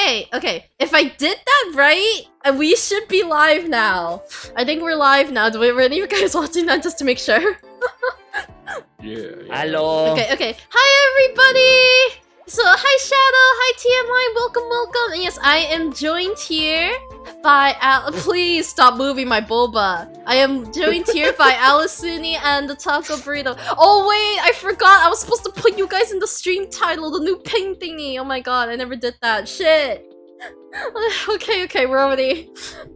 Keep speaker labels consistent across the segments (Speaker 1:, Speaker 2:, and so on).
Speaker 1: Okay. If I did that right, we should be live now. I think we're live now. Were any of you guys watching that just to make sure?
Speaker 2: Yeah.
Speaker 3: Hello.
Speaker 1: Okay. Hi, everybody! So, hi, Shadow. Hi, TMI. Welcome. And yes, I am joined here by Please stop moving my boba. I am joined here by Alisuni and the Taco Burrito. Oh, wait, I forgot. I was supposed to put you guys in the stream title, the new ping thingy. Oh my god, I never did that. Shit. Okay, we're already.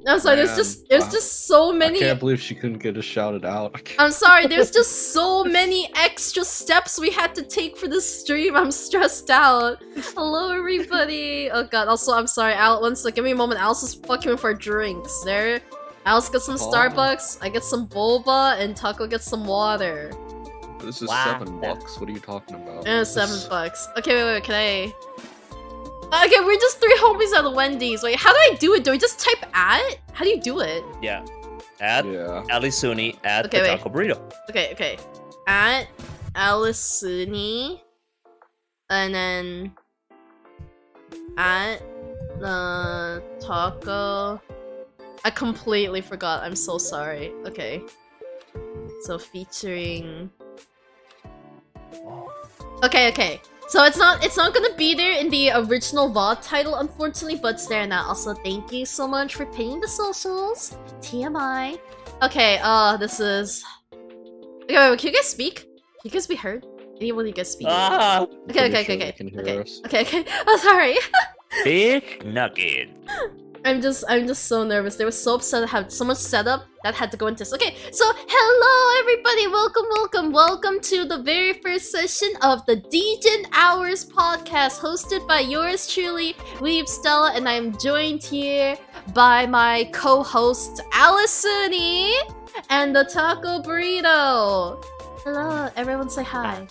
Speaker 1: I'm sorry.
Speaker 2: Man,
Speaker 1: there's just so many.
Speaker 2: I can't believe she couldn't get us shouted out.
Speaker 1: I'm sorry. There's just so many extra steps we had to take for this stream. I'm stressed out. Hello, everybody. Oh god. Also, I'm sorry. Al, one sec. Give me a moment. Alice is fucking with our drinks. There. Alice gets some Starbucks. I get some boba, and Taco gets some water.
Speaker 2: This is $7. What are you talking about?
Speaker 1: $7. Okay, wait. Can I? Okay, we're just three homies at the Wendy's. Wait, how do I do it? Do I just type at? How do you do it?
Speaker 3: Yeah. At Alisuni at the Taco Burrito.
Speaker 1: Okay. At Alisuni. And then at the Taco. I completely forgot. I'm so sorry. Okay. So featuring. Okay. So it's not gonna be there in the original VOD title, unfortunately, but it's there now. Also, thank you so much for paying the socials. TMI. Okay, this is. Okay, wait, can you guys speak? Can you guys be heard? Anyone you guys speak? Okay. Okay. Oh, sorry.
Speaker 3: Big Nugget.
Speaker 1: I'm just so nervous. They were so upset to have so much setup that had to go into this. Okay, so hello everybody, welcome to the very first session of the Degen Hours podcast, hosted by yours truly, Weeb Stella, and I'm joined here by my co-hosts Alisuni and the Taco Burrito. Hello, everyone say hi.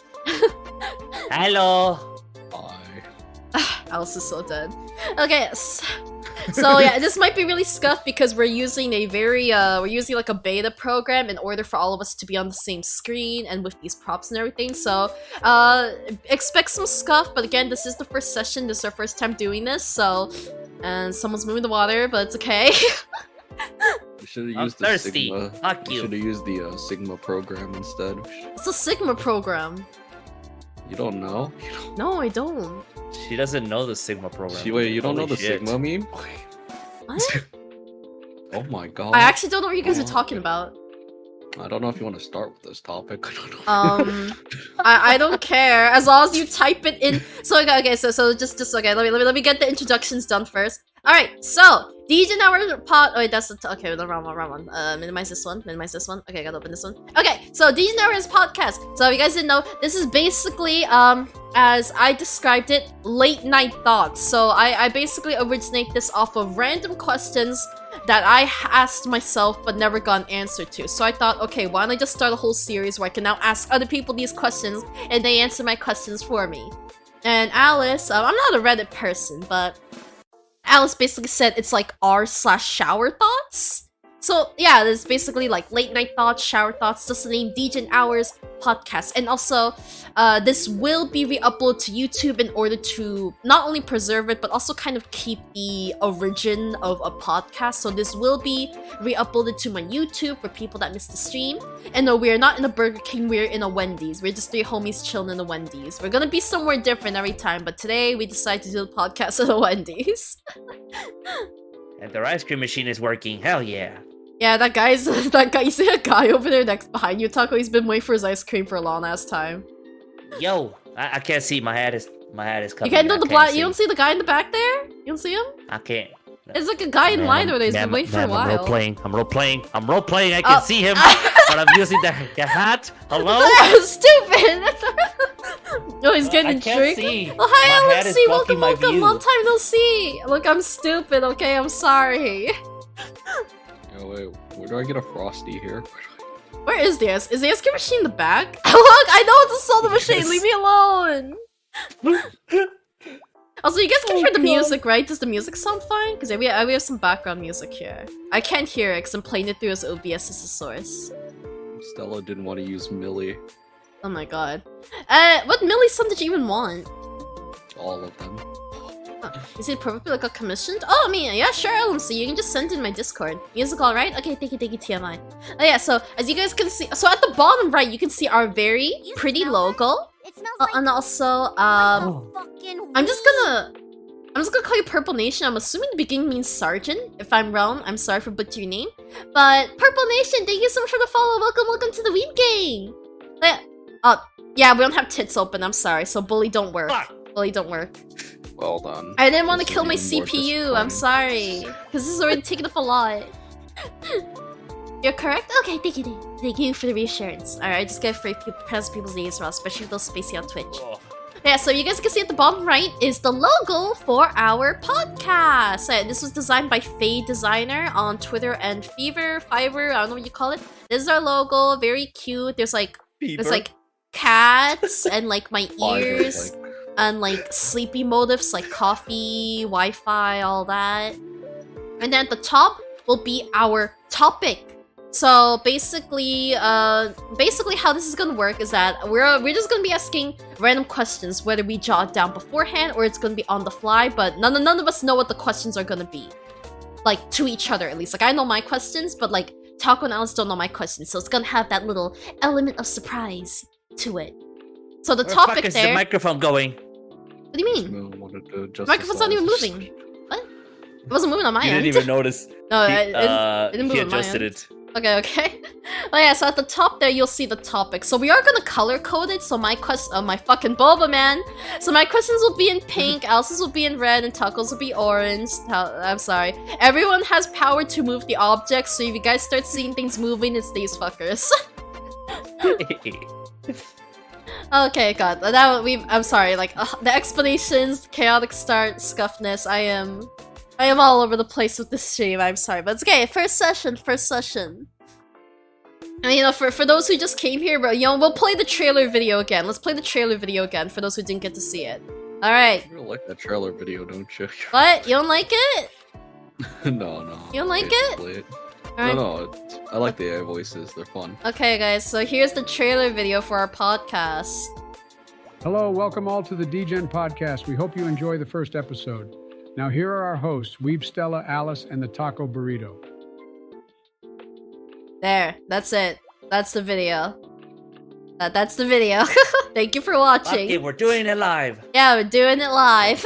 Speaker 3: Hello.
Speaker 2: Bye.
Speaker 1: Alice is so dead. Okay. So yeah, this might be really scuffed because we're using a like a beta program in order for all of us to be on the same screen and with these props and everything. So expect some scuff, but again, this is the first session. This is our first time doing this, so and someone's moving the water, but it's okay.
Speaker 2: We should have used the Sigma.
Speaker 3: Fuck you.
Speaker 2: Should have used the Sigma program instead.
Speaker 1: It's a Sigma program.
Speaker 2: You don't know?
Speaker 1: No, I don't.
Speaker 3: She doesn't know the Sigma program.
Speaker 2: Wait, you don't know the
Speaker 3: shit.
Speaker 2: Sigma meme?
Speaker 1: What?
Speaker 2: Oh my god.
Speaker 1: I actually don't know what you guys are talking about.
Speaker 2: I don't know if you want to start with this topic. I don't know.
Speaker 1: I don't care as long as you type it in. So okay, so just okay. Let me get the introductions done first. All right, so Degen Hour pod. Oh wait, that's the okay. The wrong one. Minimize this one. Okay, I gotta open this one. Okay, so Degen Hour's podcast. So if you guys didn't know, this is basically as I described it, late night thoughts. So I basically originate this off of random questions that I asked myself but never got an answer to. So I thought, okay, why don't I just start a whole series where I can now ask other people these questions and they answer my questions for me. And Alice, I'm not a Reddit person, but Alice basically said it's like r/shower thoughts. So yeah, it's basically like late night thoughts, shower thoughts, just the name Degen Hours podcast. And also, this will be re-uploaded to YouTube in order to not only preserve it, but also kind of keep the origin of a podcast. So this will be re-uploaded to my YouTube for people that missed the stream. And no, we're not in a Burger King, we're in a Wendy's. We're just three homies chilling in a Wendy's. We're gonna be somewhere different every time, but today we decided to do the podcast at a Wendy's.
Speaker 3: And their ice cream machine is working. Hell yeah.
Speaker 1: Yeah, that guy. You see a guy over there next behind you, Taco? He's been waiting for his ice cream for a long ass time.
Speaker 3: Yo, I can't see. My hat is covered.
Speaker 1: You can't do the blind. You don't see the guy in the back there? You don't see him?
Speaker 3: I can't.
Speaker 1: It's like a guy in line over there. He's been waiting for a while.
Speaker 3: I'm role playing. I can see him, but I'm using the hat. Hello?
Speaker 1: Stupid. Oh, he's getting
Speaker 3: I can't
Speaker 1: tricked.
Speaker 3: see.
Speaker 1: Oh, hi,
Speaker 3: My hat
Speaker 1: Alexi.
Speaker 3: is blocking my
Speaker 1: Welcome.
Speaker 3: view.
Speaker 1: Long time no see. Look, I'm stupid. Okay, I'm sorry.
Speaker 2: Yo, wait, where do I get a Frosty here?
Speaker 1: Where is the Is the ice cream machine in the back? Look, I know it's a soda machine. Leave me alone. Also, you guys can hear the music, right? Does the music sound fine? Because we have some background music here. I can't hear it because I'm playing it through as OBS as a source.
Speaker 2: Stella didn't want to use Millie.
Speaker 1: Oh my god. What Millie song did you even want?
Speaker 2: All of them.
Speaker 1: Is it probably like a commissioned? Oh, I mean, yeah, sure, LMC. You can just send in my Discord. Musical, right? Okay, thank you, TMI. Oh yeah, so as you guys can see, so at the bottom right, you can see our very pretty logo.
Speaker 4: It smells like
Speaker 1: And also, I'm just gonna call you Purple Nation. I'm assuming the beginning means Sergeant. If I'm wrong, I'm sorry for butchering your name. But Purple Nation, thank you so much for the follow. Welcome to the Weeb Gang. Yeah, we don't have tits open. I'm sorry. So bully don't work. Bully don't work.
Speaker 2: Well done.
Speaker 1: I didn't want to
Speaker 2: This
Speaker 1: kill my
Speaker 2: is even more
Speaker 1: CPU. I'm sorry, because this is already taking up a lot. You're correct. Okay, thank you for the reassurance. All right, just get free pronounce people's names wrong, especially those spacey on Twitch. Yeah, so you guys can see at the bottom right is the logo for our podcast. This was designed by Faye Designer on Twitter and Fiverr, I don't know what you call it. This is our logo, very cute. There's like cats and like my ears and like sleepy motifs like coffee, Wi-Fi, all that. And then at the top will be our topic. So basically how this is gonna work is that we're just gonna be asking random questions, whether we jot down beforehand or it's gonna be on the fly. But none of us know what the questions are gonna be, like to each other at least. Like I know my questions, but like Taco and Alice don't know my questions, so it's gonna have that little element of surprise to it. So the topic
Speaker 3: is
Speaker 1: there.
Speaker 3: the microphone going?
Speaker 1: What do you mean? The microphone's not even moving. What? It wasn't moving on my
Speaker 3: You
Speaker 1: end.
Speaker 3: didn't even notice.
Speaker 1: No, it didn't move
Speaker 3: he
Speaker 1: on my
Speaker 3: adjusted
Speaker 1: end.
Speaker 3: it.
Speaker 1: Okay. Oh yeah, so at the top there, you'll see the topic. So we are gonna color code it, so my my fucking boba, man. So my questions will be in pink, Alice's will be in red, and Taco's will be orange. I'm sorry. Everyone has power to move the objects, so if you guys start seeing things moving, it's these fuckers. Okay, God. I'm sorry, like, the explanations, chaotic start, scuffness, I am all over the place with this stream, I'm sorry, but it's okay. First session. And you know, for those who just came here, but you know, we'll play the trailer video again. Let's play the trailer video again for those who didn't get to see it. Alright.
Speaker 2: You don't like that trailer video, don't you?
Speaker 1: What? You don't like it?
Speaker 2: No.
Speaker 1: You don't like it? Alright.
Speaker 2: No, I like the AI voices, they're fun.
Speaker 1: Okay, guys, so here's the trailer video for our podcast.
Speaker 5: Hello, welcome all to the Degen podcast. We hope you enjoy the first episode. Now here are our hosts, Weeb Stella, Alice, and the Taco Burrito.
Speaker 1: There, that's it. That's the video. That's the video. Thank you for watching.
Speaker 3: Okay, we're doing it live.
Speaker 1: Yeah, we're doing it live.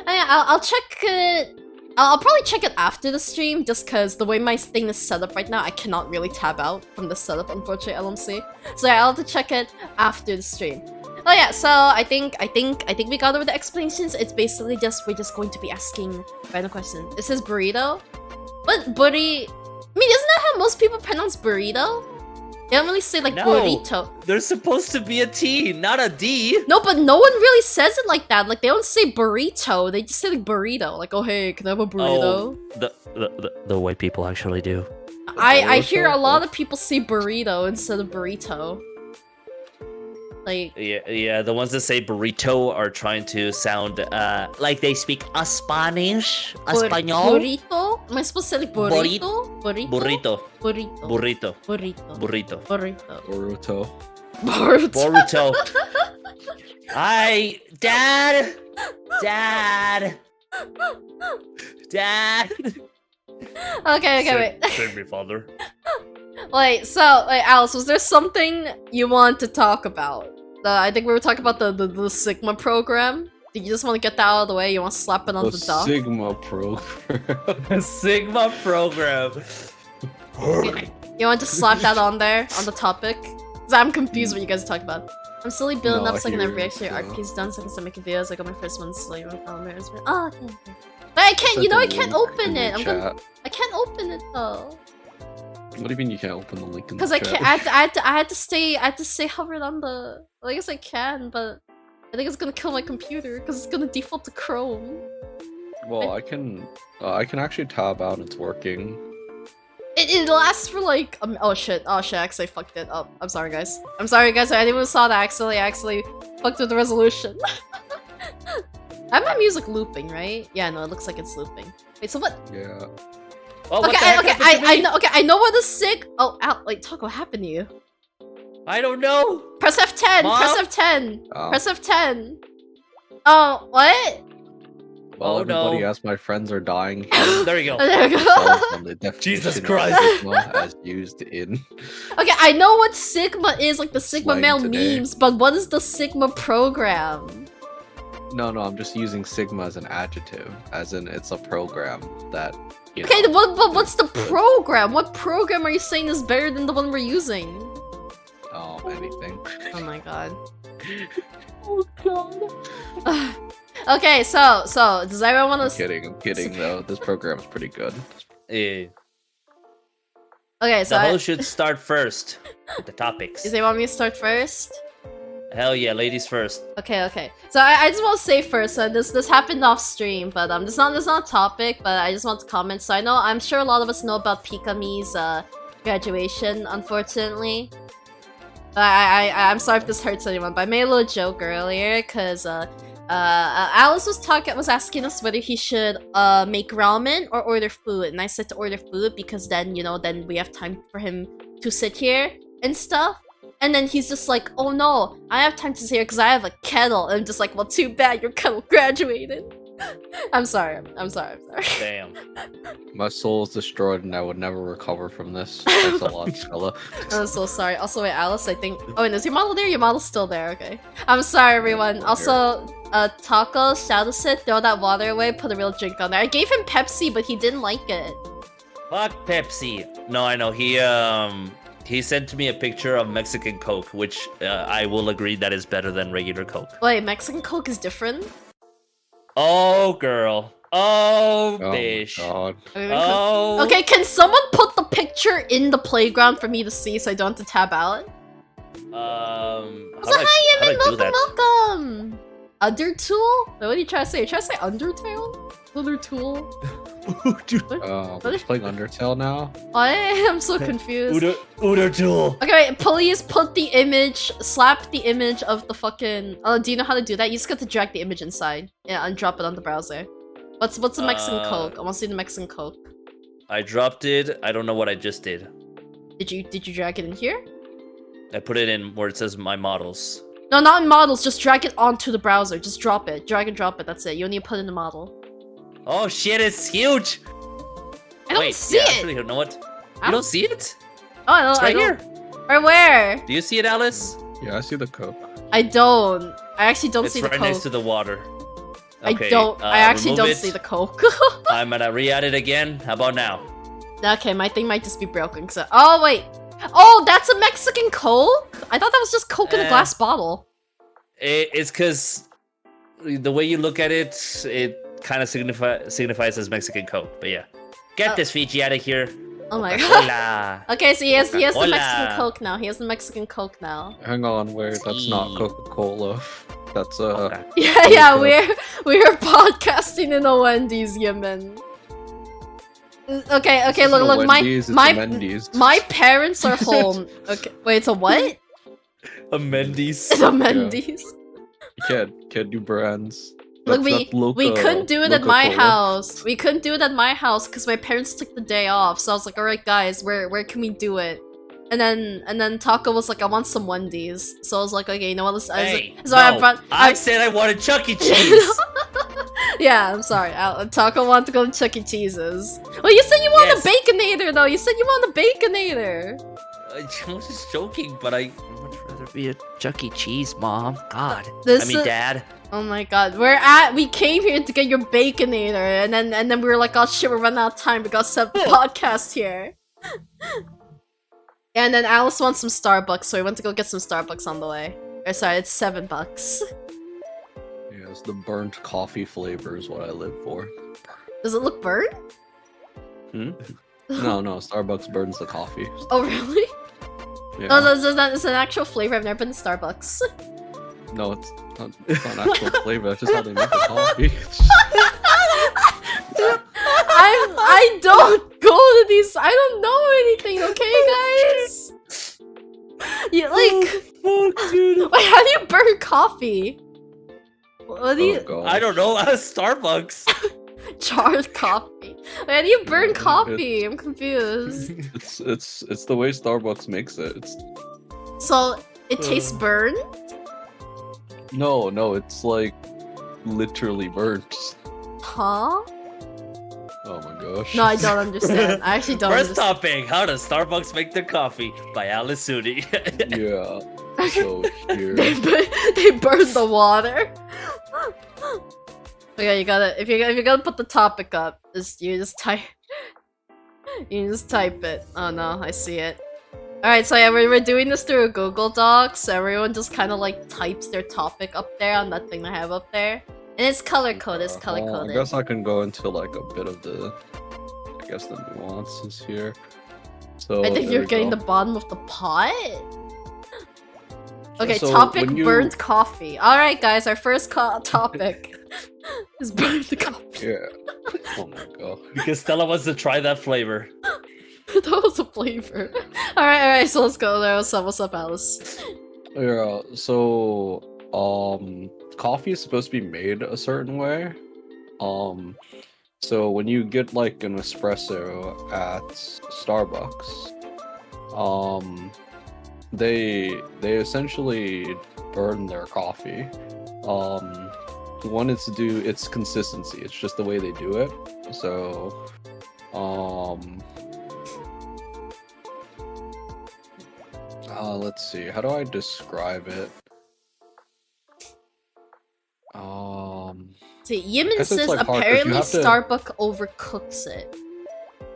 Speaker 1: I'll check it. I'll probably check it after the stream, just because the way my thing is set up right now, I cannot really tab out from the setup, unfortunately, LMC. So yeah, I'll have to check it after the stream. Oh yeah, so I think we got over the explanations. It's basically we're just going to be asking random questions. It says burrito. What burrito? I mean, isn't that how most people pronounce burrito? They don't really say like burrito.
Speaker 3: There's supposed to be a T, not a D.
Speaker 1: No, but no one really says it like that. Like they don't say burrito. They just say like burrito. Like, oh hey, can I have a burrito?
Speaker 3: Oh, the white people actually do.
Speaker 1: I hear a lot of people say burrito instead of burrito. Like
Speaker 3: yeah, the ones that say burrito are trying to sound like they speak Spanish, Español.
Speaker 1: Burrito? Am I supposed to say like burrito?
Speaker 3: Burrito.
Speaker 1: Burrito.
Speaker 3: Boruto. Hi, Dad.
Speaker 1: Okay, wait.
Speaker 3: Save me, father.
Speaker 1: Wait, so, Alice, was there something you want to talk about? I think we were talking about the Sigma program. Do you just want to get that out of the way? You want to slap it on the dock?
Speaker 2: Sigma program.
Speaker 3: Sigma program.
Speaker 1: You want to slap that on there, on the topic? Because I'm confused what you guys are talking about. I'm slowly building up so I can have reaction art piece done so I can start making videos. I got my first one slowly. Oh, okay. But I can't, I can't open it. I can't open it though.
Speaker 2: What do you mean you can't open the link in the
Speaker 1: chat? Because I had to stay hovered on the. Well, I guess I can, but I think it's gonna kill my computer because it's gonna default to Chrome.
Speaker 2: Well, I can actually tab out and it's working.
Speaker 1: It lasts for like oh shit, actually I fucked it up. I'm sorry guys. I didn't even saw that I actually fucked with the resolution. I have my music looping, right? Yeah, no, it looks like it's looping. Wait, so what?
Speaker 2: Yeah.
Speaker 3: Oh,
Speaker 1: okay, I know what is sick. Oh, wait, Taco, what happened to you?
Speaker 3: I don't know.
Speaker 1: Press F10.
Speaker 3: Mom?
Speaker 1: Press F10.
Speaker 2: Oh.
Speaker 1: Press F10. Oh, what?
Speaker 2: Well,
Speaker 3: Oh,
Speaker 2: everybody
Speaker 3: no.
Speaker 2: as my friends are dying.
Speaker 3: There you go.
Speaker 1: There you go.
Speaker 2: From the definition
Speaker 3: Jesus
Speaker 2: of
Speaker 3: Christ.
Speaker 2: Sigma as used in.
Speaker 1: Okay, I know what Sigma is, like the Sigma
Speaker 2: Slang
Speaker 1: male
Speaker 2: today.
Speaker 1: memes, but what is the Sigma program?
Speaker 2: No, I'm just using Sigma as an adjective, as in it's a program that, you know.
Speaker 1: Okay, but what's the program? What program are you saying is better than the one we're using?
Speaker 2: Oh, anything.
Speaker 1: Oh my god.
Speaker 3: Oh god.
Speaker 1: Okay, so does everyone want to?
Speaker 2: I'm kidding though. This program is pretty good.
Speaker 3: Yeah.
Speaker 1: Okay, so
Speaker 3: The host should start first with the topics.
Speaker 1: does they want me to start first?
Speaker 3: Hell yeah, ladies first.
Speaker 1: Okay. So I just want to say first, so this happened off stream, but this not a topic, but I just want to comment. So I'm sure a lot of us know about Pikami's graduation, unfortunately. I'm sorry if this hurts anyone, but I made a little joke earlier because Alice was asking us whether he should make ramen or order food, and I said to order food because then then we have time for him to sit here and stuff. And then he's just like, oh no, I have time to sit here because I have a kettle. And I'm just like, well, too bad your kettle graduated. I'm sorry.
Speaker 3: Damn.
Speaker 2: My soul is destroyed and I would never recover from this. Thanks a lot, Stella.
Speaker 1: I'm so sorry. Also, wait, Alice, I think... Oh, and is your model there? Your model's still there, okay. I'm sorry, everyone. Also, Taco, Shadowsit, throw that water away, put a real drink on there. I gave him Pepsi, but he didn't like it.
Speaker 3: Fuck Pepsi. No, I know. He sent to me a picture of Mexican Coke, which I will agree that is better than regular Coke.
Speaker 1: Wait, Mexican Coke is different?
Speaker 3: Oh, girl. Oh,
Speaker 2: Oh
Speaker 3: bish.
Speaker 2: my god.
Speaker 3: Oh.
Speaker 1: Okay, can someone put the picture in the playground for me to see so I don't have to tab out?
Speaker 3: How
Speaker 1: So
Speaker 3: do I
Speaker 1: hi, Yemin,
Speaker 3: do that?
Speaker 1: welcome! Undertool? Wait, what are you trying to say? Are you trying to say Undertale? Undertool?
Speaker 2: We're just playing Undertale now?
Speaker 1: I am so confused.
Speaker 3: Udo Tool.
Speaker 1: Okay, wait, please put the image, slap the image of the fucking... Oh, do you know how to do that? You just got to drag the image inside. Yeah, and drop it on the browser. What's the Mexican Coke? I want to see the Mexican Coke.
Speaker 3: I dropped it. I don't know what I just did.
Speaker 1: Did you drag it in here?
Speaker 3: I put it in where it says my models.
Speaker 1: No, not in models, just drag it onto the browser. Just drop it. Drag and drop it, that's it. You don't need to put in the model.
Speaker 3: Oh shit, it's huge!
Speaker 1: I don't
Speaker 3: Wait,
Speaker 1: see
Speaker 3: yeah,
Speaker 1: it!
Speaker 3: Actually, you know what?
Speaker 1: I
Speaker 3: You don't see it?
Speaker 1: Oh, I don't,
Speaker 3: It's right
Speaker 1: I
Speaker 3: here.
Speaker 1: don't... Or where?
Speaker 3: Do you see it, Alice?
Speaker 2: Yeah, I see the Coke.
Speaker 1: I don't. I actually don't
Speaker 3: It's
Speaker 1: see
Speaker 3: right
Speaker 1: the
Speaker 3: next
Speaker 1: Coke.
Speaker 3: to the water.
Speaker 1: I don't. I actually
Speaker 3: remove
Speaker 1: don't
Speaker 3: it.
Speaker 1: see the Coke.
Speaker 3: I'm gonna re-add it again. How about now?
Speaker 1: Okay, my thing might just be broken. So, oh wait, oh that's a Mexican Coke. I thought that was just Coke in a glass bottle.
Speaker 3: It's because the way you look at it, it kind of signifies as Mexican Coke. But yeah, get this Fiji out of here.
Speaker 1: Oh my god.
Speaker 3: Coca-Cola.
Speaker 1: Okay, so he has the
Speaker 3: Coca-Cola.
Speaker 1: Mexican Coke now. He has the Mexican Coke now.
Speaker 2: Hang on, wait, that's not Coca-Cola. That's
Speaker 3: Okay.
Speaker 1: Yeah,
Speaker 2: Coke.
Speaker 1: we're podcasting in a Wendy's, Yemen. Okay,
Speaker 2: This isn't
Speaker 1: look,
Speaker 2: a Wendy's, it's a Mendy's.
Speaker 1: my parents are home. Okay, wait, it's a what?
Speaker 3: A Mendy's.
Speaker 1: It's a Mendy's.
Speaker 2: You can't do brands.
Speaker 1: Look,
Speaker 2: That's
Speaker 1: we couldn't do it at my
Speaker 2: Coca-Cola.
Speaker 1: house. We couldn't do it at my house because my parents took the day off. So I was like, all right, guys, where can we do it? And then Taco was like, I want some Wendy's. So I was like, okay, you know what?
Speaker 3: Hey,
Speaker 1: so
Speaker 3: no, I said I wanted Chuck E. Cheese.
Speaker 1: Yeah, I'm sorry. Taco wanted to go to Chuck E. Cheese's. Well, you said you want
Speaker 3: Yes.
Speaker 1: a Baconator, though. You said you want a Baconator.
Speaker 3: I was just joking, but I would much rather be a Chuck E. Cheese, Mom. God.
Speaker 1: This
Speaker 3: I mean,
Speaker 1: is-
Speaker 3: Dad.
Speaker 1: Oh my god, we came here to get your Baconator, and then we were like, oh shit, we're running out of time. We got to set up the podcast here. And then Alice wants some Starbucks, so we went to go get some Starbucks on the way. Or sorry, it's $7.
Speaker 2: Yes, the burnt coffee flavor is what I live for.
Speaker 1: Does it look burnt?
Speaker 2: No, Starbucks burns the coffee.
Speaker 1: Oh really?
Speaker 2: Yeah.
Speaker 1: No, it's an actual flavor. I've never been to Starbucks.
Speaker 2: No, it's not actual flavor. That's just how they make the coffee.
Speaker 1: I don't go to these. I don't know anything. Okay, guys. You like?
Speaker 3: Fuck, dude.
Speaker 1: Wait, how do you burn coffee? What do you
Speaker 2: Oh, God.
Speaker 3: I don't know. Starbucks.
Speaker 1: charred coffee? Wait, how do you burn
Speaker 2: Yeah,
Speaker 1: coffee? I'm confused.
Speaker 2: It's the way Starbucks makes it.
Speaker 1: So it tastes burned.
Speaker 2: No, it's like literally burnt.
Speaker 1: Huh?
Speaker 2: Oh my gosh.
Speaker 1: No, I don't understand. I actually don't
Speaker 3: First
Speaker 1: understand.
Speaker 3: topic: How does Starbucks make their coffee? By Alice Sudi.
Speaker 2: Yeah. So here.
Speaker 1: They burn the water. Okay, you gotta if you're gonna put the topic up, you just type it. Oh no, I see it. Alright, so yeah, we're doing this through a Google Doc, so everyone just kind of like types their topic up there on that thing I have up there. And it's color coded, it's color
Speaker 2: I
Speaker 1: coded.
Speaker 2: guess I can go into like a bit of the, the nuances here. So
Speaker 1: I think
Speaker 2: there
Speaker 1: you're
Speaker 2: we
Speaker 1: getting
Speaker 2: go.
Speaker 1: the bottom of the pot? Okay,
Speaker 2: So
Speaker 1: topic
Speaker 2: when you-
Speaker 1: burnt coffee. Alright guys, our first topic is burnt coffee.
Speaker 2: Yeah. Oh my god.
Speaker 3: Because Stella wants to try that flavor.
Speaker 1: That was a flavor. Alright, so let's go there. What's up, Alice?
Speaker 2: Yeah. So coffee is supposed to be made a certain way. So when you get like an espresso at Starbucks, they essentially burn their coffee. One is to do its consistency. It's just the way they do it. So let's see. How do I describe it?
Speaker 1: See, Yimin
Speaker 2: guess it's,
Speaker 1: says
Speaker 2: like, hard 'cause you
Speaker 1: apparently
Speaker 2: have to-
Speaker 1: Starbucks overcooks it.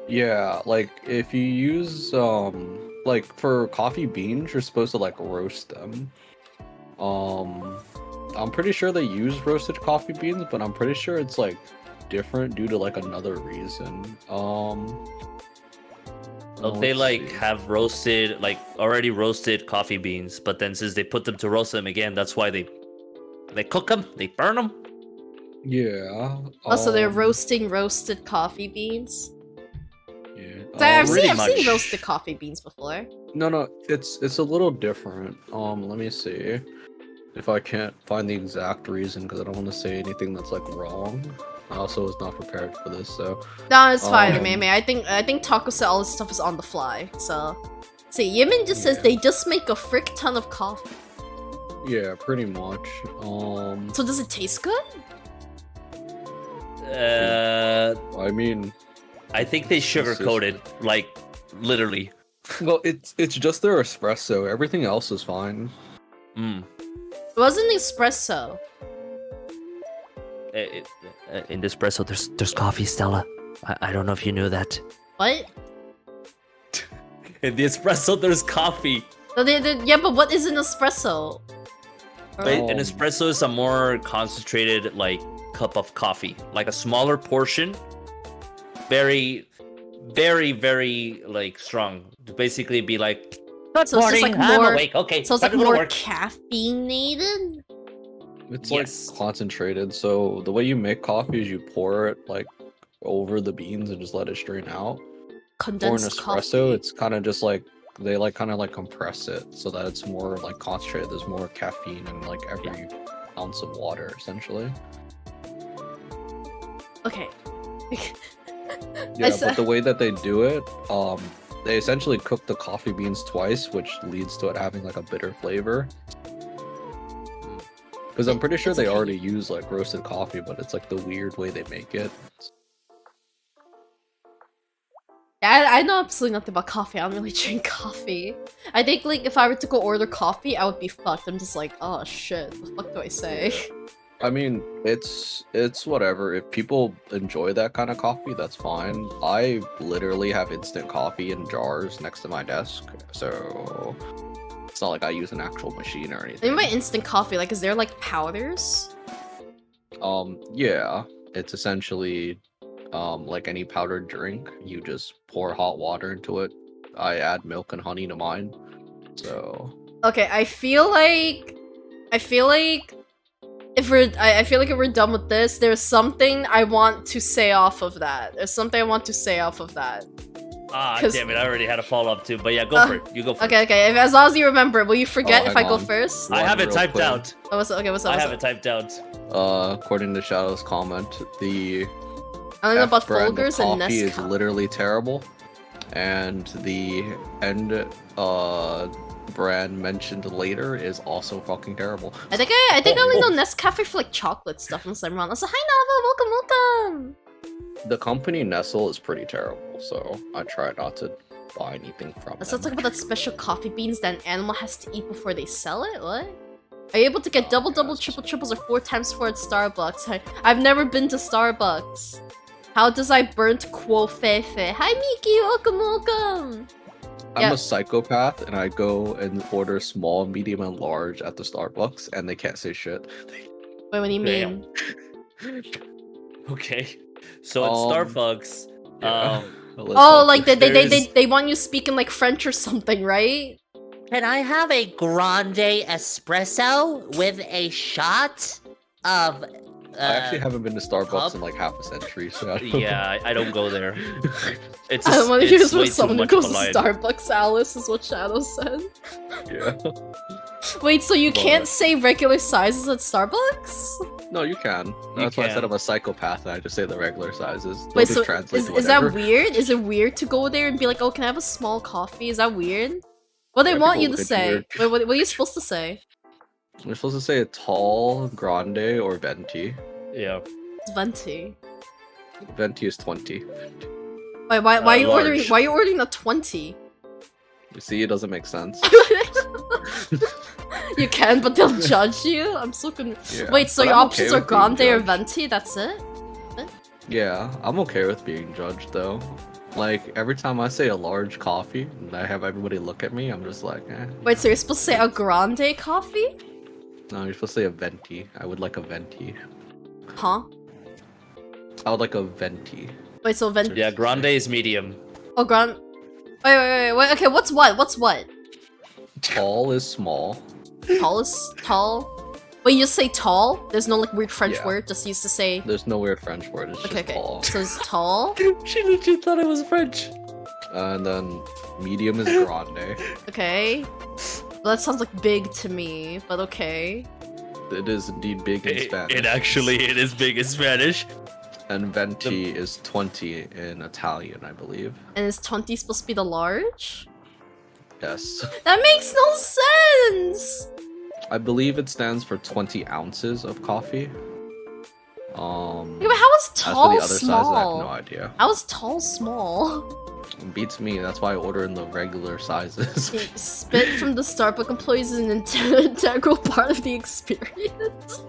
Speaker 2: Yeah, like if you use like for coffee beans, you're supposed to like roast them. I'm pretty sure they use roasted coffee beans, but I'm pretty sure it's like different due to like another reason.
Speaker 3: They
Speaker 2: let's
Speaker 3: like
Speaker 2: see.
Speaker 3: have roasted, like already roasted coffee beans, but then since they put them to roast them again, that's why they cook them, they burn them.
Speaker 2: Yeah.
Speaker 1: Also, they're
Speaker 2: um,
Speaker 1: roasting roasted coffee beans.
Speaker 2: Yeah.
Speaker 1: So I've
Speaker 3: pretty
Speaker 1: seen
Speaker 3: much.
Speaker 1: roasted coffee beans before.
Speaker 2: No, it's a little different. Let me see if I can't find the exact reason because I don't want to say anything that's like wrong. I also was not prepared for this, so
Speaker 1: No, it's fine,
Speaker 2: Um,
Speaker 1: Mei. I think Taco said all this stuff is on the fly. So, see, Yimin just says
Speaker 2: Yeah.
Speaker 1: they just make a frick ton of coffee.
Speaker 2: yeah, pretty much.
Speaker 1: So does it taste good?
Speaker 2: I mean,
Speaker 3: I think they sugarcoat it, like literally.
Speaker 2: well, it's just their espresso. Everything else is fine.
Speaker 3: Mm.
Speaker 1: It wasn't espresso.
Speaker 3: In the espresso, there's coffee, Stella. I don't know if you knew that.
Speaker 1: What?
Speaker 3: In the espresso, there's coffee.
Speaker 1: No, yeah, but what is an espresso?
Speaker 3: But
Speaker 2: Oh.
Speaker 3: an espresso is a more concentrated, like, cup of coffee, like a smaller portion. Very, very, very like strong. To basically be like, good
Speaker 1: So it's just, like,
Speaker 3: I'm
Speaker 1: more-
Speaker 3: awake. Okay,
Speaker 1: So it's
Speaker 3: time
Speaker 1: like
Speaker 3: to go to
Speaker 1: more
Speaker 3: work.
Speaker 1: caffeinated?
Speaker 2: It's
Speaker 3: Yes.
Speaker 2: like concentrated. So the way you make coffee is you pour it like over the beans and just let it strain out. For an
Speaker 1: Condensed
Speaker 2: espresso,
Speaker 1: coffee.
Speaker 2: it's kind of just like they like kind of like compress it so that it's more like concentrated. There's more caffeine in like every ounce of water, essentially.
Speaker 1: Okay.
Speaker 2: Yeah,
Speaker 1: said-
Speaker 2: but the way that they do it, they essentially cook the coffee beans twice, which leads to it having like a bitter flavor. Because I'm pretty sure
Speaker 1: It's
Speaker 2: they
Speaker 1: okay.
Speaker 2: already use like roasted coffee, but it's like the weird way they make it.
Speaker 1: I know absolutely nothing about coffee. I don't really drink coffee. I think like if I were to go order coffee, I would be fucked. I'm just like, oh shit, the fuck do I say?
Speaker 2: I mean, it's whatever. If people enjoy that kind of coffee, that's fine. I literally have instant coffee in jars next to my desk, so it's not like I use an actual machine or
Speaker 1: I
Speaker 2: anything.
Speaker 1: mean by instant coffee, like is there like powders?
Speaker 2: Yeah, it's essentially like any powdered drink. You just pour hot water into it. I add milk and honey to mine. So
Speaker 1: Okay, I feel like if we're done with this, there's something I want to say off of that. There's something I want to say off of that.
Speaker 3: Ah,
Speaker 1: 'Cause-
Speaker 3: damn it! I already had a follow up too, but yeah, go for it. You go for it.
Speaker 1: Okay, as long as you remember, will you forget
Speaker 2: Oh,
Speaker 1: if I
Speaker 2: hang
Speaker 1: go
Speaker 2: on.
Speaker 1: first?
Speaker 3: I have it
Speaker 2: Real
Speaker 3: typed
Speaker 2: quick.
Speaker 3: out.
Speaker 1: Oh, what's up?
Speaker 3: I have it typed out.
Speaker 2: according to Shadow's comment, the
Speaker 1: I don't know about
Speaker 2: F brand of
Speaker 1: Folgers and
Speaker 2: coffee is
Speaker 1: Nescafé.
Speaker 2: literally terrible, and the end brand mentioned later is also fucking terrible.
Speaker 1: I think I only know Nescafe for like chocolate stuff and some wrong. So hi Nava, welcome.
Speaker 2: The company Nestle is pretty terrible, so I try not to buy anything from
Speaker 1: Let's
Speaker 2: them.
Speaker 1: not talk about that special coffee beans that an animal has to eat before they sell it. What? Are you able to get double, triple, triples, or 4 times 4 at Starbucks? I've never been to Starbucks. How does I burnt quo fefe? Hi Miki, welcome.
Speaker 2: I'm a psychopath, and I go and order small, medium, and large at the Starbucks, and they can't say shit.
Speaker 1: Wait, what do you mean?
Speaker 3: Okay. So at Starbucks,
Speaker 2: yeah.
Speaker 1: Oh, like they want you speaking like French or something, right?
Speaker 4: Can I have a grande espresso with a shot of?
Speaker 2: I actually haven't been to Starbucks in like half a century, so I don't
Speaker 3: yeah, I don't go there. It's
Speaker 1: I don't want to hear
Speaker 3: it's
Speaker 1: from
Speaker 3: way too
Speaker 1: someone who
Speaker 3: much
Speaker 1: goes
Speaker 3: of
Speaker 1: to
Speaker 3: a line.
Speaker 1: Starbucks, Alice, is what Shadow said.
Speaker 2: Yeah.
Speaker 1: Wait, so you
Speaker 2: Well,
Speaker 1: can't say regular sizes at Starbucks?
Speaker 2: No, you can. That's why I said I'm a psychopath, and I just say the regular sizes. They'll
Speaker 1: Wait,
Speaker 2: just
Speaker 1: so
Speaker 2: translate to
Speaker 1: is that
Speaker 2: whatever.
Speaker 1: weird? Is it weird to go there and be like, oh, can I have a small coffee? Is that weird? What they
Speaker 2: Yeah,
Speaker 1: want you
Speaker 2: people
Speaker 1: to
Speaker 2: look
Speaker 1: say?
Speaker 2: weird.
Speaker 1: Wait, what are you supposed to say?
Speaker 2: We're supposed to say a tall, grande, or venti.
Speaker 3: Yeah.
Speaker 1: It's venti.
Speaker 2: Venti is 20.
Speaker 1: Wait, why are you ordering?
Speaker 3: large.
Speaker 1: Why are you ordering a 20?
Speaker 2: You see, it doesn't make sense.
Speaker 1: You can, but they'll judge you. I'm so confused.
Speaker 2: Yeah,
Speaker 1: Wait, so
Speaker 2: but
Speaker 1: your
Speaker 2: I'm
Speaker 1: options
Speaker 2: okay
Speaker 1: are
Speaker 2: with being
Speaker 1: grande or
Speaker 2: judged.
Speaker 1: venti? That's it?
Speaker 2: Yeah, I'm okay with being judged though. Like every time I say a large coffee and I have everybody look at me, I'm just like, eh.
Speaker 1: Wait, so you're supposed to say a grande coffee?
Speaker 2: No, you're supposed to say a venti. I would like a venti.
Speaker 1: Huh?
Speaker 2: I would like a venti.
Speaker 1: Wait, so venti?
Speaker 3: Yeah, grande is medium.
Speaker 1: Oh, grand. Wait. Okay, what's what? What's what?
Speaker 2: Tall is small.
Speaker 1: Tall is tall. Wait, you just say tall? There's no like weird French
Speaker 2: Yeah.
Speaker 1: word. Just used to say.
Speaker 2: There's no weird French word. It's
Speaker 1: Okay,
Speaker 2: just
Speaker 1: okay.
Speaker 2: tall.
Speaker 1: So it's tall.
Speaker 3: She legit thought it was French.
Speaker 2: And then medium is grande.
Speaker 1: Okay. Well, that sounds like big to me, but okay.
Speaker 2: It is indeed big in Spanish.
Speaker 3: It is big in Spanish.
Speaker 2: And venti is 20 in Italian, I believe.
Speaker 1: And is 20 supposed to be the large?
Speaker 2: Yes.
Speaker 1: That makes no sense.
Speaker 2: I believe it stands for 20 ounces of coffee.
Speaker 1: Yeah, but how is
Speaker 2: As for
Speaker 1: tall
Speaker 2: the other size, I have
Speaker 1: small?
Speaker 2: no idea.
Speaker 1: How is tall small?
Speaker 2: It beats me, that's why I order in the regular sizes.
Speaker 1: Spit from the Starbucks employees is an integral part of the experience.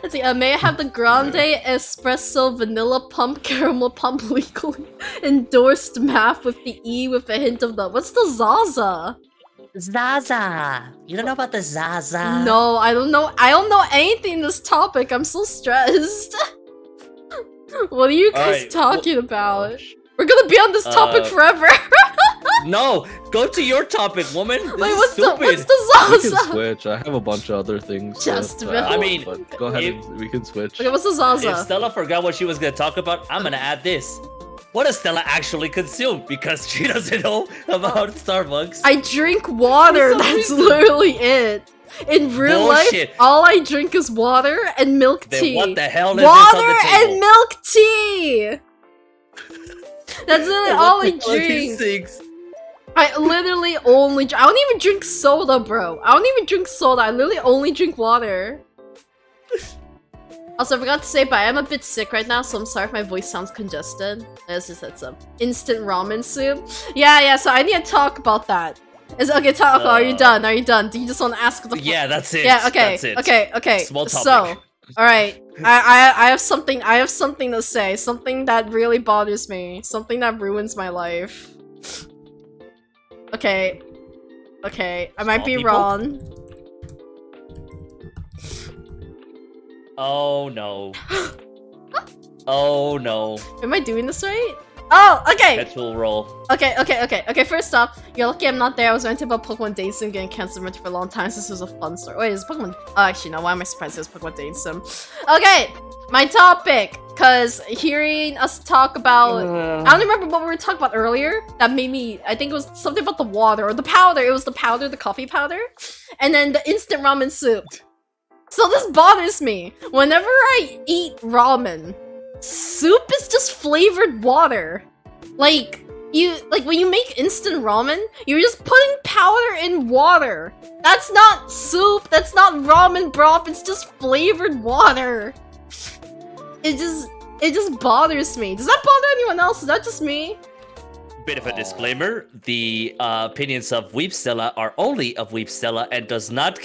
Speaker 1: Let's see, may I have the grande espresso vanilla pump caramel pump legally endorsed math with the E with a hint of the— what's the Zaza?
Speaker 4: Zaza. You don't know about the Zaza?
Speaker 1: No, I don't know. I don't know anything in this topic. I'm so stressed. What are you guys
Speaker 3: Alright,
Speaker 1: talking about? We're gonna be on this topic forever.
Speaker 3: No, go to your topic, woman. This
Speaker 1: Wait,
Speaker 3: is
Speaker 1: what's
Speaker 3: stupid.
Speaker 2: We can
Speaker 1: the Zaza?
Speaker 2: switch. I have a bunch of other things.
Speaker 1: Just
Speaker 2: to
Speaker 1: a
Speaker 2: add,
Speaker 3: I mean,
Speaker 2: but go ahead.
Speaker 3: if-
Speaker 2: We can switch.
Speaker 1: Okay, what's the
Speaker 3: If
Speaker 1: Zaza?
Speaker 3: Stella forgot what she was gonna talk about, I'm gonna add this. What does Stella actually consume? Because she doesn't know about Starbucks.
Speaker 1: I drink water.
Speaker 3: For some
Speaker 1: That's
Speaker 3: reason.
Speaker 1: literally it. In real
Speaker 3: Bullshit.
Speaker 1: life, all I drink is water and milk
Speaker 3: Then
Speaker 1: tea.
Speaker 3: what the hell is
Speaker 1: Water
Speaker 3: this on the
Speaker 1: and
Speaker 3: table?
Speaker 1: milk tea. That's literally
Speaker 3: Then
Speaker 1: all
Speaker 3: what
Speaker 1: I
Speaker 3: the fuck are these
Speaker 1: drink.
Speaker 3: things?
Speaker 1: I literally only. I don't even drink soda, bro. I don't even drink soda. I literally only drink water. Also, I forgot to say, but I am a bit sick right now, so I'm sorry if my voice sounds congested. I just had some instant ramen soup. Yeah, so I need to talk about that. Okay, talk. Are you done? Are you done? Do you just want to ask the?
Speaker 3: Yeah, that's it.
Speaker 1: Yeah. Okay.
Speaker 3: That's it.
Speaker 1: Okay.
Speaker 3: Small topic.
Speaker 1: So, all right. I have something. I have something to say. Something that really bothers me. Something that ruins my life. Okay. I might
Speaker 3: Small
Speaker 1: be
Speaker 3: people?
Speaker 1: wrong.
Speaker 3: Oh no. Oh no.
Speaker 1: Am I doing this right? Oh, okay.
Speaker 3: Petrol roll.
Speaker 1: Okay. First off, you're lucky I'm not there. I was ranting about Pokemon Dating Sim getting cancelled for a long time. So this was a fun story. Wait, is Pokemon? Oh, actually, no. Why am I surprised it was Pokemon Dating Sim? Okay, my topic. Cause hearing us talk about, I don't remember what we were talking about earlier. That made me. I think it was something about the water or the powder. It was the powder, the coffee powder, and then the instant ramen soup. So this bothers me. Whenever I eat ramen, soup is just flavored water. Like, when you make instant ramen, you're just putting powder in water. That's not soup. That's not ramen broth. It's just flavored water. It just bothers me. Does that bother anyone else? Is that just me?
Speaker 3: Bit of a disclaimer: the opinions of Weepstella are only of Weepstella and does not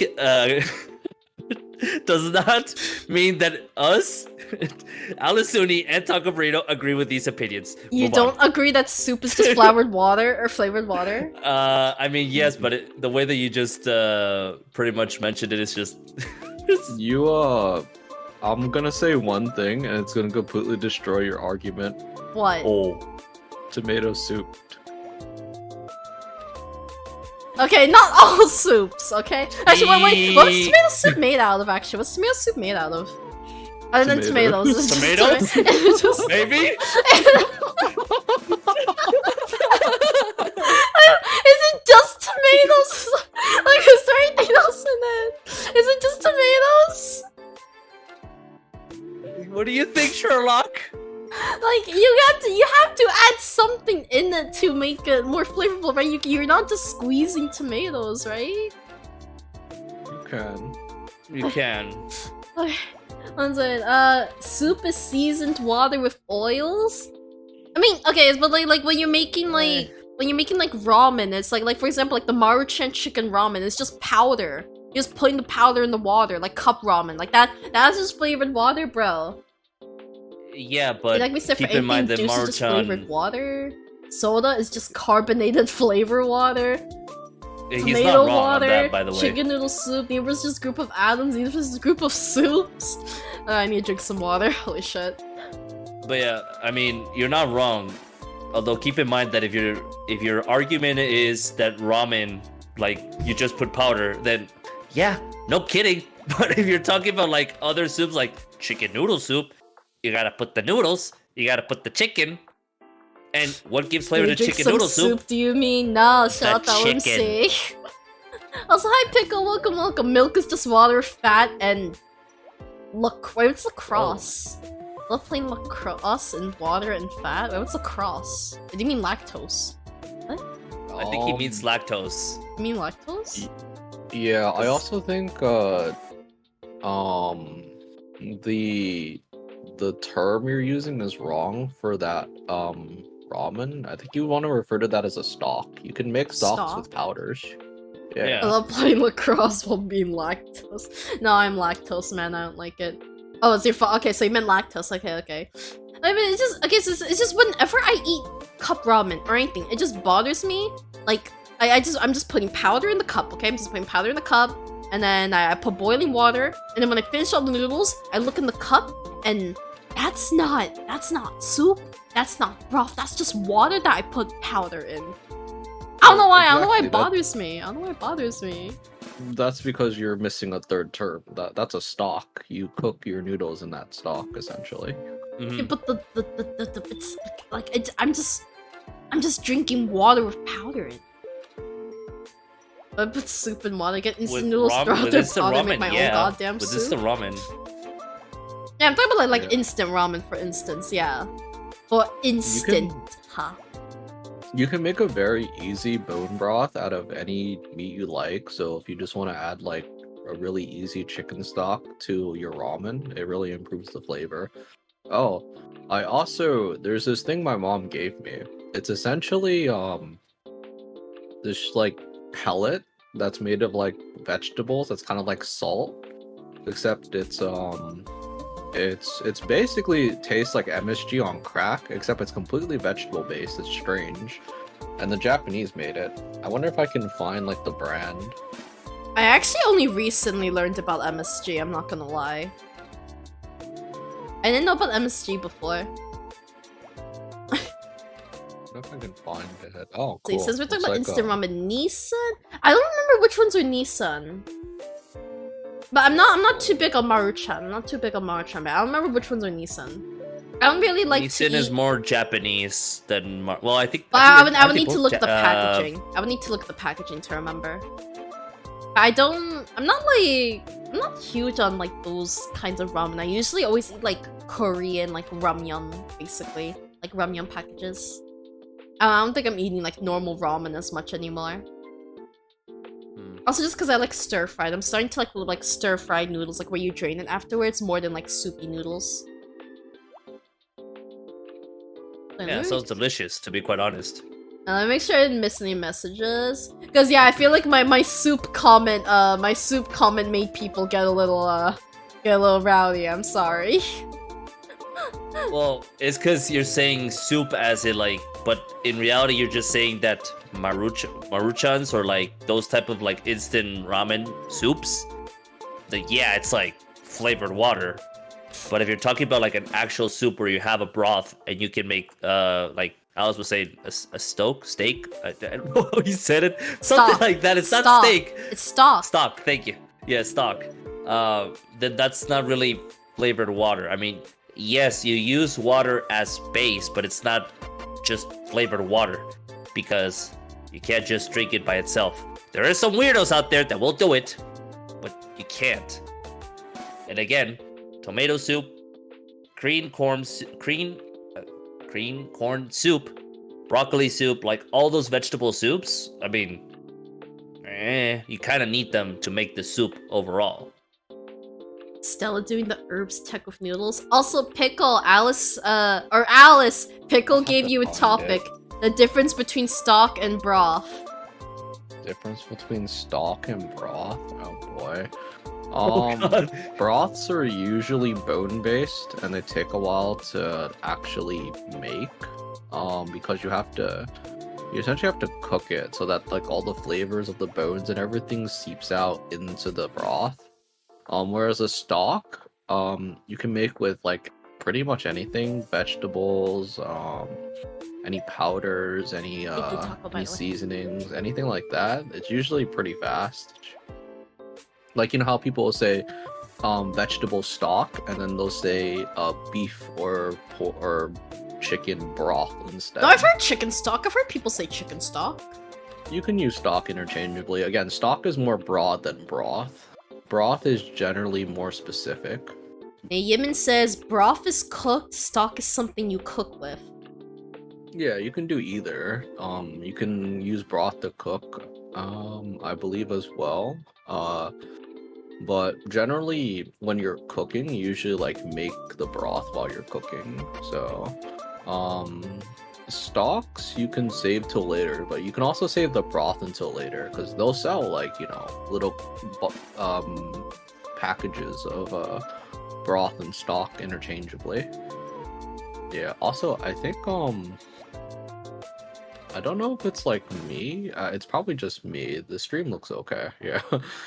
Speaker 3: does not mean that us, Alisuni, and Taco Burrito agree with these opinions.
Speaker 1: You
Speaker 3: Move
Speaker 1: don't
Speaker 3: on.
Speaker 1: agree that soup is just flavored water or flavored water?
Speaker 3: I mean, yes, but the way that you just pretty much mentioned it is just.
Speaker 2: You I'm gonna say one thing, and it's gonna completely destroy your argument.
Speaker 1: What?
Speaker 3: Oh.
Speaker 2: Tomato soup.
Speaker 1: Okay, not all soups, okay? Actually, wait, what was tomato soup made out of, actually? What's tomato soup made out of? Other than tomatoes.
Speaker 2: Tomatoes.
Speaker 1: It's just
Speaker 3: Tomatoes?
Speaker 1: it's just-
Speaker 3: Maybe?
Speaker 1: Is it just tomatoes? Like, is there anything else in it? Is it just tomatoes?
Speaker 3: What do you think, Sherlock?
Speaker 1: Like, you have to add something in it to make it more flavorful, right? You're not just squeezing tomatoes, right?
Speaker 2: You can.
Speaker 3: You can.
Speaker 1: Okay, one second. Soup is seasoned water with oils. I mean, okay, but like when you're making like ramen, it's like for example, like the Maruchan chicken ramen, it's just powder. You're just putting the powder in the water, like cup ramen, like that. That's just flavored water, bro.
Speaker 3: Yeah, but
Speaker 1: Like we said, for
Speaker 3: keep in mind
Speaker 1: anything
Speaker 3: that
Speaker 1: juice is just flavored
Speaker 3: Maruchan.
Speaker 1: water. Soda is just carbonated flavor water.
Speaker 3: He's
Speaker 1: Tomato
Speaker 3: not wrong
Speaker 1: water,
Speaker 3: on that, by the way.
Speaker 1: chicken noodle soup, neither was just group of atoms, neither was just group of soups. I need to drink some water, holy shit.
Speaker 3: But yeah, I mean, you're not wrong. Although keep in mind that if your argument is that ramen, like you just put powder, then yeah, no kidding. But if you're talking about like other soups, like chicken noodle soup, you gotta put the noodles, you gotta put the chicken, and what gives flavor to
Speaker 1: Drink
Speaker 3: chicken
Speaker 1: some
Speaker 3: noodle soup?
Speaker 1: Do you mean? No, shout out
Speaker 3: The
Speaker 1: to OMC. Also, hi Pickle, welcome, welcome. Milk is just water, fat, and wait, what's lacrosse? Love plain lacrosse and water and fat. Wait, what's lacrosse? Do you mean lactose?
Speaker 3: I think he means lactose.
Speaker 1: You mean lactose?
Speaker 2: Yeah, I also think the term you're using is wrong for that ramen. I think you want to refer to that as a stock. You can mix stocks
Speaker 1: Stock?
Speaker 2: with powders.
Speaker 3: Yeah.
Speaker 1: I love playing lacrosse while being lactose. No, I'm lactose, man. I don't like it. Oh, it's your fault. Okay, so you meant lactose. Okay. I mean, it's just okay. So it's just whenever I eat cup ramen or anything, it just bothers me. Like I'm just putting powder in the cup. Okay, I'm just putting powder in the cup, and then I put boiling water, and then when I finish all the noodles, I look in the cup, and that's not soup. That's not broth. That's just water that I put powder in. I don't know why. I don't know why it
Speaker 2: Exactly,
Speaker 1: bothers me. I don't know why it bothers me.
Speaker 2: That's because you're missing a third term. That's a stock. You cook your noodles in that stock, essentially.
Speaker 3: Mhm.
Speaker 1: Yeah, but the it's like I'm just drinking water with powder in. I put soup in water, get instant noodles, throw out
Speaker 3: with
Speaker 1: their
Speaker 3: instant
Speaker 1: powder, make
Speaker 3: ramen,
Speaker 1: my own
Speaker 3: yeah.
Speaker 1: goddamn
Speaker 3: With
Speaker 1: soup.
Speaker 3: instant ramen.
Speaker 1: Yeah, I'm talking about like
Speaker 2: Yeah.
Speaker 1: instant ramen, for instance. Yeah, for instant, huh?
Speaker 2: You can make a very easy bone broth out of any meat you like. So if you just want to add like a really easy chicken stock to your ramen, it really improves the flavor. Oh, there's this thing my mom gave me. It's essentially this like pellet that's made of like vegetables. That's kind of like salt, except it's basically tastes like MSG on crack, except it's completely vegetable based. It's strange. And the Japanese made it. I wonder if I can find like the brand.
Speaker 1: I actually only recently learned about MSG. I'm not gonna lie. I didn't know about MSG before.
Speaker 2: I don't know if I can find it. Oh,
Speaker 1: So
Speaker 2: cool.
Speaker 1: since we're talking
Speaker 2: Looks
Speaker 1: about
Speaker 2: like,
Speaker 1: instant ramen, Nissan. I don't remember which ones were Nissan. But I'm not too big on Maruchan. I'm not too big on Maruchan, but I don't remember which ones are Nissan. I don't really like to
Speaker 3: Nissan
Speaker 1: eat...
Speaker 3: is more Japanese than well, I think.
Speaker 1: I would
Speaker 3: aren't they
Speaker 1: need to
Speaker 3: both
Speaker 1: look at the packaging. I would need to look at the packaging to remember. I'm not huge on like those kinds of ramen. I usually always eat like Korean, like ramyeon, basically. Like ramyeon packages. I don't think I'm eating like normal ramen as much anymore. Also, just because I like stir fried. I'm starting to like stir fried noodles, like where you drain it afterwards, more than like soupy noodles.
Speaker 3: Yeah, it sounds delicious, to be quite honest.
Speaker 1: Let me make sure I didn't miss any messages. Cause yeah, I feel like my soup comment made people get a little rowdy. I'm sorry.
Speaker 3: Well, it's because you're saying soup as in like, but in reality you're just saying that maruchans or like those type of like instant ramen soups, like yeah, it's like flavored water. But if you're talking about like an actual soup where you have a broth and you can make like Alice was saying a steak. I don't know how you said it. Something like that. It's
Speaker 1: Stock.
Speaker 3: not steak.
Speaker 1: It's stock.
Speaker 3: Stock. Thank you. Yeah, stock. Then that's not really flavored water. I mean, yes, you use water as base, but it's not just flavored water because you can't just drink it by itself. There are some weirdos out there that will do it, but you can't. And again, tomato soup, green corn soup, broccoli soup, like all those vegetable soups. I mean, you kind of need them to make the soup overall.
Speaker 1: Stella doing the herbs tech with noodles. Also, Pickle, Alice, Pickle gave you a topic. The difference between stock and broth.
Speaker 2: Difference between stock and broth? Oh boy.
Speaker 3: God.
Speaker 2: Broths are usually bone-based, and they take a while to actually make. Because you essentially have to cook it so that like all the flavors of the bones and everything seeps out into the broth. Whereas a stock, you can make with like pretty much anything, vegetables, any powders, any seasonings, anything like that. It's usually pretty fast. Like, you know how people will say vegetable stock, and then they'll say beef or chicken broth instead.
Speaker 1: No, I've heard chicken stock. I've heard people say chicken stock.
Speaker 2: You can use stock interchangeably. Again, stock is more broad than broth. Broth is generally more specific.
Speaker 1: Hey, Yimin says broth is cooked, stock is something you cook with.
Speaker 2: Yeah, you can do either. You can use broth to cook, I believe as well. But generally, when you're cooking, you usually like make the broth while you're cooking. So, stocks you can save till later, but you can also save the broth until later because they'll sell like, you know, little packages of broth and stock interchangeably. Yeah. Also, I think I don't know if it's like me. It's probably just me. The stream looks okay. Yeah.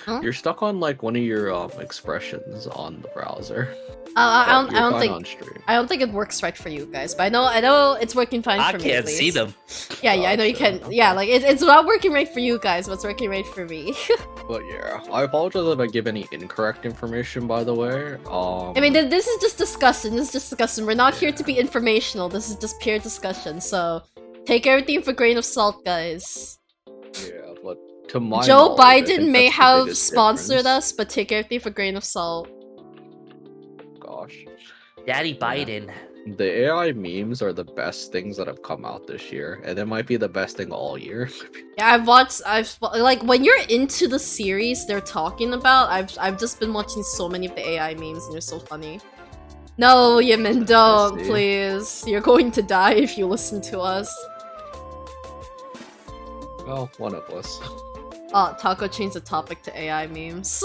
Speaker 1: Huh?
Speaker 2: You're stuck on like one of your expressions on the browser.
Speaker 1: I
Speaker 2: You're
Speaker 1: don't
Speaker 2: fine
Speaker 1: think
Speaker 2: on stream.
Speaker 1: I don't think it works right for you guys, but I know it's working fine
Speaker 3: I
Speaker 1: for me.
Speaker 3: can't
Speaker 1: at least.
Speaker 3: see them.
Speaker 1: Yeah, I know you can. Yeah, like it's not working right for you guys, but it's working right for me.
Speaker 2: But yeah, I apologize if I give any incorrect information. By the way,
Speaker 1: I mean, this is just discussion. This is just discussion. We're not here to be informational. This is just pure discussion. So take everything with a grain of salt, guys.
Speaker 2: yeah, but to my
Speaker 1: Joe
Speaker 2: knowledge, I
Speaker 1: Biden
Speaker 2: think
Speaker 1: may
Speaker 2: that's the
Speaker 1: have
Speaker 2: biggest
Speaker 1: sponsored
Speaker 2: difference.
Speaker 1: us, but take everything with a grain of salt.
Speaker 2: Gosh,
Speaker 4: Daddy Biden.
Speaker 2: the AI memes are the best things that have come out this year, and it might be the best thing all year.
Speaker 1: Yeah, I've like when you're into the series they're talking about, I've just been watching so many of the AI memes and they're so funny. No, Yemen, don't,
Speaker 2: see.
Speaker 1: please. You're going to die if you listen to us.
Speaker 2: Well, one of us.
Speaker 1: Oh, Taco changed the topic to AI memes.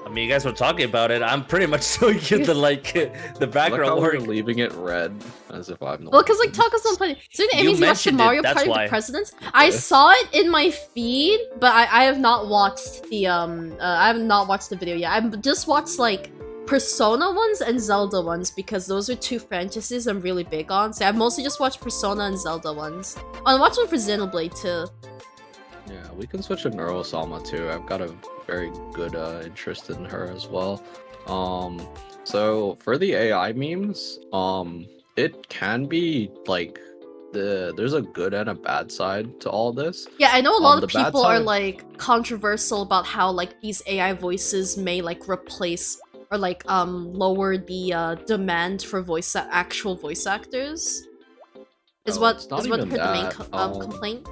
Speaker 3: I mean, you guys were talking about it. I'm pretty much showing you the like the
Speaker 2: I like
Speaker 3: background
Speaker 2: how we're
Speaker 3: work.
Speaker 2: leaving it red, as if I'm the
Speaker 1: Well,
Speaker 2: one
Speaker 1: because like
Speaker 2: who-
Speaker 1: Taco's not playing. So the
Speaker 3: You
Speaker 1: Amy's watched the
Speaker 3: mentioned it,
Speaker 1: Mario
Speaker 3: that's
Speaker 1: Party with
Speaker 3: why.
Speaker 1: the Presidents. I
Speaker 2: Yeah.
Speaker 1: saw it in my feed, but I have not watched the I have not watched the video yet. I've just watched like Persona ones and Zelda ones because those are two franchises I'm really big on. So I've mostly just watched Persona and Zelda ones. Oh, I'm watching for Xenoblade too.
Speaker 2: Yeah, we can switch to Neurosama too. I've got a very good interest in her as well. So for the AI memes, it can be like there's a good and a bad side to all this.
Speaker 1: Yeah, I know a lot
Speaker 2: The
Speaker 1: of
Speaker 2: bad
Speaker 1: people are
Speaker 2: side-
Speaker 1: like controversial about how like these AI voices may like replace or like lower the demand for actual voice actors. Is
Speaker 2: Oh,
Speaker 1: what
Speaker 2: it's not
Speaker 1: is what
Speaker 2: even
Speaker 1: her the main
Speaker 2: that.
Speaker 1: complaint?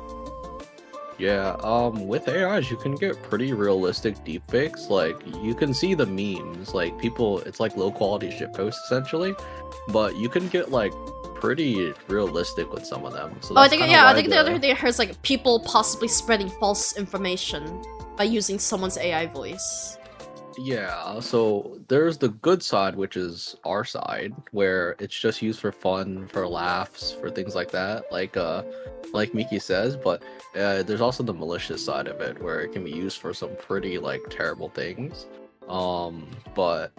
Speaker 2: Yeah, with AIs you can get pretty realistic deepfakes. Like you can see the memes, like people it's like low quality shit posts essentially, but you can get like pretty realistic with some of them. So
Speaker 1: Oh, I
Speaker 2: that's
Speaker 1: think
Speaker 2: kinda
Speaker 1: yeah, I
Speaker 2: why
Speaker 1: think the other thing I heard is like people possibly spreading false information by using someone's AI voice.
Speaker 2: Yeah, so there's the good side, which is our side, where it's just used for fun, for laughs, for things like that, like Miki says. But there's also the malicious side of it, where it can be used for some pretty like terrible things. But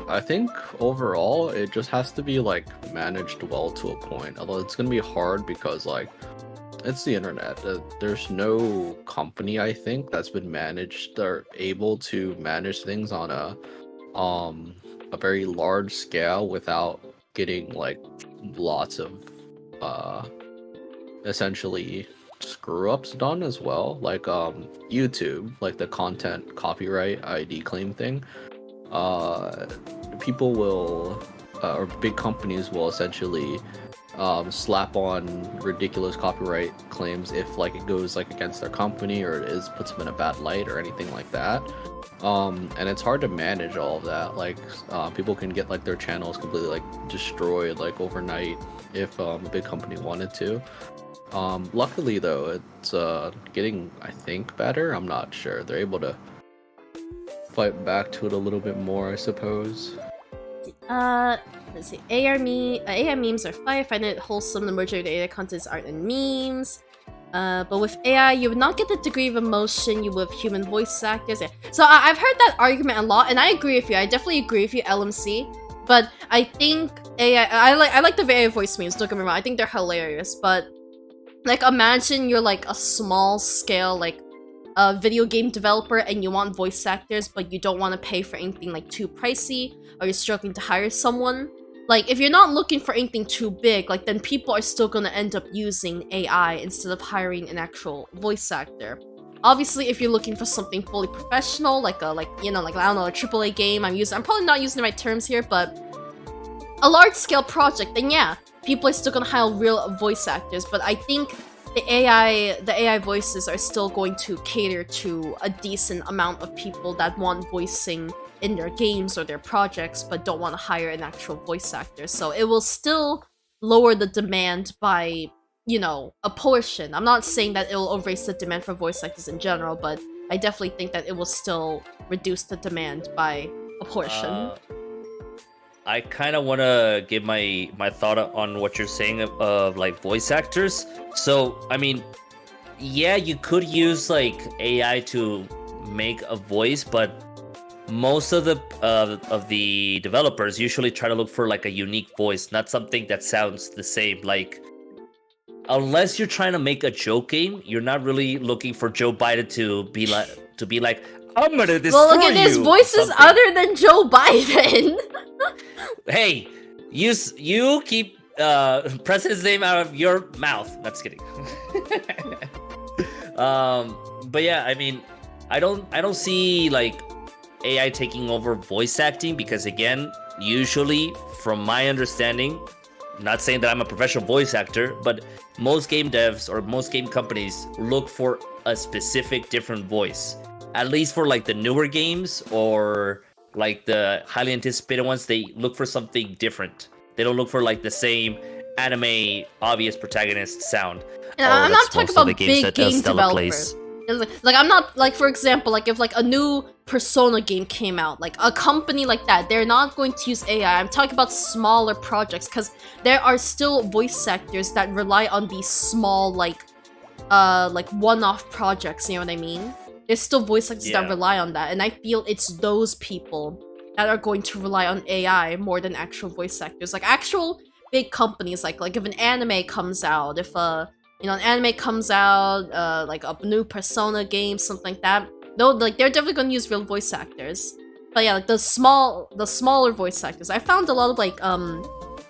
Speaker 2: I think overall it just has to be like managed well to a point. Although it's gonna be hard because like it's the internet. There's no company I think that's been managed or able to manage things on a very large scale without getting like lots of essentially screw ups done as well. Like YouTube, like the content copyright ID claim thing. People will or big companies will essentially slap on ridiculous copyright claims if like it goes like against their company or it is puts them in a bad light or anything like that. And it's hard to manage all of that. Like people can get like their channels completely like destroyed like overnight if a big company wanted to. Luckily though, it's getting I think better. I'm not sure. They're able to fight back to it a little bit more, I suppose.
Speaker 1: Let's see. AI memes are fine. I find it wholesome. The majority of AI content is art and memes. But with AI, you would not get the degree of emotion you would with human voice actors. Yeah. So I've heard that argument a lot, and I agree with you. I definitely agree with you, LMC. But I think AI. I like the AI voice memes. Don't get me wrong. I think they're hilarious. But like, imagine you're like a small scale like a video game developer and you want voice actors, but you don't want to pay for anything like too pricey, or you're struggling to hire someone. Like, if you're not looking for anything too big, like, then people are still gonna end up using AI instead of hiring an actual voice actor. Obviously, if you're looking for something fully professional, like a, like, you know, like, I don't know, a AAA game, I'm probably not using the right terms here, but a large-scale project, then yeah, people are still gonna hire real voice actors, but I think the AI voices are still going to cater to a decent amount of people that want voicing in their games or their projects, but don't want to hire an actual voice actor. So it will still lower the demand by, you know, a portion. I'm not saying that it will erase the demand for voice actors in general, but I definitely think that it will still reduce the demand by a portion.
Speaker 3: I kind of want to give my thought on what you're saying of like voice actors. So, I mean, yeah, you could use like AI to make a voice, but most of the developers usually try to look for like a unique voice, not something that sounds the same. Like, unless you're trying to make a joke game, you're not really looking for Joe Biden to be like I'm gonna destroy you.
Speaker 1: Well, look at this, voices other than Joe Biden.
Speaker 3: Hey, you keep president's name out of your mouth. No, just kidding. But yeah, I mean, I don't see like AI taking over voice acting because, again, usually from my understanding, not saying that I'm a professional voice actor, but most game devs or most game companies look for a specific different voice. At least for like the newer games or like the highly anticipated ones, they look for something different. They don't look for like the same anime obvious protagonist sound.
Speaker 1: And I'm not talking about big game developers. Like, I'm not, like, for example, like, if, like, a new Persona game came out, like, a company like that, they're not going to use AI. I'm talking about smaller projects, because there are still voice actors that rely on these small, like one-off projects, you know what I mean? There's still voice actors that rely on that, and I feel it's those people that are going to rely on AI more than actual voice actors. Like, actual big companies, like if an anime comes out, if you know, an anime comes out, like a new Persona game, something like that. Though, like, they're definitely gonna use real voice actors. But yeah, like the smaller voice actors. I found a lot of like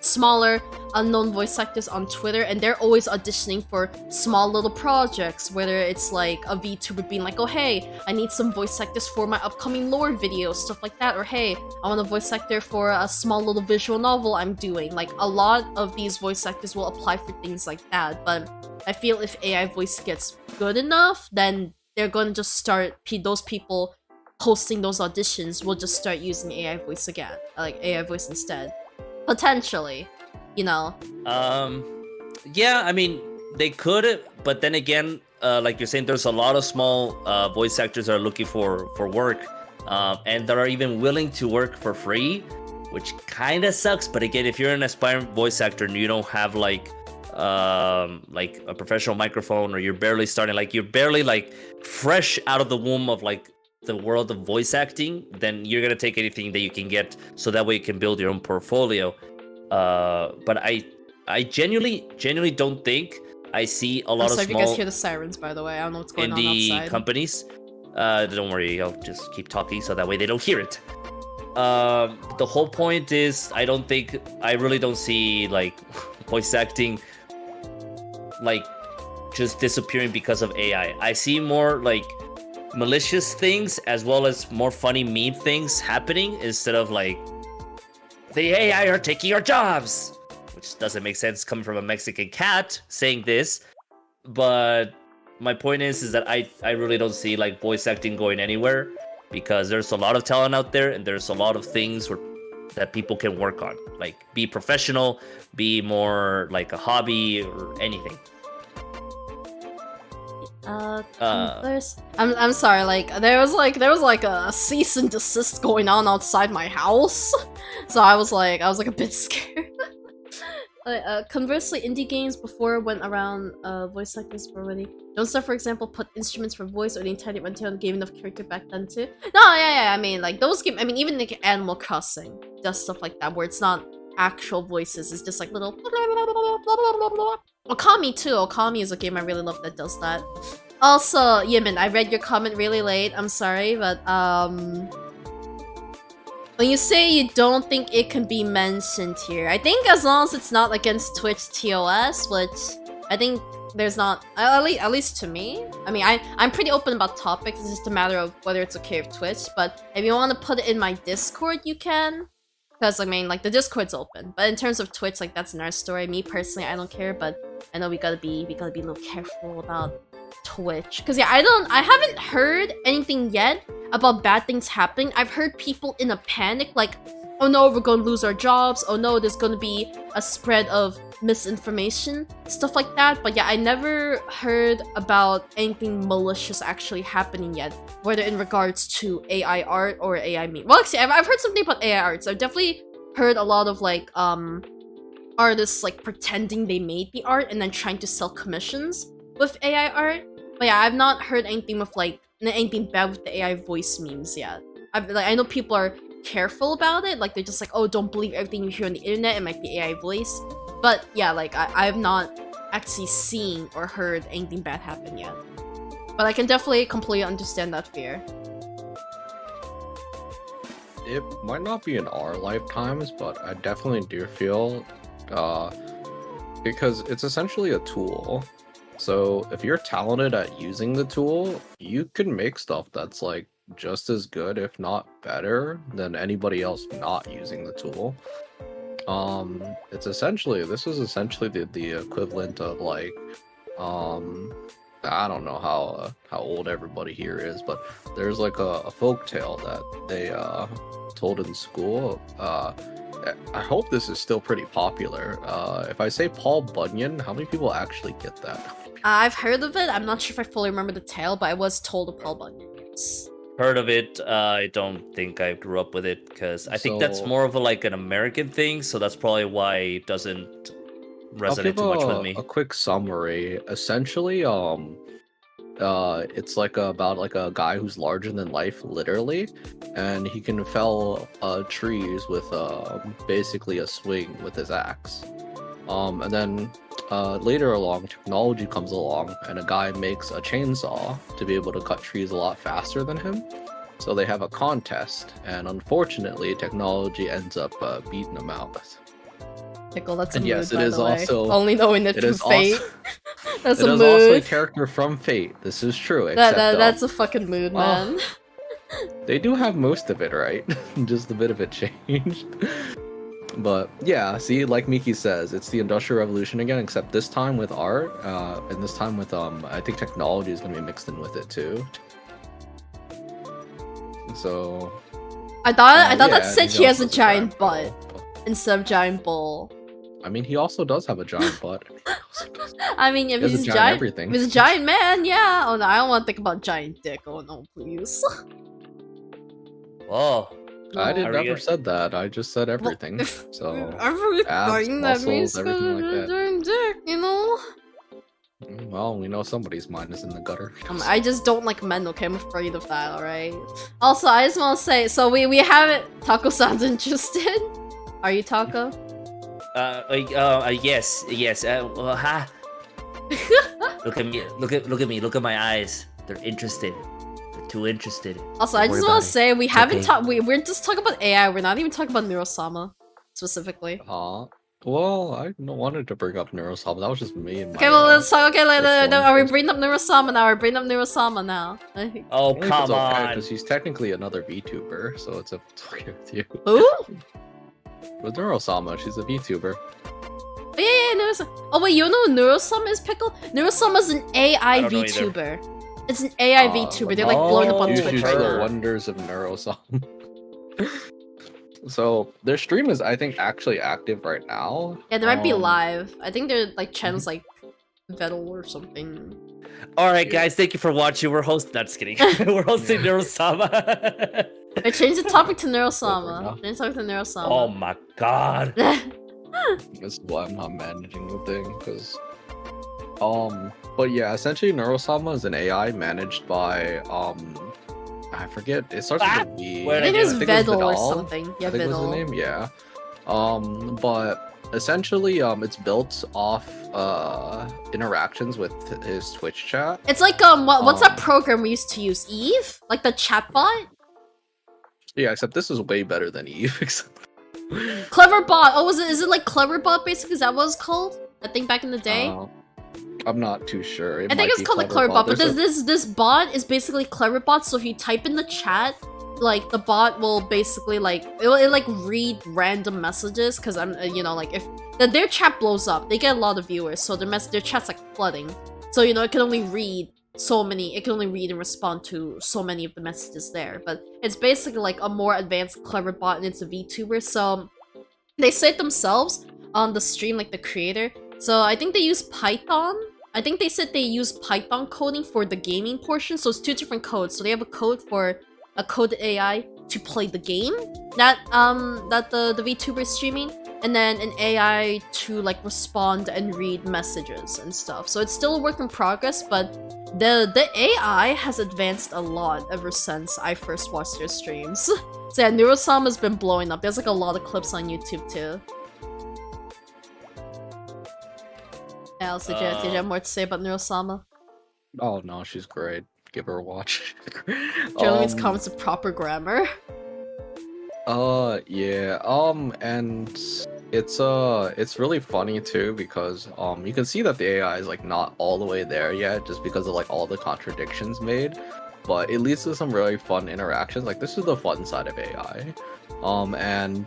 Speaker 1: smaller unknown voice actors on Twitter, and they're always auditioning for small little projects, whether it's like a VTuber being like, oh hey, I need some voice actors for my upcoming lore videos, stuff like that, or hey, I want a voice actor for a small little visual novel I'm doing. Like, a lot of these voice actors will apply for things like that, but I feel if AI voice gets good enough, then they're going to just start, those people hosting those auditions will just start using AI voice again, like AI voice instead. Potentially, you know.
Speaker 3: Yeah, I mean, they could, but then again, like you're saying, there's a lot of small voice actors that are looking for work, and that are even willing to work for free, which kind of sucks. But again, if you're an aspiring voice actor and you don't have like a professional microphone, or you're barely starting, like you're barely like fresh out of the womb of like the world of voice acting, then you're gonna take anything that you can get, so that way you can build your own portfolio. But I genuinely don't think I see a lot
Speaker 1: I'm sorry
Speaker 3: of
Speaker 1: if you guys
Speaker 3: small
Speaker 1: hear the sirens, by the way. I don't know what's going on
Speaker 3: indie
Speaker 1: outside.
Speaker 3: companies. Don't worry, I'll just keep talking so that way they don't hear it. The whole point is, I really don't see like voice acting like just disappearing because of AI. I see more like malicious things as well as more funny meme things happening, instead of like the AI are taking our jobs, which doesn't make sense coming from a Mexican cat saying this. But my point is that I really don't see like voice acting going anywhere, because there's a lot of talent out there, and there's a lot of things that people can work on, like be professional, be more like a hobby or anything.
Speaker 1: I'm sorry, like there was like a cease and desist going on outside my house, so I was like a bit scared. Conversely, indie games before went around voice actors already. Don't Starve, for example, put instruments for voice or the entirety runtime game enough character back then too. No, yeah, I mean like those games. I mean even like Animal Crossing does stuff like that where it's not actual voices. It's just like little. Okami too. Okami is a game I really love that does that. Also, Yimin, I read your comment really late. I'm sorry, but when you say you don't think it can be mentioned here, I think as long as it's not against Twitch TOS, which I think there's not, at least to me. I mean, I'm pretty open about topics. It's just a matter of whether it's okay with Twitch. But if you want to put it in my Discord, you can. Because I mean, like the Discord's open. But in terms of Twitch, like that's another story. Me personally, I don't care. But I know we gotta be a little careful about Twitch. Because yeah, I haven't heard anything yet about bad things happening. I've heard people in a panic, like, oh no, we're gonna lose our jobs. Oh no, there's gonna be a spread of misinformation, stuff like that. But yeah, I never heard about anything malicious actually happening yet, whether in regards to AI art or AI meme. Well, actually, I've heard something about AI art. So I've definitely heard a lot of like artists like pretending they made the art and then trying to sell commissions with AI art. But yeah, I've not heard anything with like anything bad with the AI voice memes yet. I know people are careful about it. Like they're just like, oh, don't believe everything you hear on the internet. It might be AI voice. But yeah, like I've not actually seen or heard anything bad happen yet. But I can definitely completely understand that fear.
Speaker 2: It might not be in our lifetimes, but I definitely do feel because it's essentially a tool. So if you're talented at using the tool, you can make stuff that's like just as good, if not better, than anybody else not using the tool. This is essentially the equivalent of like, I don't know how old everybody here is, but there's like a folk tale that they told in school. I hope this is still pretty popular. If I say Paul Bunyan, how many people actually get that?
Speaker 1: I've heard of it. I'm not sure if I fully remember the tale, but I was told of Paul Bunyan. Yes.
Speaker 3: Heard of it. I don't think I grew up with it, because I think that's more of like an American thing, so that's probably why it doesn't resonate too much with me.
Speaker 2: A quick summary. Essentially, it's like about like a guy who's larger than life, literally, and he can fell trees with basically a swing with his axe. And then later along, technology comes along, and a guy makes a chainsaw to be able to cut trees a lot faster than him. So they have a contest, and unfortunately, technology ends up beating him out.
Speaker 1: Pickle, that's a
Speaker 2: And
Speaker 1: mood,
Speaker 2: yes, it
Speaker 1: by
Speaker 2: is
Speaker 1: the way.
Speaker 2: also-
Speaker 1: Only knowing it
Speaker 2: It
Speaker 1: from
Speaker 2: is
Speaker 1: Fate.
Speaker 2: also
Speaker 1: That's
Speaker 2: it
Speaker 1: a
Speaker 2: is also a
Speaker 1: mood.
Speaker 2: character from Fate. This is true. Except
Speaker 1: That's a fucking mood,
Speaker 2: oh,
Speaker 1: man.
Speaker 2: they do have most of it, right? Just a bit of it changed. But yeah, see, like Miki says, it's the Industrial Revolution again, except this time with art, and this time with I think technology is gonna be mixed in with it too. So
Speaker 1: I thought
Speaker 2: yeah,
Speaker 1: that said he has a
Speaker 2: also
Speaker 1: giant
Speaker 2: bowl,
Speaker 1: butt instead of giant bowl.
Speaker 2: I mean, he also does have a giant butt.
Speaker 1: I mean, if
Speaker 2: He has a
Speaker 1: he's
Speaker 2: giant
Speaker 1: giant,
Speaker 2: everything.
Speaker 1: if he's a giant man, yeah. Oh no, I don't want to think about giant dick. Oh no, please.
Speaker 3: Whoa.
Speaker 2: I did
Speaker 3: Are we
Speaker 2: never
Speaker 3: good?
Speaker 2: said that. I just said everything. So
Speaker 1: Everything that
Speaker 2: muscles,
Speaker 1: means
Speaker 2: everything like that.
Speaker 1: giant dick, you know.
Speaker 2: Well, we know somebody's mind is in the gutter.
Speaker 1: I just don't like men, okay? I'm afraid of that, alright? Also, I just want to say, so we have it. Taco sounds interested. Are you Taco?
Speaker 3: Yes. Ha. Look at me. Look at me. Look at my eyes. They're interested. They're too interested.
Speaker 1: Also,
Speaker 3: Don't
Speaker 1: I
Speaker 3: worry
Speaker 1: just want
Speaker 3: about
Speaker 1: to
Speaker 3: it.
Speaker 1: say, we
Speaker 3: It's
Speaker 1: haven't
Speaker 3: okay.
Speaker 1: talked. We're just talking about AI. We're not even talking about Neurosama specifically.
Speaker 2: Well, I wanted to bring up Neurosama. That was just me and my.
Speaker 1: Okay, well, let's talk. Okay,
Speaker 2: first one
Speaker 1: are we
Speaker 2: first.
Speaker 1: bringing up Neurosama now? We're bringing up Neurosama now.
Speaker 3: Oh, come on.
Speaker 2: because he's technically another VTuber, so it's okay with you.
Speaker 1: Who?
Speaker 2: With Neurosama, she's a VTuber.
Speaker 1: Oh, yeah, Neurosama. Oh wait, you know who Neurosama is, Pickle? Neurosama's an AI
Speaker 3: I don't know either.
Speaker 1: VTuber. It's an AI VTuber. They're like blowing up on
Speaker 3: Oh,
Speaker 2: You
Speaker 1: Twitch
Speaker 2: should
Speaker 1: right
Speaker 2: see the
Speaker 1: now.
Speaker 2: wonders of Neurosama. So their stream is, I think, actually active right now.
Speaker 1: Yeah, they might be live. I think they're like channels like Vettel or something.
Speaker 3: All right, guys. Thank you for watching. We're hosting. Not just kidding. We're hosting Neurosama.
Speaker 1: I changed the topic to
Speaker 2: Over
Speaker 1: Neurosama.
Speaker 2: now.
Speaker 1: Change the topic to Neurosama.
Speaker 3: Oh my god.
Speaker 2: This is why I'm not managing the thing, because but yeah, essentially Neurosama is an AI managed by I forget, it starts with a V.
Speaker 3: Where
Speaker 1: I think
Speaker 3: I
Speaker 1: it's
Speaker 3: think
Speaker 1: Vettel or
Speaker 2: Vidal.
Speaker 1: something. Yeah,
Speaker 2: I think was the
Speaker 1: Vettel.
Speaker 2: name, yeah. But essentially it's built off interactions with his Twitch chat.
Speaker 1: It's like what's that program we used to use? Eve? Like the chatbot?
Speaker 2: Yeah, except this is way better than Eve.
Speaker 1: Cleverbot. Oh, is it like Cleverbot basically? Is that what it's called? I think back in the day.
Speaker 2: I'm not too sure.
Speaker 1: I think it's called like Cleverbot, but
Speaker 2: There's
Speaker 1: this bot is basically Cleverbot. So if you type in the chat, like the bot will basically like it'll like read random messages because I'm you know like if their chat blows up, they get a lot of viewers, so their chat's like flooding. So you know it can only read so many. It can only read and respond to so many of the messages there. But it's basically like a more advanced Cleverbot, and it's a VTuber. So they say it themselves on the stream, like the creator. So I think they use Python. I think they said they use Python coding for the gaming portion. So it's two different codes. So they have a code for a coded AI to play the game that the VTuber is streaming, and then an AI to like respond and read messages and stuff. So it's still a work in progress, but the AI has advanced a lot ever since I first watched their streams. So yeah, Neurosama has been blowing up. There's like a lot of clips on YouTube too. Alice, did you have more to say about Neurosama?
Speaker 2: Oh no, she's great. Give her a watch.
Speaker 1: Generally means comments of proper grammar.
Speaker 2: Yeah. And it's really funny too because you can see that the AI is like not all the way there yet, just because of like all the contradictions made. But it leads to some really fun interactions. Like this is the fun side of AI. And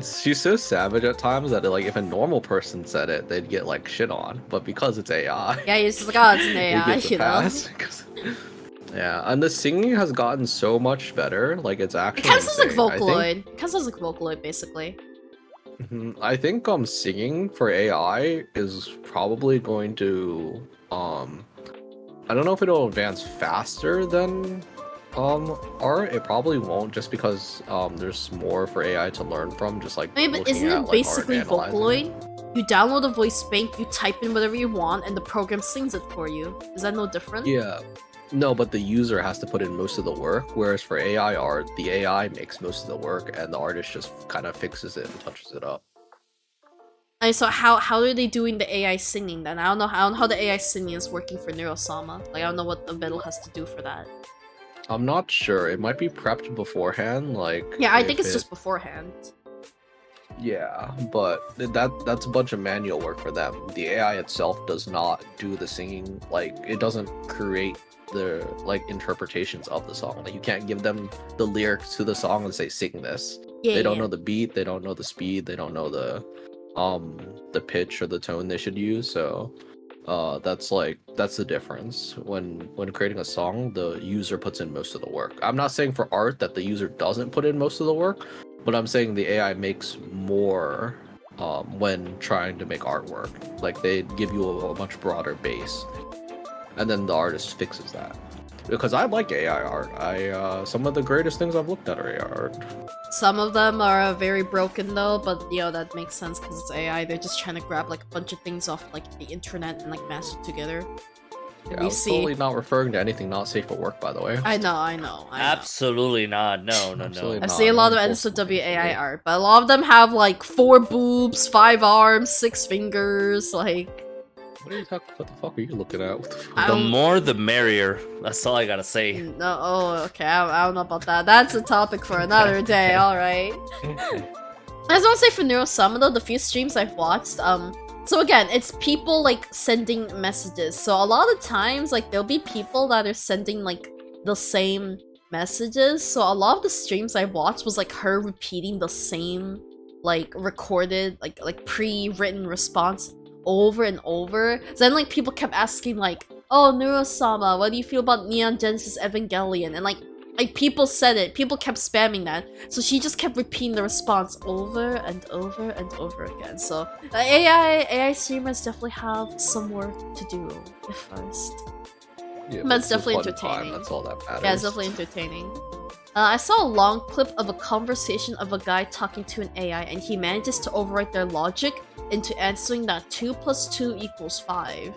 Speaker 2: she's so savage at times that like if a normal person said it, they'd get like shit on. But because it's AI,
Speaker 1: Yeah, he's just like, oh, it's an
Speaker 2: you
Speaker 1: AI,
Speaker 2: get the
Speaker 1: you know?
Speaker 2: pass, 'cause- yeah, and the singing has gotten so much better. Like it's
Speaker 1: It
Speaker 2: actually
Speaker 1: kind of sounds like
Speaker 2: insane. I think-
Speaker 1: Vocaloid. It kind of sounds like Vocaloid, basically.
Speaker 2: I think singing for AI is probably going to I don't know if it'll advance faster than art. It probably won't, just because there's more for AI to learn from, just like
Speaker 1: I mean, but
Speaker 2: looking
Speaker 1: isn't
Speaker 2: at,
Speaker 1: it
Speaker 2: like,
Speaker 1: basically
Speaker 2: art and analyzing.
Speaker 1: Vocaloid? You download a voice bank, you type in whatever you want, and the program sings it for you. Is that no different?
Speaker 2: Yeah. No, but the user has to put in most of the work, whereas for AI art, the AI makes most of the work and the artist just kind of fixes it and touches it up.
Speaker 1: And so how are they doing the AI singing then? I don't know how the AI singing is working for Neurosama. Like I don't know what the Vettel has to do for that.
Speaker 2: I'm not sure. It might be prepped beforehand, like
Speaker 1: Yeah, I
Speaker 2: if
Speaker 1: think it's
Speaker 2: it-
Speaker 1: just beforehand.
Speaker 2: Yeah, but that's a bunch of manual work for them. The AI itself does not do the singing. Like, it doesn't create the like interpretations of the song. Like, you can't give them the lyrics to the song and say sing this.
Speaker 1: Yeah,
Speaker 2: They don't
Speaker 1: yeah.
Speaker 2: know the beat, they don't know the speed, they don't know the pitch or the tone they should use. So that's the difference. When creating a song, the user puts in most of the work. I'm not saying for art that the user doesn't put in most of the work, but I'm saying the AI makes more when trying to make artwork. Like, they give you a much broader base, and then the artist fixes that. Because I like AI art. Some of the greatest things I've looked at are AI art.
Speaker 1: Some of them are very broken though, but you know, that makes sense because it's AI. They're just trying to grab like a bunch of things off like the internet and like mash it together.
Speaker 2: Yeah,
Speaker 1: we
Speaker 2: I was
Speaker 1: see.
Speaker 2: totally not referring to anything not safe for work, by the way.
Speaker 1: I know.
Speaker 3: Absolutely not. No, no,
Speaker 2: Absolutely
Speaker 3: no.
Speaker 1: I've
Speaker 2: not.
Speaker 1: seen a lot of
Speaker 2: Bullshit.
Speaker 1: NSFW AI art, but a lot of them have like 4 boobs, 5 arms, 6 fingers, like...
Speaker 2: What are you talking? What the fuck are you looking at? What the fuck?
Speaker 1: I
Speaker 3: The
Speaker 1: don't-
Speaker 3: more, the merrier. That's all I gotta say.
Speaker 1: No, oh, okay, I don't know about that. That's a topic for another day, alright. I just want to say for Neurosama though, the few streams I've watched, so again, it's people like sending messages. So a lot of times, like there'll be people that are sending like the same messages. So a lot of the streams I watched was like her repeating the same like recorded, like pre-written response over and over. So then like people kept asking like, oh, Neurosama, what do you feel about Neon Genesis Evangelion? And like people said it, people kept spamming that, so she just kept repeating the response over and over and over again. So AI streamers definitely have some work to do at first.
Speaker 2: Yeah,
Speaker 1: But it's
Speaker 2: a
Speaker 1: definitely
Speaker 2: fun time,
Speaker 1: entertaining.
Speaker 2: that's all that matters.
Speaker 1: Yeah, it's definitely entertaining. I saw a long clip of a conversation of a guy talking to an AI, and he manages to overwrite their logic into answering that 2 + 2 = 5.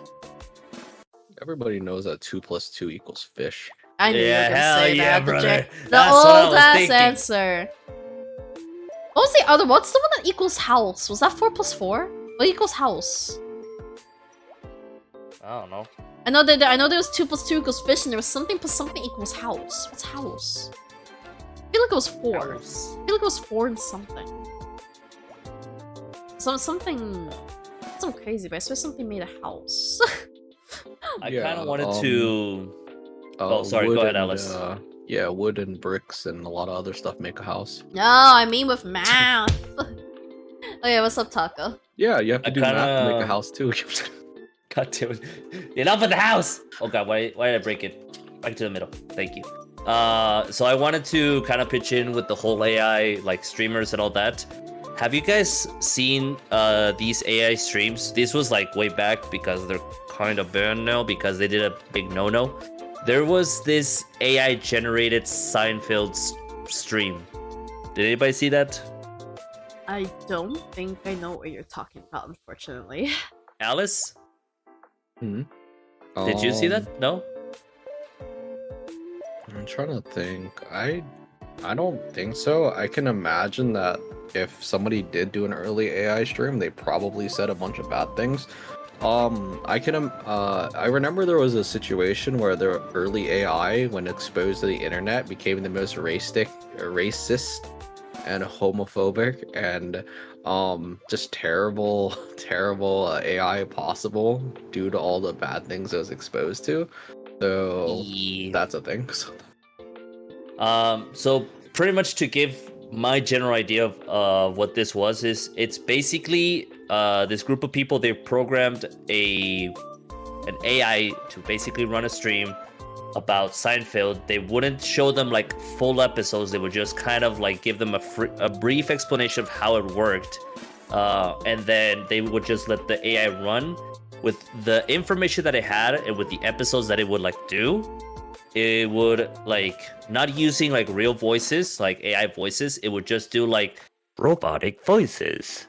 Speaker 2: Everybody knows that 2 + 2 = fish.
Speaker 1: I knew you were
Speaker 3: Yeah,
Speaker 1: gonna
Speaker 3: hell
Speaker 1: say
Speaker 3: yeah,
Speaker 1: that.
Speaker 3: brother.
Speaker 1: The
Speaker 3: That's what I
Speaker 1: old
Speaker 3: was
Speaker 1: ass
Speaker 3: thinking.
Speaker 1: answer. What was the other? What's the one that equals house? Was that 4 + 4? What equals house?
Speaker 3: I don't know.
Speaker 1: I know there was 2 + 2 = fish, and there was something + something = house. What's house? I feel like it was 4. I feel like it was 4 and something. Something crazy, but I swear something made a house.
Speaker 3: I
Speaker 2: Yeah,
Speaker 3: kind of wanted to. Oh, sorry,
Speaker 2: wood
Speaker 3: go ahead,
Speaker 2: and,
Speaker 3: Alice.
Speaker 2: Yeah, wood and bricks and a lot of other stuff make a house.
Speaker 1: No, I mean with math. Oh yeah, what's up, Taco?
Speaker 2: Yeah, you have to
Speaker 3: I
Speaker 2: do math to make a
Speaker 3: kinda-
Speaker 2: house too.
Speaker 3: God damn it. Enough of the house! Oh god, why did I break it? Back to the middle. Thank you. So I wanted to kind of pitch in with the whole AI, like streamers and all that. Have you guys seen these AI streams? This was like way back because they're kind of banned now because they did a big no-no. There was this AI generated Seinfeld stream. Did anybody see that?
Speaker 1: I don't think I know what you're talking about, unfortunately.
Speaker 3: Alice?
Speaker 2: Hmm?
Speaker 3: Did you see that? No?
Speaker 2: I'm trying to think. I don't think so. I can imagine that if somebody did do an early AI stream, they probably said a bunch of bad things. I remember there was a situation where the early AI, when exposed to the internet, became the most racist and homophobic and just terrible AI possible due to all the bad things it was exposed to. So
Speaker 3: Yeah.
Speaker 2: that's a thing.
Speaker 3: So pretty much to give my general idea of what this was is it's basically this group of people, they programmed an AI to basically run a stream about Seinfeld. They wouldn't show them like full episodes. They would just kind of like give them a brief explanation of how it worked, and then they would just let the AI run with the information that it had and with the episodes that it would like do. It would like not using like real voices, like AI voices. It would just do like robotic voices.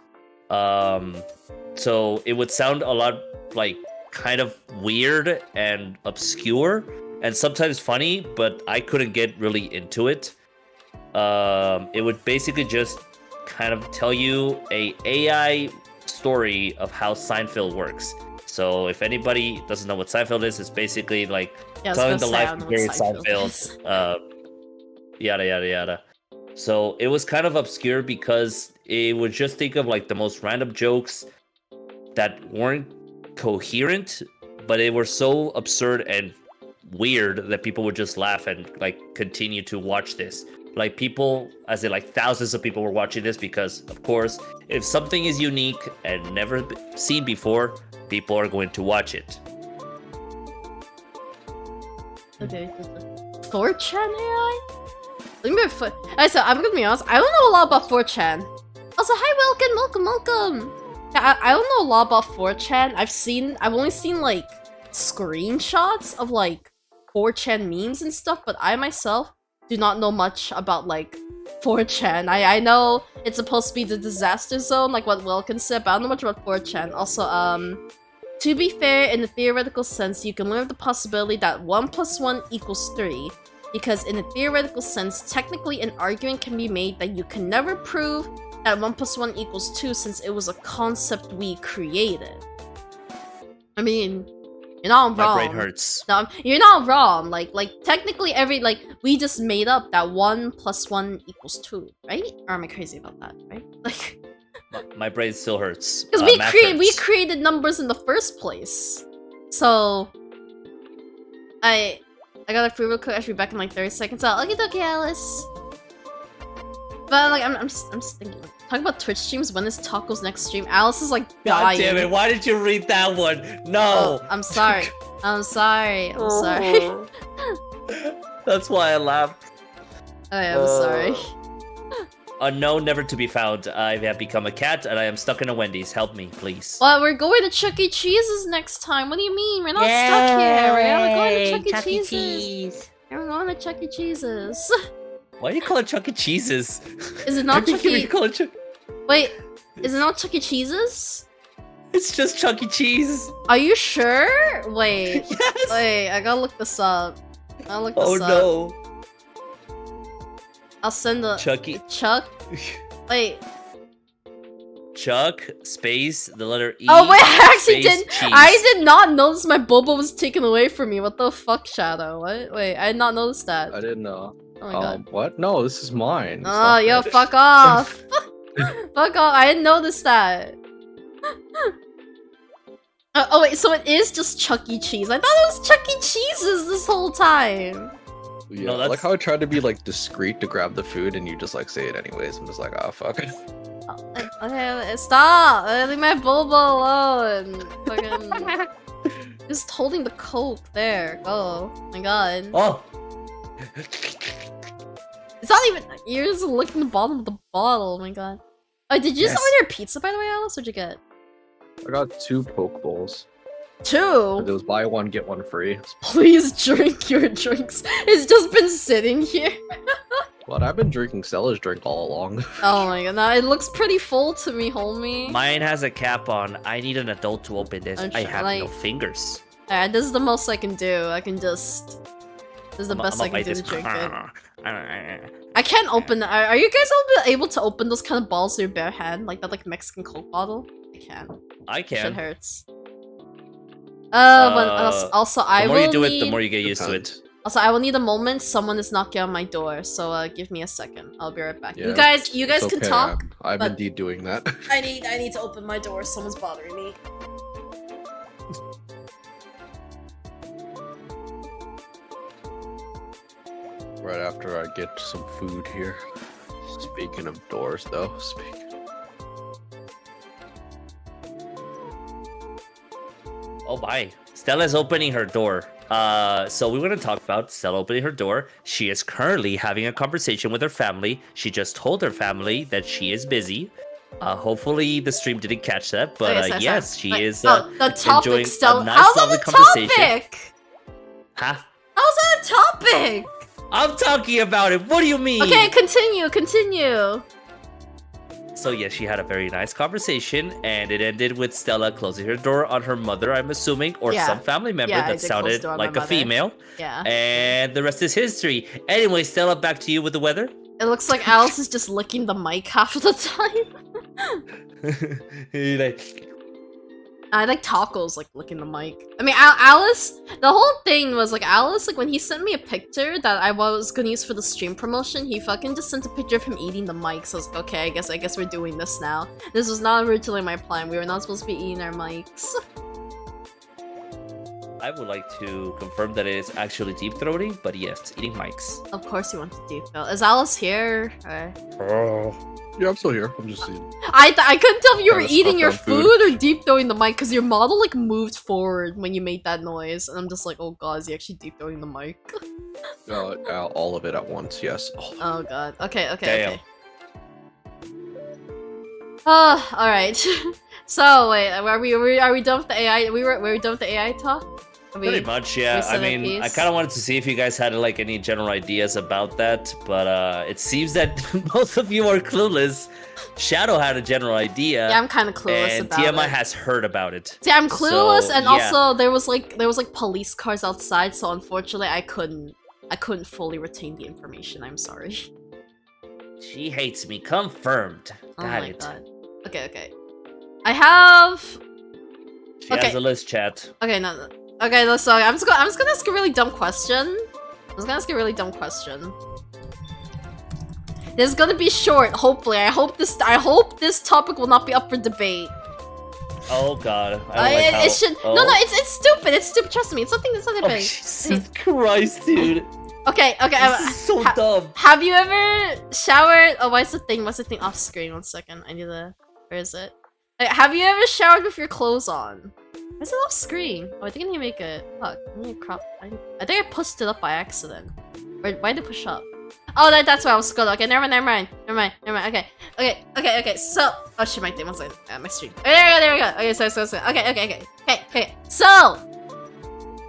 Speaker 3: So it would sound a lot like kind of weird and obscure and sometimes funny, but I couldn't get really into it. It would basically just kind of tell you a AI story of how Seinfeld works. So if anybody doesn't know what Seinfeld is, it's basically like telling the life of Jerry Seinfeld, yada yada yada. So it was kind of obscure because it would just think of like the most random jokes that weren't coherent, but they were so absurd and weird that people would just laugh and like continue to watch this. Like people, as in like thousands of people were watching this because, of course, if something is unique and never seen before, people are going to watch it.
Speaker 1: Okay. 4chan AI? I'm gonna be honest, I don't know a lot about 4chan. Also, hi Wilkin, welcome. Yeah, I don't know a lot about 4chan. I've only seen like screenshots of like 4chan memes and stuff, but I myself do not know much about like 4chan. I know it's supposed to be the disaster zone, like what Wilkin said, but I don't know much about 4chan. Also, to be fair, in a theoretical sense, you can limit the possibility that 1 + 1 = 3, because in a theoretical sense, technically an argument can be made that you can never prove that 1 + 1 = 2 since it was a concept we created. I mean, you're not wrong.
Speaker 3: My brain hurts.
Speaker 1: No, you're not wrong. Like technically we just made up that 1 + 1 = 2, right? Or am I crazy about that, right? Like,
Speaker 3: my brain still hurts.
Speaker 1: because we created numbers in the first place. So I got a free real quick. I should be back in like 30 seconds. Okay, Alice. But like I'm just thinking. Talk about Twitch streams. When is Taco's next stream? Alice is like dying.
Speaker 3: God damn it! Why did you read that one? No.
Speaker 1: Oh, I'm sorry. I'm sorry. I'm sorry.
Speaker 3: That's why I laughed.
Speaker 1: I'm sorry.
Speaker 3: Unknown, never to be found. I have become a cat and I am stuck in a Wendy's. Help me, please.
Speaker 1: Well, we're going to Chuck E. Cheese's next time. What do you mean? We're not stuck here. We're going to Chuck E. Cheese's. We're going to Chuck E. Cheese's.
Speaker 3: Why do you call it Chuck E. Cheese's?
Speaker 1: Is it not Chuck E.
Speaker 3: Call it
Speaker 1: Wait, is it not Chuck E. Cheese's?
Speaker 3: It's just Chuck E. Cheese.
Speaker 1: Are you sure? Wait.
Speaker 3: Yes.
Speaker 1: Wait, I gotta look this up.
Speaker 3: Oh no.
Speaker 1: I'll send the Chuck. Wait.
Speaker 3: Chuck space the letter E.
Speaker 1: Oh wait, I actually
Speaker 3: space,
Speaker 1: didn't.
Speaker 3: cheese.
Speaker 1: I did not notice my boba was taken away from me. What the fuck, Shadow? What? Wait, I did not notice that.
Speaker 2: I didn't know.
Speaker 1: Oh my god.
Speaker 2: What? No, this is mine.
Speaker 1: Oh, yo, fuck off. Fuck off. I didn't notice that. Oh wait, so it is just Chuck E. Cheese. I thought it was Chuck E. Cheese's this whole time.
Speaker 2: Yeah,
Speaker 3: No,
Speaker 2: I like how I tried to be like discreet to grab the food and you just like say it anyways. I'm just like, oh fuck.
Speaker 1: Okay, stop! Leave my boba alone. Fucking just holding the Coke there. Go. Oh my god.
Speaker 3: Oh.
Speaker 1: It's not even. You're just licking the bottom of the bottle. Oh my god. Oh, did you just order pizza by the way, Alice? What'd you get?
Speaker 2: I got 2 poke bowls.
Speaker 1: 2?
Speaker 2: It was buy one get one free.
Speaker 1: Please drink your drinks. It's just been sitting here.
Speaker 2: But I've been drinking Stella's drink all along.
Speaker 1: Oh my god, no, it looks pretty full to me, homie.
Speaker 3: Mine has a cap on. I need an adult to open this. I have no fingers.
Speaker 1: Alright, this is the most I can do. I can just. This is the best I can do to drink it. I can't open. Are you guys able to open those kind of balls with your bare hand, like that, like Mexican Coke bottle? I can.
Speaker 3: I can.
Speaker 1: Shit hurts. Also, I will.
Speaker 3: The more you do
Speaker 1: need...
Speaker 3: it, the more you get used to it.
Speaker 1: Also, I will need a moment. Someone is knocking on my door, so give me a second. I'll be right back.
Speaker 2: Yeah,
Speaker 1: you guys can talk.
Speaker 2: I'm indeed doing that.
Speaker 1: I need to open my door. Someone's bothering me.
Speaker 2: Right after I get some food here. Speaking of doors, though.
Speaker 3: Oh my. Stella's opening her door. So we're going to talk about Stella opening her door. She is currently having a conversation with her family. She just told her family that she is busy. Hopefully the stream didn't catch that, but yes, she is
Speaker 1: the topic,
Speaker 3: enjoying
Speaker 1: Stella.
Speaker 3: a nice, lovely conversation. Huh?
Speaker 1: How's that a topic?
Speaker 3: I'm talking about it. What do you mean?
Speaker 1: Okay, continue.
Speaker 3: So yeah, she had a very nice conversation, and it ended with Stella closing her door on her mother, I'm assuming, or some family member that sounded like a female.
Speaker 1: Yeah.
Speaker 3: And the rest is history. Anyway, Stella, back to you with the weather.
Speaker 1: It looks like Alice is just licking the mic half of the time. I like tacos, like licking the mic. I mean, Alice. The whole thing was like Alice. Like when he sent me a picture that I was gonna use for the stream promotion, he fucking just sent a picture of him eating the mic. So I was like, okay, I guess we're doing this now. This was not originally my plan. We were not supposed to be eating our mics.
Speaker 3: I would like to confirm that it is actually deep throating, but yes, eating mics.
Speaker 1: Of course, you want to deep throat. Is Alice here?
Speaker 2: Yeah, I'm still here. I'm just eating.
Speaker 1: I couldn't tell if you were
Speaker 2: Kinda
Speaker 1: eating
Speaker 2: stuffed
Speaker 1: your
Speaker 2: on food.
Speaker 1: food or deep throwing the mic because your model like moved forward when you made that noise, and I'm just like, oh god, is he actually deep throwing the mic?
Speaker 2: All of it at once. Yes. All of it.
Speaker 1: Oh god. Okay.
Speaker 3: Damn.
Speaker 1: All right. So wait, are we done with the AI? Were we done with the AI talk?
Speaker 3: Pretty much, yeah. I
Speaker 1: said a
Speaker 3: mean, I
Speaker 1: piece?
Speaker 3: kind of wanted to see if you guys had like any general ideas about that, but it seems that both of you are clueless. Shadow had a general idea.
Speaker 1: Yeah, I'm kind of clueless
Speaker 3: and
Speaker 1: about
Speaker 3: TMI
Speaker 1: it.
Speaker 3: has heard about it.
Speaker 1: See, I'm clueless,
Speaker 3: So,
Speaker 1: and
Speaker 3: yeah.
Speaker 1: also there was like police cars outside, so unfortunately I couldn't fully retain the information. I'm sorry.
Speaker 3: She hates me. Confirmed.
Speaker 1: Oh
Speaker 3: Got
Speaker 1: my
Speaker 3: it.
Speaker 1: god. Okay. I have.
Speaker 3: She
Speaker 1: Okay.
Speaker 3: has a list, chat.
Speaker 1: Okay, no. Okay, no, sorry. I'm just gonna ask a really dumb question. This is gonna be short, hopefully. I hope this topic will not be up for debate.
Speaker 3: Oh god. I don't like how...
Speaker 1: It should.
Speaker 3: Oh.
Speaker 1: No, it's stupid. It's stupid. Trust me. It's something that's not
Speaker 3: Oh,
Speaker 1: big.
Speaker 3: Jesus Christ, dude.
Speaker 1: Okay.
Speaker 3: This is so dumb.
Speaker 1: Have you ever showered? Oh, what's the thing off screen? 1 second. I need to. Where is it? Have you ever showered with your clothes on? Why is it off screen? Oh, I think I need to make it. Fuck. I need to crop. I think I pushed it up by accident. Why did it push up? Oh, that's where I was going. Okay, never mind. Okay. So, oh shit, my thing. One second. My stream. Okay, there we go. Okay, so. Okay. So,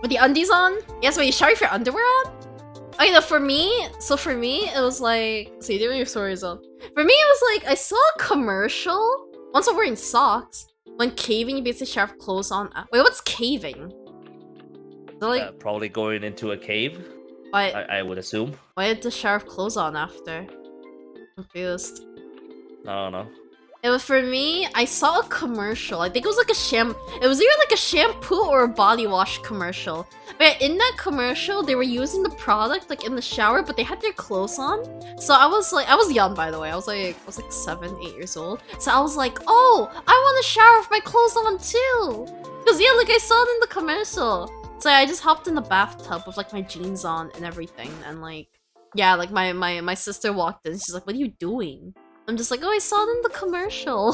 Speaker 1: with the undies on? Yes. Wait, you shower with your underwear on? Okay, no. For me, it was like. See, doing your stories on. For me, it was like I saw a commercial. Once I'm wearing socks. When caving, you basically shower with clothes on. Wait, what's caving? Is that like
Speaker 3: Probably going into a cave,
Speaker 1: why?
Speaker 3: I would assume.
Speaker 1: Why did the sheriff clothes on after? Confused.
Speaker 3: I don't know.
Speaker 1: It was for me. I saw a commercial. I think it was like It was either like a shampoo or a body wash commercial. But in that commercial, they were using the product like in the shower, but they had their clothes on. So I was young, by the way. I was like 7, 8 years old. So I was like, oh, I want to shower with my clothes on too. Cause yeah, like I saw it in the commercial. So I just hopped in the bathtub with like my jeans on and everything, and like yeah, like my sister walked in. She's like, "What are you doing?" I'm just like, "Oh, I saw it in the commercial."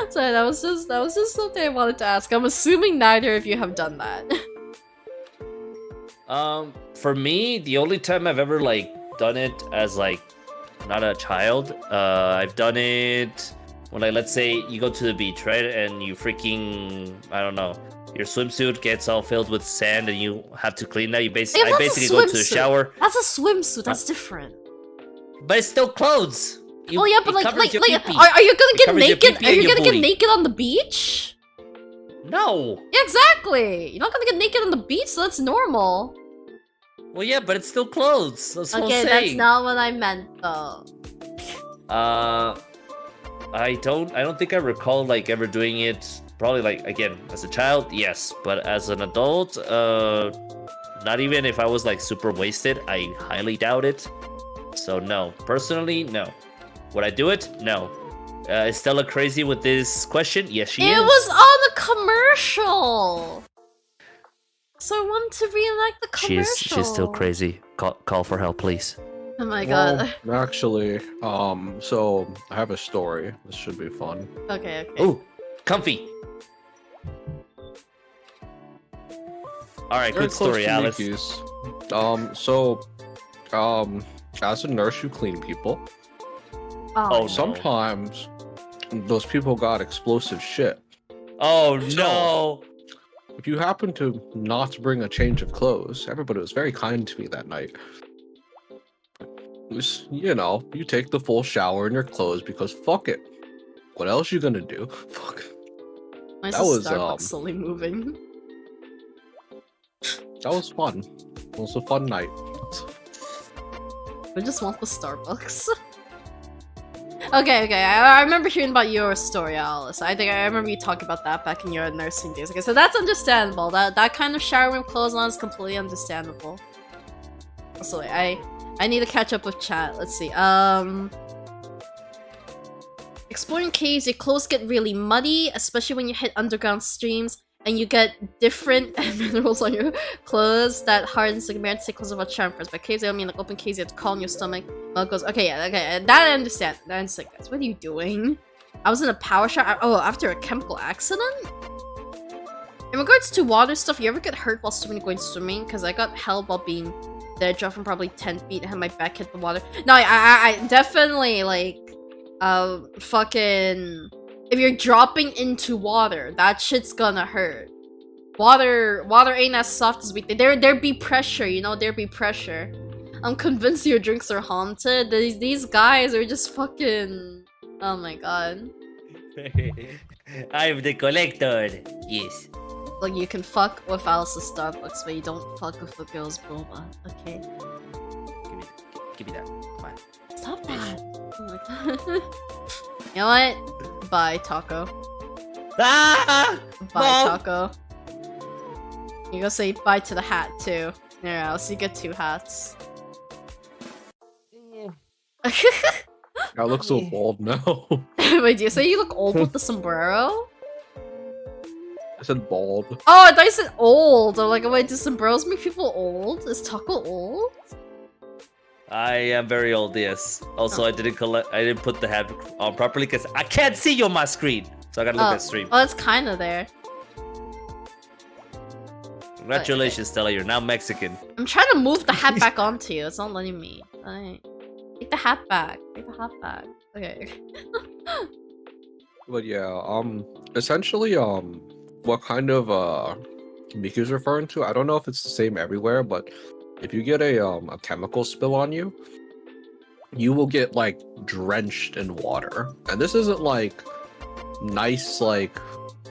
Speaker 1: So that was just something I wanted to ask. I'm assuming neither of you have done that.
Speaker 3: For me, the only time I've ever like done it as like not a child, I've done it when like let's say you go to the beach, right, and you freaking I don't know. Your swimsuit gets all filled with sand, and you have to clean that. I basically go to the shower.
Speaker 1: That's a swimsuit. That's different.
Speaker 3: But it's still clothes.
Speaker 1: Oh yeah, but like,
Speaker 3: are you
Speaker 1: gonna get naked? Are you gonna get
Speaker 3: booty.
Speaker 1: naked on the beach?
Speaker 3: No.
Speaker 1: Yeah, exactly. You're not gonna get naked on the beach, so that's normal.
Speaker 3: Well, yeah, but it's still clothes. That's what I'm
Speaker 1: Okay,
Speaker 3: saying.
Speaker 1: that's not what I meant though.
Speaker 3: I don't think I recall like ever doing it. Probably like again as a child, yes, but as an adult, not even if I was like super wasted, I highly doubt it. So no, personally, no. Would I do it? No. Is Stella crazy with this question? Yes, she is.
Speaker 1: It was on the commercial. So I want to reenact the commercial.
Speaker 3: She's still crazy. Call for help, please.
Speaker 1: Oh my god.
Speaker 2: Well, actually, so I have a story. This should be fun.
Speaker 1: Okay.
Speaker 3: Ooh, comfy. All right,
Speaker 2: Very
Speaker 3: good
Speaker 2: close
Speaker 3: story,
Speaker 2: to
Speaker 3: Alice.
Speaker 2: Mickey's. As a nurse, you clean people.
Speaker 1: Oh,
Speaker 3: Oh, no.
Speaker 2: Sometimes those people got explosive shit.
Speaker 3: Oh no!
Speaker 2: If you happen to not bring a change of clothes, everybody was very kind to me that night. It was, you take the full shower in your clothes because fuck it. What else you gonna do? Fuck.
Speaker 1: Why is
Speaker 2: that
Speaker 1: the
Speaker 2: was,
Speaker 1: Starbucks slowly moving?
Speaker 2: That was fun. It was a fun night.
Speaker 1: I just want the Starbucks. Okay. I remember hearing about your story, Alice. I think I remember you talking about that back in your nursing days. Okay, so that's understandable. That kind of shower room clothes on is completely understandable. So I need to catch up with chat. Let's see. Exploring caves, your clothes get really muddy, especially when you hit underground streams and you get different minerals on your clothes that hardens the merit clothes of a charm first. But caves, I mean like open caves, you have to calm your stomach. Well, it goes, okay, that I understand. Guys, what are you doing? I was in a power shower. Oh, after a chemical accident? In regards to water stuff, you ever get hurt while going swimming? Because I got held while being dead, dropped from probably 10 feet and had my back hit the water. No, I definitely, like, fucking... If you're dropping into water, that shit's gonna hurt. Water ain't as soft as we think. There be pressure, you know? There be pressure. I'm convinced your drinks are haunted. These guys are just fucking... Oh my god.
Speaker 3: I'm the collector. Yes.
Speaker 1: Like, you can fuck with Alice's Starbucks, but you don't fuck with the girl's boba. Okay?
Speaker 3: Give me that. Come on.
Speaker 1: Stop that! Oh my god. You know what? Bye, Taco.
Speaker 3: Ah!
Speaker 1: Bye,
Speaker 3: Mom!
Speaker 1: Taco. You go say bye to the hat, too. Yeah, I'll see you get 2 hats.
Speaker 2: I look so bald now.
Speaker 1: Wait, do you say you look old with the sombrero?
Speaker 2: I said bald.
Speaker 1: Oh, I thought you said old! I'm like, wait, do sombreros make people old? Is Taco old?
Speaker 3: I am very old, yes. Also, I didn't put the hat on properly because I can't see you on my screen. So I gotta look at stream.
Speaker 1: Oh, it's kinda there.
Speaker 3: Congratulations, Stella, you're now Mexican.
Speaker 1: I'm trying to move the hat back onto you. It's not letting me. Alright. Take the hat back. Take the hat back. Okay.
Speaker 2: But yeah, essentially, what kind of Miku's referring to? I don't know if it's the same everywhere, but if you get a chemical spill on you, you will get like drenched in water, and this isn't like nice like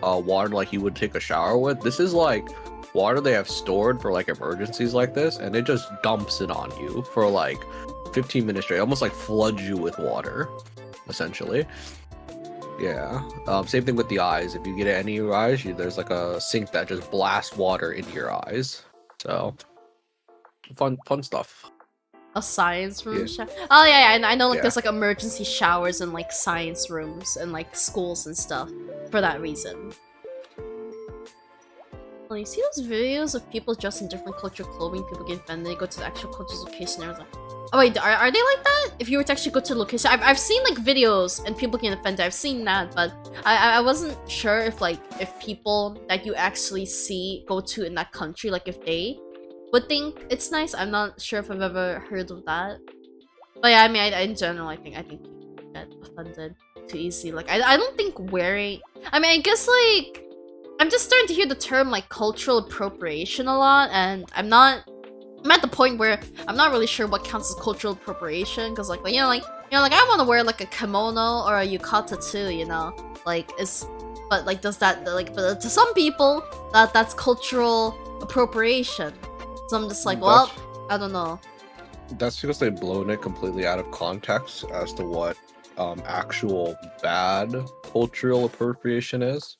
Speaker 2: water like you would take a shower with. This is like water they have stored for like emergencies like this, and it just dumps it on you for like 15 minutes straight, almost like floods you with water, essentially. Yeah. Same thing with the eyes. If you get it any of your eyes, there's like a sink that just blasts water into your eyes. So fun stuff.
Speaker 1: A science room
Speaker 2: Yeah.
Speaker 1: shower? Oh yeah, I know like
Speaker 2: Yeah.
Speaker 1: there's like emergency showers in like science rooms and like schools and stuff for that reason. Well, you see those videos of people dressed in different cultural clothing, people get offended, they go to the actual culture's location and everything. Oh wait, are they like that? If you were to actually go to the location, I've seen like videos and people getting offended. I've seen that, but I wasn't sure if people that you actually see go to in that country, like if they would think it's nice. I'm not sure if I've ever heard of that. But yeah, I mean, in general, I think people get offended too easy. Like I don't think wearing. I mean, I guess like I'm just starting to hear the term like cultural appropriation a lot, and I'm at the point where I'm not really sure what counts as cultural appropriation, because like I want to wear like a kimono or a yukata too, you know, like but like does that like, but to some people that's cultural appropriation. So I'm just like, well, I don't know.
Speaker 2: That's because they've blown it completely out of context as to what actual bad cultural appropriation is.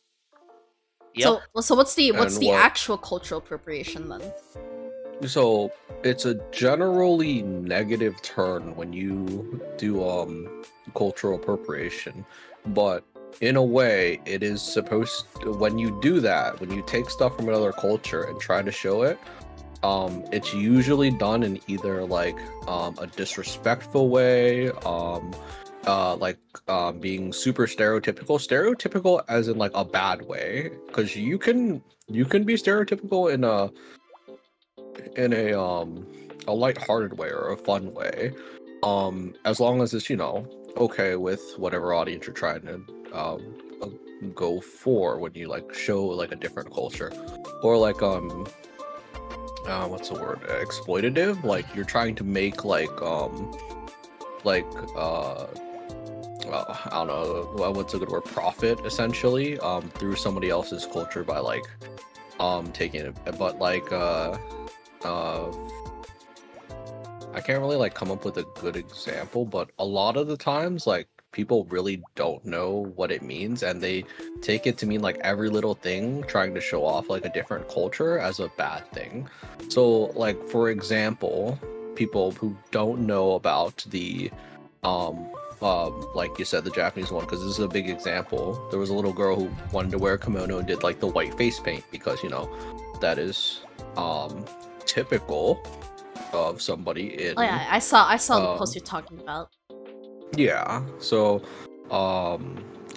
Speaker 3: Yep.
Speaker 1: So what's the
Speaker 2: what-
Speaker 1: actual cultural appropriation then?
Speaker 2: So it's a generally negative turn when you do cultural appropriation, but in a way it is supposed to, when you do that, when you take stuff from another culture and try to show it, it's usually done in either like a disrespectful way, being super stereotypical as in like a bad way, because you can be stereotypical in a lighthearted way or a fun way, as long as it's, you know, okay with whatever audience you're trying to go for when you like show like a different culture, or like what's the word, exploitative, like you're trying to make I don't know what's a good word, profit essentially through somebody else's culture by like taking it, but like I can't really like come up with a good example, but a lot of the times like people really don't know what it means, and they take it to mean like every little thing trying to show off like a different culture as a bad thing. So like for example, people who don't know about the like you said, the Japanese one, because this is a big example. There was a little girl who wanted to wear a kimono and did like the white face paint because, you know, that is typical of somebody in
Speaker 1: Oh yeah, I saw the post you're talking about.
Speaker 2: yeah. So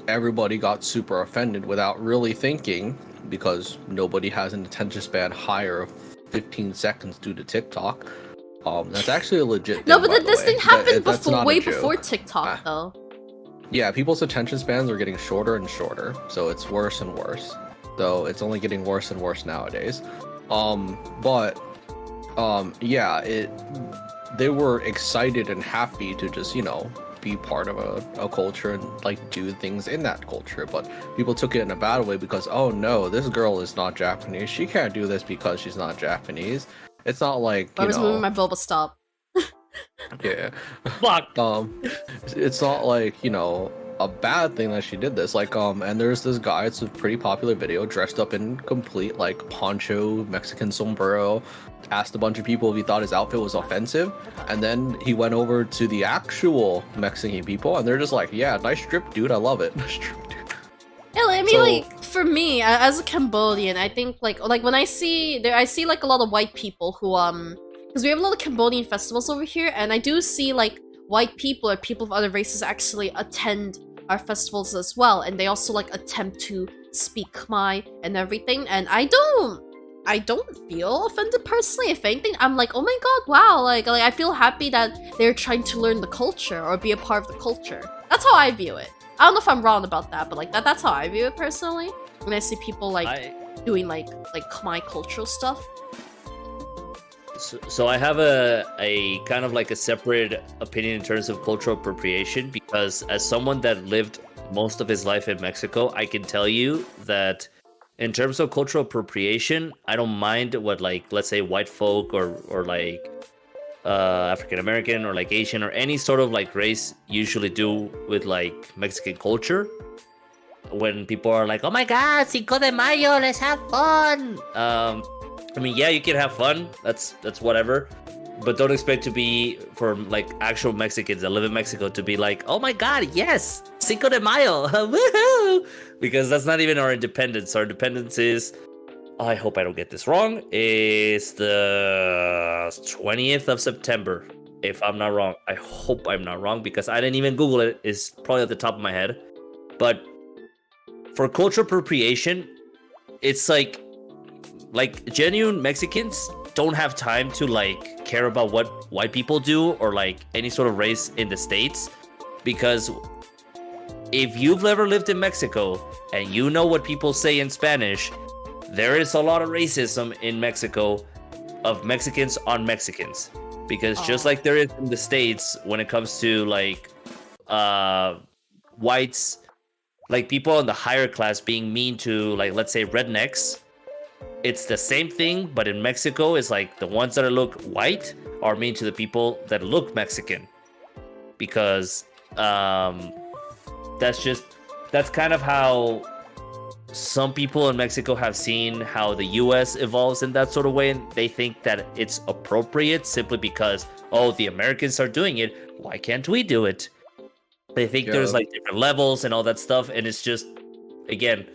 Speaker 2: everybody got super offended without really thinking, because nobody has an attention span higher of 15 seconds due to TikTok. That's actually a legit thing.
Speaker 1: No, but
Speaker 2: by the
Speaker 1: this
Speaker 2: way.
Speaker 1: thing happened
Speaker 2: That's
Speaker 1: before,
Speaker 2: not a
Speaker 1: way
Speaker 2: joke.
Speaker 1: before TikTok, though.
Speaker 2: Yeah, people's attention spans are getting shorter and shorter, so it's worse and worse. So it's only getting worse and worse nowadays. Yeah, they were excited and happy to just, you know, be part of a culture and like do things in that culture, but people took it in a bad way because, oh no, this girl is not Japanese. She can't do this because she's not Japanese. It's not like,
Speaker 1: I
Speaker 2: you
Speaker 1: was moving
Speaker 2: know,
Speaker 1: my boba stop.
Speaker 2: yeah.
Speaker 3: Fuck.
Speaker 2: It's not like, you know, a bad thing that she did this. Like, and there's this guy, it's a pretty popular video, dressed up in complete like poncho, Mexican sombrero, asked a bunch of people if he thought his outfit was offensive, and then he went over to the actual Mexican people and they're just like, yeah, nice strip, dude, I love it. Nice strip, dude.
Speaker 1: Yeah, I mean,
Speaker 2: So-
Speaker 1: like, for me, as a Cambodian, I think, like when I see like a lot of white people who, because we have a lot of Cambodian festivals over here, and I do see, like, white people or people of other races actually attend our festivals as well, and they also, like, attempt to speak Khmer and everything, and I don't feel offended personally. If anything, I'm like, oh my god, wow, like I feel happy that they're trying to learn the culture or be a part of the culture. That's how I view it. I don't know if I'm wrong about that, but like that's how I view it personally. When I see people like doing like Khmer cultural stuff.
Speaker 3: So I have a kind of like a separate opinion in terms of cultural appropriation, because as someone that lived most of his life in Mexico, I can tell you that in terms of cultural appropriation, I don't mind what, like, let's say white folk or like African American or like Asian or any sort of like race usually do with like Mexican culture. When people are like, oh my god, Cinco de Mayo, let's have fun. I mean, yeah, you can have fun. That's whatever. But don't expect to be, for like actual Mexicans that live in Mexico, to be like, oh my god, yes, Cinco de Mayo, woohoo! Because that's not even our independence. Our independence is, I hope I don't get this wrong, is the 20th of September, if I'm not wrong. I hope I'm not wrong, because I didn't even Google it. It's probably at the top of my head. But for cultural appropriation, it's like genuine Mexicans don't have time to like care about what white people do or like any sort of race in the States, because if you've ever lived in Mexico and you know what people say in Spanish, there is a lot of racism in Mexico of Mexicans on Mexicans, because just like there is in the States when it comes to like whites, like people in the higher class being mean to, like, let's say rednecks. It's the same thing, but in Mexico, it's like the ones that look white are mean to the people that look Mexican, because that's kind of how some people in Mexico have seen how the U.S. evolves in that sort of way, and they think that it's appropriate simply because, oh, the Americans are doing it, why can't we do it? They think there's like different levels and all that stuff, and it's just, again,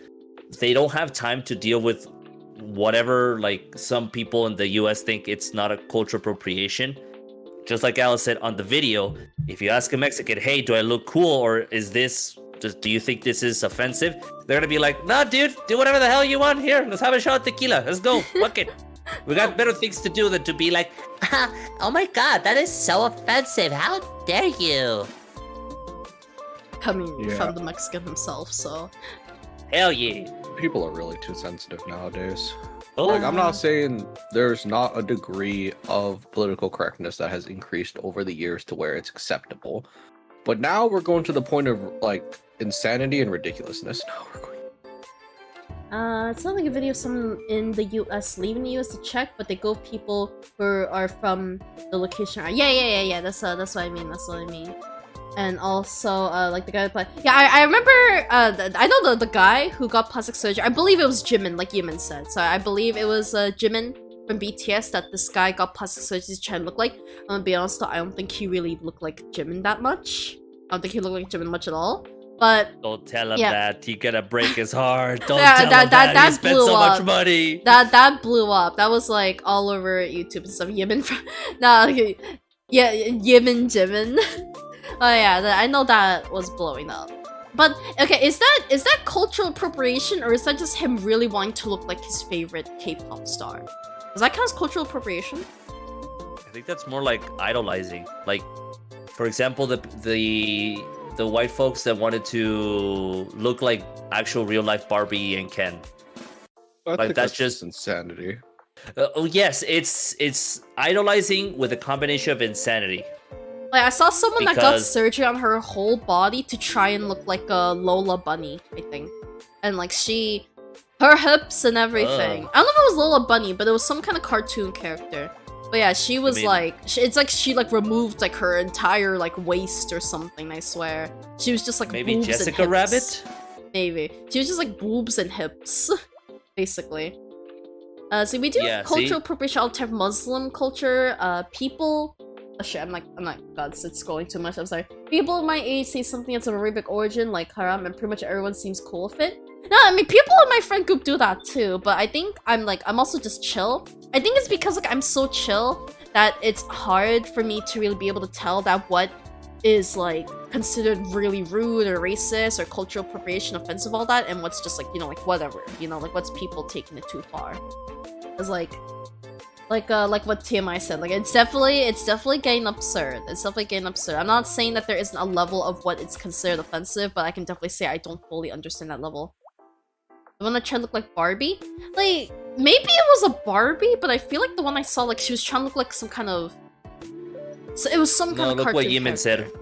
Speaker 3: they don't have time to deal with whatever, like, some people in the US think it's not a cultural appropriation. Just like Alice said on the video, if you ask a Mexican, hey, do I look cool, or is this do you think this is offensive? They're gonna be like, nah, dude, do whatever the hell you want. Here, let's have a shot of tequila, let's go, fuck it. We got better things to do than to be like,
Speaker 4: oh my god, that is so offensive. How dare you?
Speaker 1: Coming from the Mexican himself, so
Speaker 3: hell yeah.
Speaker 2: People are really too sensitive nowadays.
Speaker 3: Oh.
Speaker 2: Like, I'm not saying there's not a degree of political correctness that has increased over the years to where it's acceptable, but now we're going to the point of like insanity and ridiculousness. Now we're going.
Speaker 1: it's not like a video of someone in the US leaving the US to check, but they go people who are from the location. Yeah. That's what I mean. And also, like the guy that played. Yeah, I remember. I know the guy who got plastic surgery. I believe it was Jimin, like Yimin said. So I believe it was Jimin from BTS that this guy got plastic surgery to try and look like. I'm gonna be honest though, I don't think he really looked like Jimin that much. I don't think he looked like Jimin much at all. But
Speaker 3: Don't tell him
Speaker 1: yeah.
Speaker 3: that. He gonna break his heart. Don't
Speaker 1: Yeah,
Speaker 3: tell him that. He spent
Speaker 1: blew
Speaker 3: so
Speaker 1: up.
Speaker 3: much money.
Speaker 1: That blew up. That was like all over YouTube and stuff. Yimin from yeah, Yimin Jimin. Oh yeah, I know that was blowing up. But okay, is that cultural appropriation or is that just him really wanting to look like his favorite K-pop star? Does that count as cultural appropriation?
Speaker 3: I think that's more like idolizing. Like, for example, the white folks that wanted to look like actual real life Barbie and Ken.
Speaker 2: I
Speaker 3: Like,
Speaker 2: think
Speaker 3: that's just
Speaker 2: insanity.
Speaker 3: Oh yes, it's idolizing with a combination of insanity.
Speaker 1: Like I saw someone that got
Speaker 3: Because-
Speaker 1: surgery on her whole body to try and look like a Lola Bunny, I think. And like her hips and everything. I don't know if it was Lola Bunny, but it was some kind of cartoon character. But yeah, she was
Speaker 3: mean-
Speaker 1: like, it's like she like removed like her entire like waist or something. I swear, she was just like
Speaker 3: Maybe
Speaker 1: boobs and
Speaker 3: Jessica
Speaker 1: hips.
Speaker 3: Rabbit?
Speaker 1: Maybe she was just like boobs and hips, basically. So we do
Speaker 3: Yeah,
Speaker 1: cultural
Speaker 3: see?
Speaker 1: appropriation all the time. Muslim culture, people. Oh shit, I'm not. God, it's scrolling too much. I'm sorry. People of my age say something that's of Arabic origin, like haram, and pretty much everyone seems cool with it. No, I mean people in my friend group do that too, but I think I'm also just chill. I think it's because like I'm so chill that it's hard for me to really be able to tell that what is like considered really rude or racist or cultural appropriation, offensive, all that, and what's just like, you know, like whatever, you know, like what's people taking it too far. It's like what TMI said, like it's definitely getting absurd. It's definitely getting absurd. I'm not saying that there isn't a level of what is considered offensive, but I can definitely say I don't fully understand that level. The one that tried to look like Barbie, like maybe it was a Barbie, but I feel like the one I saw, like she was trying to look like some kind of. So it was some kind
Speaker 3: No,
Speaker 1: of
Speaker 3: look
Speaker 1: cartoon
Speaker 3: what Yemen said.
Speaker 1: character.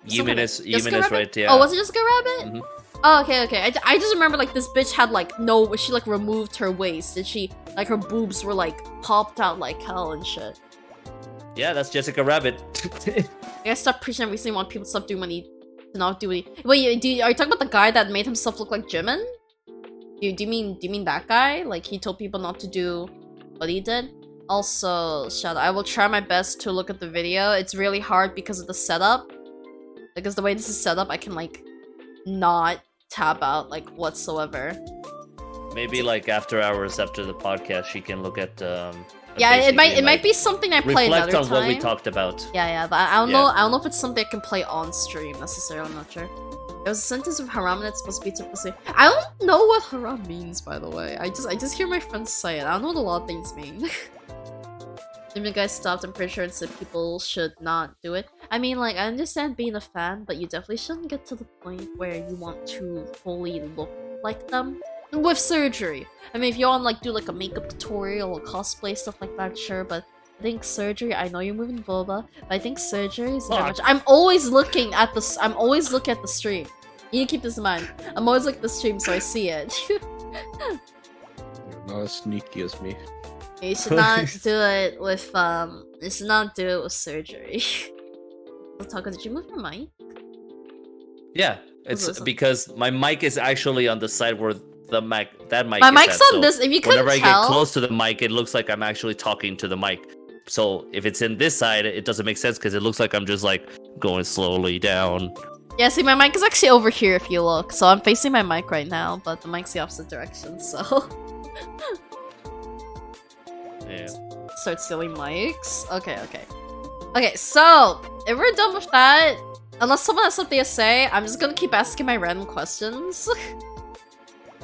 Speaker 3: Yemen is
Speaker 1: Rabbit?
Speaker 3: right. Yeah.
Speaker 1: Oh, was it Jessica Rabbit?
Speaker 3: Mhm.
Speaker 1: Oh, okay. I just remember like this bitch had like she like removed her waist and she like her boobs were like popped out like hell and shit.
Speaker 3: Yeah, that's Jessica Rabbit.
Speaker 1: I gotta stop preaching. I recently want people to stop doing what to not do what Wait, are you talking about the guy that made himself look like Jimin? Do you mean that guy? Like he told people not to do what he did? Also, shout out. I will try my best to look at the video. It's really hard because of the setup. Because the way this is set up, I can like not tab out like whatsoever.
Speaker 3: Maybe like after hours after the podcast, she can look at.
Speaker 1: Yeah, it
Speaker 3: basically,
Speaker 1: might be something I play
Speaker 3: reflect
Speaker 1: another
Speaker 3: on
Speaker 1: time.
Speaker 3: what we talked about.
Speaker 1: Yeah, but I don't
Speaker 3: Yeah.
Speaker 1: know. I don't know if it's something I can play on stream necessarily. I'm not sure. There was a sentence of haram and it's supposed to be pussy. I don't know what haram means, by the way. I just hear my friends say it. I don't know what a lot of things mean. If you guys stopped, I'm pretty sure and said people should not do it. I mean, like, I understand being a fan, but you definitely shouldn't get to the point where you want to fully look like them. With surgery. I mean, if you want like do like a makeup tutorial or cosplay, stuff like that, sure, but I think surgery, I know you're moving vulva, but I think surgery is very much. I'm always looking at the stream. You need to keep this in mind. I'm always looking at the stream so I see it.
Speaker 2: You're not as sneaky as me.
Speaker 1: You should not do it with you should not do it with surgery. Taco, did you move your mic?
Speaker 3: Yeah, it's
Speaker 1: Listen.
Speaker 3: because my mic is actually on the side where that mic
Speaker 1: My
Speaker 3: is
Speaker 1: mic's
Speaker 3: at,
Speaker 1: on
Speaker 3: so
Speaker 1: this. If you couldn't
Speaker 3: whenever I
Speaker 1: tell,
Speaker 3: get close to the mic, it looks like I'm actually talking to the mic. So if it's in this side, it doesn't make sense because it looks like I'm just like going slowly down.
Speaker 1: yeah. See, my mic is actually over here. If you look, so I'm facing my mic right now, but the mic's the opposite direction. So
Speaker 3: Yeah.
Speaker 1: start stealing mics. Okay. So if we're done with that, unless someone has something to say, I'm just gonna keep asking my random questions.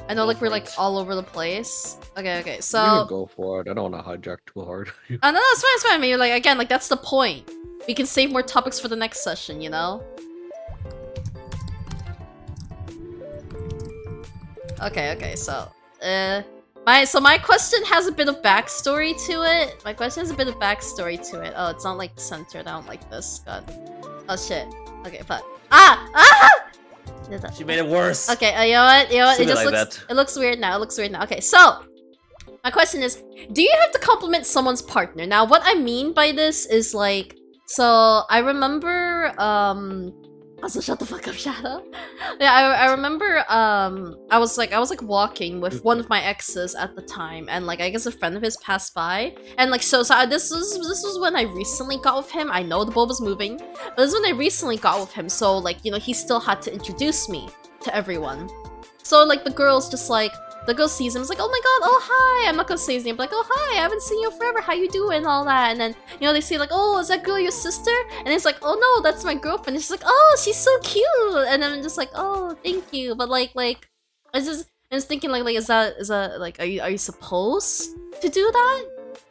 Speaker 1: I know,
Speaker 3: Go
Speaker 1: like we're
Speaker 3: for
Speaker 1: like
Speaker 3: it.
Speaker 1: all over the place. Okay.
Speaker 2: You can
Speaker 1: So
Speaker 2: go for it. I don't want to hijack too hard.
Speaker 1: no, that's fine. It's fine. I mean, like again, like that's the point. We can save more topics for the next session, you know. Okay. So, my question has a bit of backstory to it. Oh, it's not like centered. I don't like this. God. Oh shit. Okay, fuck. Ah!
Speaker 3: She made it worse.
Speaker 1: Okay, you know what? It
Speaker 3: Something
Speaker 1: just
Speaker 3: like
Speaker 1: looks.
Speaker 3: that.
Speaker 1: It looks weird now. Okay, so my question is: do you have to compliment someone's partner? Now, what I mean by this is like, so I remember Also, shut the fuck up, Shadow. Yeah, I remember. I was like walking with one of my exes at the time, and like I guess a friend of his passed by, and like so this was when I recently got with him. I know the bulb was moving, but this is when I recently got with him. So like he still had to introduce me to everyone. So like the girl sees him, it's like, oh my god, oh hi, I'm not gonna say his name, but like, oh hi, I haven't seen you forever, how you doing, and all that, and then, they say like, oh, is that girl your sister? And it's like, oh no, that's my girlfriend, and she's like, oh, she's so cute, and then I'm just like, oh, thank you, but like, I was thinking like, is that, like, are you supposed to do that?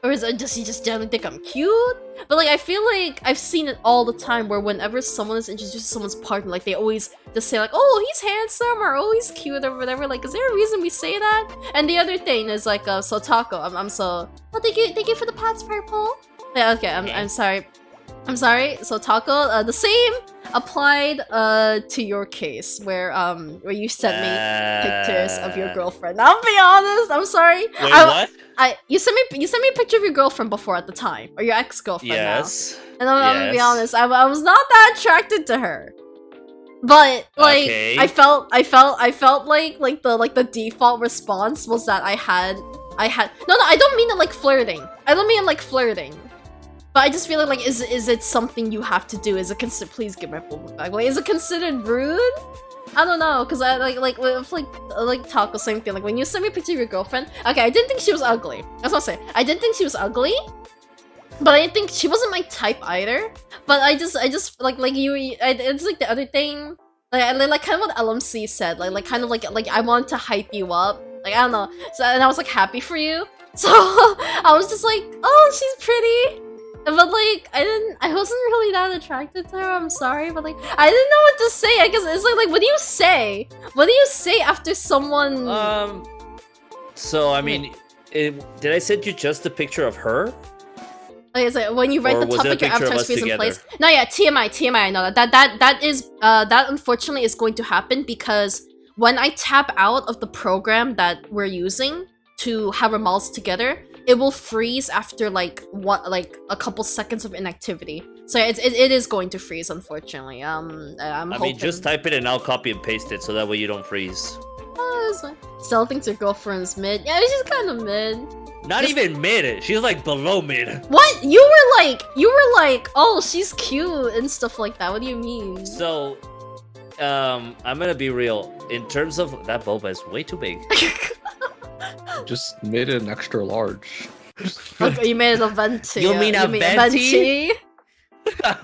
Speaker 1: Or does he just generally think I'm cute? But like, I feel like I've seen it all the time where whenever someone is introduced to someone's partner, like they always just say like, oh, he's handsome or oh, he's cute or whatever. Like, is there a reason we say that? And the other thing is like, so Taco, I'm so, oh, thank you for the pats, Purple. Yeah, okay, I'm sorry. I'm sorry. So Taco, the same applied to your case where you sent me pictures of your girlfriend. I'll be honest. I'm sorry.
Speaker 3: Wait, what?
Speaker 1: You sent me a picture of your girlfriend before at the time, or your ex-girlfriend
Speaker 3: Yes.
Speaker 1: now. And I'm gonna be honest. I was not that attracted to her. But like
Speaker 3: Okay.
Speaker 1: I felt like the default response was that I had no, I don't mean it like flirting. I don't mean it like flirting. But I just feel like is it something you have to do? Is it please give my phone back? Like, is it considered rude? I don't know, cause I like Taco, same thing. Like when you sent me a picture of your girlfriend, okay, I didn't think she was ugly. That's what I say. I didn't think she was ugly, but I didn't think she wasn't my type either. But I just like it's like the other thing, like kind of what LMC said, like kind of like I wanted to hype you up. Like I don't know, so and I was like happy for you. So I was just like, oh, she's pretty. But like I wasn't really that attracted to her, I'm sorry, but like I didn't know what to say. I guess it's like what do you say? What do you say after someone
Speaker 3: So I mean, did I send you just a picture of her?
Speaker 1: like, is it when you write
Speaker 3: Or
Speaker 1: the
Speaker 3: was it a
Speaker 1: topic your
Speaker 3: picture of
Speaker 1: avatar
Speaker 3: us
Speaker 1: space in
Speaker 3: together?
Speaker 1: place? No, yeah, TMI, I know that is that unfortunately is going to happen because when I tap out of the program that we're using to have our models together, it will freeze after like a couple seconds of inactivity. So it is going to freeze, unfortunately. I
Speaker 3: mean, just type it and I'll copy and paste it so that way you don't freeze.
Speaker 1: Stella thinks your girlfriend's mid. Yeah, she's kind of mid.
Speaker 3: Not even mid. She's like below mid.
Speaker 1: What? You were like, oh, she's cute and stuff like that. What do you mean?
Speaker 3: So, I'm gonna be real. In terms of that boba is way too big.
Speaker 2: Just made it an extra large.
Speaker 1: Okay, you made it a venti.
Speaker 3: You mean a venti?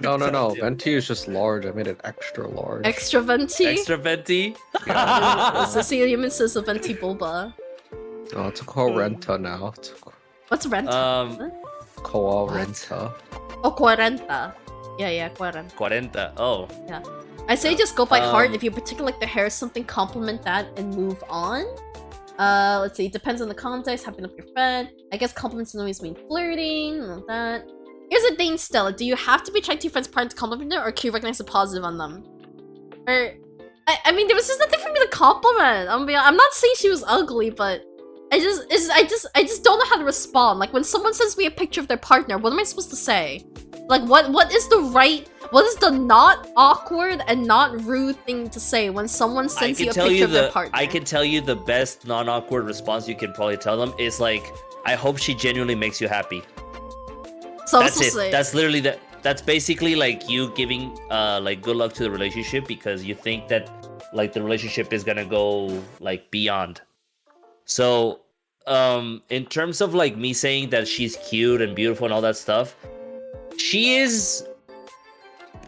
Speaker 2: No. Venti is just large. I made it extra large.
Speaker 1: Extra venti?
Speaker 3: Extra venti.
Speaker 1: So see, you mean it's a venti boba.
Speaker 2: Oh, it's called renta now. It's
Speaker 1: What's renta?
Speaker 2: called
Speaker 1: What?
Speaker 2: renta.
Speaker 1: Oh, 40. Yeah, 40.
Speaker 3: 40. Oh.
Speaker 1: I say just go by heart. If you particularly like the hair or something, compliment that and move on. Let's see, it depends on the context, happen with your friend. I guess compliments don't always mean flirting, and all that. Here's the thing, Stella. Do you have to be attracted to your friend's partner to compliment them, or can you recognize the positive on them? Or, I mean, there was just nothing for me to compliment. I'm not saying she was ugly, but I just don't know how to respond. Like, when someone sends me a picture of their partner, what am I supposed to say? Like, what is the not awkward and not rude thing to say when someone sends you a picture of their partner?
Speaker 3: I can tell you the best non-awkward response you can probably tell them is like, I hope she genuinely makes you happy.
Speaker 1: So
Speaker 3: That's it. That's literally that's basically like you giving like good luck to the relationship because you think that like the relationship is gonna go like beyond. So in terms of like me saying that she's cute and beautiful and all that stuff, she is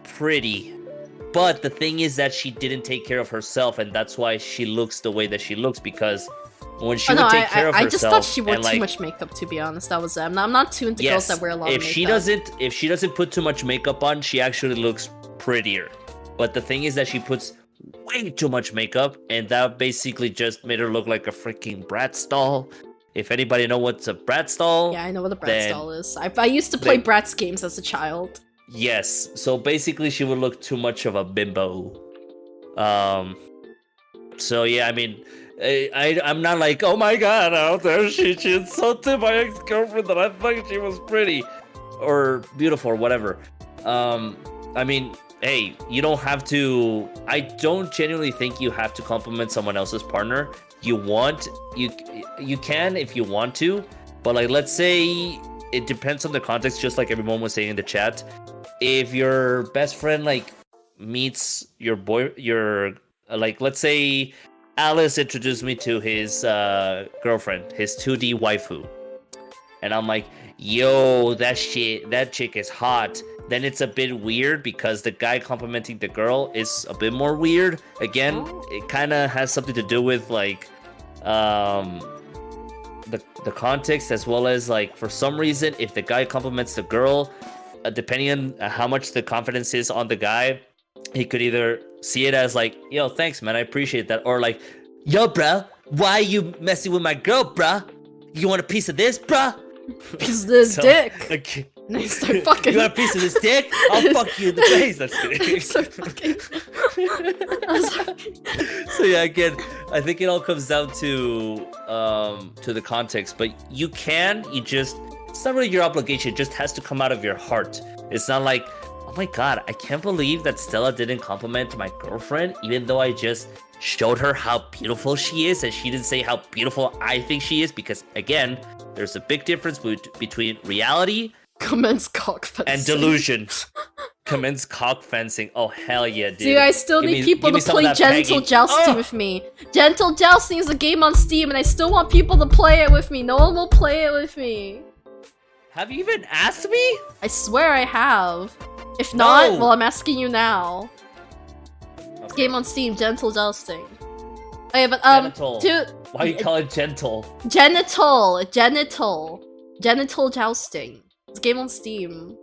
Speaker 3: pretty, but the thing is that she didn't take care of herself, and that's why she looks the way that she looks. Because when she would take care of herself,
Speaker 1: I just thought she wore
Speaker 3: and,
Speaker 1: too
Speaker 3: like,
Speaker 1: much makeup. To be honest, that was it. I'm not too into girls that wear a lot of makeup.
Speaker 3: If she doesn't put too much makeup on, she actually looks prettier. But the thing is that she puts way too much makeup, and that basically just made her look like a freaking Bratz doll. If anybody know what's a Bratz doll,
Speaker 1: yeah, I know what a Bratz doll is. I used to play Bratz games as a child.
Speaker 3: Yes, so basically she would look too much of a bimbo. So yeah, I mean, I'm not like, oh my god, out there she insulted my ex-girlfriend that I thought she was pretty or beautiful or whatever. I mean, hey, you don't have to. I don't genuinely think you have to compliment someone else's partner. You can if you want to, but like let's say it depends on the context. Just like everyone was saying in the chat, if your best friend like meets your like let's say Alice introduced me to his girlfriend, his 2D waifu, and I'm like, yo, that chick is hot. Then it's a bit weird because the guy complimenting the girl is a bit more weird. Again, it kind of has something to do with like the context, as well as like for some reason if the guy compliments the girl, depending on how much the confidence is on the guy, he could either see it as like, yo, thanks man, I appreciate that, or like, yo bro, why are you messing with my girl, bro? You want a piece of this, bro?
Speaker 1: Piece of this dick.
Speaker 3: Okay.
Speaker 1: And they start fucking.
Speaker 3: You want a piece of this dick? I'll fuck you in the face. That's kidding.
Speaker 1: Start fucking. I'm sorry.
Speaker 3: So yeah, again, I think it all comes down to the context. But it's not really your obligation. It just has to come out of your heart. It's not like, oh my god, I can't believe that Stella didn't compliment my girlfriend, even though I just showed her how beautiful she is, and she didn't say how beautiful I think she is. Because again, there's a big difference between reality
Speaker 1: Commence cock fencing.
Speaker 3: and delusion. Commence cock fencing. Oh hell yeah, dude!
Speaker 1: See, I still need people to play Gentle Jousting with me. Gentle Jousting is a game on Steam, and I still want people to play it with me. No one will play it with me.
Speaker 3: Have you even asked me?
Speaker 1: I swear I have. If not,
Speaker 3: No.
Speaker 1: well, I'm asking you now. It's
Speaker 3: Okay.
Speaker 1: game on Steam, Gentle Jousting. Okay, but
Speaker 3: Genital.
Speaker 1: to
Speaker 3: Why you call it gentle?
Speaker 1: genital jousting. It's a game on Steam.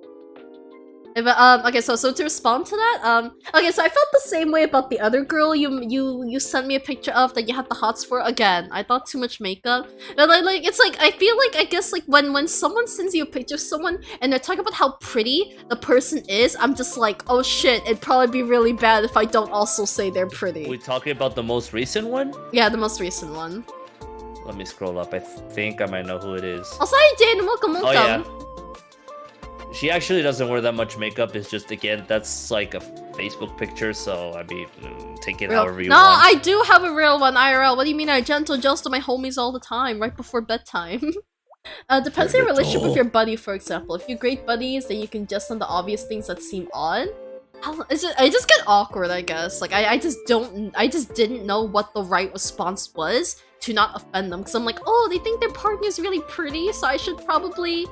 Speaker 1: Yeah, but okay, so to respond to that, okay, so I felt the same way about the other girl you sent me a picture of that you had the hots for. Again, I thought too much makeup. But like it's like I feel like, I guess, like when someone sends you a picture of someone and they're talking about how pretty the person is, I'm just like, oh shit, it'd probably be really bad if I don't also say they're pretty.
Speaker 3: We talking about the most recent one?
Speaker 1: Yeah, the most recent one.
Speaker 3: Let me scroll up. I think I might know who it is.
Speaker 1: Also, hi Jane, welcome.
Speaker 3: Oh yeah. She actually doesn't wear that much makeup. It's just, again, that's like a Facebook picture, so I mean, take it however you
Speaker 1: No,
Speaker 3: want.
Speaker 1: I do have a real one, IRL. What do you mean I gentle joust to my homies all the time, right before bedtime? Depends on your relationship with your buddy, for example. If you're great buddies, then you can jest on the obvious things that seem odd. I just get awkward, I guess. Like, I just didn't know what the right response was to not offend them. Because I'm like, oh, they think their partner's really pretty, so I should probably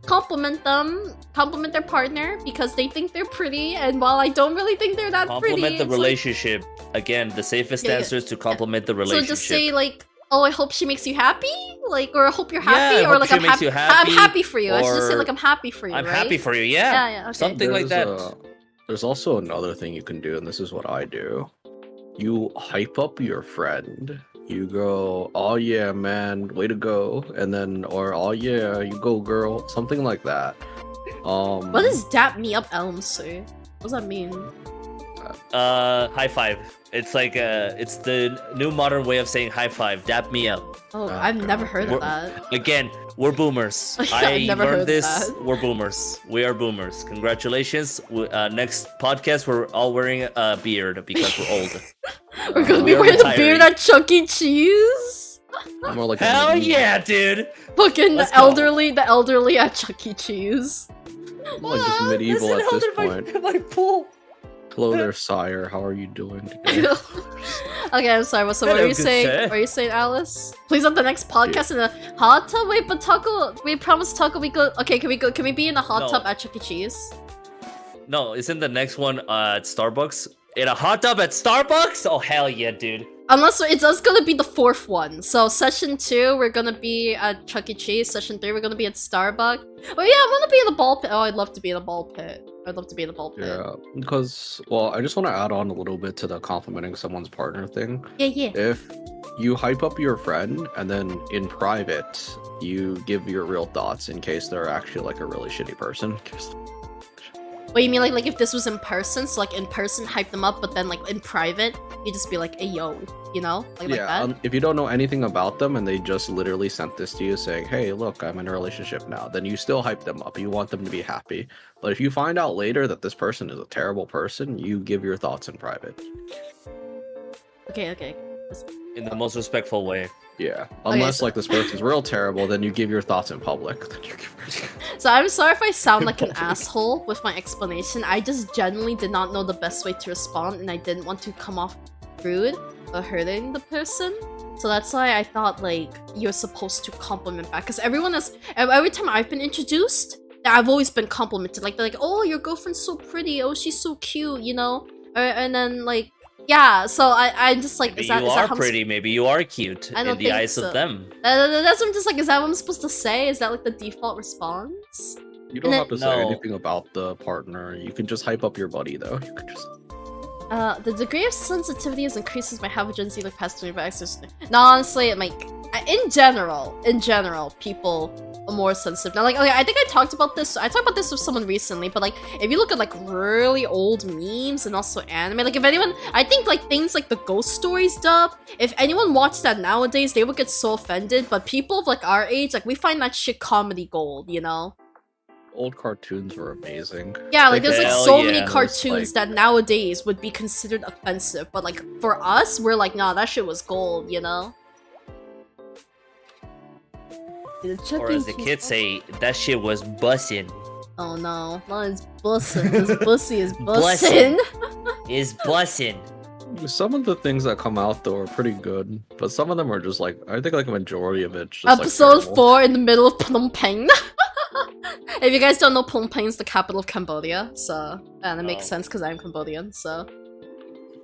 Speaker 1: compliment their partner because they think they're pretty, and while I don't really think they're that pretty,
Speaker 3: Compliment the
Speaker 1: it's like-
Speaker 3: relationship. Again, the safest answer is to compliment the relationship.
Speaker 1: So just say like, oh, I hope she makes you happy, like, or I hope you're
Speaker 3: Yeah,
Speaker 1: happy,
Speaker 3: I
Speaker 1: or
Speaker 3: hope
Speaker 1: like
Speaker 3: she
Speaker 1: I'm
Speaker 3: makes you
Speaker 1: I'm
Speaker 3: happy,
Speaker 1: happy for you. I should just say
Speaker 3: or
Speaker 1: like I'm happy for you.
Speaker 3: I'm
Speaker 1: right?
Speaker 3: happy for you, yeah.
Speaker 1: Yeah, okay.
Speaker 3: Something like that.
Speaker 2: There's also another thing you can do, and this is what I do. You hype up your friend. You go, oh yeah, man, way to go, and then, or oh yeah, you go, girl, something like that.
Speaker 1: What does dap me up, Elmsy? What does that mean?
Speaker 3: High five. It's like it's the new modern way of saying high five. Dap me up.
Speaker 1: Oh, I've never heard of that.
Speaker 3: Again, we're boomers.
Speaker 1: I've
Speaker 3: I
Speaker 1: never heard
Speaker 3: learned
Speaker 1: of
Speaker 3: this.
Speaker 1: that.
Speaker 3: We're boomers. We are boomers. Congratulations. Next podcast, we're all wearing a beard because we're old.
Speaker 1: We're gonna
Speaker 3: We
Speaker 1: be
Speaker 3: are
Speaker 1: wearing a
Speaker 3: retiring.
Speaker 1: beard at Chuck E. Cheese.
Speaker 2: More like a
Speaker 3: Hell
Speaker 2: meme.
Speaker 3: yeah, dude!
Speaker 1: Fucking
Speaker 3: Let's
Speaker 1: the
Speaker 3: go.
Speaker 1: elderly at Chuck E. Cheese.
Speaker 2: More like just medieval at this point.
Speaker 3: My pool.
Speaker 2: Hello there, sire. How are you doing today?
Speaker 1: Okay, I'm sorry. So what
Speaker 3: Hello,
Speaker 1: are you
Speaker 3: good
Speaker 1: saying?
Speaker 3: sir.
Speaker 1: What are you saying, Alice? Please on the next podcast in a hot tub. Wait, but Taco, we promised Taco we go. Okay, can we be in a hot
Speaker 3: No.
Speaker 1: tub at Chuck E. Cheese?
Speaker 3: No, isn't the next one at Starbucks? In a hot tub at Starbucks? Oh hell yeah, dude!
Speaker 1: Unless it's gonna be the fourth one. So session 2, we're gonna be at Chuck E. Cheese. Session 3, we're gonna be at Starbucks. Oh yeah, I wanna be in the ball pit. Oh, I'd love to be in the ball pit. I'd love to be in the ball pit.
Speaker 2: Yeah, because, well, I just want to add on a little bit to the complimenting someone's partner thing.
Speaker 1: Yeah.
Speaker 2: If you hype up your friend and then in private you give your real thoughts in case they're actually like a really shitty person.
Speaker 1: What you mean, like if this was in person? So like in person, hype them up, but then like in private, you just be like, "Hey yo," you know, like that.
Speaker 2: If you don't know anything about them and they just literally sent this to you saying, "Hey, look, I'm in a relationship now," then you still hype them up. You want them to be happy. But if you find out later that this person is a terrible person, you give your thoughts in private.
Speaker 1: Okay.
Speaker 3: In the most respectful way.
Speaker 2: Yeah, unless
Speaker 1: so-
Speaker 2: like this person's real terrible, then you give your thoughts in public.
Speaker 1: So I'm sorry if I sound like an asshole with my explanation. I just genuinely did not know the best way to respond, and I didn't want to come off rude or hurting the person. So that's why I thought like you're supposed to compliment back, because every time I've been introduced, I've always been complimented. Like they're like, "Oh, your girlfriend's so pretty. Oh, she's so cute," you know. And then like. Yeah, so I'm just like,
Speaker 3: Maybe
Speaker 1: is that
Speaker 3: you
Speaker 1: is
Speaker 3: are
Speaker 1: that how I'm
Speaker 3: pretty, maybe you are cute
Speaker 1: I don't
Speaker 3: in the
Speaker 1: think
Speaker 3: eyes
Speaker 1: so.
Speaker 3: of them.
Speaker 1: That's what I'm just like, is that what I'm supposed to say? Is that like the default response?
Speaker 2: You don't have to say
Speaker 3: No.
Speaker 2: anything about the partner. You can just hype up your buddy, though. You can just.
Speaker 1: The degree of sensitivity is increased as my habit the past 25 access. No, honestly, like, in general, people are more sensitive. Now, like, okay, I think I talked about this with someone recently, but like, if you look at like really old memes and also anime, like if anyone, I think like things like the Ghost Stories dub, if anyone watched that nowadays, they would get so offended, but people of like our age, like we find that shit comedy gold, you know?
Speaker 2: Old cartoons were amazing.
Speaker 1: Yeah, like there's like
Speaker 3: Hell
Speaker 1: so
Speaker 3: yeah.
Speaker 1: many
Speaker 3: It was,
Speaker 1: cartoons that nowadays would be considered offensive, but like for us, we're like, nah, that shit was gold, you know?
Speaker 3: Or as the kids say, that shit was bussin'.
Speaker 1: Oh no, not as bussin'. This pussy is bussin'.
Speaker 3: Is bussin'.
Speaker 2: Some of the things that come out though are pretty good, but some of them are just like I think like a majority of it's just
Speaker 1: Episode
Speaker 2: like, terrible.
Speaker 1: 4 in the middle of Phnom Penh. If you guys don't know, Phnom Penh is the capital of Cambodia, so and it makes
Speaker 3: Oh.
Speaker 1: sense because I'm Cambodian. So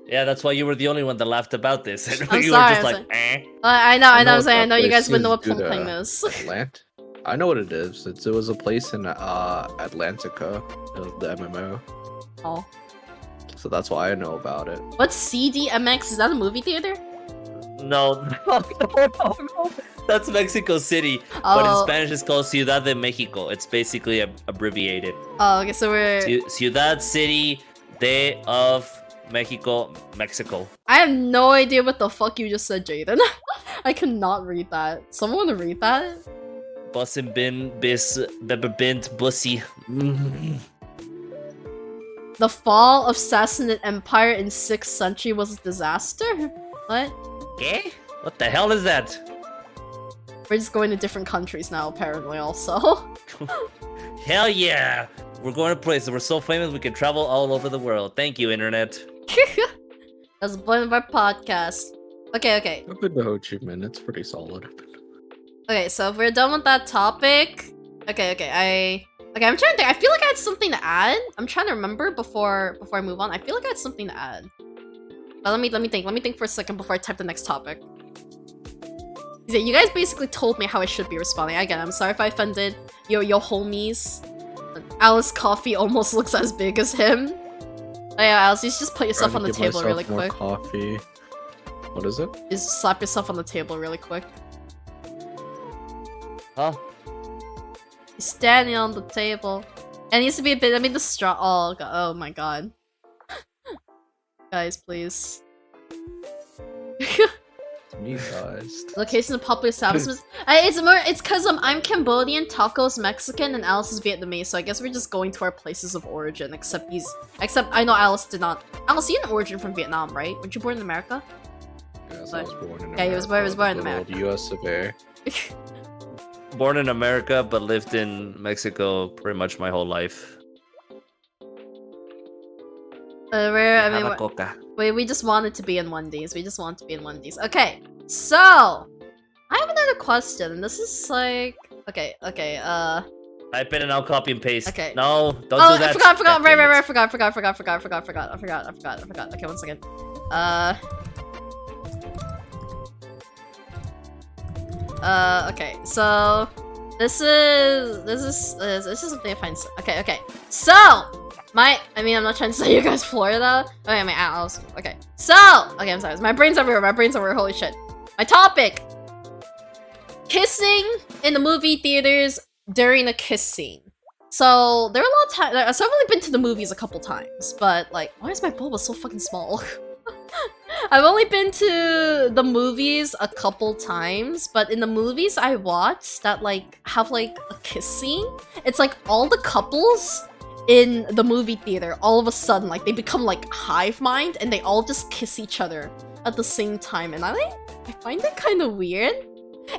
Speaker 3: Yeah, that's why you were the only one that laughed about this. And
Speaker 1: I'm
Speaker 3: you
Speaker 1: sorry,
Speaker 3: were just
Speaker 1: I'm
Speaker 3: like, eh.
Speaker 1: I know. I'm
Speaker 2: what
Speaker 1: saying. I
Speaker 2: that
Speaker 1: know you
Speaker 2: place
Speaker 1: guys would know
Speaker 2: is,
Speaker 1: what Phnom
Speaker 2: dude,
Speaker 1: Penh is.
Speaker 2: Atlant? I know what it is. It was a place in Atlantica, the MMO.
Speaker 1: Oh,
Speaker 2: So that's why I know about it.
Speaker 1: what's CDMX? Is that a movie theater?
Speaker 3: No, no. That's Mexico City. But in
Speaker 1: Oh,
Speaker 3: Spanish, it's called Ciudad de Mexico. It's basically abbreviated.
Speaker 1: oh, okay. So we're.
Speaker 3: Ciudad City de of Mexico, Mexico.
Speaker 1: I have no idea what the fuck you just said, Jaden. I cannot read that. Someone wanna read that?
Speaker 3: Bussin' bin, bis, bint, bussy.
Speaker 1: The fall of Sassanid Empire in 6th century was a disaster? What?
Speaker 3: Okay? What the hell is that?
Speaker 1: We're just going to different countries now, apparently, also.
Speaker 3: Hell yeah! We're going to places. We're so famous we can travel all over the world. Thank you, internet.
Speaker 1: That's the point of our podcast. Okay.
Speaker 2: I've been to Ho Chi Minh. It's pretty solid.
Speaker 1: Okay, so if we're done with that topic... Okay, I'm trying to think. I feel like I had something to add. I'm trying to remember before I move on. I feel like I had something to add. But let me think. Let me think for a second before I type the next topic. You guys basically told me how I should be responding. Again, I'm sorry if I offended your homies. Alice Coffee almost looks as big as him. Oh yeah, Alice, you should just put yourself on the table really quick.
Speaker 2: Coffee. What is it?
Speaker 1: Just slap yourself on the table really quick.
Speaker 3: Huh?
Speaker 1: He's standing on the table. And it needs to be a bit, the straw. Oh, God. Oh my god. Guys, please.
Speaker 2: Me guys.
Speaker 1: Location of popular establishments. It's because I'm Cambodian, Taco's Mexican, and Alice is Vietnamese, so I guess we're just going to our places of origin, except I know Alice did not. Alice, you're an origin from Vietnam, right? Weren't you born in America?
Speaker 2: Yes, I was born in
Speaker 1: Yeah, he was born in
Speaker 2: good
Speaker 1: America.
Speaker 2: old US of A.
Speaker 3: Born in America, but lived in Mexico pretty much my whole life. Have a coca.
Speaker 1: We just wanted to be in Wendy's. We just want to be in Wendy's. Okay, so I have another question, and this is like, okay.
Speaker 3: Type in and I'll copy and paste.
Speaker 1: Okay.
Speaker 3: No, don't
Speaker 1: Oh,
Speaker 3: do that.
Speaker 1: I forgot.
Speaker 3: God damn
Speaker 1: Right.
Speaker 3: it.
Speaker 1: I forgot. Okay, one second. Okay. So this is something I find. Okay. So I'm not trying to say you guys Florida. Okay, my Alice. Okay. So okay, I'm sorry. My brain's everywhere. Holy shit. My topic: kissing in the movie theaters during a kiss scene. So there are a lot of times. So I've only been to the movies a couple times, but like, why is my bulba so fucking small? I've only been to the movies a couple times, but in the movies I watched that like have like a kiss scene, it's like all the couples in the movie theater all of a sudden like they become like hive mind and they all just kiss each other at the same time, and I find it kind of weird.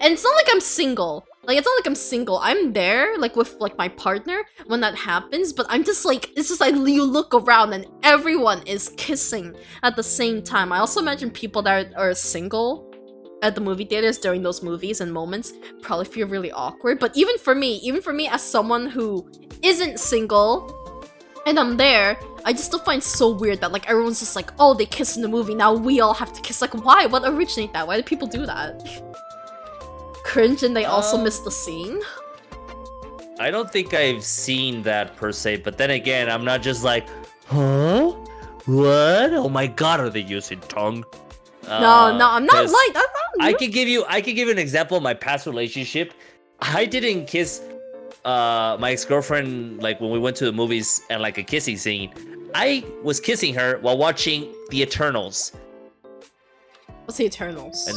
Speaker 1: And it's not like I'm single. Like, it's not like I'm single. I'm there, like, with, like, my partner when that happens, but I'm just, like, it's just, like, you look around and everyone is kissing at the same time. I also imagine people that are single at the movie theaters during those movies and moments probably feel really awkward. But even for me as someone who isn't single and I'm there, I just still find so weird that, like, everyone's just like, oh, they kiss in the movie, now we all have to kiss. Like, why? What originated that? Why do people do that? Cringe and they also missed the scene.
Speaker 3: I don't think I've seen that per se, but then again, I'm not just like, huh? What? Oh my god, are they using tongue?
Speaker 1: No, I'm not like that.
Speaker 3: I could give you an example of my past relationship. I didn't kiss my ex-girlfriend like when we went to the movies and like a kissing scene. I was kissing her while watching The Eternals.
Speaker 1: What's the Eternals?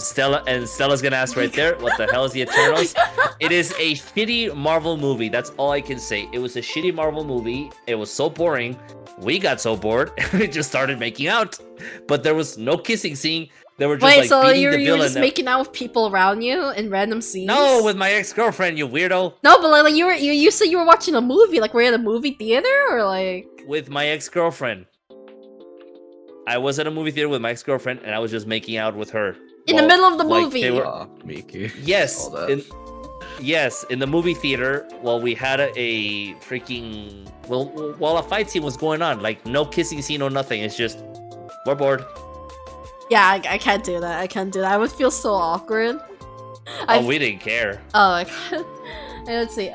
Speaker 3: And Stella's gonna ask right there, what the hell is The Eternals? It is a shitty Marvel movie. That's all I can say. It was a shitty Marvel movie. It was so boring. We got so bored and we just started making out. But there was no kissing scene. They were just beating the villain.
Speaker 1: You were just making out with people around you in random scenes?
Speaker 3: No, with my ex-girlfriend, you weirdo.
Speaker 1: No, but like you said you were watching a movie. Like, were you at a movie theater or like?
Speaker 3: With my ex-girlfriend. I was at a movie theater with my ex-girlfriend, and I was just making out with her.
Speaker 1: In the middle of the movie?
Speaker 3: They were,
Speaker 2: Miki.
Speaker 3: yes, in the movie theater, while we had a freaking... Well, while a fight scene was going on. Like, no kissing scene or nothing. It's just, we're bored.
Speaker 1: Yeah, I can't do that. I can't do that. I would feel so awkward.
Speaker 3: We didn't care.
Speaker 1: Oh, okay. Let's see.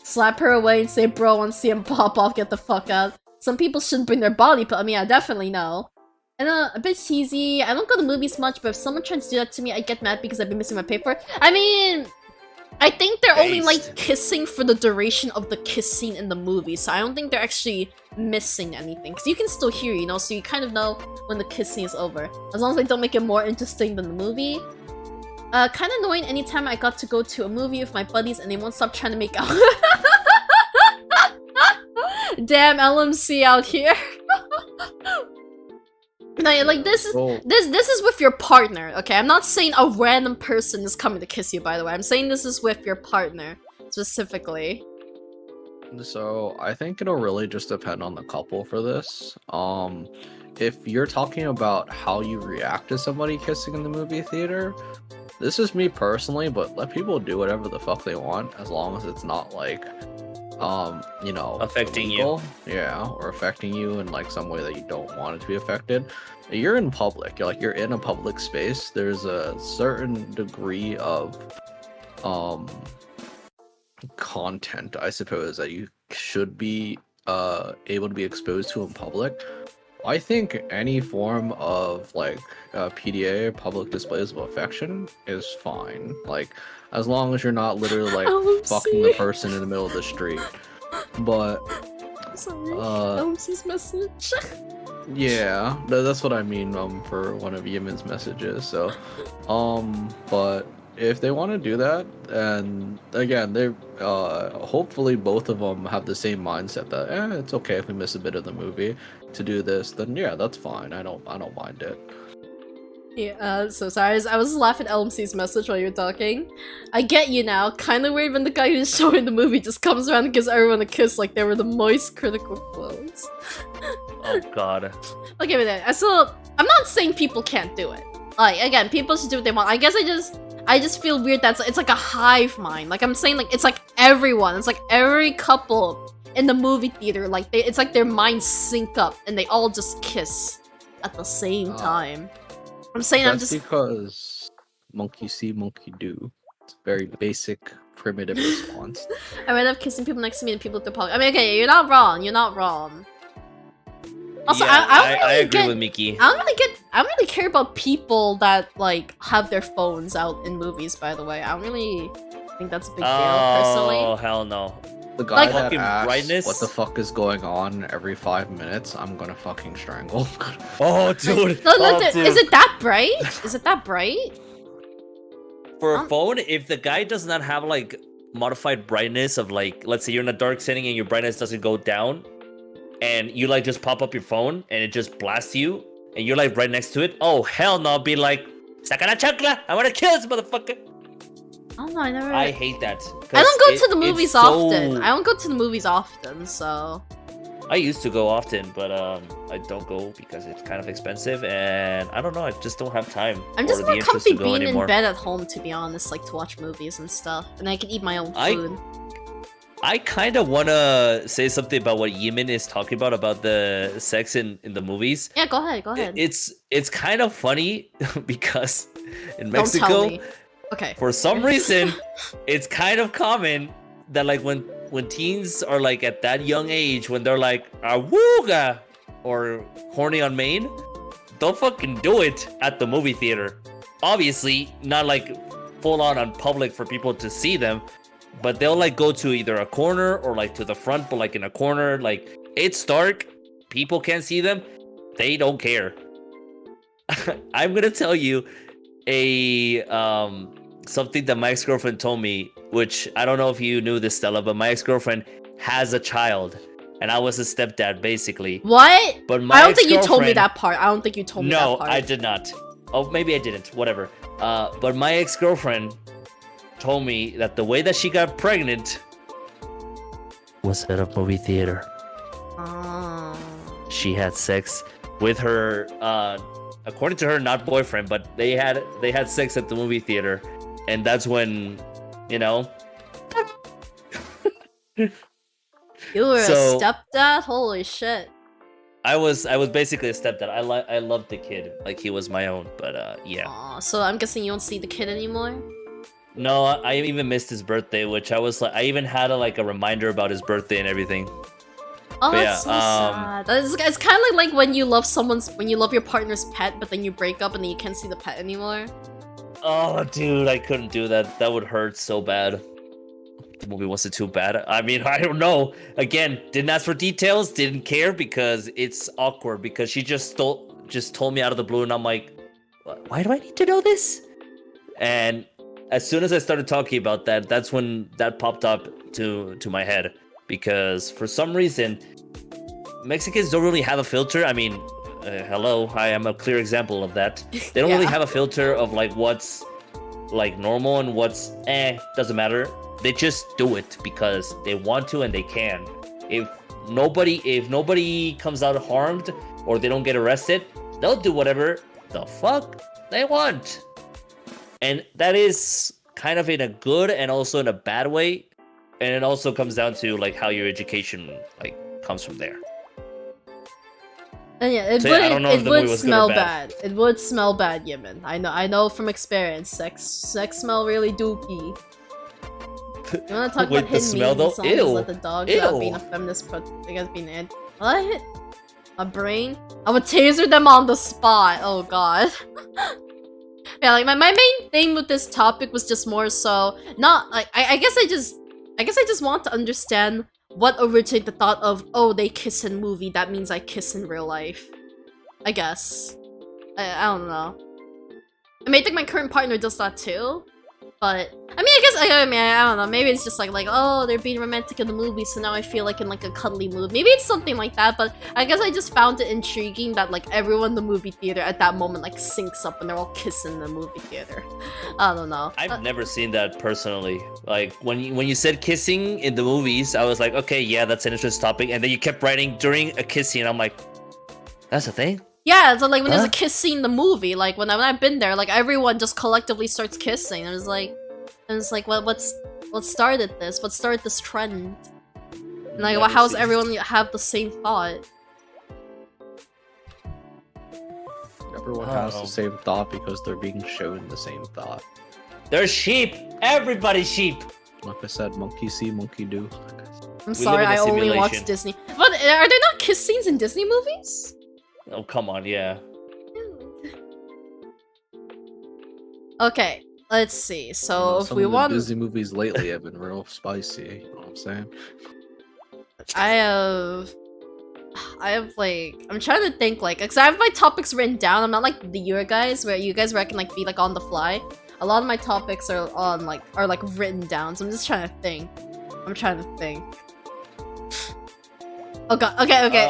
Speaker 1: Slap her away and say, bro, I want to see him pop off, get the fuck out. Some people shouldn't bring their body, but I mean, I definitely know. And a bit cheesy. I don't go to movies much, but if someone tries to do that to me, I get mad because I've been missing my paper. I mean, I think they're only like kissing for the duration of the kiss scene in the movie, so I don't think they're actually missing anything. Because you can still hear, you know, so you kind of know when the kiss scene is over. As long as they don't make it more interesting than the movie. Kind of annoying anytime I got to go to a movie with my buddies and they won't stop trying to make out. Damn LMC out here. No, like this is with your partner, okay? I'm not saying a random person is coming to kiss you, by the way. I'm saying this is with your partner specifically.
Speaker 2: So I think it'll really just depend on the couple for this. If you're talking about how you react to somebody kissing in the movie theater, this is me personally, but let people do whatever the fuck they want as long as it's not like you know,
Speaker 3: affecting
Speaker 2: illegal. Yeah, or affecting you in like some way that you don't want it to be affected. You're in public, you're in a public space. There's a certain degree of content, I suppose, that you should be able to be exposed to in public. I think any form of like PDA, public displays of affection, is fine. Like, as long as you're not literally like fucking the person in the middle of the street. But
Speaker 1: sorry, LMC's message.
Speaker 2: Yeah, that's what I mean for one of Yemen's messages. So, but if they want to do that, and again, they're hopefully both of them have the same mindset that it's okay if we miss a bit of the movie to do this, then yeah, that's fine. I don't mind it.
Speaker 1: Yeah, so sorry, I was laughing at LMC's message while you were talking. I get you now. Kind of weird when the guy who's showing the movie just comes around and gives everyone a kiss like they were the moist critical clones.
Speaker 3: Oh god.
Speaker 1: Okay, but then, I'm not saying people can't do it. Like, again, people should do what they want. I guess I just feel weird that it's like a hive mind. Like, I'm saying, like, it's like everyone. It's like every couple in the movie theater. Like, it's like their minds sync up and they all just kiss at the same time. I'm saying
Speaker 2: that's because monkey see, monkey do. It's a very basic, primitive response.
Speaker 1: I rather have kissing people next to me than people at the park. I mean, okay, you're not wrong. You're not wrong. Also,
Speaker 3: yeah,
Speaker 1: I
Speaker 3: agree with Miki.
Speaker 1: I don't really care about people that like have their phones out in movies. By the way, I don't really think that's a big deal personally.
Speaker 3: Oh hell no!
Speaker 2: The guy
Speaker 1: Like-
Speaker 2: that
Speaker 3: Fucking
Speaker 2: asks
Speaker 3: brightness.
Speaker 2: what the fuck is going on every 5 minutes, I'm gonna fucking strangle.
Speaker 3: Oh, dude.
Speaker 1: No,
Speaker 3: Oh,
Speaker 1: is
Speaker 3: dude.
Speaker 1: it that bright? Is it that bright?
Speaker 3: For a phone, if the guy does not have like modified brightness of like, let's say you're in a dark setting and your brightness doesn't go down, and you like just pop up your phone and it just blasts you, and you're like right next to it. Oh hell no! I'll be like, "Saca la chancla! I want to kill this motherfucker."
Speaker 1: I don't know. I never.
Speaker 3: I hate that.
Speaker 1: I don't
Speaker 3: 'cause
Speaker 1: go to the
Speaker 3: it's
Speaker 1: movies
Speaker 3: so-
Speaker 1: often. I don't go to the movies often, so
Speaker 3: I used to go often, but I don't go because it's kind of expensive, and I don't know. I just don't have time.
Speaker 1: I'm just
Speaker 3: or
Speaker 1: more
Speaker 3: the interest
Speaker 1: comfy
Speaker 3: to go
Speaker 1: being
Speaker 3: anymore.
Speaker 1: in bed at home, to be honest. Like to watch movies and stuff, and I can eat my own
Speaker 3: I-
Speaker 1: food.
Speaker 3: I kind of want to say something about what Yemin is talking about the sex in the movies.
Speaker 1: Yeah, go ahead. Go ahead.
Speaker 3: It's kind of funny because in
Speaker 1: Don't tell
Speaker 3: Mexico,
Speaker 1: me. Okay.
Speaker 3: for some reason, it's kind of common that like when teens are like at that young age, when they're like awooga or horny on main, don't fucking do it at the movie theater. Obviously, not like full on public for people to see them, but they'll like go to either a corner or like to the front, but like in a corner, like it's dark, people can't see them, they don't care. I'm gonna tell you a something that my ex-girlfriend told me, which I don't know if you knew this, Stella, but my ex-girlfriend has a child, and I was a stepdad basically.
Speaker 1: What?
Speaker 3: But my
Speaker 1: I don't think you told me
Speaker 3: ex-girlfriend-
Speaker 1: that part. I don't think you told me that
Speaker 3: No,
Speaker 1: part.
Speaker 3: I did not. Oh, maybe I didn't. Whatever. But my ex-girlfriend told me that the way that she got pregnant was at a movie theater.
Speaker 1: Oh.
Speaker 3: She had sex with her, according to her, not boyfriend, but they had sex at the movie theater, and that's when, you know.
Speaker 1: You were
Speaker 3: So-
Speaker 1: a stepdad? Holy shit.
Speaker 3: I was basically a stepdad. I loved the kid like he was my own, but yeah.
Speaker 1: Aw, so I'm guessing you don't see the kid anymore?
Speaker 3: No, I even missed his birthday, which I was like, I even had a reminder about his birthday and everything.
Speaker 1: Oh,
Speaker 3: But
Speaker 1: that's
Speaker 3: yeah,
Speaker 1: so sad. It's kind of like when you love your partner's pet, but then you break up and then you can't see the pet anymore.
Speaker 3: Oh, dude, I couldn't do that. That would hurt so bad. The movie wasn't too bad. I mean, I don't know. Again, didn't ask for details, didn't care because it's awkward. Because she just told me out of the blue, and I'm like, why do I need to know this? And as soon as I started talking about that, that's when that popped up to my head. Because for some reason, Mexicans don't really have a filter. I mean, hello, I am a clear example of that. They don't really
Speaker 1: Yeah.
Speaker 3: have a filter of like what's like normal and what's doesn't matter. They just do it because they want to and they can. If nobody comes out harmed or they don't get arrested, they'll do whatever the fuck they want. And that is kind of in a good and also in a bad way. And it also comes down to like how your education like comes from there.
Speaker 1: And yeah, it
Speaker 3: So, yeah, I don't know if
Speaker 1: it
Speaker 3: the
Speaker 1: would
Speaker 3: movie was good or
Speaker 1: smell
Speaker 3: bad.
Speaker 1: bad. It would smell bad, Yemen. I know from experience. Sex smell really dookie. You wanna talk
Speaker 3: Wait,
Speaker 1: about
Speaker 3: the
Speaker 1: hidden
Speaker 3: smell
Speaker 1: meanings
Speaker 3: though?
Speaker 1: songs,
Speaker 3: Ew.
Speaker 1: let the dogs out,
Speaker 3: Ew.
Speaker 1: being a feminist against being an will I hit a brain? I would taser them on the spot. Oh god. Yeah, like my main thing with this topic was just more so not like I guess I just want to understand what originated the thought of, oh, they kiss in movie, that means I kiss in real life. I guess. I don't know. I may think my current partner does that too. But I don't know. Maybe it's just like oh, they're being romantic in the movie, so now I feel like in like a cuddly mood. Maybe it's something like that. But I guess I just found it intriguing that like everyone in the movie theater at that moment like syncs up and they're all kissing in the movie theater. I don't know.
Speaker 3: I've never seen that personally. Like when you said kissing in the movies, I was like, okay, yeah, that's an interesting topic. And then you kept writing during a kiss scene. I'm like, that's a thing.
Speaker 1: Yeah, so like when there's a
Speaker 3: Huh?
Speaker 1: kiss scene in the movie, like when I've been there, like everyone just collectively starts kissing. I was like, what started this? What started this trend? And like,
Speaker 3: Never
Speaker 1: how's
Speaker 3: seen
Speaker 1: everyone have the same thought?
Speaker 2: Everyone
Speaker 3: I
Speaker 2: has
Speaker 3: don't know.
Speaker 2: the same thought because they're being shown the same thought.
Speaker 3: They're sheep. Everybody's sheep.
Speaker 2: Like I said, monkey see, monkey do.
Speaker 1: I'm
Speaker 3: We
Speaker 1: sorry,
Speaker 3: live in
Speaker 1: I
Speaker 3: a
Speaker 1: only watch
Speaker 3: simulation.
Speaker 1: Disney. But are there not kiss scenes in Disney movies?
Speaker 3: Oh, come on, yeah.
Speaker 1: Okay, let's see. So if
Speaker 2: Some
Speaker 1: we
Speaker 2: of the
Speaker 1: want,
Speaker 2: Disney movies lately have been real spicy. I'm saying?
Speaker 1: I have like I'm trying to think like because I have my topics written down. I'm not like your guys where you guys can like be like on the fly. A lot of my topics are written down, so I'm just trying to think. Oh god. Okay.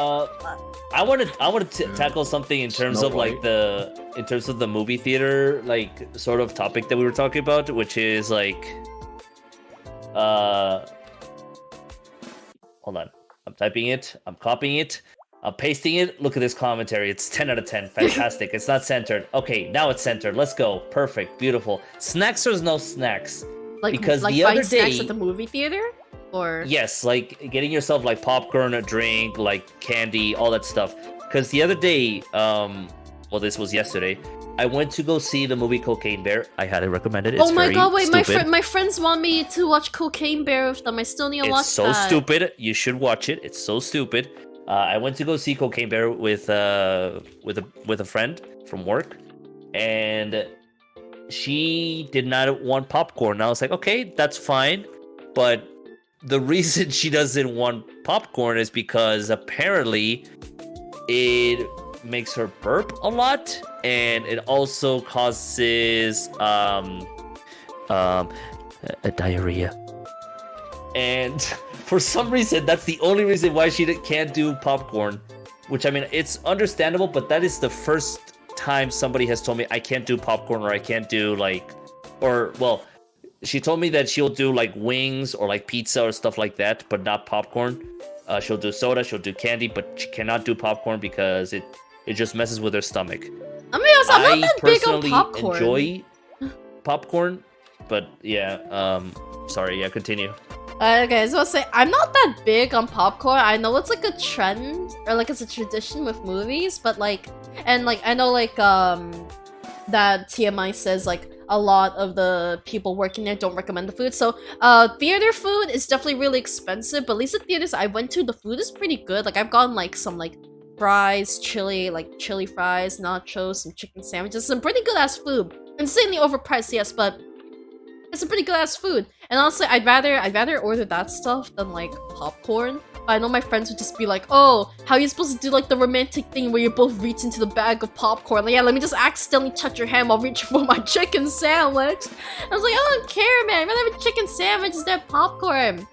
Speaker 3: I want to tackle something in terms
Speaker 2: Snow
Speaker 3: of like the movie theater like sort of topic that we were talking about, which is like hold on. I'm typing it, I'm copying it, I'm pasting it. Look at this commentary. It's 10 out of 10. Fantastic. It's not centered. Okay, now it's centered. Let's go. Perfect. Beautiful. Snacks or no snacks?
Speaker 1: Like
Speaker 3: because
Speaker 1: like
Speaker 3: the
Speaker 1: buying
Speaker 3: other day
Speaker 1: snacks at the movie theater? Or
Speaker 3: yes, like getting yourself like popcorn, a drink, like candy, all that stuff. Because the other day, well, this was yesterday, I went to go see the movie Cocaine Bear. I highly recommend it. It's
Speaker 1: oh my
Speaker 3: very
Speaker 1: god, wait,
Speaker 3: stupid.
Speaker 1: my friends want me to watch Cocaine Bear with them. I still need to watch
Speaker 3: It's so
Speaker 1: that.
Speaker 3: stupid. You should watch it. It's so stupid. I went to go see Cocaine Bear with a friend from work, and she did not want popcorn. I was like, okay, that's fine, but the reason she doesn't want popcorn is because apparently it makes her burp a lot, and it also causes a diarrhea. And for some reason, that's the only reason why she can't do popcorn. Which, I mean, it's understandable, but that is the first time somebody has told me I can't do popcorn, or I can't do well, she told me that she'll do like wings or like pizza or stuff like that, but not popcorn. She'll do soda, she'll do candy, but she cannot do popcorn because it just messes with her stomach.
Speaker 1: I mean, I'm not that big on
Speaker 3: personally
Speaker 1: popcorn.
Speaker 3: enjoy popcorn, but yeah, sorry, yeah, continue.
Speaker 1: Okay, so I'll say I'm not that big on popcorn. I know it's like a trend or like it's a tradition with movies, but like, and like I know like that TMI says like a lot of the people working there don't recommend the food. So theater food is definitely really expensive, but at least the theaters I went to, the food is pretty good. Like I've gotten like some like fries, chili fries, nachos, some chicken sandwiches, some pretty good ass food. Insanely overpriced, yes, but it's some pretty good ass food. And honestly, I'd rather order that stuff than like popcorn. I know my friends would just be like, "Oh, how are you supposed to do like the romantic thing where you both reach into the bag of popcorn? Like, yeah, let me just accidentally touch your hand while reaching for my chicken sandwich." I was like, "I don't care, man. I'd rather have a chicken sandwich instead of popcorn."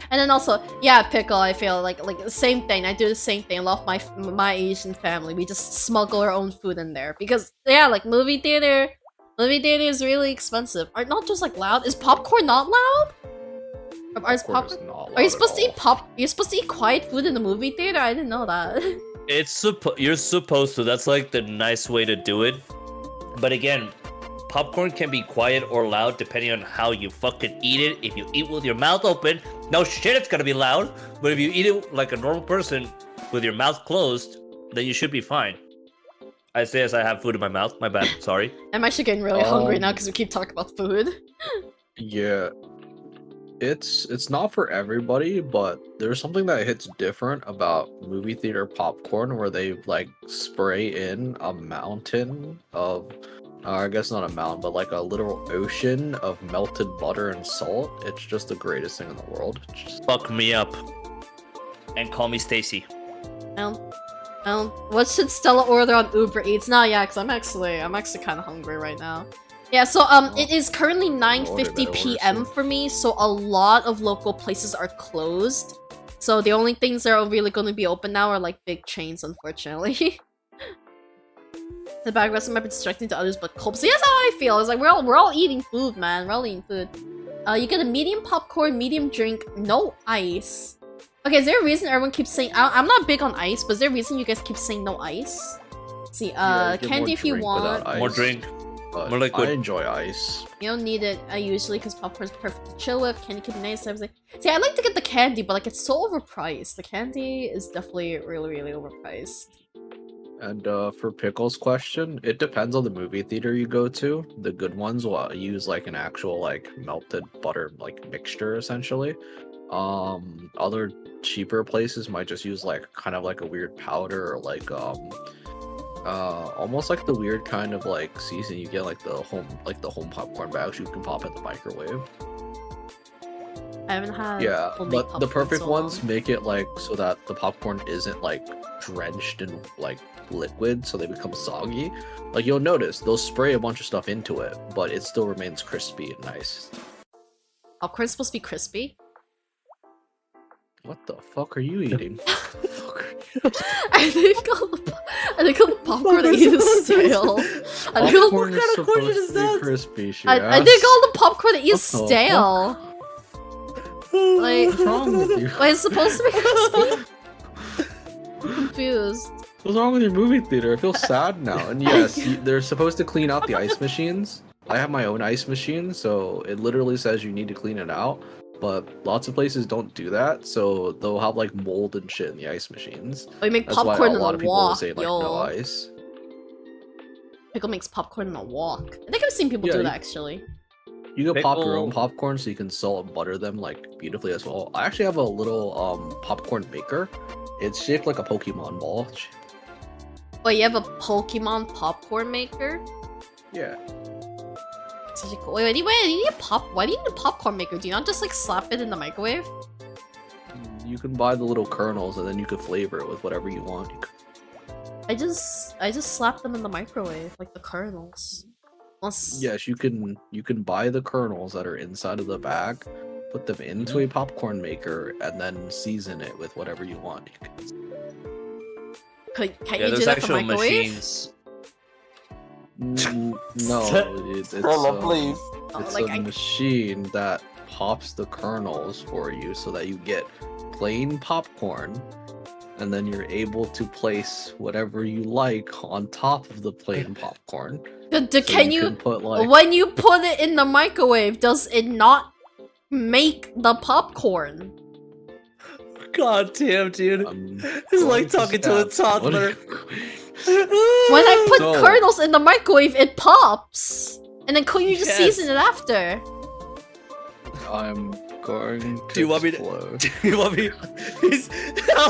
Speaker 1: And then also, yeah, pickle. I feel like the same thing. I do the same thing. I love my Asian family. We just smuggle our own food in there because yeah, like movie theater is really expensive. Are not just like loud? Is popcorn not loud? Are you supposed to eat You're supposed to eat quiet food in the movie theater? I didn't know that.
Speaker 3: You're supposed to. That's like the nice way to do it. But again, popcorn can be quiet or loud depending on how you fucking eat it. If you eat with your mouth open, no shit, it's gonna be loud. But if you eat it like a normal person with your mouth closed, then you should be fine. I say as I have food in my mouth. My bad. Sorry.
Speaker 1: I'm actually getting really hungry now because we keep talking about food.
Speaker 2: Yeah. It's not for everybody, but there's something that hits different about movie theater popcorn where they like spray in a mountain of I guess not a mountain, but like a literal ocean of melted butter and salt. It's just the greatest thing in the world.
Speaker 3: Fuck me up. And call me Stacy.
Speaker 1: What should Stella order on Uber Eats? Nah, yeah, because I'm actually kind of hungry right now. Yeah, so it is currently 9:50 p.m. for me, so a lot of local places are closed. So the only things that are really going to be open now are like big chains, unfortunately. The bag rest might be distracting to others, but cold. See, that's how I feel. It's like we're all eating food, man. We're all eating food. You get a medium popcorn, medium drink, no ice. Okay, is there a reason everyone keeps saying... I'm not big on ice, but is there a reason you guys keep saying no ice? Let's see, candy if you want.
Speaker 3: More drink. More liquid.
Speaker 2: I enjoy ice.
Speaker 1: You don't need it usually because popcorn's perfect to chill with. Candy can be nice. Everything. See, I like to get the candy, but like it's so overpriced. The candy is definitely really, really overpriced.
Speaker 2: And for Pickle's question, it depends on the movie theater you go to. The good ones will use like an actual like melted butter like mixture essentially. Other cheaper places might just use like kind of like a weird powder or like almost like the weird kind of like season you get like the home popcorn bags you can pop in the microwave.
Speaker 1: I haven't had.
Speaker 2: Yeah,
Speaker 1: homemade
Speaker 2: but the
Speaker 1: popcorn in
Speaker 2: perfect
Speaker 1: so
Speaker 2: ones
Speaker 1: long.
Speaker 2: make it like so that the popcorn isn't like drenched in like liquid, so they become soggy. Like you'll notice they'll spray a bunch of stuff into it, but it still remains crispy and nice.
Speaker 1: Popcorn's supposed to be crispy.
Speaker 2: What the fuck are you eating?
Speaker 1: I think all the popcorn I eat is stale. I think all
Speaker 2: Popcorn is
Speaker 3: kind of question
Speaker 2: supposed
Speaker 3: is
Speaker 2: to
Speaker 3: that?
Speaker 2: be crispy.
Speaker 1: I think all the popcorn I eat is
Speaker 2: What the
Speaker 1: stale. Like,
Speaker 2: What's wrong with you?
Speaker 1: wait, it's supposed to be crispy? I'm confused.
Speaker 2: What's wrong with your movie theater? I feel sad now. And yes, they're supposed to clean out the ice machines. I have my own ice machine, so it literally says you need to clean it out. But lots of places don't do that, so they'll have like mold and shit in the ice machines.
Speaker 1: We make
Speaker 2: That's why
Speaker 1: popcorn
Speaker 2: a
Speaker 1: in
Speaker 2: lot
Speaker 1: a
Speaker 2: of people will
Speaker 1: wok,
Speaker 2: say like
Speaker 1: yo.
Speaker 2: no ice.
Speaker 1: Pickle makes popcorn in a wok. I think I've seen people
Speaker 2: Yeah,
Speaker 1: do
Speaker 2: you-
Speaker 1: that actually.
Speaker 2: You can pop your own
Speaker 3: Pickle-
Speaker 2: popcorn so you can salt and butter them like beautifully as well. I actually have a little popcorn maker. It's shaped like a Pokemon ball.
Speaker 1: Wait, you have a Pokemon popcorn maker?
Speaker 2: Yeah.
Speaker 1: Such a cool. Wait, anyway, do you need a why do you need a popcorn maker? Do you not just like slap it in the microwave?
Speaker 2: You can buy the little kernels and then you can flavor it with whatever you want. You
Speaker 1: I just slap them in the microwave, like the kernels. Unless...
Speaker 2: Yes, you can buy the kernels that are inside of the bag, put them into a popcorn maker, and then season it with whatever you want.
Speaker 1: Can't
Speaker 3: Yeah,
Speaker 1: you do
Speaker 3: there's
Speaker 1: that for
Speaker 3: actual
Speaker 1: microwave?
Speaker 3: machines.
Speaker 2: No, it's
Speaker 3: please.
Speaker 1: Oh,
Speaker 2: it's
Speaker 1: like,
Speaker 2: a machine that pops the kernels for you so that you get plain popcorn, and then you're able to place whatever you like on top of the plain popcorn. So
Speaker 1: Can you
Speaker 2: can put like
Speaker 1: when you put it in the microwave, does it not make the popcorn?
Speaker 3: God damn, dude.
Speaker 2: I'm
Speaker 3: It's
Speaker 2: going
Speaker 3: like talking to a
Speaker 2: stab
Speaker 3: toddler.
Speaker 1: When I put
Speaker 2: So-
Speaker 1: kernels in the microwave, it pops. And then couldn't you just
Speaker 3: Yes.
Speaker 1: season it after?
Speaker 2: I'm going to
Speaker 3: Do you want me to-
Speaker 2: explode.
Speaker 3: You want me? Alice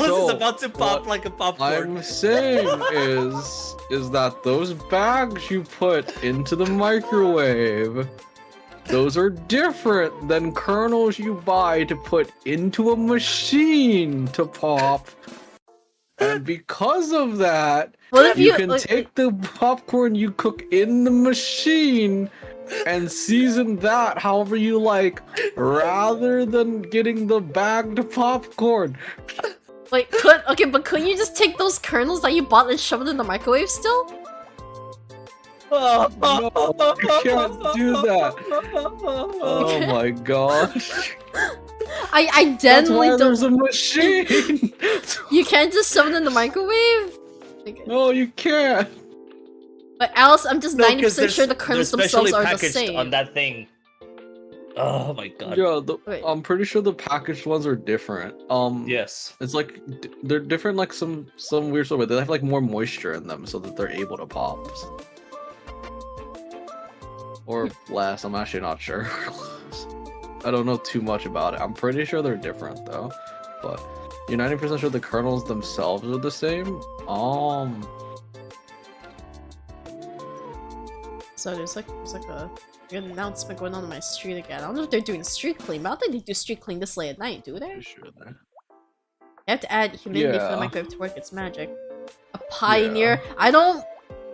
Speaker 2: So,
Speaker 3: is about to pop
Speaker 2: what
Speaker 3: like a popcorn.
Speaker 2: I'm saying is that those bags you put into the microwave, those are different than kernels you buy to put into a machine to pop. And because of that,
Speaker 1: What if
Speaker 2: you
Speaker 1: you
Speaker 2: can
Speaker 1: like,
Speaker 2: take the popcorn you cook in the machine and season that however you like, rather than getting the bagged popcorn.
Speaker 1: but couldn't you just take those kernels that you bought and shove it in the microwave still?
Speaker 2: No, you can't do that. Oh my gosh.
Speaker 1: I
Speaker 2: That's
Speaker 1: definitely
Speaker 2: why there's
Speaker 1: don't.
Speaker 2: a machine.
Speaker 1: You can't just shove it in the microwave. Like,
Speaker 2: No, you can't.
Speaker 1: but Alice, I'm just
Speaker 3: No,
Speaker 1: 90% sure the
Speaker 3: they're
Speaker 1: kernels
Speaker 3: specially
Speaker 1: themselves are the
Speaker 3: packaged
Speaker 1: same.
Speaker 3: on that thing. Oh my god.
Speaker 2: Yeah,
Speaker 1: Wait.
Speaker 2: I'm pretty sure the packaged ones are different.
Speaker 3: Yes.
Speaker 2: It's like they're different, like some weird sort of way. They have like more moisture in them, so that they're able to pop. Or less. I'm actually not sure. I don't know too much about it. I'm pretty sure they're different though. But you're 90% sure the kernels themselves are the same.
Speaker 1: So there's like a good announcement going on my street again. I don't know if they're doing street clean, but I don't think they do street clean this late at night, do they?
Speaker 2: Pretty sure that.
Speaker 1: You have to add humidity for the
Speaker 2: Yeah.
Speaker 1: microwave to work its magic. A pioneer. I don't.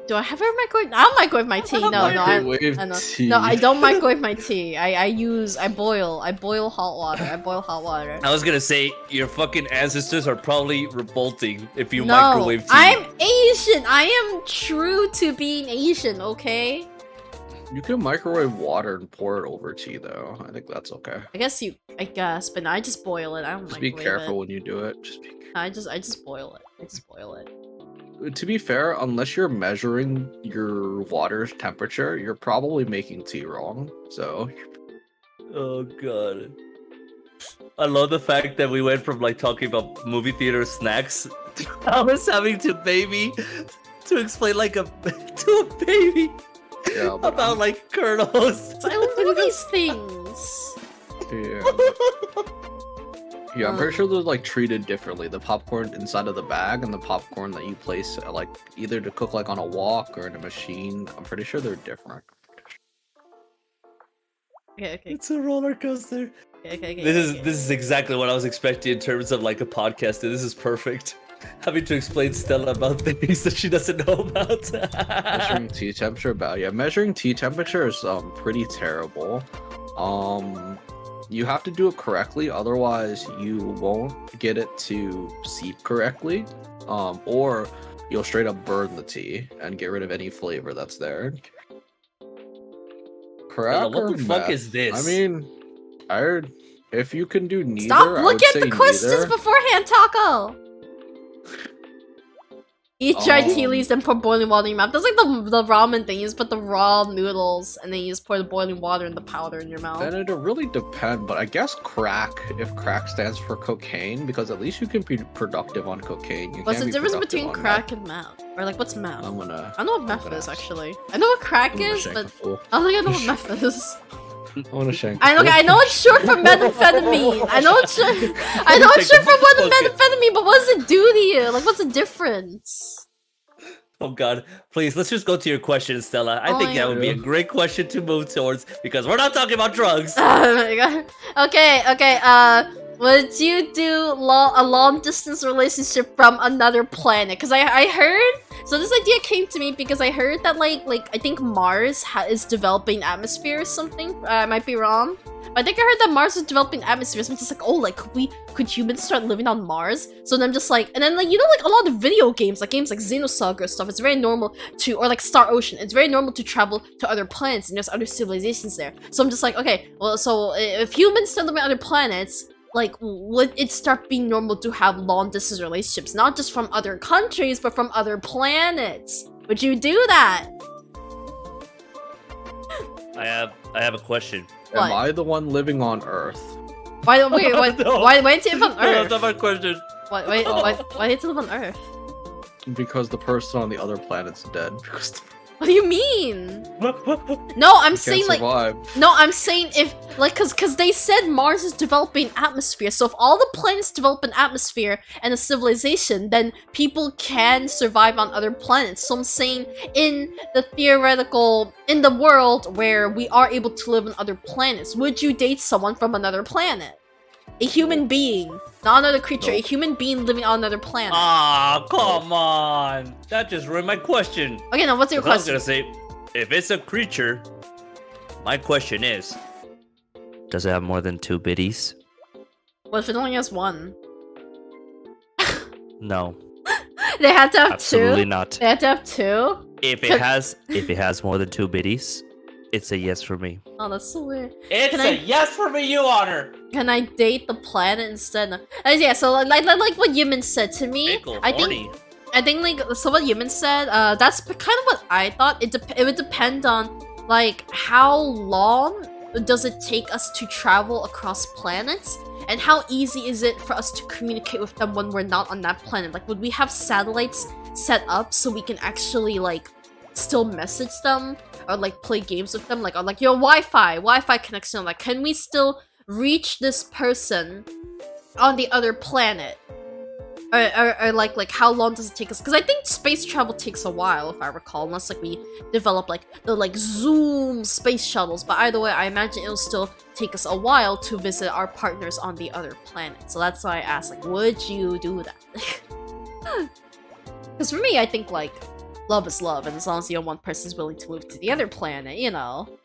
Speaker 1: Do I have a microwave? I don't microwave my tea. No,
Speaker 2: Microwave
Speaker 1: I know.
Speaker 2: tea.
Speaker 1: No, I don't microwave my tea. I boil hot water. I boil hot water.
Speaker 3: I was gonna say your fucking ancestors are probably revolting if you
Speaker 1: No,
Speaker 3: microwave tea.
Speaker 1: I'm Asian. I am true to being Asian. Okay.
Speaker 2: You can microwave water and pour it over tea, though. I think that's okay.
Speaker 1: I guess, but no, I just boil it. I don't
Speaker 2: Just be
Speaker 1: microwave
Speaker 2: careful
Speaker 1: it.
Speaker 2: when you do it. Just be.
Speaker 1: I just boil it. I just boil it.
Speaker 2: To be fair, unless you're measuring your water's temperature, you're probably making tea wrong. So.
Speaker 3: Oh god. I love the fact that we went from like talking about movie theater snacks to Thomas having to explain like to a baby
Speaker 2: Yeah, but
Speaker 3: about like kernels.
Speaker 1: So I don't do these things.
Speaker 2: Yeah, I'm pretty sure they're like treated differently. The popcorn inside of the bag and the popcorn that you place like either to cook like on a wok or in a machine. I'm pretty sure they're different.
Speaker 1: Okay.
Speaker 3: It's a roller coaster.
Speaker 1: Okay.
Speaker 3: This is exactly what I was expecting in terms of like a podcast. And this is perfect. Having to explain Stella about things that she doesn't know about.
Speaker 2: Measuring tea temperature, measuring tea temperature is pretty terrible. You have to do it correctly, otherwise you won't get it to seep correctly, or you'll straight up burn the tea and get rid of any flavor that's there. Crack
Speaker 3: What
Speaker 2: or
Speaker 3: the fuck
Speaker 2: meth?
Speaker 3: is this?
Speaker 2: I mean, if you can do neither,
Speaker 1: Stop
Speaker 2: I would
Speaker 1: looking at
Speaker 2: say
Speaker 1: the questions
Speaker 2: neither.
Speaker 1: beforehand, Taco. Eat dried tea leaves, then pour boiling water in your mouth. That's like the ramen thing. You just put the raw noodles, and then you just pour the boiling water and the powder in your mouth.
Speaker 2: Then it'll really depend, but I guess crack, if crack stands for cocaine, because at least you can be productive on cocaine. You
Speaker 1: What's
Speaker 2: can't
Speaker 1: the
Speaker 2: be
Speaker 1: difference
Speaker 2: productive
Speaker 1: between
Speaker 2: on
Speaker 1: crack
Speaker 2: meth.
Speaker 1: and meth? Or like, what's meth?
Speaker 2: I'm gonna.
Speaker 1: I know what meth
Speaker 2: gonna
Speaker 1: is,
Speaker 2: ask.
Speaker 1: actually. I know what crack
Speaker 2: I'm gonna
Speaker 1: is,
Speaker 2: shank
Speaker 1: but
Speaker 2: a fool.
Speaker 1: I don't think I know what meth is.
Speaker 2: I wanna shank.
Speaker 1: I know it's short for methamphetamine. I know it's short for methamphetamine, but what does it do to you? Like, what's the difference?
Speaker 3: Oh god, please, let's just go to your question, Stella. I
Speaker 1: Oh
Speaker 3: think
Speaker 1: my
Speaker 3: that would be a
Speaker 2: God.
Speaker 3: great question to move towards, because we're not talking about drugs.
Speaker 1: Oh my god. Okay, would you do a long distance relationship from another planet? Because I heard, so this idea came to me because I heard that like I think Mars is developing atmosphere or something. I might be wrong. But I think I heard that Mars is developing atmosphere. So I'm just like, oh, like could humans start living on Mars? So then I'm just like, and then like, you know, like a lot of video games, like Xenosaga stuff, it's very normal to, or like Star Ocean, it's very normal to travel to other planets and there's other civilizations there. So I'm just like, okay, well, so if humans start living on other planets, like, would it start being normal to have long-distance relationships? Not just from other countries, but from other planets. Would you do that?
Speaker 3: I have a question.
Speaker 1: What?
Speaker 2: Am I the one living on Earth?
Speaker 1: Why
Speaker 3: No.
Speaker 1: did you live on
Speaker 3: No, that's
Speaker 1: Earth?
Speaker 3: not my question.
Speaker 1: Why did you live on Earth?
Speaker 2: Because the person on the other planet's dead. Because
Speaker 1: What do you mean? No, I'm
Speaker 2: you
Speaker 1: saying
Speaker 2: can't
Speaker 1: like,
Speaker 2: survive.
Speaker 1: no, I'm saying if, like, cause they said Mars is developing atmosphere, so if all the planets develop an atmosphere and a civilization, then people can survive on other planets. So I'm saying in the theoretical, in the world where we are able to live on other planets, would you date someone from another planet? A human being, not another creature, a
Speaker 2: Nope.
Speaker 1: human being living on another planet.
Speaker 3: Ah, come on. That just ruined my question.
Speaker 1: Okay, now what's your
Speaker 3: 'Cause I was
Speaker 1: question?
Speaker 3: gonna say, if it's a creature, my question is, does it have more than 2 biddies?
Speaker 1: What if it only has one?
Speaker 3: No,
Speaker 1: They had to have
Speaker 3: absolutely
Speaker 1: two?
Speaker 3: not.
Speaker 1: They had to have two?
Speaker 3: If it has more than 2 biddies, it's a yes for me.
Speaker 1: Oh, that's so weird.
Speaker 3: It's
Speaker 1: Can
Speaker 3: a
Speaker 1: I-
Speaker 3: yes for me, you honor.
Speaker 1: Can I date the planet instead? Yeah, so like what Yumin said to me,
Speaker 3: Pickle,
Speaker 1: I
Speaker 3: horny.
Speaker 1: think like, so what Yumin said, that's kind of what I thought. It would depend on like how long does it take us to travel across planets, and how easy is it for us to communicate with them when we're not on that planet? Like, would we have satellites set up so we can actually like still message them or like play games with them, like on like your Wi-Fi connection? Like, can we still reach this person on the other planet? Or like how long does it take us? Because I think space travel takes a while, if I recall, unless like we develop like the like Zoom space shuttles. But either way, I imagine it'll still take us a while to visit our partners on the other planet. So that's why I asked, like, would you do that? Because for me, I think like love is love, and as long as the one person's willing to move to the other planet, you know.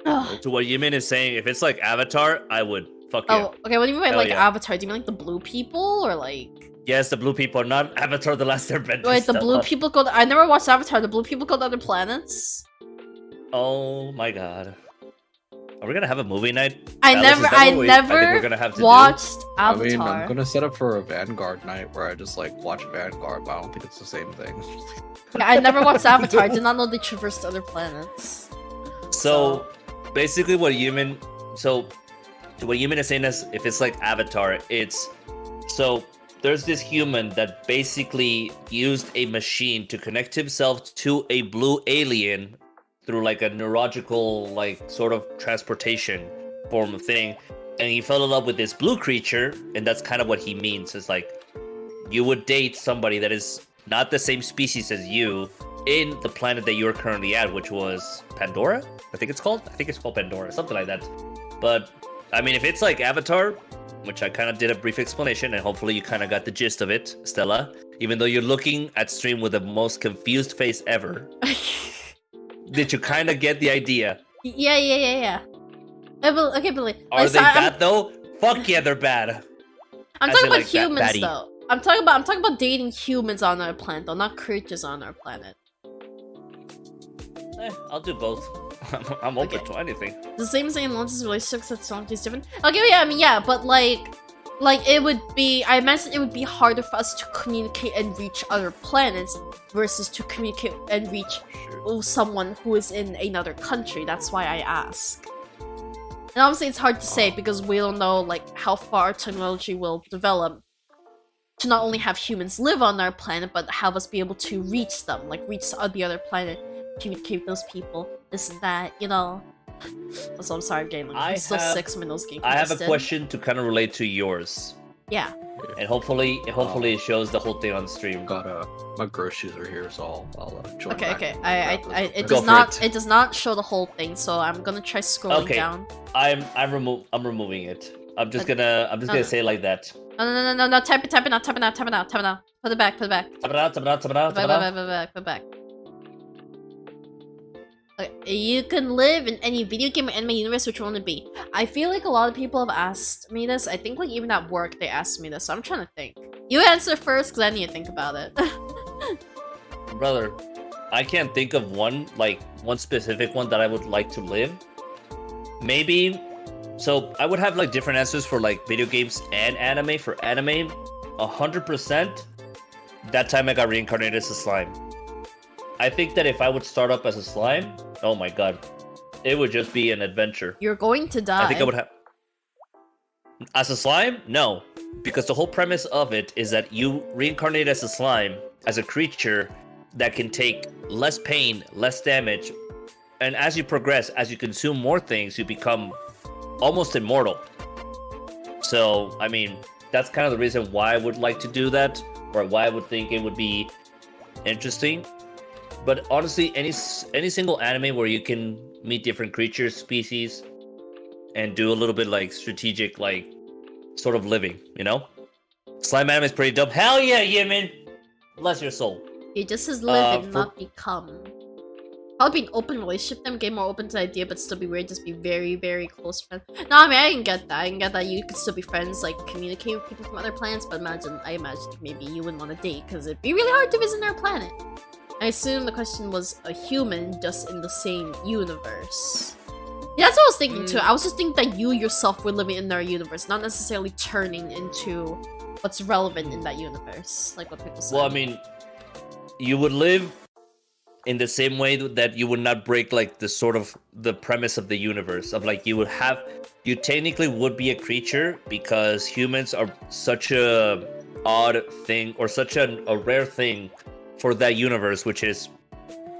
Speaker 1: Ugh.
Speaker 3: To what Yimin is saying, if it's like Avatar, I would. Fuck yeah.
Speaker 1: Oh, okay. What do you mean by
Speaker 3: Hell
Speaker 1: like
Speaker 3: yeah.
Speaker 1: Avatar? Do you mean like the blue people or like?
Speaker 3: Yes, the blue people, not Avatar: The Last Airbender.
Speaker 1: Wait, the blue
Speaker 3: Stella.
Speaker 1: people go. I never watched Avatar. The blue people go to other planets.
Speaker 3: Oh my god. Are we gonna have a movie night?
Speaker 1: I
Speaker 3: Alice, is that what I think we're
Speaker 1: never
Speaker 3: gonna have to do?
Speaker 1: watched
Speaker 2: I mean,
Speaker 1: Avatar.
Speaker 2: I'm gonna set up for a Vanguard night where I just like watch Vanguard, but I don't think it's the same thing.
Speaker 1: Yeah, I never watched Avatar. I did not know they traversed other planets.
Speaker 3: So basically, what Yumin is saying is, if it's like Avatar, it's so there's this human that basically used a machine to connect himself to a blue alien through like a neurological like sort of transportation form of thing, and he fell in love with this blue creature, and that's kind of what he means. It's like you would date somebody that is not the same species as you in the planet that you're currently at, which was Pandora. I think it's called Pandora, something like that. But I mean, if it's like Avatar, which I kind of did a brief explanation, and hopefully you kind of got the gist of it, Stella. Even though you're looking at stream with the most confused face ever, did you kind of get the idea?
Speaker 1: Yeah. Okay, but
Speaker 3: Are they bad though? Fuck yeah, they're bad.
Speaker 1: I'm
Speaker 3: As
Speaker 1: talking
Speaker 3: in,
Speaker 1: about
Speaker 3: like,
Speaker 1: humans
Speaker 3: baddie.
Speaker 1: though. I'm talking about dating humans on our planet, though, not creatures on our planet.
Speaker 3: I'll do both. I'm open
Speaker 1: Okay.
Speaker 3: to anything.
Speaker 1: The same thing in long-distance relationships that song is different. Okay, yeah, I mean, yeah, but like it would be. I imagine it would be harder for us to communicate and reach other planets versus to communicate and reach someone who is in another country. That's why I ask. And obviously, it's hard to say because we don't know like how far technology will develop to not only have humans live on our planet, but have us be able to reach them, like reach the other planet, communicate with those people, this and that, you know. So I'm sorry, Galen. I'm still 6 when those games.
Speaker 3: I have a question to kind of relate to yours,
Speaker 1: Yeah.
Speaker 3: and hopefully it shows the whole thing on stream.
Speaker 2: Got my groceries are here, so I'll join.
Speaker 1: Okay.
Speaker 2: back
Speaker 1: Okay.
Speaker 2: and
Speaker 1: I
Speaker 2: grab
Speaker 1: it
Speaker 2: those.
Speaker 3: Go
Speaker 1: does
Speaker 3: for
Speaker 1: not.
Speaker 3: it.
Speaker 1: It does not show the whole thing, so I'm gonna try scrolling
Speaker 3: Okay.
Speaker 1: down.
Speaker 3: I'm removing it. I'm just
Speaker 1: Okay.
Speaker 3: gonna say it like that.
Speaker 1: No. Type it now. Type it now. Put it back. Put it back.
Speaker 3: Tap it out, tap it out, tap it out, tap it out.
Speaker 1: Put it back. Okay, you can live in any video game or anime universe, which one would be? I feel like a lot of people have asked me this. I think like even at work they asked me this, so I'm trying to think. You answer first, because I need to think about it.
Speaker 3: Brother, I can't think of one specific one that I would like to live. Maybe, so I would have like different answers for like video games and anime. For anime, 100%, that time I got reincarnated as a slime. I think that if I would start up as a slime, oh my god, it would just be an adventure.
Speaker 1: You're going to die.
Speaker 3: I think I would have... As a slime? No. Because the whole premise of it is that you reincarnate as a slime, as a creature that can take less pain, less damage, and as you progress, as you consume more things, you become almost immortal. So, I mean, that's kind of the reason why I would like to do that, or why I would think it would be interesting. But honestly, any single anime where you can meet different creatures, species, and do a little bit like strategic, like sort of living, you know? Slime anime is pretty dope. Hell yeah, Yimin! Bless your soul.
Speaker 1: It just says live and
Speaker 3: for-
Speaker 1: not become. Probably be an open relationship, them get more open to the idea, but still be weird, just be very, very close friends. No, I mean, I can get that. I can get that you could still be friends, like, communicate with people from other planets, but I imagine maybe you wouldn't want to date, because it'd be really hard to visit their planet. I assume the question was a human just in the same universe. Yeah, that's what I was thinking too. I was just thinking that you yourself were living in their universe, not necessarily turning into what's relevant in that universe, like what people say.
Speaker 3: Well, I mean, you would live in the same way that you would not break like the sort of the premise of the universe of like you technically would be a creature because humans are such a odd thing or such a rare thing for that universe, which is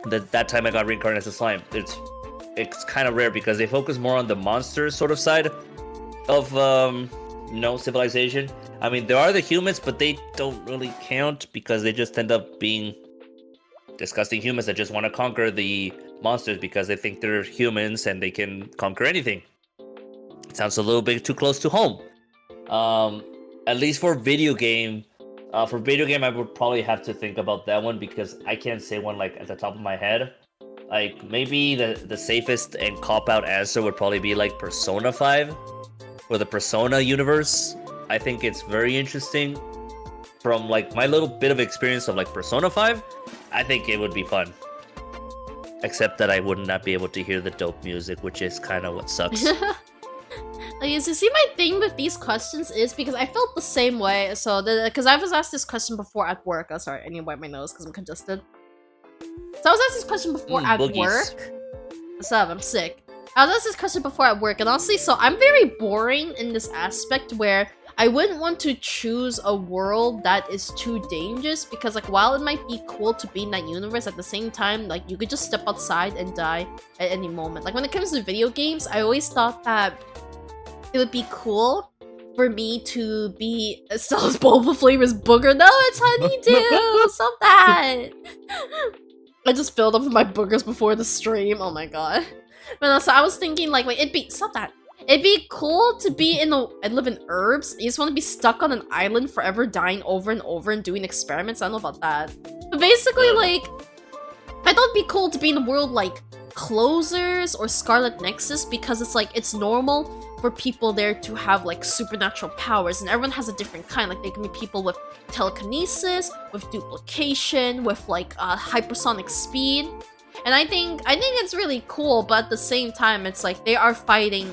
Speaker 3: that time I got reincarnated as a slime. It's kind of rare because they focus more on the monster sort of side of civilization. I mean, there are the humans, but they don't really count because they just end up being disgusting humans that just want to conquer the monsters because they think they're humans and they can conquer anything. It sounds a little bit too close to home. At least for video game, I would probably have to think about that one because I can't say one like at the top of my head. Like maybe the safest and cop-out answer would probably be like Persona 5 or the Persona universe. I think it's very interesting. From like my little bit of experience of like Persona 5, I think it would be fun. Except that I would not be able to hear the dope music, which is kind of what sucks.
Speaker 1: Okay, so see, my thing with these questions is because I felt the same way. So, because I was asked this question before at work. Oh, sorry, I need to wipe my nose because I'm congested. So I was asked this question before at
Speaker 3: boogies.
Speaker 1: work. What's up? I'm sick. I was asked this question before at work, and honestly, so I'm very boring in this aspect where I wouldn't want to choose a world that is too dangerous because, like, while it might be cool to be in that universe, at the same time, like, you could just step outside and die at any moment. Like, when it comes to video games, I always thought that it would be cool for me to be Stella's boba flavors booger. No, it's honeydew. Stop that. I just filled up with my boogers before the stream. Oh my god. But so I was thinking, like it'd be stop that. It'd be cool to be and live in herbs. You just want to be stuck on an island forever, dying over and over and doing experiments. I don't know about that. But basically, like, I thought it'd be cool to be in a world like Closers or Scarlet Nexus because it's like, it's normal for people there to have like supernatural powers and everyone has a different kind. Like, they can be people with telekinesis, with duplication, with like hypersonic speed. And I think it's really cool, but at the same time, it's like they are fighting.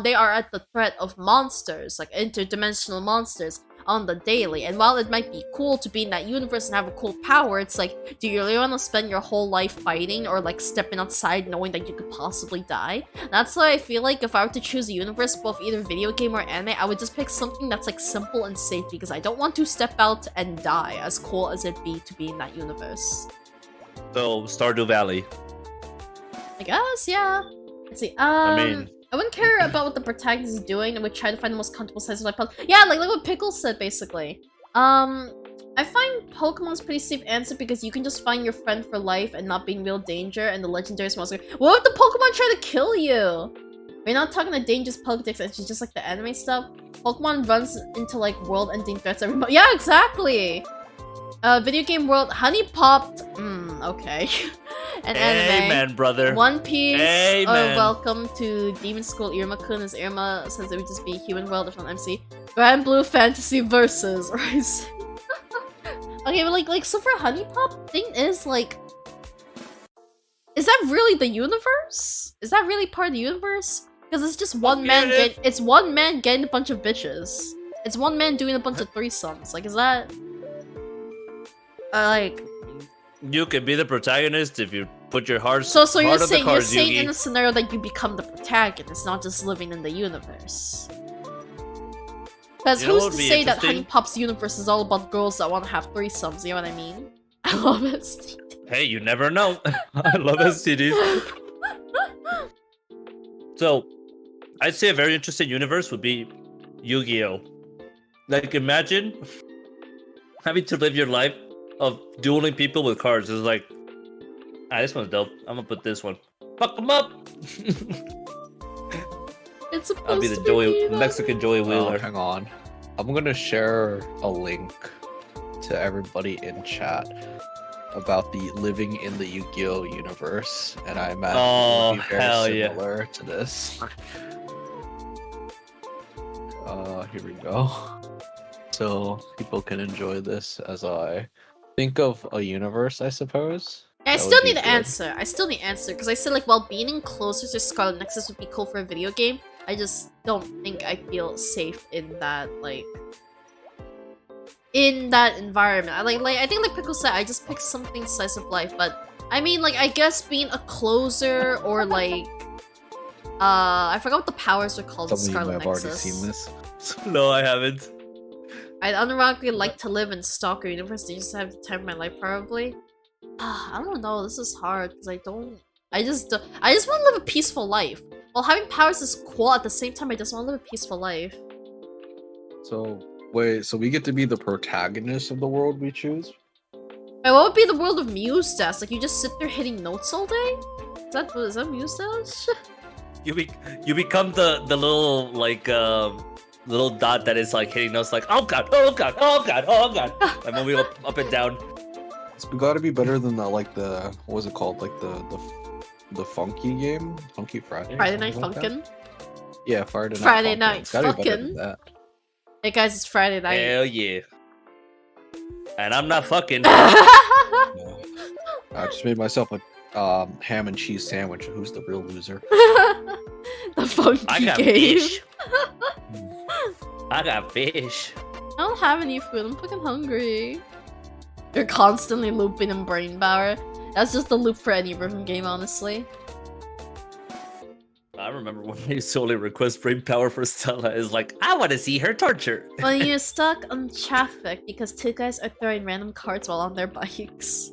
Speaker 1: They are at the threat of monsters, like interdimensional monsters, on the daily. And while it might be cool to be in that universe and have a cool power, it's like, do you really want to spend your whole life fighting or like stepping outside knowing that you could possibly die? That's why I feel like if I were to choose a universe, both either video game or anime, I would just pick something that's like simple and safe because I don't want to step out and die, as cool as it be to be in that universe.
Speaker 3: So Stardew Valley.
Speaker 1: I guess, yeah. Let's see. I wouldn't care about what the protagonist is doing. I would try to find the most comfortable size of my puzzle. Yeah, like what Pickles said, basically. I find Pokemon's pretty safe answer because you can just find your friend for life and not be in real danger, and the legendary monster. What if the Pokemon try to kill you? We're not talking the dangerous Pokedex, it's just like the anime stuff. Pokemon runs into like world-ending threats every month. Yeah, exactly! Video game world, Honey Popped. Okay. An anime.
Speaker 3: Amen, brother.
Speaker 1: One Piece.
Speaker 3: Amen.
Speaker 1: Welcome to Demon School Irma-kun, as Irma says it would just be Human World if not MC. Grand Blue Fantasy Versus. Okay, but like so for Honey Pop, thing is like, is that really the universe? Is that really part of the universe? Because it's just one man it's one man getting a bunch of bitches. It's one man doing a bunch of threesomes. Like, is that like,
Speaker 3: you can be the protagonist if you put your heart.
Speaker 1: So you're
Speaker 3: heart
Speaker 1: saying
Speaker 3: Yugi.
Speaker 1: in a scenario that you become the protagonist, not just living in the universe. Because
Speaker 3: You know
Speaker 1: who's
Speaker 3: what
Speaker 1: to
Speaker 3: would be
Speaker 1: say that
Speaker 3: interesting?
Speaker 1: Honey Pop's universe is all about girls that want to have threesomes? You know what I mean? I love it.
Speaker 3: Hey, you never know. I love STDs. So, I'd say a very interesting universe would be Yu-Gi-Oh! Like, imagine having to live your life of dueling people with cards. It's like, this one's dope. I'm gonna put this one. Fuck them up!
Speaker 1: It's supposed
Speaker 3: I'll be the
Speaker 1: to
Speaker 3: Joey,
Speaker 1: be
Speaker 3: Mexican Joey
Speaker 2: Oh,
Speaker 3: Wheeler.
Speaker 2: hang on. I'm gonna share a link to everybody in chat about the living in the Yu-Gi-Oh universe, and I imagine it would be
Speaker 3: hell
Speaker 2: very
Speaker 3: yeah.
Speaker 2: similar to this. Here we go. So people can enjoy this as I think of a universe, I suppose.
Speaker 1: I
Speaker 2: That
Speaker 1: still
Speaker 2: would be
Speaker 1: need an
Speaker 2: good.
Speaker 1: answer. I still need an answer because I said like while being in closer to Scarlet Nexus would be cool for a video game, I just don't think I feel safe in that in that environment. I think like Pickle said, I just picked something slice of life, but I mean like I guess being a closer or like I forgot what the powers are called in
Speaker 2: Some of you
Speaker 1: Scarlet
Speaker 2: have already
Speaker 1: Nexus.
Speaker 2: seen this.
Speaker 3: No, I haven't.
Speaker 1: I'd unironically like to live in Stalker Universe to just have the time of my life probably. I don't know, this is hard because I just want to live a peaceful life. While having powers is cool, at the same time I just want to live a peaceful life.
Speaker 2: So wait, so we get to be the protagonist of the world we choose?
Speaker 1: Wait, what would be the world of Muse Dash? Like you just sit there hitting notes all day? Is that Muse Dash?
Speaker 3: You become the little like little dot that is like hitting notes like oh god, oh god, oh god, oh god. I'm moving up and down.
Speaker 2: It's gotta be better than the what was it called? Like the funky game? Funky Friday?
Speaker 1: Friday Night
Speaker 2: something like that?
Speaker 1: Funkin'?
Speaker 2: Yeah, Friday Night
Speaker 1: Friday
Speaker 2: Funkin'.
Speaker 1: Night
Speaker 2: It's gotta be better than
Speaker 1: Funkin'.
Speaker 2: that.
Speaker 1: Hey guys, it's Friday night.
Speaker 3: Hell yeah. And I'm not fucking.
Speaker 2: Yeah. I just made myself a ham and cheese sandwich. Who's the real loser?
Speaker 1: The funky
Speaker 3: I got
Speaker 1: game.
Speaker 3: fish. I got fish.
Speaker 1: I don't have any food. I'm fucking hungry. You're constantly looping in brain power. That's just the loop for any rhythm game, honestly.
Speaker 3: I remember when I used to only request brain power for Stella. Is like, I want to see her torture.
Speaker 1: When you're stuck on traffic because two guys are throwing random cards while on their bikes.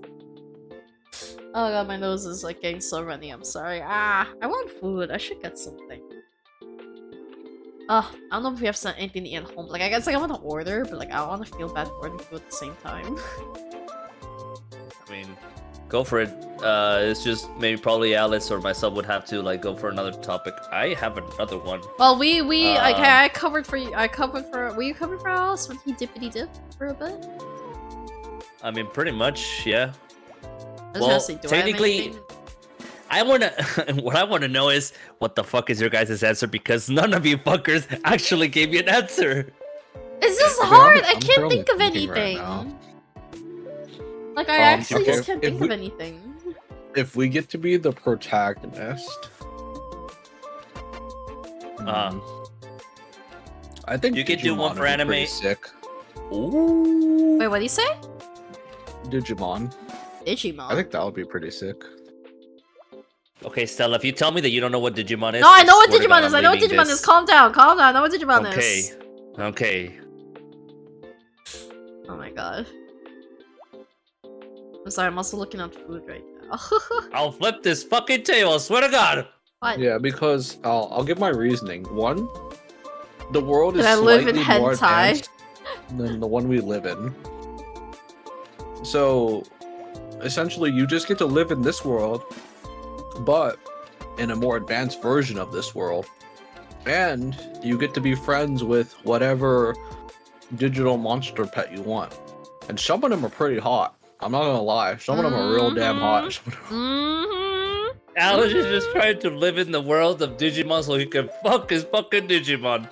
Speaker 1: Oh god, my nose is like getting so runny. I'm sorry. I want food. I should get something. I don't know if we have anything to eat at home. Like, I guess like I want to order, but like I want to feel bad for ordering food at the same time.
Speaker 3: I mean, go for it. It's just maybe probably Alice or myself would have to like go for another topic. I have another one.
Speaker 1: Well, I covered for you. Were you covered for Alice when he dippity dip for a bit?
Speaker 3: I mean, pretty much, yeah.
Speaker 1: I was gonna say, do
Speaker 3: technically, I wanna. What I want to know is what the fuck is your guys' answer, because none of you fuckers actually gave me an answer.
Speaker 1: It's just
Speaker 2: Okay,
Speaker 1: hard. I
Speaker 2: I'm
Speaker 1: can't
Speaker 2: currently
Speaker 1: think of
Speaker 2: thinking right
Speaker 1: anything.
Speaker 2: now.
Speaker 1: Like I actually
Speaker 2: okay,
Speaker 1: just can't
Speaker 2: if
Speaker 1: think
Speaker 2: we-
Speaker 1: of anything.
Speaker 2: If we get to be the protagonist, I think
Speaker 3: You could do
Speaker 2: Digimon
Speaker 3: one for
Speaker 2: would be pretty
Speaker 3: anime.
Speaker 2: Sick.
Speaker 3: Ooh.
Speaker 1: Wait, what do you say?
Speaker 2: Digimon.
Speaker 1: Digimon.
Speaker 2: I think that would be pretty sick.
Speaker 3: Okay, Stella, if you tell me that you don't know what Digimon is,
Speaker 1: No, I know what
Speaker 3: swear to
Speaker 1: Digimon
Speaker 3: God,
Speaker 1: is.
Speaker 3: I'm
Speaker 1: I know what
Speaker 3: leaving
Speaker 1: Digimon
Speaker 3: this.
Speaker 1: is. Calm down. Calm down. I know what Digimon
Speaker 3: Okay.
Speaker 1: is.
Speaker 3: Okay.
Speaker 1: Oh my god. I'm sorry. I'm also looking up food right now.
Speaker 3: I'll flip this fucking table. I swear to God.
Speaker 1: What?
Speaker 2: Yeah, because I'll give my reasoning. One, the world is
Speaker 1: Did I live in
Speaker 2: slightly more
Speaker 1: hentai?
Speaker 2: advanced than the one we live in. So, essentially, you just get to live in this world, but in a more advanced version of this world. And you get to be friends with whatever digital monster pet you want. And some of them are pretty hot. I'm not gonna lie. Some of them are real damn hot.
Speaker 1: Mm-hmm.
Speaker 3: Alice is just trying to live in the world of Digimon so he can fuck his fucking Digimon.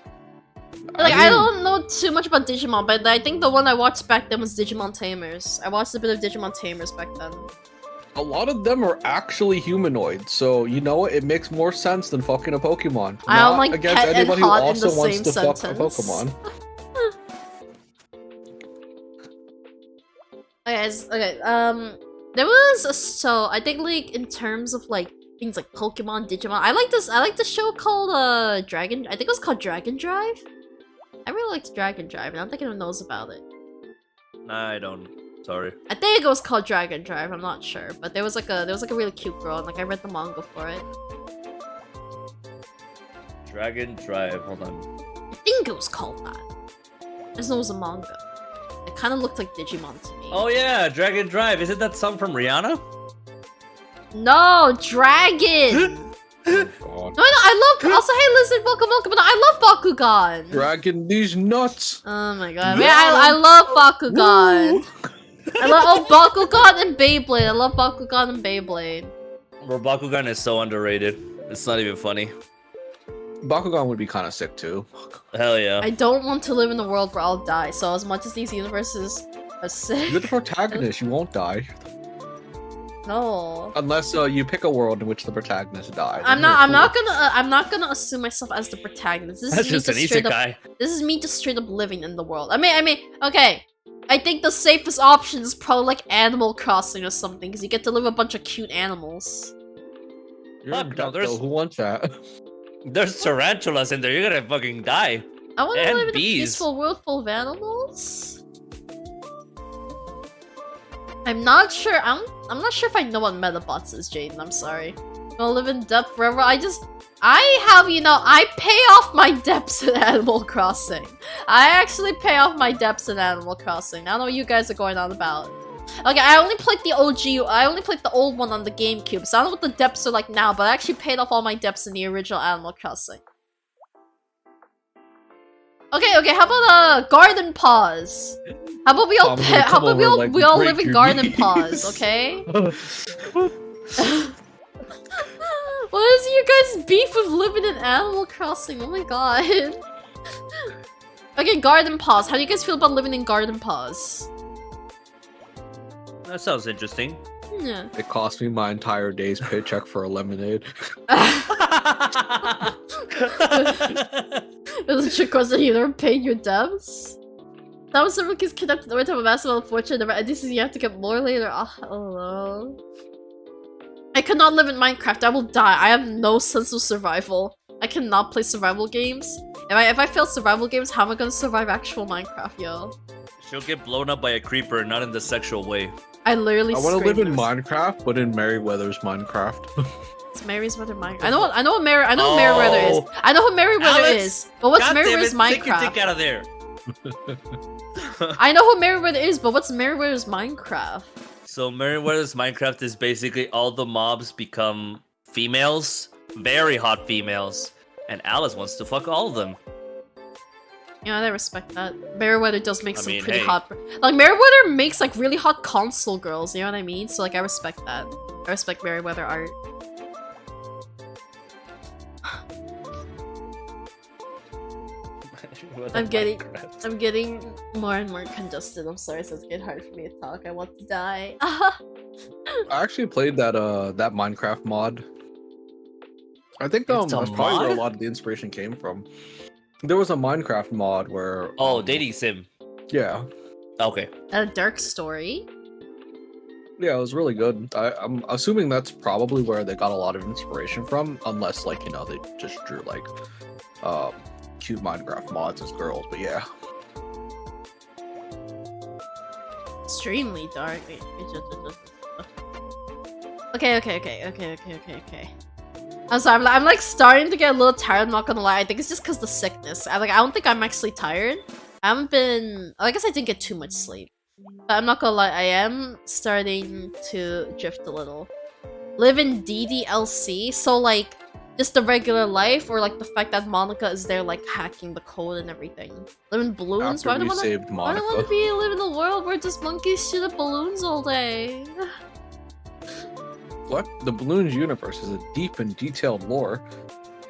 Speaker 1: Like, I
Speaker 2: mean,
Speaker 1: don't know too much about Digimon, but I think the one I watched back then was Digimon Tamers. I watched a bit of Digimon Tamers back then.
Speaker 2: a lot of them are actually humanoid, so you know what? It makes more sense than fucking a Pokemon.
Speaker 1: I don't
Speaker 2: Not
Speaker 1: like
Speaker 2: against
Speaker 1: pet and
Speaker 2: anybody who
Speaker 1: hot in
Speaker 2: also
Speaker 1: the
Speaker 2: wants
Speaker 1: same
Speaker 2: to fuck a
Speaker 1: sentence.
Speaker 2: Pokemon.
Speaker 1: Okay, there was I think like in terms of like things like Pokemon, Digimon, I like the show called Dragon, I think it was called Dragon Drive. I really liked Dragon Drive, and I don't think anyone knows about it.
Speaker 3: I don't. Sorry.
Speaker 1: I think it was called Dragon Drive, I'm not sure, but there was like a really cute girl, and like I read the manga for it.
Speaker 3: Dragon Drive. Hold on.
Speaker 1: I think it was called that. I just know it was a manga. It kind of looked like Digimon to me.
Speaker 3: Oh yeah, Dragon Drive. Isn't that song from Rihanna?
Speaker 1: No, Dragon!
Speaker 2: God.
Speaker 1: No, I love. Also, hey, listen, welcome. No, I love Bakugan.
Speaker 2: Dragging these nuts.
Speaker 1: Oh my god,
Speaker 2: Yeah.
Speaker 1: man, I love Bakugan. I love Bakugan and Beyblade. I love Bakugan and Beyblade.
Speaker 3: Bro, Bakugan is so underrated. It's not even funny.
Speaker 2: Bakugan would be kind of sick too.
Speaker 3: Hell yeah.
Speaker 1: I don't want to live in a world where I'll die. So as much as these universes are sick,
Speaker 2: You're the protagonist. You won't die
Speaker 1: no.
Speaker 2: unless you pick a world in which the protagonist dies.
Speaker 1: I'm not gonna assume myself as the protagonist. This
Speaker 3: That's
Speaker 1: is me
Speaker 3: just an
Speaker 1: straight up.
Speaker 3: isekai.
Speaker 1: This is me just straight up living in the world. I mean, okay. I think the safest option is probably like Animal Crossing or something, because you get to live with a bunch of cute animals.
Speaker 2: You're a
Speaker 3: Fuck no,
Speaker 2: duck,
Speaker 3: there's-
Speaker 2: though. Who wants that?
Speaker 3: There's tarantulas in there. You're gonna fucking die.
Speaker 1: I want to
Speaker 3: And
Speaker 1: live in
Speaker 3: bees.
Speaker 1: a peaceful world full of animals. I'm not sure. I'm not sure if I know what Metabots is, Jaden. I'm sorry. Gonna live in depth forever. I have, I pay off my debts in Animal Crossing. I actually pay off my debts in Animal Crossing. I don't know what you guys are going on about. Okay, I only played the OG. I only played the old one on the GameCube, so I don't know what the depths are like now. But I actually paid off all my debts in the original Animal Crossing. Okay. How about garden paws? How about we all
Speaker 2: I'm gonna come over, like,
Speaker 1: we all
Speaker 2: break
Speaker 1: live in
Speaker 2: your
Speaker 1: garden
Speaker 2: knees.
Speaker 1: paws, okay? What is your guys' beef with living in Animal Crossing? Oh my god. Okay, garden paws. How do you guys feel about living in garden paws?
Speaker 3: That sounds interesting.
Speaker 1: Yeah.
Speaker 2: It cost me my entire day's paycheck for a lemonade.
Speaker 1: Is it because that you never paid your debts? That was someone who's kidnapped the right time of massive fortune. The NDCs you have to get more later. Oh no. I cannot live in Minecraft. I will die. I have no sense of survival. I cannot play survival games. If I fail survival games, how am I gonna survive actual Minecraft, yo?
Speaker 3: She'll get blown up by a creeper, not in the sexual way.
Speaker 1: I literally.
Speaker 2: I want to live in
Speaker 1: screamed.
Speaker 2: Minecraft, but in Merryweather's Minecraft.
Speaker 1: It's Mary's Mother Minecraft. I know what Merryweather is.
Speaker 3: Oh.
Speaker 1: I know who Merryweather
Speaker 3: Alex,
Speaker 1: is. But what's
Speaker 3: God damn
Speaker 1: Merryweather's
Speaker 3: it, take your
Speaker 1: Minecraft?
Speaker 3: dick out of there.
Speaker 1: I know who Merryweather is, but what's Merryweather's Minecraft?
Speaker 3: So Merryweather's Minecraft is basically all the mobs become females, very hot females, and Alice wants to fuck all of them.
Speaker 1: Yeah, I respect that. Merryweather does make some pretty
Speaker 3: hey.
Speaker 1: hot... Like, Merryweather makes, like, really hot console girls, you know what I mean? So, like, I respect that. I respect Merryweather art. I'm getting more and more congested. I'm sorry, so it's getting hard for me to talk. I want to die.
Speaker 2: I actually played that that Minecraft mod. I think
Speaker 3: It's a
Speaker 2: that's probably where a
Speaker 3: mod?
Speaker 2: lot of the inspiration came from. There was a Minecraft mod where
Speaker 3: Oh, dating sim.
Speaker 2: yeah,
Speaker 3: Okay.
Speaker 1: A dark story.
Speaker 2: yeah, it was really good. I'm assuming that's probably where they got a lot of inspiration from, unless like they just drew like cute Minecraft mods as girls. But yeah,
Speaker 1: Extremely dark. Wait, Okay. I'm sorry, I'm like starting to get a little tired, I'm not gonna lie. I think it's just because the sickness. I don't think I'm actually tired. I haven't been... I guess I didn't get too much sleep. But I'm not gonna lie, I am starting to drift a little. Live in DDLC, so like, just the regular life, or like the fact that Monica is there like hacking the code and everything. Live in balloons?
Speaker 2: after you saved
Speaker 1: Why do I want
Speaker 2: Monica.
Speaker 1: to live in a world where just monkeys shoot at balloons all day?
Speaker 2: What? The Balloons universe is a deep and detailed lore.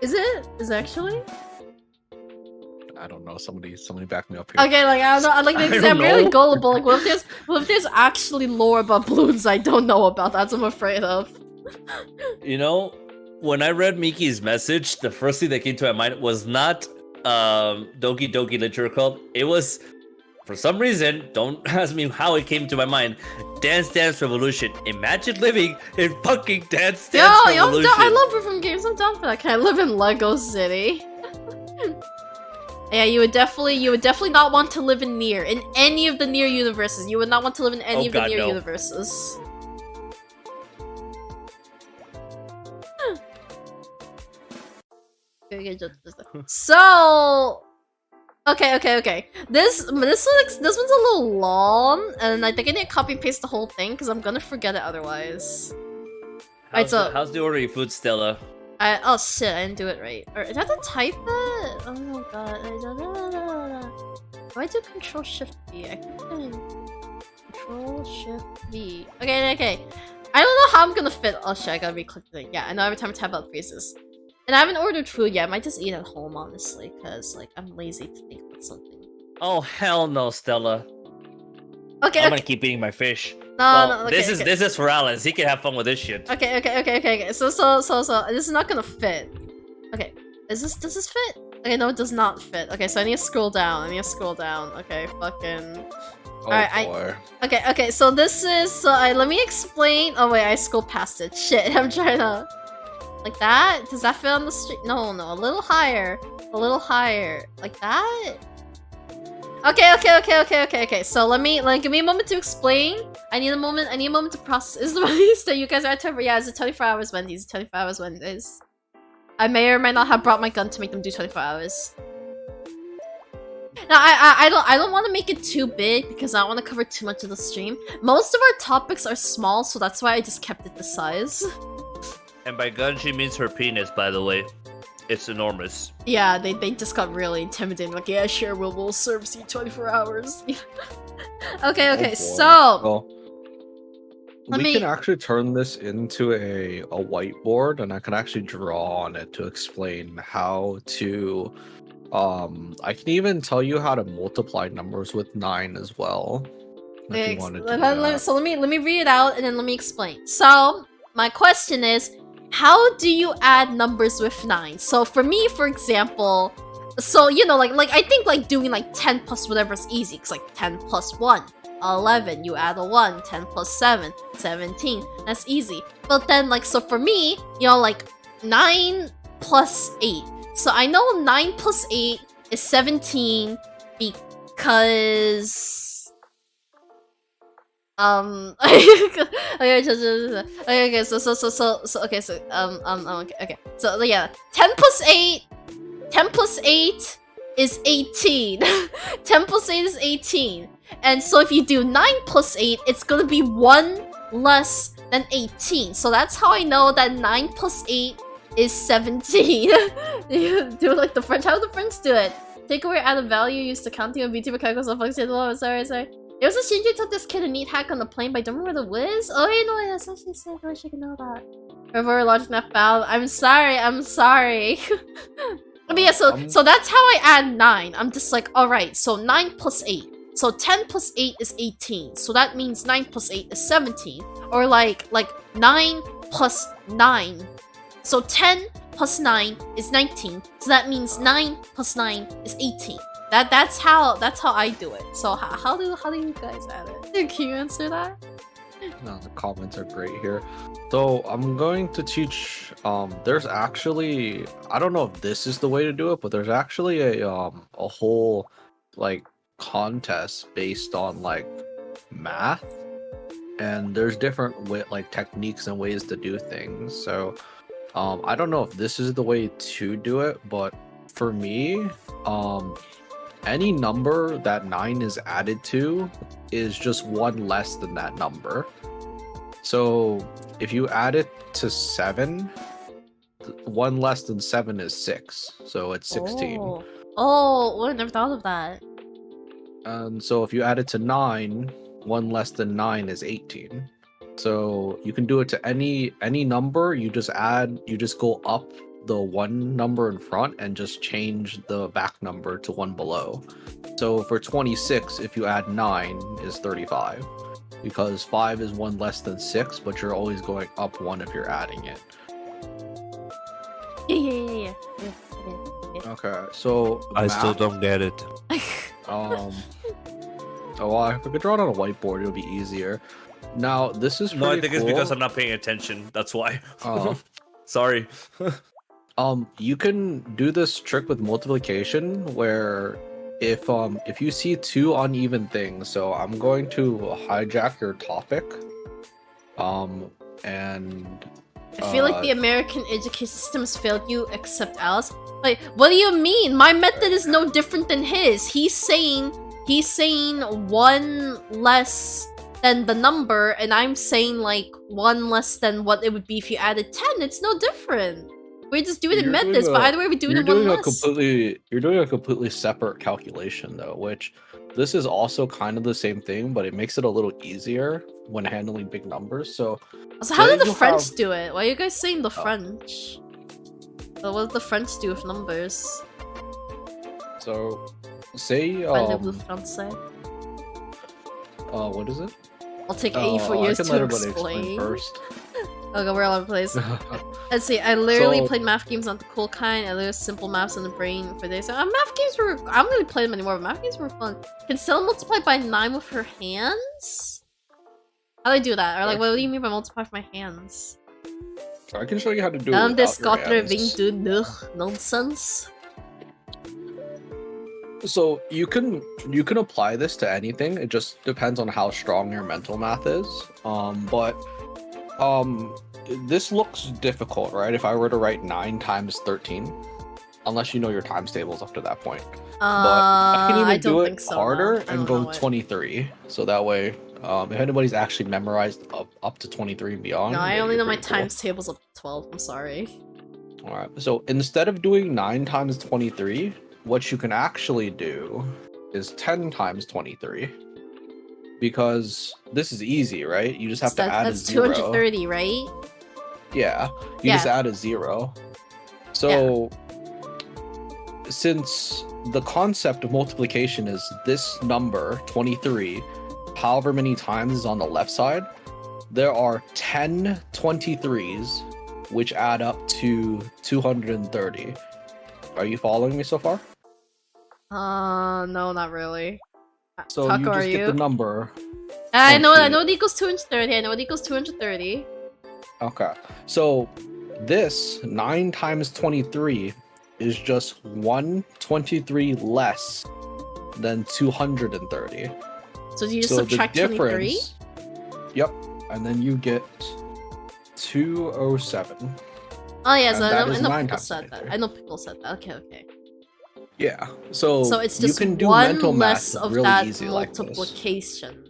Speaker 1: Is it? Is it actually?
Speaker 2: I don't know. Somebody back me up here.
Speaker 1: Okay, like I don't know. Like
Speaker 3: I
Speaker 1: because
Speaker 3: don't
Speaker 1: I'm really
Speaker 3: know.
Speaker 1: gullible. Like, what if there's actually lore about balloons I don't know about? That's what I'm afraid of.
Speaker 3: You know, when I read Miki's message, the first thing that came to my mind was not Doki Doki Literature Club. It was, for some reason, don't ask me how it came to my mind, Dance Dance Revolution. Imagine living in fucking Dance Dance
Speaker 1: Yo,
Speaker 3: Revolution.
Speaker 1: I love rhythm games. I'm down for that. Can I live in Lego City? Yeah, you would definitely not want to live in Nier. In any of the Nier universes. You would not want to live in any
Speaker 3: Oh,
Speaker 1: of the
Speaker 3: God,
Speaker 1: Nier
Speaker 3: no.
Speaker 1: universes. So... Okay. This one's a little long, and I think I need to copy and paste the whole thing, because I'm gonna forget it otherwise.
Speaker 3: How's the order of your food, Stella?
Speaker 1: Oh shit, I didn't do it right. Or, did I have to type it? Oh god. Do I do Control Shift V? I think I Control Shift V. Okay. I don't know how I'm gonna fit. Oh shit, I gotta re-click the thing. Yeah, I know every time I type out phrases. And I haven't ordered food yet. I might just eat at home, honestly, because like I'm lazy to think about something.
Speaker 3: Oh hell no, Stella.
Speaker 1: Okay.
Speaker 3: I'm gonna keep eating my fish.
Speaker 1: No. Okay,
Speaker 3: This is for Alice. He can have fun with this shit.
Speaker 1: Okay. So this is not gonna fit. Okay, does this fit? Okay, no, it does not fit. Okay, so I need to scroll down. Okay, fucking.
Speaker 2: Oh
Speaker 1: Alright,
Speaker 2: boy.
Speaker 1: Okay. So this is. Let me explain. Oh wait, I scrolled past it. Shit, I'm trying to. Like that? Does that fit on the street? No, a little higher. Like that? Okay. So let me give me a moment to explain. I need a moment to process. Is the release that you guys are at? Yeah, it's a 24 hours Wendy's. 24 hours Wendy's. I may or may not have brought my gun to make them do 24 hours. Now I don't want to make it too big because I don't want to cover too much of the stream. Most of our topics are small, so that's why I just kept it this size.
Speaker 3: And by gun, she means her penis, by the way. It's enormous.
Speaker 1: Yeah, they just got really intimidating. Like, yeah, sure, we'll service you 24 hours. Okay,
Speaker 2: Oh, boy.
Speaker 1: so
Speaker 2: Well,
Speaker 1: Let
Speaker 2: we
Speaker 1: me-
Speaker 2: can actually turn this into a whiteboard, and I can actually draw on it to explain how to. I can even tell you how to multiply numbers with 9 as well. If you wanted to do that.
Speaker 1: so let me read it out and then let me explain. So my question is, how do you add numbers with 9? So for me, for example, so like I think like doing like 10 plus whatever is easy, because like 10 plus 1, 11, you add a 1, 10 plus 7, 17, that's easy. But then like, so for me, like 9 plus 8. So I know 9 plus 8 is 17 because okay, so yeah, 10 plus 8 is 18. 10 plus 8 is 18. And so if you do 9 plus 8, it's gonna be 1 less than 18. So that's how I know that 9 plus 8 is 17. You do it like the French. How do the French do it? Take away added value, use the counting of VTuber calculus of function. Sorry. There was a Shinji taught this kid a neat hack on the plane, but I don't remember the whiz. Oh, you know, that's actually sick. I wish I could know that. Over a large enough valve. I'm sorry. But yeah, so that's how I add 9. I'm just like, alright, so 9 plus 8. So 10 plus 8 is 18. So that means 9 plus 8 is 17. Or like 9 plus 9. So 10 plus 9 is 19. So that means 9 plus 9 is 18. That's how I do it. So how do you guys add it? Can you answer that?
Speaker 2: No, the comments are great here. So I'm going to teach. There's actually, I don't know if this is the way to do it, but there's actually a whole like contest based on like math, and there's different like techniques and ways to do things. So I don't know if this is the way to do it, but for me, any number that 9 is added to is just 1 less than that number. So if you add it to 7, 1 less than 7 is 6. So it's 16.
Speaker 1: Oh, I never thought of that.
Speaker 2: And so if you add it to 9, 1 less than 9 is 18. So you can do it to any number. You just go up the 1 number in front and just change the back number to 1 below. So for 26, if you add 9 is 35, because 5 is 1 less than 6, but you're always going up 1 if you're adding it.
Speaker 1: Yeah.
Speaker 2: Okay, so
Speaker 6: I still don't get it.
Speaker 2: Oh, well, if I could draw it on a whiteboard, it would be easier. Now, this is pretty
Speaker 3: No, I think it's
Speaker 2: cool.
Speaker 3: because I'm not paying attention. That's why.
Speaker 2: Oh.
Speaker 3: Sorry.
Speaker 2: You can do this trick with multiplication where if you see 2 uneven things, so I'm going to hijack your topic. And
Speaker 1: I feel like the American education system has failed you, except Alice. Like, what do you mean? My method is no different than his. He's saying 1 less than the number, and I'm saying like 1 less than what it would be if you added 10. It's no different. We just do it in methods, but either way we do it in 1 less.
Speaker 2: You're doing a completely separate calculation though, which this is also kind of the same thing, but it makes it a little easier when handling big numbers. So
Speaker 1: how did the French do it? Why are you guys saying the French? So what did the French do with numbers?
Speaker 2: So say
Speaker 1: I live with Francais.
Speaker 2: What is it?
Speaker 1: I'll take 84 years to explain.
Speaker 2: First.
Speaker 1: Okay, we're all over the place. Let's see, I literally played math games, not the cool kind. I learned simple maths in the brain for days. Math games were... I don't really play them anymore, but math games were fun. Can Stella multiply by 9 with her hands? How do I do that? Or like, what do you mean by multiply with my hands?
Speaker 2: I can show you how to do it without your hands.
Speaker 1: Nonsense.
Speaker 2: So you can apply this to anything. It just depends on how strong your mental math is. This looks difficult, right? If I were to write 9 times 13, unless you know your times tables up to that point. But I can even do it harder and go 23. So that way, if anybody's actually memorized up to 23 and beyond.
Speaker 1: No, I only know my times tables up to 12. I'm sorry.
Speaker 2: All right. So instead of doing 9 times 23, what you can actually do is 10 times 23. Because this is easy, right? You just have to add a 0.
Speaker 1: That's 230, right?
Speaker 2: Yeah. You just add a 0. So since the concept of multiplication is this number, 23, however many times is on the left side, there are 10 23s which add up to 230. Are you following me so far?
Speaker 1: No, not really.
Speaker 2: So
Speaker 1: Taco,
Speaker 2: you just
Speaker 1: are
Speaker 2: get
Speaker 1: you?
Speaker 2: the number.
Speaker 1: I know it equals 230. I know it equals 230.
Speaker 2: Okay. So this 9 times 23 is just 123 less than 230.
Speaker 1: So you just subtract 23?
Speaker 2: Yep. And then you get 207.
Speaker 1: Oh yeah, so
Speaker 2: And
Speaker 1: I
Speaker 2: that is
Speaker 1: know
Speaker 2: 9
Speaker 1: Pickle
Speaker 2: times
Speaker 1: said that.
Speaker 2: 23.
Speaker 1: I know Pickle said that. Okay.
Speaker 2: Yeah. So
Speaker 1: it's
Speaker 2: you
Speaker 1: just
Speaker 2: can do
Speaker 1: one
Speaker 2: mental
Speaker 1: less
Speaker 2: math
Speaker 1: of
Speaker 2: really
Speaker 1: that
Speaker 2: easy like this.
Speaker 1: multiplication.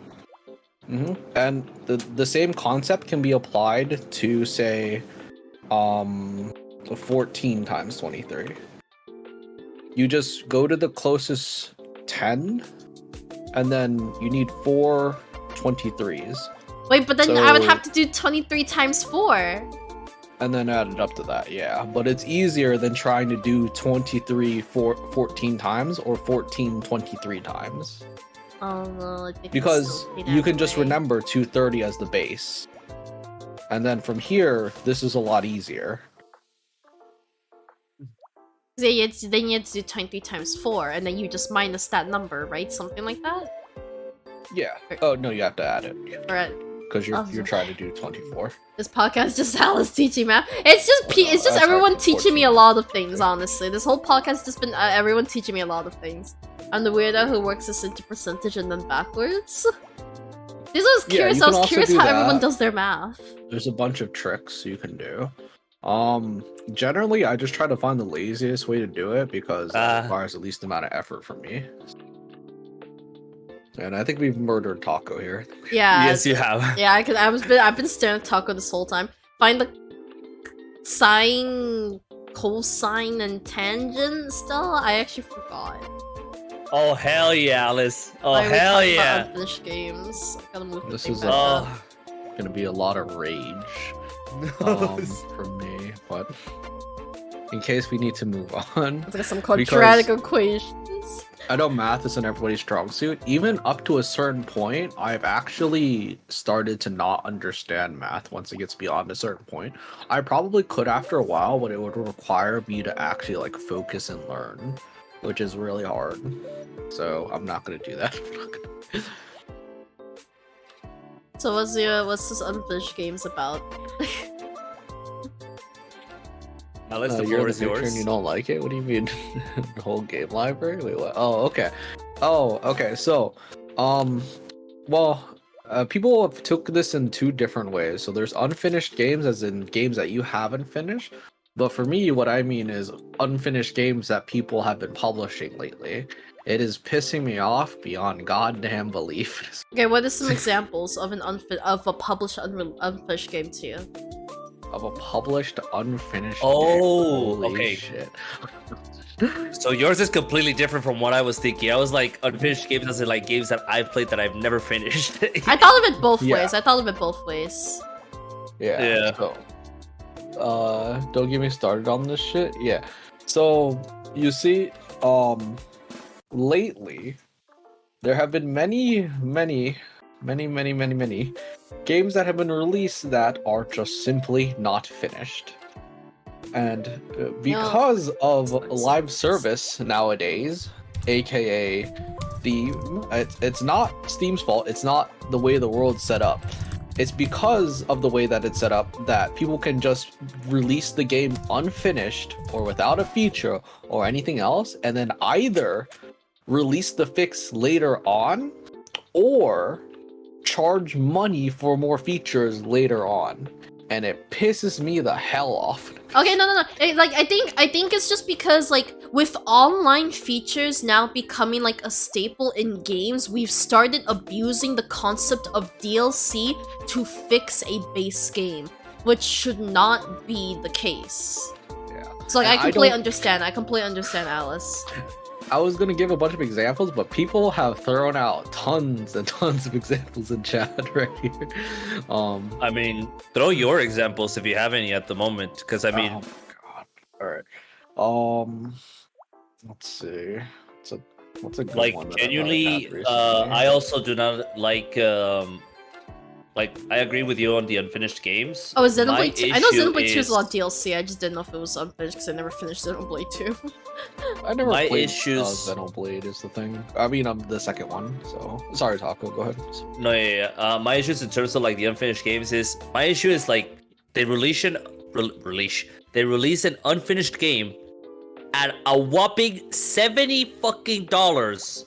Speaker 2: And the same concept can be applied to say 14 times 23. You just go to the closest 10 and then you need 4 23s.
Speaker 1: Wait, but then I would
Speaker 2: So-
Speaker 1: have to do 23 times 4.
Speaker 2: And then add it up to that, yeah. But it's easier than trying to do 23 14 times or 14 23 times.
Speaker 1: Oh no, I think
Speaker 2: Because you can just remember 230 as the base. And then from here, this is a lot easier.
Speaker 1: then you have to do 23 times 4, and then you just minus that number, right? Something like that?
Speaker 2: Yeah. Oh, no, you have to add it.
Speaker 1: Alright.
Speaker 2: Because you're
Speaker 1: Awesome.
Speaker 2: trying to do 24.
Speaker 1: This podcast just Alice teaching math. It's just it's just
Speaker 2: that's
Speaker 1: everyone
Speaker 2: right,
Speaker 1: teaching me a
Speaker 2: 14.
Speaker 1: lot of things, honestly. This whole podcast has just been everyone teaching me a lot of things. I'm the weirdo who works this into percentage and then backwards. This was
Speaker 2: Yeah,
Speaker 1: curious.
Speaker 2: you
Speaker 1: I
Speaker 2: can
Speaker 1: was
Speaker 2: also
Speaker 1: curious
Speaker 2: do
Speaker 1: how everyone
Speaker 2: that.
Speaker 1: does their math.
Speaker 2: There's a bunch of tricks you can do. Generally, I just try to find the laziest way to do it because it requires the least amount of effort from me. And I think we've murdered Taco here.
Speaker 1: Yeah.
Speaker 3: Yes, you have.
Speaker 1: Yeah, I've been staring at Taco this whole time. Find the sine, cosine, and tangent still? I actually forgot.
Speaker 3: Oh hell yeah, Alice. Oh
Speaker 1: Why are we
Speaker 3: hell
Speaker 1: talking about
Speaker 3: yeah.
Speaker 1: unfinished games. I gotta move the
Speaker 2: This
Speaker 1: thing
Speaker 2: is
Speaker 1: back up.
Speaker 3: Oh.
Speaker 2: Gonna be a lot of rage from me, but in case we need to move on,
Speaker 1: It's like some quadratic equations.
Speaker 2: I know math isn't everybody's strong suit. Even up to a certain point, I've actually started to not understand math once it gets beyond a certain point. I probably could after a while, but it would require me to actually like focus and learn, which is really hard. So I'm not gonna do that.
Speaker 1: So what's this unfinished games about?
Speaker 3: Alice, the
Speaker 2: You're
Speaker 3: floor
Speaker 2: the
Speaker 3: is
Speaker 2: patron,
Speaker 3: yours.
Speaker 2: you don't like it? What do you mean? The whole game library? Wait, what? Oh, okay. Oh, okay. So, people have took this in two different ways. So there's unfinished games, as in games that you haven't finished. But for me, what I mean is unfinished games that people have been publishing lately. It is pissing me off beyond goddamn belief.
Speaker 1: Okay, what are some examples of a published unfinished game to you?
Speaker 2: Of a published unfinished
Speaker 3: Oh,
Speaker 2: game. Holy
Speaker 3: okay.
Speaker 2: shit.
Speaker 3: So yours is completely different from what I was thinking. I was like unfinished games as in like games that I've played that I've never finished.
Speaker 1: I thought of it both
Speaker 2: Yeah.
Speaker 1: ways. I thought of it both ways.
Speaker 2: Yeah. So, don't get me started on this shit. Yeah. So you see, lately there have been many games that have been released that are just simply not finished. And because of live service nowadays, aka Steam, it's not Steam's fault. It's not the way the world's set up. It's because of the way that it's set up that people can just release the game unfinished or without a feature or anything else, and then either release the fix later on or charge money for more features later on. And it pisses me the hell off.
Speaker 1: Okay, no. I think it's just because like with online features now becoming like a staple in games, we've started abusing the concept of DLC to fix a base game, which should not be the case.
Speaker 2: Yeah.
Speaker 1: So like,
Speaker 2: And
Speaker 1: I completely
Speaker 2: don't-
Speaker 1: understand. I completely understand, Alice.
Speaker 2: I was gonna give a bunch of examples, but people have thrown out tons and tons of examples in chat right here.
Speaker 3: I mean, throw your examples if you have any at the moment, because I mean,
Speaker 2: oh god. All right. Let's see. What's a good
Speaker 3: like
Speaker 2: one that I've
Speaker 3: genuinely,
Speaker 2: had recently?
Speaker 3: I also do not like I agree with you on the unfinished games.
Speaker 1: Oh, is
Speaker 3: My
Speaker 1: Xenoblade 2? I know
Speaker 3: issue
Speaker 1: Xenoblade 2 is a lot of
Speaker 3: is-
Speaker 1: DLC. I just didn't know if it was unfinished because I never finished Xenoblade 2.
Speaker 2: I never
Speaker 3: my
Speaker 2: played
Speaker 3: issues-
Speaker 2: Xenoblade is the thing. I mean, I'm the second one. So sorry, Taco. Go ahead.
Speaker 3: No, yeah. My issues in terms of like the unfinished games is my issue is like they release an unfinished game at a whopping $70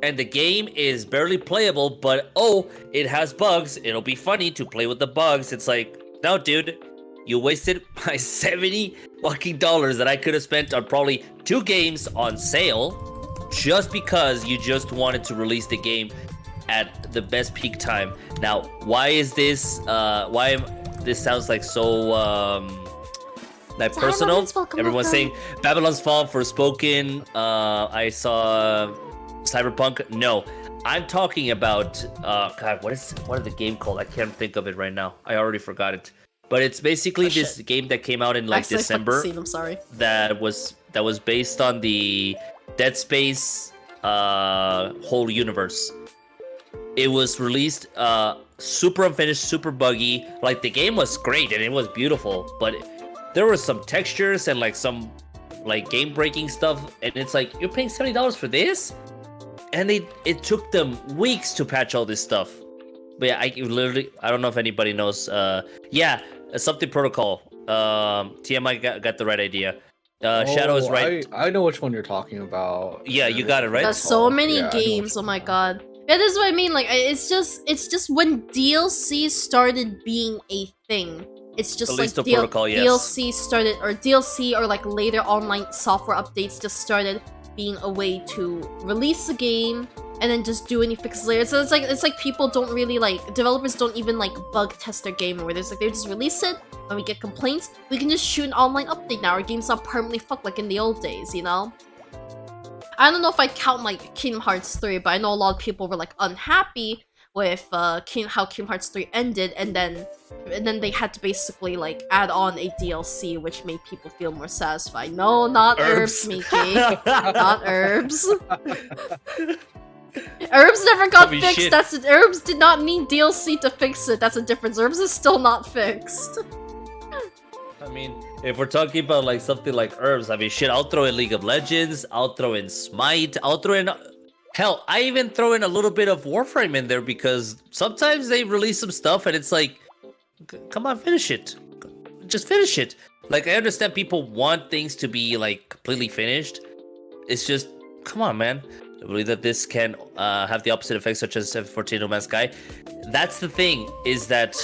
Speaker 3: and the game is barely playable, but oh, it has bugs. It'll be funny to play with the bugs. It's like, no, dude, you wasted my $70 that I could have spent on probably 2 games on sale just because you just wanted to release the game at the best peak time. Now, why is this? This sounds like so like personal? Everyone's saying Babylon's Fall, Forspoken. I saw Cyberpunk. No, I'm talking about God. What is the game called? I can't think of it right now. I already forgot it. But it's basically this game that came out in like December.
Speaker 1: I'm sorry.
Speaker 3: That was based on the Dead Space whole universe. It was released super unfinished, super buggy. Like the game was great and it was beautiful, but there were some textures and like some like game breaking stuff, and it's like you're paying $70 for this, and it took them weeks to patch all this stuff. But yeah, I don't know if anybody knows. Something Protocol. TMI got the right idea. Shadow is right.
Speaker 2: I know which one you're talking about.
Speaker 3: Yeah, you got it right.
Speaker 1: There's so many games. Oh my god. Yeah, this is what I mean. Like, it's just when DLC started being a thing. It's just like
Speaker 3: Protocol, yes.
Speaker 1: DLC or like later online software updates just started being a way to release the game and then just do any fixes later. So it's like people don't really like, developers don't even like bug test their game, where there's like they just release it. When we get complaints, we can just shoot an online update now. Our game's not permanently fucked like in the old days, you know? I don't know if I count like Kingdom Hearts 3, but I know a lot of people were like unhappy with how Kingdom Hearts 3 ended, and then they had to basically like add on a DLC which made people feel more satisfied. No, not herbs, Miki. Not herbs. Herbs never got fixed.
Speaker 3: Shit.
Speaker 1: That's it. Herbs did not need DLC to fix it. That's a difference. Herbs is still not fixed.
Speaker 3: I mean, if we're talking about like something like herbs, I mean, shit, I'll throw in League of Legends, I'll throw in Smite, I'll throw in... Hell, I even throw in a little bit of Warframe in there, because sometimes they release some stuff and it's like, come on, finish it. Just finish it. Like, I understand people want things to be like completely finished. It's just, come on, man. I believe that this can have the opposite effects, such as F14 No Man's Sky. That's the thing, is that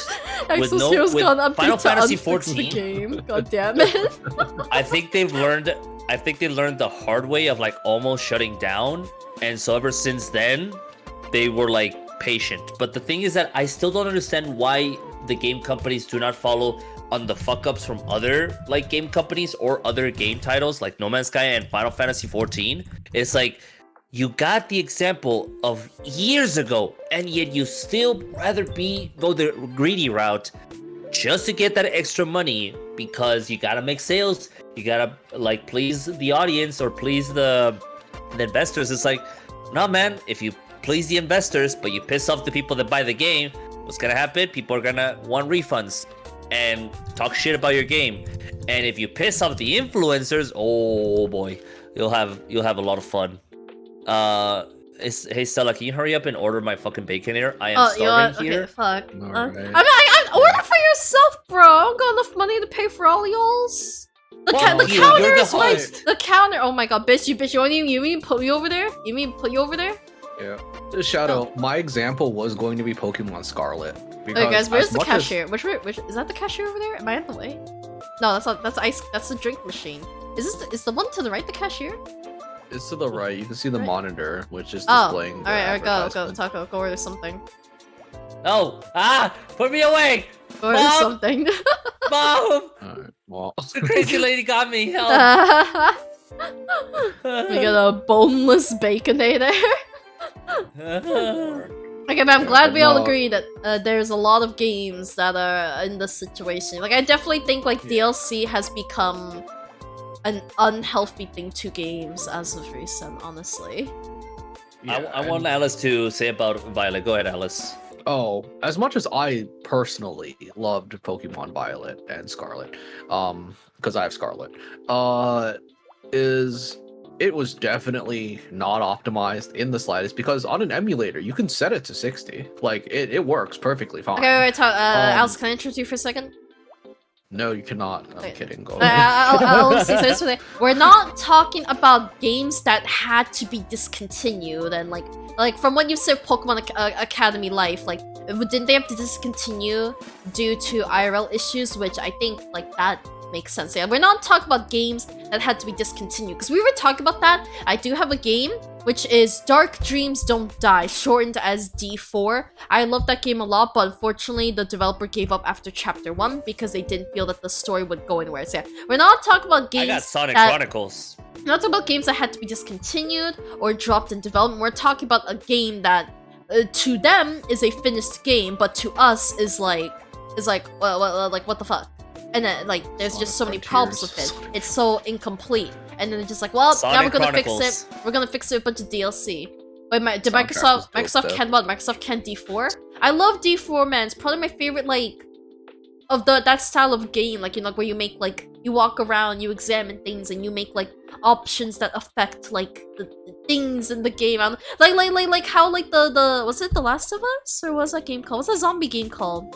Speaker 3: with Final Fantasy 14,
Speaker 1: God damn it.
Speaker 3: I think they learned the hard way of like almost shutting down, and so ever since then, they were like patient. But the thing is that I still don't understand why the game companies do not follow on the fuck ups from other like game companies or other game titles like No Man's Sky and Final Fantasy 14. It's like, you got the example of years ago, and yet you still rather go the greedy route just to get that extra money, because you gotta make sales, you gotta like please the audience or please the investors. It's like, no man, if you please the investors but you piss off the people that buy the game, what's gonna happen? People are gonna want refunds and talk shit about your game. And if you piss off the influencers, oh boy, you'll have a lot of fun. Hey Stella, can you hurry up and order my fucking bacon here? I am starving here.
Speaker 1: Okay, fuck.
Speaker 2: Right.
Speaker 1: I'm order for yourself, bro. I don't got enough money to pay for all y'all's. The counter is right. The counter. Oh my god, bitch! You mean put me over there? You mean put you over there?
Speaker 2: Yeah. Shadow, my example was going to be Pokemon Scarlet.
Speaker 1: Okay, guys, where's the cashier? Which is that the cashier over there? Am I in the way? No, that's not. That's ice. That's the drink machine. Is the one to the right the cashier?
Speaker 2: It's to the right. You can see the monitor, which is displaying.
Speaker 1: All right, go, Taco, go order something.
Speaker 3: Oh, put me away!
Speaker 1: Order something.
Speaker 3: Mom!
Speaker 2: Alright, well.
Speaker 3: The crazy lady got me. Help!
Speaker 1: We got a boneless baconator. Okay, but I'm glad we all agree that there's a lot of games that are in this situation. Like, I definitely think like DLC has become an unhealthy thing to games as of recent, honestly.
Speaker 2: Yeah,
Speaker 3: I want Alice to say about Violet. Go ahead, Alice.
Speaker 2: Oh, as much as I personally loved Pokemon Violet and Scarlet, because I have Scarlet, it was definitely not optimized in the slightest, because on an emulator you can set it to 60. Like it works perfectly fine.
Speaker 1: Okay, wait, Alice, can I interrupt you for a second?
Speaker 2: No, you cannot. I'm kidding. Go
Speaker 1: I'll say this for the, we're not talking about games that had to be discontinued, and like from what you said, Pokemon Academy Life, like didn't they have to discontinue due to IRL issues? Which I think like that make sense. Yeah, we're not talking about games that had to be discontinued, because we were talking about that. I do have a game, which is Dark Dreams Don't Die, shortened as D4. I love that game a lot, but unfortunately, the developer gave up after Chapter 1 because they didn't feel that the story would go anywhere. So yeah, we're not talking about games
Speaker 3: I got Sonic
Speaker 1: that...
Speaker 3: Chronicles.
Speaker 1: We're not talking about games that had to be discontinued or dropped in development. We're talking about a game that, to them, is a finished game, but to us is like, well, like, what the fuck? And then, like, there's just so many problems with it. It's so incomplete. And then they're just like, well, now we're gonna fix it. We're gonna fix it with a bunch of DLC. Wait, did Microsoft can what? Microsoft can D4? I love D4, man. It's probably my favorite, like, of that style of game. Like, you know, where you make, like, you walk around, you examine things, and you make, like, options that affect, like, the things in the game. Like how, like, the was it The Last of Us? Or what was that game called? What's that zombie game called?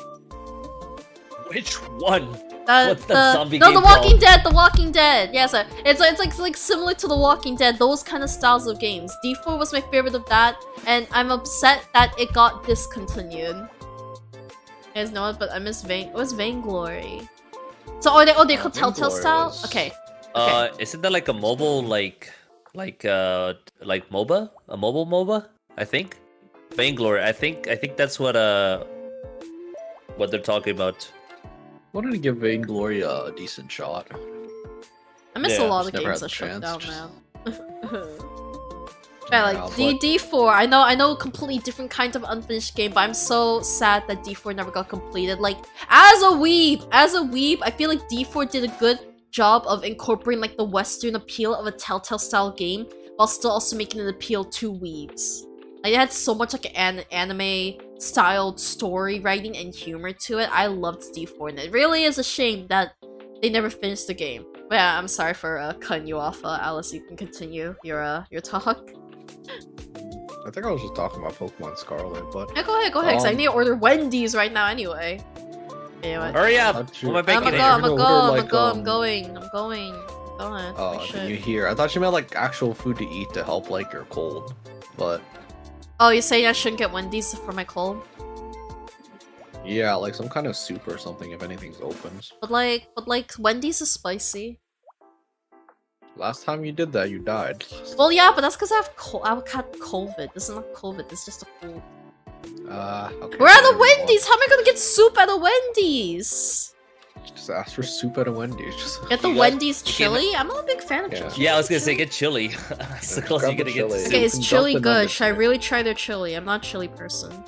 Speaker 3: Which one?
Speaker 1: What's
Speaker 3: the zombie
Speaker 1: no,
Speaker 3: game
Speaker 1: The Walking
Speaker 3: called?
Speaker 1: Dead. The Walking Dead. Yeah, so it's like similar to The Walking Dead. Those kind of styles of games. D4 was my favorite of that, and I'm upset that it got discontinued. You guys know it, but I miss It was Vainglory. So they called Telltale style.
Speaker 2: was-
Speaker 1: Okay.
Speaker 3: Isn't that like a mobile like MOBA? A mobile MOBA? I think. Vainglory. I think that's what they're talking about.
Speaker 2: Wanted to give Vainglory a decent shot.
Speaker 1: I miss a
Speaker 3: Yeah,
Speaker 1: lot of
Speaker 2: just never
Speaker 1: games
Speaker 2: had
Speaker 1: that shut
Speaker 2: the
Speaker 1: down
Speaker 2: chance.
Speaker 1: now. Yeah, like D4. I know a completely different kind of unfinished game, but I'm so sad that D4 never got completed. Like, as a weeb, I feel like D4 did a good job of incorporating like the Western appeal of a Telltale style game, while still also making an appeal to weebs. Like, it had so much like an anime styled story writing and humor to it. I loved D4, and it really is a shame that they never finished the game. But yeah, I'm sorry for cutting you off, Alice. You can continue your talk.
Speaker 2: I think I was just talking about Pokemon Scarlet, but
Speaker 1: Yeah, go ahead, 'cause I need to order Wendy's right now anyway. Anyway.
Speaker 3: Hurry up!
Speaker 2: Thought you-
Speaker 3: What am I
Speaker 1: I'm
Speaker 3: making
Speaker 1: going.
Speaker 3: here?
Speaker 1: I'm going. Go ahead.
Speaker 2: oh,
Speaker 1: Finish
Speaker 2: can
Speaker 1: it.
Speaker 2: you hear? I thought you meant like actual food to eat to help like your cold, but
Speaker 1: Oh, you're saying I shouldn't get Wendy's for my cold?
Speaker 2: yeah, like some kind of soup or something if anything's opens.
Speaker 1: But like Wendy's is spicy.
Speaker 2: Last time you did that, you died.
Speaker 1: Well, yeah, but that's because I had COVID. This is not COVID. This is just a cold.
Speaker 2: Okay.
Speaker 1: We're at a
Speaker 2: maybe one.
Speaker 1: Wendy's. How am I gonna get soup at a Wendy's?
Speaker 2: Just ask for soup at a Wendy's. Just
Speaker 1: Get the
Speaker 3: You got-
Speaker 1: Wendy's
Speaker 3: you
Speaker 1: chili. I'm not a big fan of
Speaker 2: Yeah.
Speaker 1: chili.
Speaker 3: Yeah, I was gonna say get chili. That's the closest
Speaker 2: grab
Speaker 3: you're
Speaker 2: the
Speaker 3: gonna get to
Speaker 2: chili.
Speaker 3: soup.
Speaker 1: Okay,
Speaker 2: You
Speaker 1: is
Speaker 2: can
Speaker 1: chili
Speaker 2: dump the
Speaker 1: good?
Speaker 2: nuggets
Speaker 1: Should I
Speaker 2: in it.
Speaker 1: really try their chili? I'm not a chili person.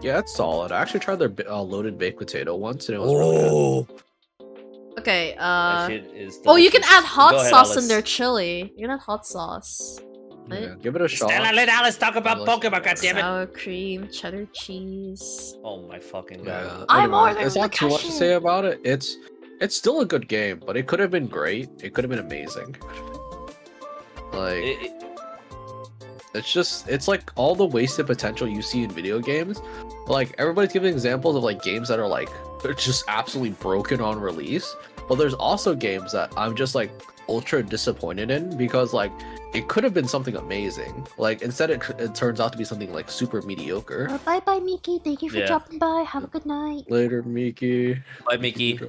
Speaker 2: Yeah, it's solid. I actually tried their loaded baked potato once, and it was really good.
Speaker 3: Oh,
Speaker 1: Okay,
Speaker 3: that shit is
Speaker 1: oh, you can
Speaker 3: delicious.
Speaker 1: add hot
Speaker 3: Go ahead,
Speaker 1: sauce in
Speaker 3: Alice.
Speaker 1: their chili. You can add hot sauce.
Speaker 2: Yeah, give it a shot.
Speaker 3: Stella, let Alice talk about
Speaker 2: Alice.
Speaker 3: Pokemon, goddammit!
Speaker 1: Sour cream, cheddar cheese.
Speaker 3: Oh my fucking
Speaker 2: Yeah,
Speaker 3: god.
Speaker 1: I'm
Speaker 2: anyway,
Speaker 1: ordering
Speaker 2: it's
Speaker 1: the
Speaker 2: not too much to
Speaker 1: cashew.
Speaker 2: say about it. It's still a good game, but it could have been great. It could have been amazing. Like it's like all the wasted potential you see in video games. Like everybody's giving examples of like games that are like they're just absolutely broken on release. But there's also games that I'm just like ultra disappointed in because like it could have been something amazing. Like instead it turns out to be something like super mediocre.
Speaker 1: Bye bye, Miki. Thank you for
Speaker 3: Yeah.
Speaker 1: dropping by. Have a good night.
Speaker 2: Later, Miki.
Speaker 3: Bye, Mickey.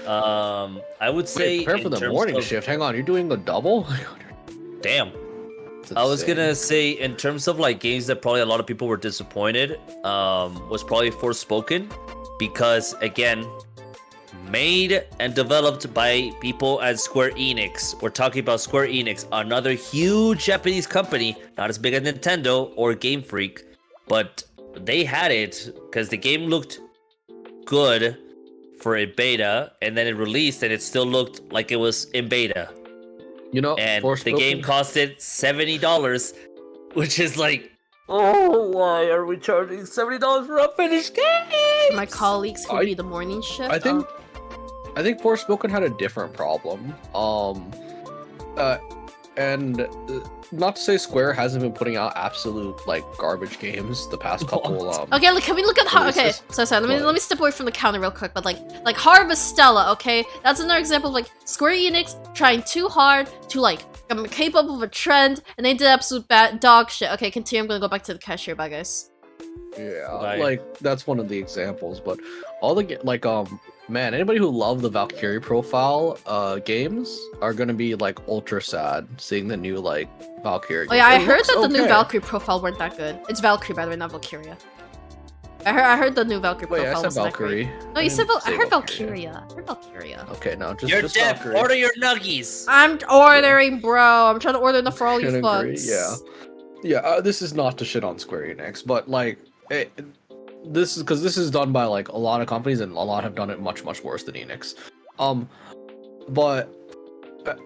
Speaker 3: I would say
Speaker 2: Wait, prepare for
Speaker 3: in
Speaker 2: the
Speaker 3: terms
Speaker 2: morning
Speaker 3: of-
Speaker 2: shift. Hang on, you're doing a double?
Speaker 3: Damn.
Speaker 2: That's
Speaker 3: I was
Speaker 2: insane.
Speaker 3: gonna say in terms of like games that probably a lot of people were disappointed, was probably Forspoken, because again, made and developed by people at Square Enix. We're talking about Square Enix, another huge Japanese company, not as big as Nintendo or Game Freak, but they had it because the game looked good for a beta, and then it released and it still looked like it was in beta.
Speaker 2: You know,
Speaker 3: And the
Speaker 2: Forspoken-
Speaker 3: game costed $70, which is like, oh, why are we charging $70 for a finished game?
Speaker 1: My colleagues who
Speaker 2: I-
Speaker 1: be the morning shift.
Speaker 2: I think Forspoken had a different problem. And not to say Square hasn't been putting out absolute like garbage games the past couple.
Speaker 1: Okay, can we look at okay?
Speaker 2: releases.
Speaker 1: Sorry.
Speaker 2: What?
Speaker 1: Let me step away from the counter real quick. But like Harvestella, okay, that's another example of like Square Enix trying too hard to like keep up with a trend, and they did absolute bad dog shit. Okay, continue. I'm gonna go back to the cashier. Bye, guys.
Speaker 2: Yeah,
Speaker 3: Right.
Speaker 2: like that's one of the examples. But all the Man, anybody who loved the Valkyrie profile games are gonna be like ultra sad seeing the new like Valkyrie.
Speaker 1: Oh yeah,
Speaker 2: game.
Speaker 1: I
Speaker 2: It
Speaker 1: heard
Speaker 2: looks
Speaker 1: that the new
Speaker 2: okay.
Speaker 1: Valkyrie profile weren't that good. It's Valkyrie, by the way, not Valkyria. I heard the new Valkyrie
Speaker 2: Wait, I
Speaker 1: profile
Speaker 2: said
Speaker 1: wasn't that great.
Speaker 2: Valkyrie.
Speaker 1: No, you said I
Speaker 2: say
Speaker 1: heard
Speaker 2: Valkyria.
Speaker 1: Valkyria. I heard Valkyria.
Speaker 2: Okay, no,
Speaker 3: You're
Speaker 2: just
Speaker 3: deaf.
Speaker 2: Valkyrie.
Speaker 3: Order your nuggies.
Speaker 1: I'm ordering, bro. I'm trying to order enough for all you
Speaker 2: Can agree,
Speaker 1: fucks.
Speaker 2: Yeah. This is not to shit on Square Enix, but like, this is because this is done by like a lot of companies, and a lot have done it much worse than Enix. But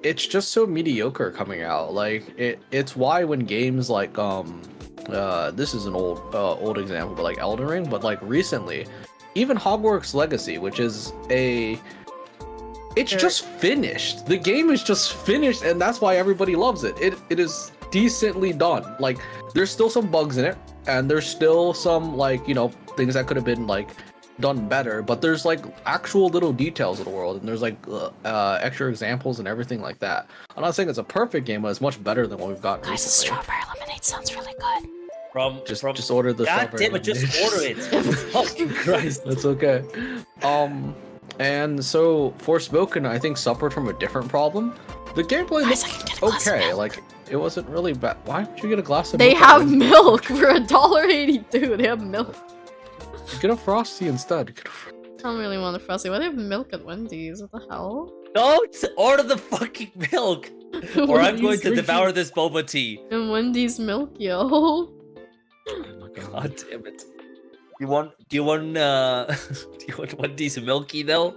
Speaker 2: it's just so mediocre coming out. Like, it's why when games like this is an old example, but like Elden Ring, but like recently, even Hogwarts Legacy, which is it's just finished. The game is just finished, and that's why everybody loves it. It is decently done. Like, there's still some bugs in it, and there's still some like, you know, things that could have been like done better, but there's like actual little details of the world, and there's like extra examples and everything like that. I'm not saying it's a perfect game, but it's much better than what we've got
Speaker 1: Guys, the
Speaker 2: recently.
Speaker 1: strawberry lemonade sounds really good.
Speaker 2: Just order the
Speaker 3: God
Speaker 2: strawberry
Speaker 3: damn it, just
Speaker 2: lemonade.
Speaker 3: order it. Fucking Christ.
Speaker 2: That's okay. And so Forspoken, I think, suffered from a different problem. The gameplay
Speaker 1: Guys, I can get a
Speaker 2: looked
Speaker 1: glass of
Speaker 2: okay.
Speaker 1: milk.
Speaker 2: Like, it wasn't really bad. Why would you get a glass of
Speaker 1: They
Speaker 2: milk? at
Speaker 1: have
Speaker 2: Wendy's?
Speaker 1: milk for $1.82. They have milk.
Speaker 2: Get a Frosty instead.
Speaker 1: I don't really want a frosty. Why do they have milk at Wendy's? What the hell?
Speaker 3: Don't order the fucking milk, or I'm going
Speaker 1: Wendy's
Speaker 3: to devour this boba tea.
Speaker 1: and Wendy's milk, yo.
Speaker 2: Oh my God.
Speaker 3: God damn it. Do you want do you want Wendy's milky though?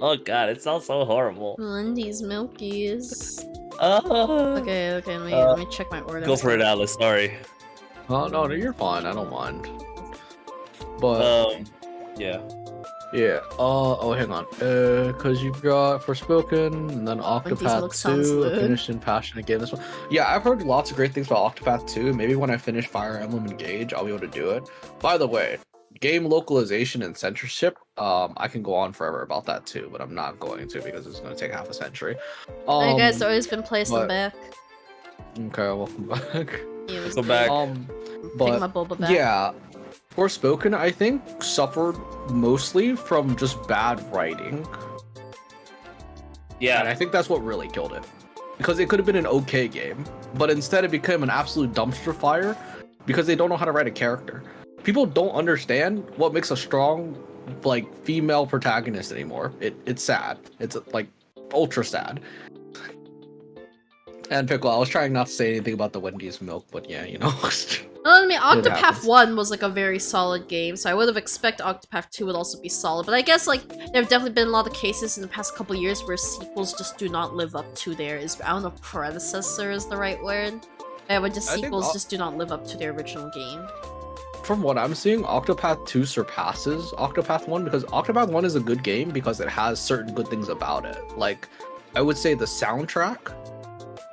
Speaker 3: Oh god, it sounds so horrible.
Speaker 1: Wendy's milkies.
Speaker 3: Uh,
Speaker 1: Okay, let me check my order.
Speaker 3: Go for it, Alice. Sorry.
Speaker 2: Oh no, you're fine. I don't mind. But
Speaker 3: Yeah.
Speaker 2: yeah. Oh, hang on. Because you've got Forspoken, and then
Speaker 1: Wendy's
Speaker 2: Octopath
Speaker 1: milk sounds
Speaker 2: 2,
Speaker 1: good.
Speaker 2: finished in passionate game. This one. Yeah, I've heard lots of great things about Octopath 2. Maybe when I finish Fire Emblem Engage, I'll be able to do it. By the way, game localization and censorship. I can go on forever about that too, but I'm not going to because it's going to take half a century.
Speaker 1: Hey guys, the order's been placed. I'm
Speaker 2: but-
Speaker 1: back.
Speaker 2: Okay, welcome back.
Speaker 1: Yeah,
Speaker 3: Welcome back.
Speaker 1: Take my boba back.
Speaker 2: Yeah, Forspoken, I think, suffered mostly from just bad writing. And I
Speaker 3: Yeah.
Speaker 2: think that's what really killed it. Because it could have been an okay game, but instead it became an absolute dumpster fire because they don't know how to write a character. People don't understand what makes a strong, like, female protagonist anymore. It's sad. It's like ultra sad. And Pickle, I was trying not to say anything about the Wendy's milk, but yeah, you know.
Speaker 1: I mean,
Speaker 2: It
Speaker 1: Octopath
Speaker 2: happens.
Speaker 1: 1 was like a very solid game, so I would have expected Octopath 2 would also be solid. But I guess like there have definitely been a lot of cases in the past couple years where sequels just do not live up to I don't know if predecessor is the right word. Yeah, but just
Speaker 2: I think
Speaker 1: sequels
Speaker 2: Oc-
Speaker 1: just do not live up to their original game.
Speaker 2: From what I'm seeing, Octopath 2 surpasses Octopath 1 because Octopath 1 is a good game because it has certain good things about it. Like, I would say the soundtrack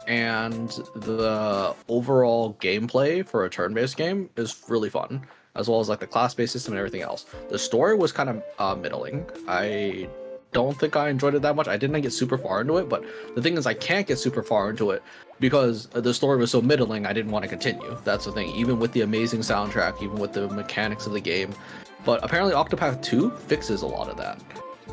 Speaker 2: and the overall gameplay for a turn-based game is really fun, as well as like the class-based system and everything else. The story was kind of middling. I don't think I enjoyed it that much. I didn't get super far into it, but the thing is I can't get super far into it because the story was so middling. I didn't want to continue. That's the thing, even with the amazing soundtrack, even with the mechanics of the game. But apparently Octopath 2 fixes a lot of that.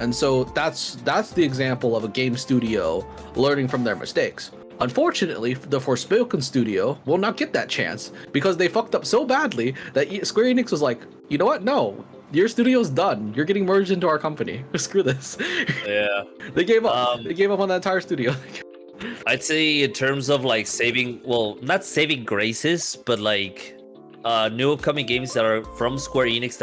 Speaker 2: And so that's the example of a game studio learning from their mistakes. Unfortunately, the Forspoken studio will not get that chance because they fucked up so badly that Square Enix was like, you know what? No, your studio's done. You're getting merged into our company. Screw this.
Speaker 3: Yeah.
Speaker 2: They gave up. They gave up on that entire studio.
Speaker 3: I'd say in terms of like not saving graces, but like new upcoming games that are from Square Enix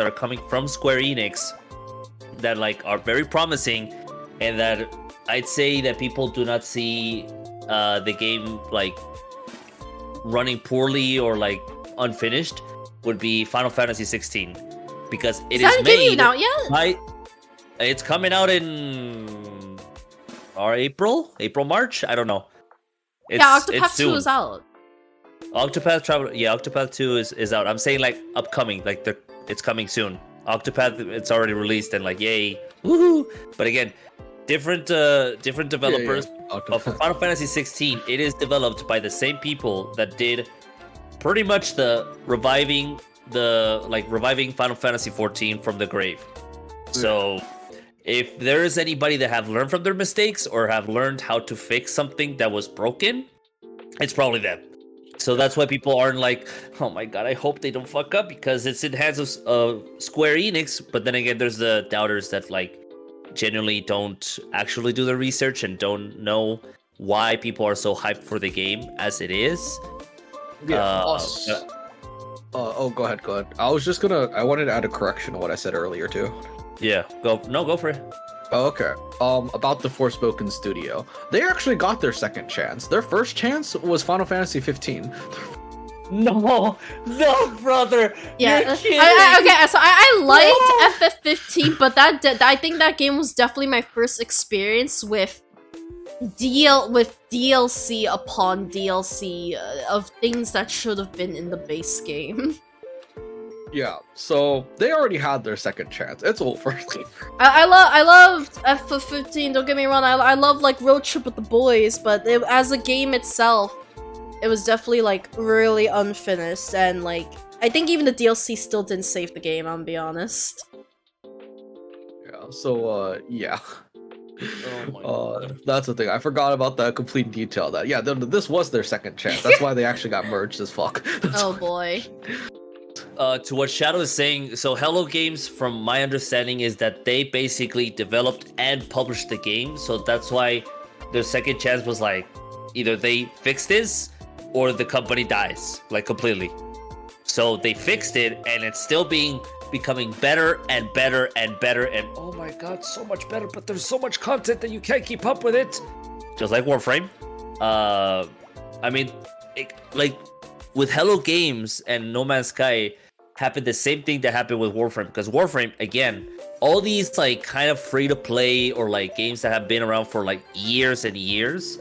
Speaker 3: that like are very promising, and that I'd say that people do not see the game like running poorly or like unfinished would be Final Fantasy 16 because it
Speaker 1: Is that
Speaker 3: is
Speaker 1: game
Speaker 3: made
Speaker 1: even out yet?
Speaker 3: it's coming out in April, March. I don't know.
Speaker 1: Yeah,
Speaker 3: It's
Speaker 1: Octopath 2
Speaker 3: soon.
Speaker 1: is out.
Speaker 3: Octopath 2 is out. I'm saying like upcoming, like it's coming soon. Octopath, it's already released and like yay, woohoo! But again, different developers. But for Final Fantasy 16, it is developed by the same people that did pretty much the reviving Final Fantasy 14 from the grave. So if there is anybody that have learned from their mistakes or have learned how to fix something that was broken, it's probably them. So that's why people aren't like, oh my god, I hope they don't fuck up because it's in hands of Square Enix. But then again, there's the doubters that like genuinely don't actually do the research and don't know why people are so hyped for the game as it is.
Speaker 2: Yeah. Oh, go ahead. I wanted to add a correction to what I said earlier too.
Speaker 3: Yeah, go for it.
Speaker 2: Oh, okay. About the Forspoken studio, they actually got their second chance. Their first chance was Final Fantasy 15.
Speaker 3: No, brother.
Speaker 1: Yeah,
Speaker 3: You're kidding.
Speaker 1: okay. So I liked FF15, but I think that game was definitely my first experience with DLC upon DLC of things that should have been in the base game.
Speaker 2: Yeah, so they already had their second chance. It's over.
Speaker 1: I loved FF15. Don't get me wrong. I love like Road Trip with the Boys, but as a game itself, it was definitely like really unfinished, and like I think even the DLC still didn't save the game. I'm gonna be honest.
Speaker 2: Yeah. So yeah.
Speaker 3: Oh my god.
Speaker 2: That's the thing. I forgot about the complete detail. That this was their second chance. That's why they actually got merged as fuck.
Speaker 1: Oh boy.
Speaker 3: To what Shadow is saying, so Hello Games, from my understanding, is that they basically developed and published the game, so that's why their second chance was like, either they fix this, or the company dies, like completely. So they fixed it, and it's still becoming better and better and better, and oh my god, so much better, but there's so much content that you can't keep up with it. Just like Warframe. I mean, like, with Hello Games and No Man's Sky, happened the same thing that happened with Warframe, because Warframe, again, all these like kind of free to play or like games that have been around for like years and years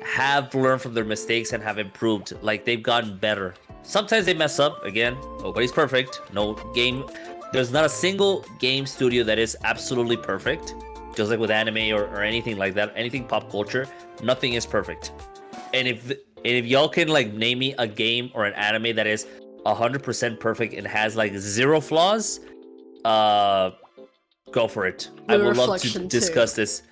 Speaker 3: have learned from their mistakes and have improved. Like, they've gotten better. Sometimes they mess up. Again, nobody's perfect. No game, there's not a single game studio that is absolutely perfect. Just like with anime or anything like that, anything pop culture, nothing is perfect. And if y'all can like name me a game or an anime that is 100% perfect and has like zero flaws, go for it. I would love to discuss this.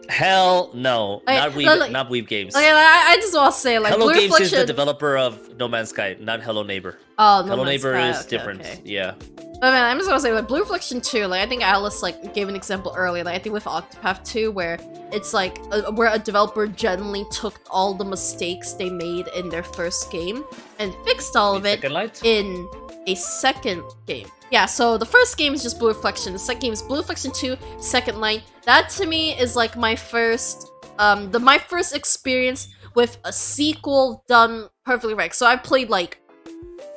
Speaker 3: Hell no, not Weeb Games.
Speaker 1: Okay, I just want to say, like,
Speaker 3: Hello
Speaker 1: Blue
Speaker 3: Games
Speaker 1: Reflection...
Speaker 3: is the developer of No Man's Sky, not Hello Neighbor.
Speaker 1: Oh,
Speaker 3: Hello Neighbor is different.
Speaker 1: Okay.
Speaker 3: Yeah.
Speaker 1: But man, I'm just gonna say, like, Blue Reflection 2, like, I think Alice, like, gave an example earlier, like, I think with Octopath 2, where it's, like, where a developer generally took all the mistakes they made in their first game and fixed all of it in a second game. Yeah, so the first game is just Blue Reflection, the second game is Blue Reflection 2, Second Light. That, to me, is, like, my first, my first experience with a sequel done perfectly right. So I played, like,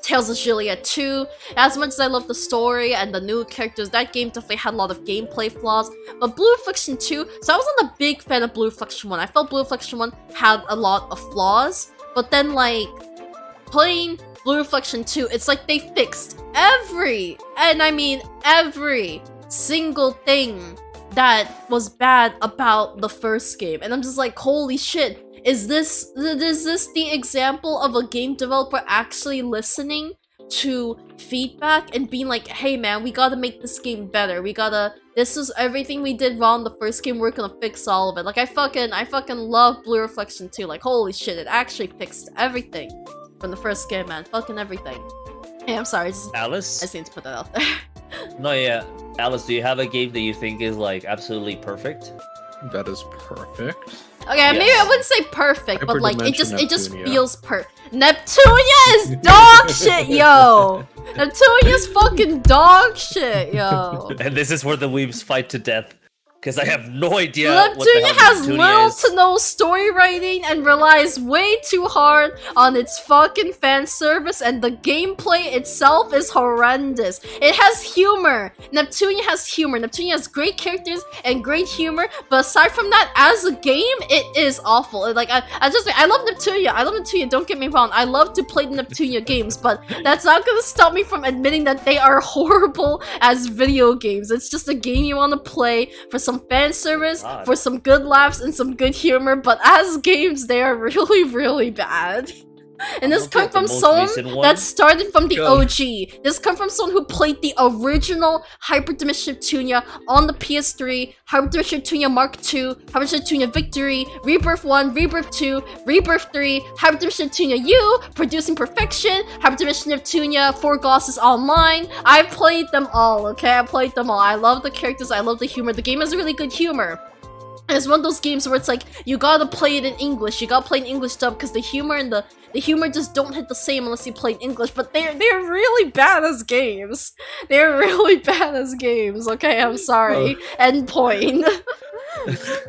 Speaker 1: Tales of Juliet 2. As much as I love the story and the new characters, that game definitely had a lot of gameplay flaws. But Blue Reflection 2, so I wasn't a big fan of Blue Reflection 1. I felt Blue Reflection 1 had a lot of flaws. But then, like, playing Blue Reflection 2, it's like they fixed every single thing that was bad about the first game. And I'm just like, holy shit. Is this the example of a game developer actually listening to feedback and being like, hey man, we gotta make this game better. This is everything we did wrong the first game, we're gonna fix all of it. Like, I fucking love Blue Reflection 2. Like, holy shit, it actually fixed everything from the first game, man. Fucking everything. Hey, I'm sorry.
Speaker 3: Alice?
Speaker 1: I just need to put that out there.
Speaker 3: No, yeah. Alice, do you have a game that you think is, like, absolutely perfect?
Speaker 2: That is perfect.
Speaker 1: Okay,
Speaker 3: Yes.
Speaker 1: maybe I wouldn't say perfect, but like it just
Speaker 2: Neptunia.
Speaker 1: feels Neptunia is dog shit, yo. Neptunia's fucking dog shit, yo.
Speaker 3: And this is where the weebs fight to death. Because I have no idea what the
Speaker 1: Neptunia
Speaker 3: hell
Speaker 1: has
Speaker 3: Neptunia
Speaker 1: little
Speaker 3: is.
Speaker 1: to no story writing and relies way too hard on its fucking fan service, and the gameplay itself is horrendous. It has humor. Neptunia has humor. Neptunia has great characters and great humor, but aside from that, as a game, it is awful. Like, I love Neptunia. I love Neptunia, don't get me wrong. I love to play the Neptunia games, but that's not gonna stop me from admitting that they are horrible as video games. It's just a game you want to play for some fan service, for some good laughs and some good humor, but as games, they are really, really bad. And this
Speaker 3: looking
Speaker 1: comes
Speaker 3: at the
Speaker 1: from
Speaker 3: most
Speaker 1: someone
Speaker 3: recent one.
Speaker 1: that started from the
Speaker 2: Go.
Speaker 1: OG. This comes from someone who played the original Hyper Dimension Neptunia on the PS3, Hyper Dimension Neptunia Mark II, Hyper Dimension Neptunia Victory, Rebirth 1, Rebirth 2, Rebirth 3, Hyper Dimension Neptunia U, Producing Perfection, Hyper Dimension Neptunia 4 Glosses Online. I've played them all, okay? I played them all. I love the characters, I love the humor. The game has really good humor. And it's one of those games where it's like, you gotta play it in English. You gotta play in English dub because the humor and the humor just don't hit the same unless you play in English. But they're really bad as games. They're really bad as games. Okay, I'm sorry. End point.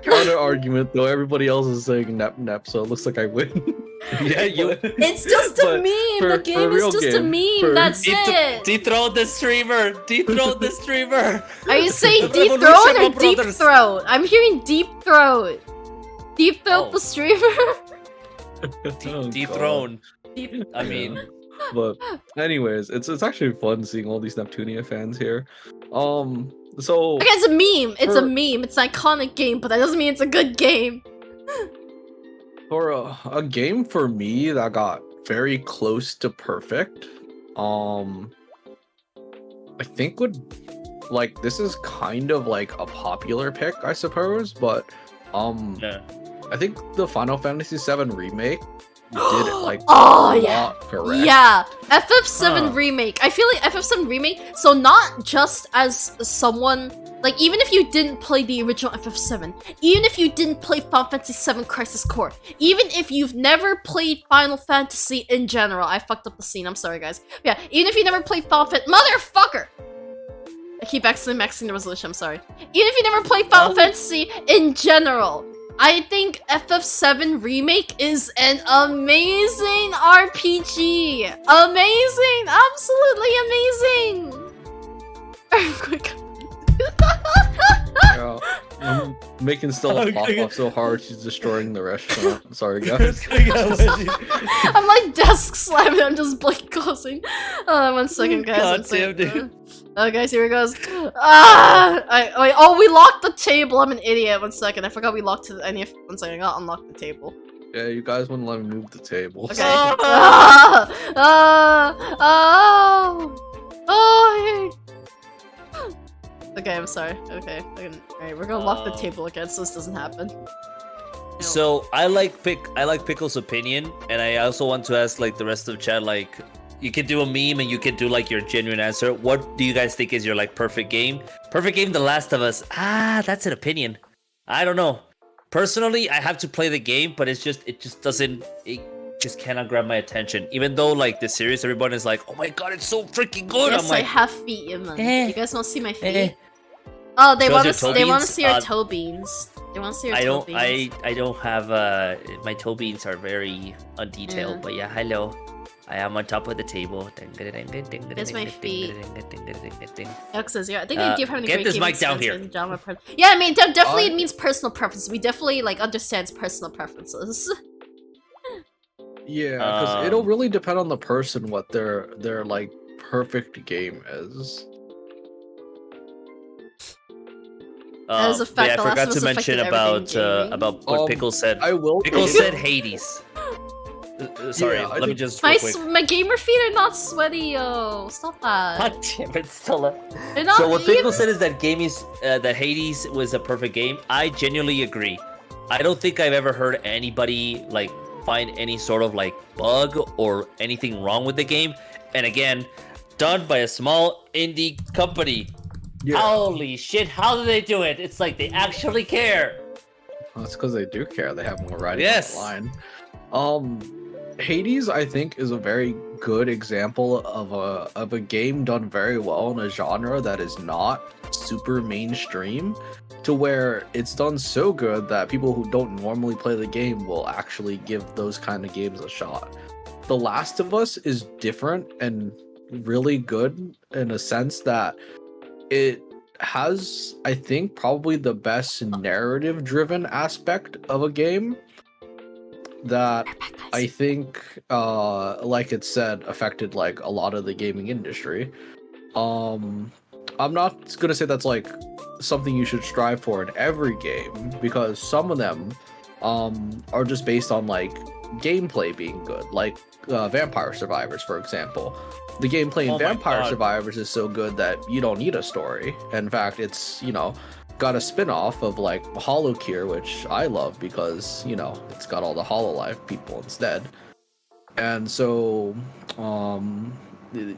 Speaker 2: Counter argument though, everybody else is saying nep nep, so it looks like I win.
Speaker 3: Yeah, you
Speaker 1: It's just a
Speaker 2: But
Speaker 1: meme.
Speaker 2: for-
Speaker 1: The
Speaker 2: for
Speaker 1: game is
Speaker 2: real
Speaker 1: just a
Speaker 2: game,
Speaker 1: meme.
Speaker 2: for-
Speaker 1: That's it.
Speaker 3: dethrone the streamer. Dethrone the streamer.
Speaker 1: Are you saying deep
Speaker 3: Revolution,
Speaker 1: throat
Speaker 3: my
Speaker 1: or deep
Speaker 3: brothers.
Speaker 1: throat? I'm hearing deep throat. Deep throat
Speaker 3: Oh.
Speaker 1: the streamer.
Speaker 2: Oh, God.
Speaker 3: Dethrone. I mean,
Speaker 2: But anyways, it's actually fun seeing all these Neptunia fans here. So
Speaker 1: Okay, it's a meme. It's a
Speaker 2: For-
Speaker 1: meme. It's an iconic game, but that doesn't mean it's a good game.
Speaker 2: for a game for me that got very close to perfect, I think would like this is kind of like a popular pick, I suppose, but
Speaker 3: yeah.
Speaker 2: I think the Final Fantasy VII remake did it like
Speaker 1: Oh,
Speaker 2: a
Speaker 1: yeah.
Speaker 2: lot correct.
Speaker 1: Yeah, FF7
Speaker 2: Huh.
Speaker 1: remake. I feel like FF7 remake. So not just as someone like, even if you didn't play the original FF7, even if you didn't play Final Fantasy VII Crisis Core, even if you've never played Final Fantasy in general, I fucked up the scene. I'm sorry, guys. Yeah, even if you never played Final Fantasy, motherfucker. I keep accidentally maxing the resolution. I'm sorry. Even if you never played Final Fantasy in general, I think FF7 Remake is an amazing RPG! Amazing! Absolutely amazing! Earthquake.
Speaker 2: Yeah. I'm making Stella pop
Speaker 3: Okay.
Speaker 2: up so hard she's destroying the restaurant. Sorry guys.
Speaker 1: I'm like desk slamming, I'm just blink closing. 1 second, guys.
Speaker 3: God
Speaker 1: 1 second.
Speaker 3: damn, dude.
Speaker 1: Oh, guys, here it goes. Wait, oh, we locked the table. I'm an idiot. 1 second. I forgot we locked the. 1 second. I gotta unlock the table.
Speaker 2: Yeah, you guys wouldn't let me move the table.
Speaker 1: Okay. Oh. Okay, I'm sorry. Okay. Alright, we're gonna lock the table again so this doesn't happen.
Speaker 3: So I like Pickle's opinion, and I also want to ask like the rest of chat, like you can do a meme and you can do like your genuine answer. What do you guys think is your like perfect game? Perfect game, The Last of Us. That's an opinion. I don't know. Personally, I have to play the game, but it just cannot grab my attention. Even though like the series, everyone is like, oh my god, it's so freaking good.
Speaker 1: Yes,
Speaker 3: I'm like,
Speaker 1: I have feet in them. You guys want to see my feet?
Speaker 3: eh.
Speaker 1: Oh, they
Speaker 3: Show
Speaker 1: want
Speaker 3: us
Speaker 1: to.
Speaker 3: your
Speaker 1: They
Speaker 3: toe
Speaker 1: want to
Speaker 3: beans?
Speaker 1: see our toe beans. They want to see our toe beans.
Speaker 3: I don't have my toe beans are very undetailed,
Speaker 1: Yeah.
Speaker 3: but yeah, hello. I am on top of the table.
Speaker 1: There's my feet. X's, yeah. I think
Speaker 3: Uh,
Speaker 1: they do have a
Speaker 3: get
Speaker 1: great
Speaker 3: this
Speaker 1: game
Speaker 3: mic down
Speaker 1: experience
Speaker 3: here.
Speaker 1: in Java Yeah, I mean, definitely
Speaker 2: I-
Speaker 1: it means personal preferences. We definitely like understands personal preferences.
Speaker 2: Yeah, because it'll
Speaker 3: Um,
Speaker 2: really depend on the person what their like perfect game is.
Speaker 1: As a fact,
Speaker 3: yeah, I
Speaker 1: The Last
Speaker 3: forgot
Speaker 1: of
Speaker 3: to
Speaker 1: Us
Speaker 3: mention
Speaker 1: affected everything gaming.
Speaker 3: about what Pickle said.
Speaker 2: I will.
Speaker 3: Pickle said Hades. Sorry,
Speaker 2: Yeah, I
Speaker 3: let me
Speaker 2: think-
Speaker 3: just
Speaker 1: My
Speaker 3: real quick.
Speaker 1: my gamer feet are not sweaty, yo. Stop that.
Speaker 3: God damn it, Stella.
Speaker 1: They're not
Speaker 3: So what
Speaker 1: even-
Speaker 3: Pickle said is that that Hades was a perfect game. I genuinely agree. I don't think I've ever heard anybody like find any sort of like bug or anything wrong with the game. And again, done by a small indie company.
Speaker 2: Yeah,
Speaker 3: Holy shit, how do they do it? It's like they actually care.
Speaker 2: that's because they do care. They have more writing
Speaker 3: Yes.
Speaker 2: on the line. Hades, I think, is a very good example of a game done very well in a genre that is not super mainstream, to where it's done so good that people who don't normally play the game will actually give those kind of games a shot. The Last of Us is different and really good in a sense that it has, I think, probably the best narrative driven aspect of a game that I think, like it said, affected like a lot of the gaming industry. I'm not gonna say that's like something you should strive for in every game, because some of them are just based on like gameplay being good, like Vampire Survivors, for example. The gameplay in
Speaker 3: Oh my
Speaker 2: Vampire
Speaker 3: God.
Speaker 2: Survivors is so good that you don't need a story. In fact, it's, got a spin-off of like Hollow Cure, which I love because, it's got all the Hololive people instead. And so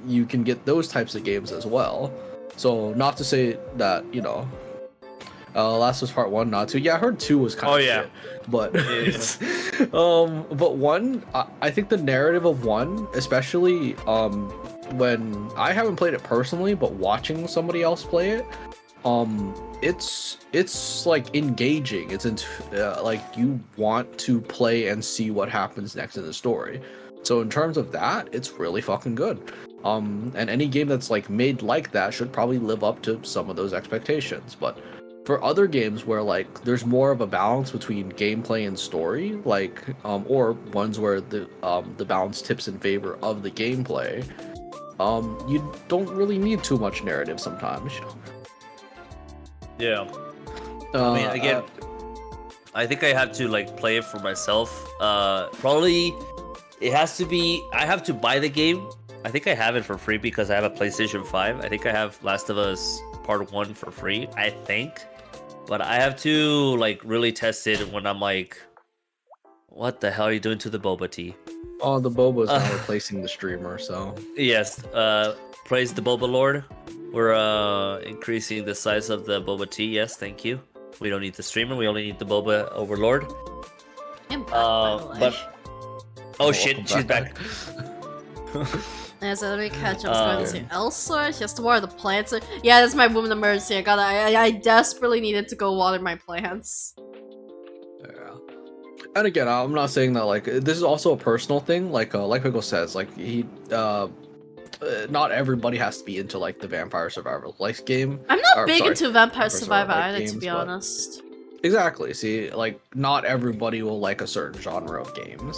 Speaker 2: you can get those types of games as well. So not to say that, Last was Part 1, not 2. Yeah, I heard 2 was kind of shit. But but 1, I think the narrative of 1, especially when I haven't played it personally, but watching somebody else play it, it's like engaging. It's like you want to play and see what happens next in the story. So in terms of that, it's really fucking good. And any game that's like made like that should probably live up to some of those expectations. But for other games where like there's more of a balance between gameplay and story, like or ones where the balance tips in favor of the gameplay, you don't really need too much narrative sometimes.
Speaker 3: Yeah. I mean, again, I think I have to like play it for myself. Probably it has to be. I have to buy the game. I think I have it for free because I have a PlayStation 5. I think I have Last of Us Part 1 for free. I think, but I have to like really test it when I'm like, what the hell are you doing to the boba tea?
Speaker 2: Oh, the boba is now replacing the streamer. So
Speaker 3: yes, praise the boba lord. We're increasing the size of the boba tea. Yes, thank you. We don't need the streamer. We only need the boba overlord.
Speaker 1: I'm back, by the way.
Speaker 3: Oh shit, she's back.
Speaker 1: Yeah, so let me catch up. I was going to see Elsa. She has to water the plants. Yeah, that's my woman emergency. I desperately needed to go water my plants.
Speaker 2: Yeah. And again, I'm not saying that like this is also a personal thing. Like Pickle says, like he not everybody has to be into like the Vampire Survivor like game.
Speaker 1: I'm not big into Vampire Survivor either,
Speaker 2: games,
Speaker 1: to be honest.
Speaker 2: Exactly. See, like not everybody will like a certain genre of games.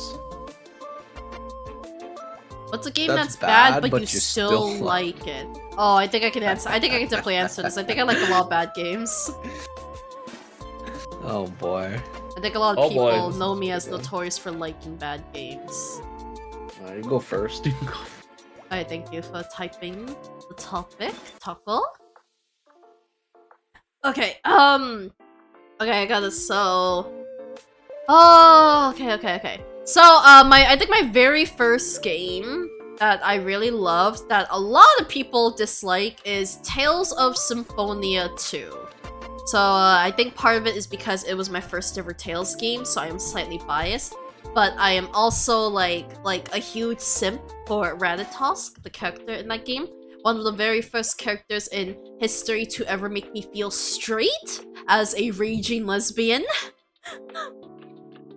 Speaker 1: What's a game that's bad, but you still like it? Oh, I think I can answer. I think I can definitely answer this. I think I like a lot of bad games.
Speaker 2: Oh boy.
Speaker 1: I think a lot of people know me as notorious for liking bad games.
Speaker 2: You go first. You go.
Speaker 1: Alright, thank you for typing the topic. Taco. Okay, okay, I got this, so... Oh, okay. So, I think my very first game that I really loved, that a lot of people dislike, is Tales of Symphonia 2. So, I think part of it is because it was my first ever Tales game, so I am slightly biased. But I am also, like a huge simp for Ratatosk, the character in that game. One of the very first characters in history to ever make me feel straight as a raging lesbian.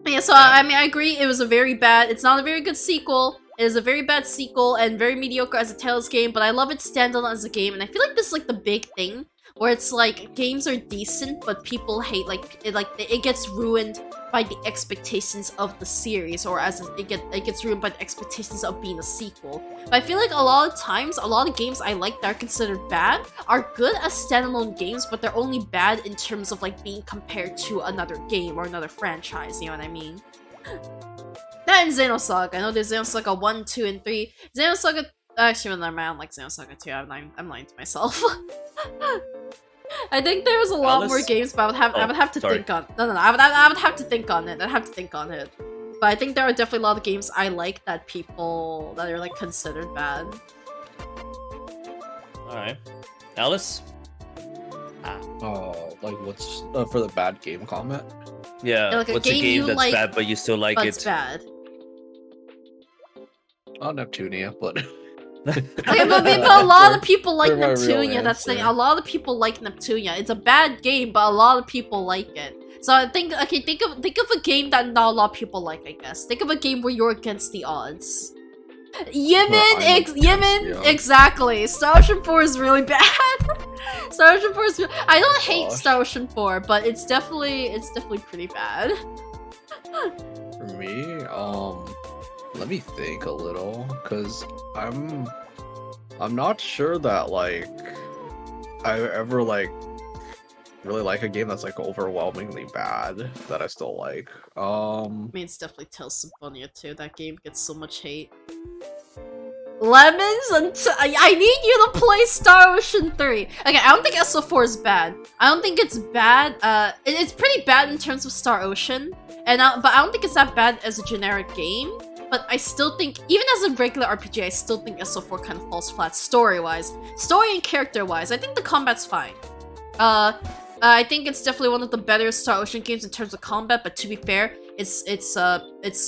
Speaker 1: Yeah, so I mean, I agree, it was a very bad, it's not a very good sequel. It is a very bad sequel and very mediocre as a Tales game, but I love it standalone as a game, and I feel like this is like the big thing, where it's like, games are decent, but people hate, it gets ruined by the expectations of the series, or as it gets ruined by the expectations of being a sequel. But I feel like a lot of times, a lot of games I like that are considered bad are good as standalone games, but they're only bad in terms of like being compared to another game or another franchise, you know what I mean? That and Xenosaga. I know there's Xenosaga 1, 2, and 3. Xenosaga... Actually, never mind, I don't like Xenosaga 2. I'm lying to myself. I think there was a lot more games, but I would have to think on. No. I would have to think on it. I'd have to think on it. But I think there are definitely a lot of games I like that people that are like considered bad.
Speaker 3: All right, Alice.
Speaker 2: Oh, like what's for the bad game comment?
Speaker 3: Yeah,
Speaker 1: like
Speaker 3: what's a game that's
Speaker 1: like,
Speaker 3: bad but you still like
Speaker 1: but
Speaker 3: it?
Speaker 1: It's bad.
Speaker 2: Not Neptunia, but.
Speaker 1: Okay, but a lot of people like
Speaker 2: my real
Speaker 1: Neptunia. That's the thing. A lot of people like Neptunia. It's a bad game, but a lot of people like it. So I think, okay, think of a game that not a lot of people like. I guess think of a game where you're against the odds. Yemen, exactly. Star Ocean 4 is really bad. Star Ocean 4 is. I don't hate Star Ocean 4, but it's definitely pretty bad.
Speaker 2: For me, let me think a little, cause I'm not sure that like I ever like really like a game that's like overwhelmingly bad that I still like.
Speaker 1: I mean, it's definitely Tales of Symphonia too. That game gets so much hate. Lemons and I need you to play Star Ocean 3. Okay, I don't think SO4 is bad. I don't think it's bad. It's pretty bad in terms of Star Ocean, but I don't think it's that bad as a generic game. But I still think, even as a regular RPG, I still think SO4 kind of falls flat story-wise. Story and character-wise, I think the combat's fine. I think it's definitely one of the better Star Ocean games in terms of combat, but to be fair, its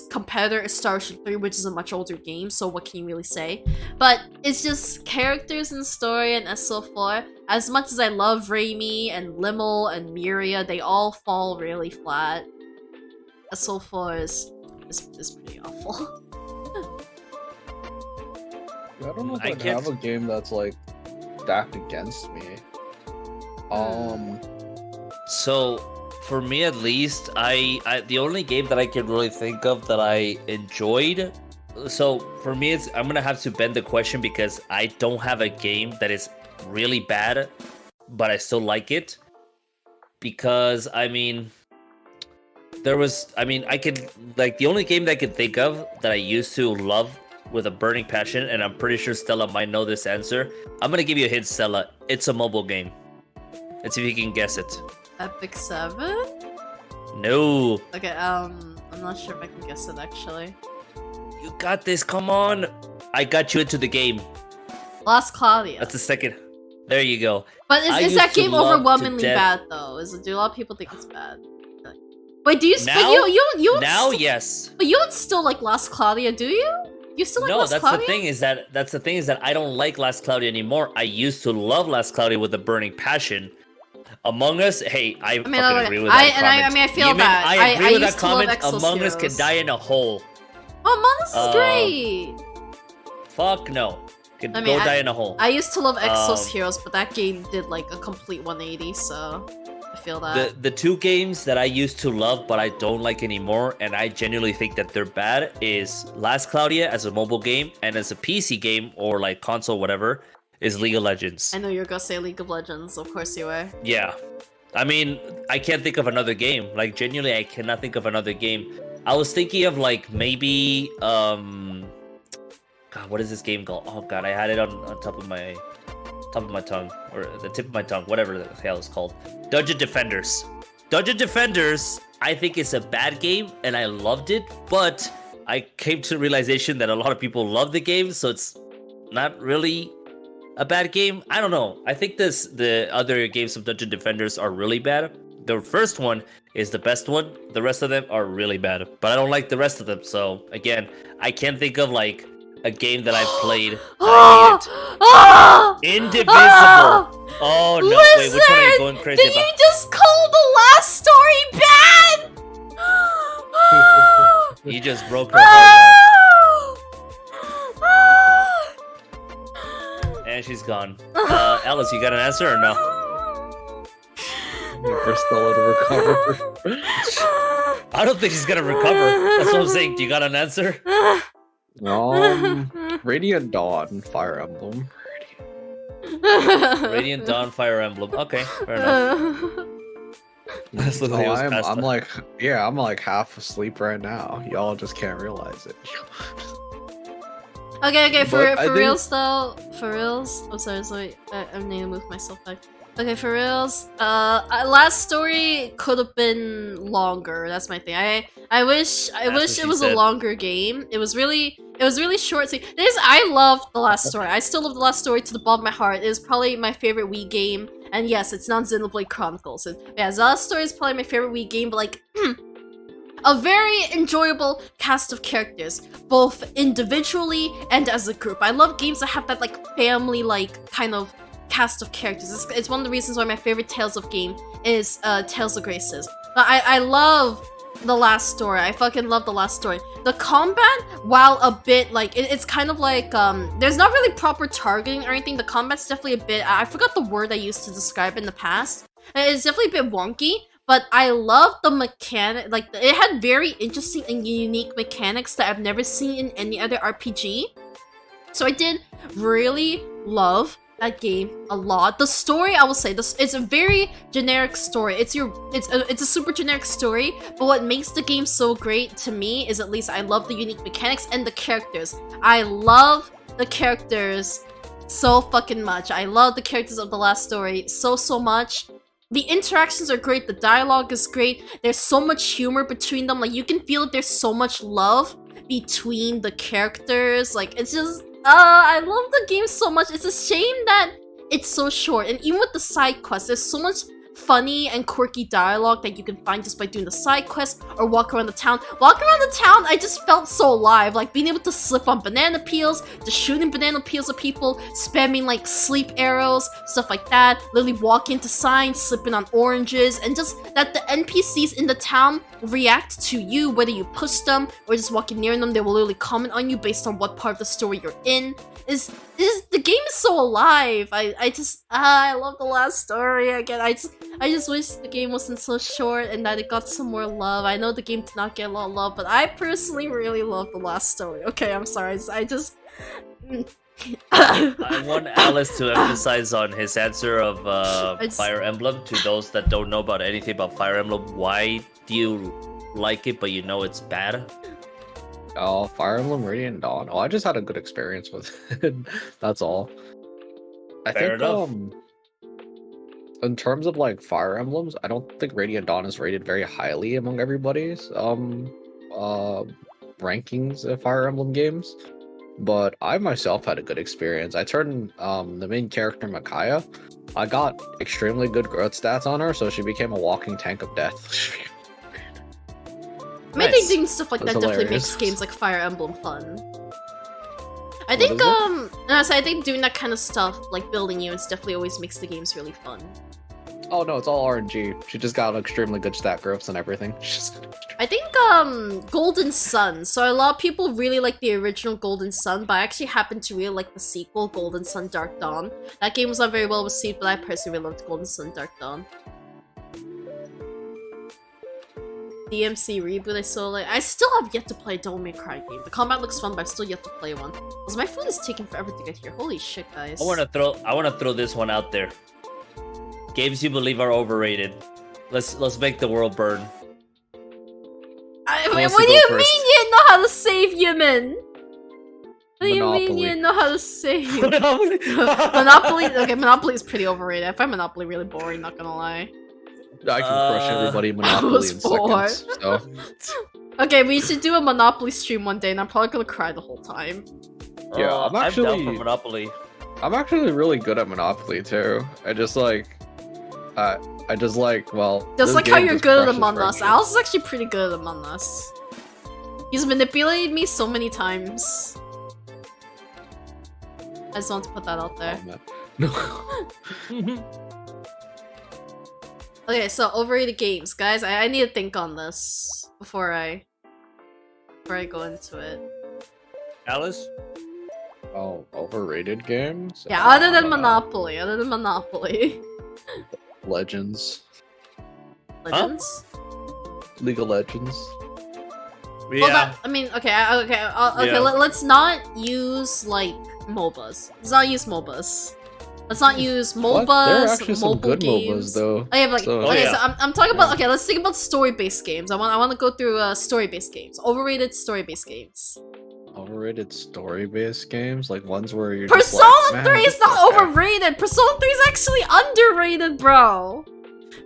Speaker 1: competitor is Star Ocean 3, which is a much older game, so what can you really say? But it's just characters and story and SO4. As much as I love Raimi and Limmel and Miria, they all fall really flat. SO4 is pretty awful.
Speaker 2: I don't know if I have a game that's like stacked against me.
Speaker 3: So for me at least, I the only game that I can really think of that I enjoyed. So for me, I'm gonna have to bend the question because I don't have a game that is really bad, but I still like it. Because I mean, I could like the only game that I could think of that I used to love with a burning passion, and I'm pretty sure Stella might know this answer. I'm gonna give you a hint, Stella. It's a mobile game. Let's see if you can guess it.
Speaker 1: Epic 7?
Speaker 3: No.
Speaker 1: Okay, I'm not sure if I can guess it actually.
Speaker 3: You got this, come on. I got you into the game.
Speaker 1: Lost Claudia.
Speaker 3: That's the second. There you go.
Speaker 1: But is that
Speaker 3: used to
Speaker 1: game
Speaker 3: love to
Speaker 1: overwhelmingly
Speaker 3: death-
Speaker 1: bad though? Do a lot of people think it's bad? Wait, do you
Speaker 3: Now?
Speaker 1: you
Speaker 3: Now, yes.
Speaker 1: But you don't still like Lost Claudia, do you? You still like
Speaker 3: No,
Speaker 1: Lost
Speaker 3: that's
Speaker 1: Claudia?
Speaker 3: the thing is that I don't like Last Claudia anymore. I used to love Last Claudia with a burning passion. Among Us, hey, I fucking agree with that comment.
Speaker 1: I mean, I feel
Speaker 3: Yemen,
Speaker 1: that.
Speaker 3: I agree with
Speaker 1: used
Speaker 3: that
Speaker 1: to love
Speaker 3: comment.
Speaker 1: Exos
Speaker 3: Among Us can
Speaker 1: Heroes.
Speaker 3: die in a hole.
Speaker 1: Oh, Among Us is great!
Speaker 3: Fuck no. Can
Speaker 1: I mean,
Speaker 3: go die in a hole.
Speaker 1: I used to love Exos Heroes, but that game did like a complete 180, so I feel that.
Speaker 3: The two games that I used to love but I don't like anymore, and I genuinely think that they're bad, is Last Claudia as a mobile game, and as a PC game or like console whatever is League of Legends.
Speaker 1: I know you're gonna say League of Legends, of course you were.
Speaker 3: Yeah. I mean, I can't think of another game. Like genuinely I cannot think of another game. I was thinking of like maybe God, what is this game called? Oh god, I had it on top of my tongue, or the tip of my tongue, whatever the hell it's called. Dungeon Defenders. Dungeon Defenders, I think it's a bad game, and I loved it, but I came to the realization that a lot of people love the game, so it's not really a bad game. I don't know. I think the other games of Dungeon Defenders are really bad. The first one is the best one. The rest of them are really bad, but I don't like the rest of them. So again, I can't think of like a game that I've played that I hated. Indivisible. Oh no!
Speaker 1: Listen,
Speaker 3: wait, which one are you going crazy
Speaker 1: did
Speaker 3: about?
Speaker 1: you just call the last story bad?
Speaker 3: You just broke her heart, and she's gone. Alice, you got an answer or no?
Speaker 2: For Stella to recover.
Speaker 3: I don't think she's gonna recover. That's what I'm saying. Do you got an answer?
Speaker 2: Radiant Dawn, Fire Emblem.
Speaker 3: Radiant Dawn, Fire Emblem. Okay, fair enough. That's literally what's past
Speaker 2: I'm
Speaker 3: that.
Speaker 2: I'm like half asleep right now. Y'all just can't realize it.
Speaker 1: Okay, for
Speaker 2: But I think-
Speaker 1: reals though, for reals. Oh, sorry, I need to move myself back. Okay, for reals. Last story could have been longer. That's my thing. I wish
Speaker 3: what
Speaker 1: it
Speaker 3: she
Speaker 1: was a
Speaker 3: said.
Speaker 1: longer game. It was really short. See, I love the last story. I still love the last story to the bottom of my heart. It is probably my favorite Wii game. And yes, it's not Xenoblade Chronicles. Yeah, the last story is probably my favorite Wii game, but like a very enjoyable cast of characters, both individually and as a group. I love games that have that like family like kind of cast of characters. It's one of the reasons why my favorite Tales of game is Tales of Graces. But I love the last story. I fucking love the last story. The combat, while a bit like it's kind of like there's not really proper targeting or anything. The combat's definitely a bit, I forgot the word I used to describe in the past. It's definitely a bit wonky, but I love the mechanic. Like it had very interesting and unique mechanics that I've never seen in any other RPG. So I did really love that game a lot. The story, I will say, this it's a very generic story. It's a super generic story, but what makes the game so great to me is at least I love the unique mechanics and the characters. I love the characters so fucking much. I love the characters of the last story so much. The interactions are great, the dialogue is great, there's so much humor between them, like you can feel there's so much love between the characters, like it's just, I love the game so much. It's a shame that it's so short, and even with the side quests, there's so much funny and quirky dialogue that you can find just by doing the side quests or walk around the town. Walking around the town, I just felt so alive, like being able to slip on banana peels, just shooting banana peels at people, spamming like sleep arrows, stuff like that, literally walking into signs, slipping on oranges, and just that the NPCs in the town react to you, whether you push them or just walking near them, they will literally comment on you based on what part of the story you're in. The game is so alive. I love the last story again. I just wish the game wasn't so short and that it got some more love. I know the game did not get a lot of love, but I personally really love the last story. Okay, I'm sorry. I
Speaker 3: want Alice to emphasize on his answer of Fire Emblem to those that don't know about anything about Fire Emblem. Why do you like it, but you know it's bad?
Speaker 2: Oh, Fire Emblem Radiant Dawn. Oh, I just had a good experience with it. That's all.
Speaker 3: Fair enough.
Speaker 2: In terms of like Fire Emblems, I don't think Radiant Dawn is rated very highly among everybody's rankings of Fire Emblem games. But I myself had a good experience. I turned the main character Micaiah. I got extremely good growth stats on her, so she became a walking tank of death.
Speaker 1: I mean,
Speaker 3: Nice.
Speaker 1: doing stuff like
Speaker 2: That's
Speaker 1: that definitely
Speaker 2: hilarious.
Speaker 1: makes games like Fire Emblem fun. I
Speaker 2: What
Speaker 1: think,
Speaker 2: is it?
Speaker 1: no, so I think doing that kind of stuff, like building units, definitely always makes the games really fun.
Speaker 2: Oh no, it's all RNG. She just got extremely good stat growths and everything.
Speaker 1: I think, Golden Sun. So a lot of people really like the original Golden Sun, but I actually happen to really like the sequel, Golden Sun Dark Dawn. That game was not very well received, but I personally really loved Golden Sun Dark Dawn. DMC reboot, I still have yet to play a Devil May Cry game. The combat looks fun, but I've still yet to play one. Because my phone is taking forever to get here. Holy shit, guys.
Speaker 3: I wanna throw this one out there. Games you believe are overrated. Let's make the world burn.
Speaker 1: Wait,
Speaker 3: wants
Speaker 1: what
Speaker 3: to
Speaker 1: do
Speaker 3: go
Speaker 1: you
Speaker 3: first?
Speaker 1: mean you know how to save human? What do you mean
Speaker 2: Monopoly.
Speaker 1: you know how to save?
Speaker 3: Monopoly.
Speaker 1: Monopoly? Okay, Monopoly is pretty overrated. I find Monopoly really boring, not gonna lie.
Speaker 2: I can crush everybody in
Speaker 1: I
Speaker 2: Monopoly
Speaker 1: was
Speaker 2: in
Speaker 1: bored.
Speaker 2: seconds. So
Speaker 1: Okay, we should do a Monopoly stream one day, and I'm probably gonna cry the whole time.
Speaker 2: Yeah, I'm
Speaker 3: down
Speaker 2: actually-
Speaker 3: for Monopoly.
Speaker 2: I'm actually really good at Monopoly too. I just like well.
Speaker 1: Just
Speaker 2: this
Speaker 1: like how
Speaker 2: game
Speaker 1: you're
Speaker 2: just
Speaker 1: good at
Speaker 2: crushes
Speaker 1: Among Us.
Speaker 2: friendship.
Speaker 1: Alice is actually pretty good at Among Us. He's manipulated me so many times. I just want to put that out there.
Speaker 2: Oh, man. No.
Speaker 1: Okay, so overrated games, guys. I need to think on this before I go into it.
Speaker 3: Alice?
Speaker 2: Oh, overrated games?
Speaker 1: Yeah, other
Speaker 2: I
Speaker 1: than
Speaker 2: don't know.
Speaker 1: Monopoly. Other than Monopoly.
Speaker 2: Legends.
Speaker 1: Legends?
Speaker 2: League of Legends.
Speaker 3: Yeah.
Speaker 1: Well, that, I mean, okay, okay,
Speaker 3: Yeah.
Speaker 1: let's not use, like, MOBAs. Let's not use MOBAs. Let's not use
Speaker 2: What?
Speaker 1: MOBAs,
Speaker 2: There are actually some
Speaker 1: mobile
Speaker 2: good
Speaker 1: games.
Speaker 2: MOBAs though.
Speaker 1: Oh yeah, but like,
Speaker 2: So-
Speaker 1: okay,
Speaker 3: yeah.
Speaker 1: so I'm talking about,
Speaker 2: Yeah.
Speaker 1: okay, let's think about story-based games. I want to go through story-based games. Overrated story-based games.
Speaker 2: Overrated story-based games, like ones where you're
Speaker 1: Persona
Speaker 2: just like,
Speaker 1: 3
Speaker 2: "Man,
Speaker 1: is
Speaker 2: this
Speaker 1: not
Speaker 2: okay."
Speaker 1: overrated. Persona 3 is actually underrated, bro.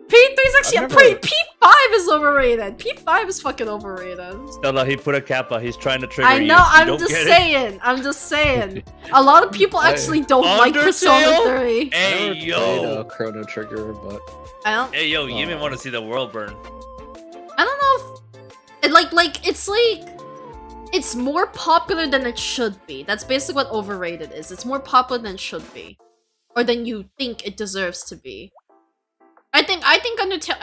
Speaker 1: P3 is actually
Speaker 2: I've never-
Speaker 1: P5 is overrated. P5 is fucking overrated.
Speaker 3: Stella, he put a kappa. He's trying to trigger
Speaker 1: I
Speaker 3: you.
Speaker 1: know,
Speaker 3: You
Speaker 1: I'm
Speaker 3: don't
Speaker 1: just
Speaker 3: get it?
Speaker 1: saying. I'm just saying. A lot of people
Speaker 2: I-
Speaker 1: actually don't like Persona
Speaker 3: Undertale?
Speaker 1: 3.
Speaker 2: I
Speaker 3: Hey
Speaker 2: never played
Speaker 3: yo.
Speaker 2: Chrono Trigger, but
Speaker 1: I don't
Speaker 3: Hey yo, you may
Speaker 2: Oh.
Speaker 3: want to see the world burn.
Speaker 1: I don't know if it's more popular than it should be. That's basically what overrated is. It's more popular than it should be. Or than you think it deserves to be. I think Undertale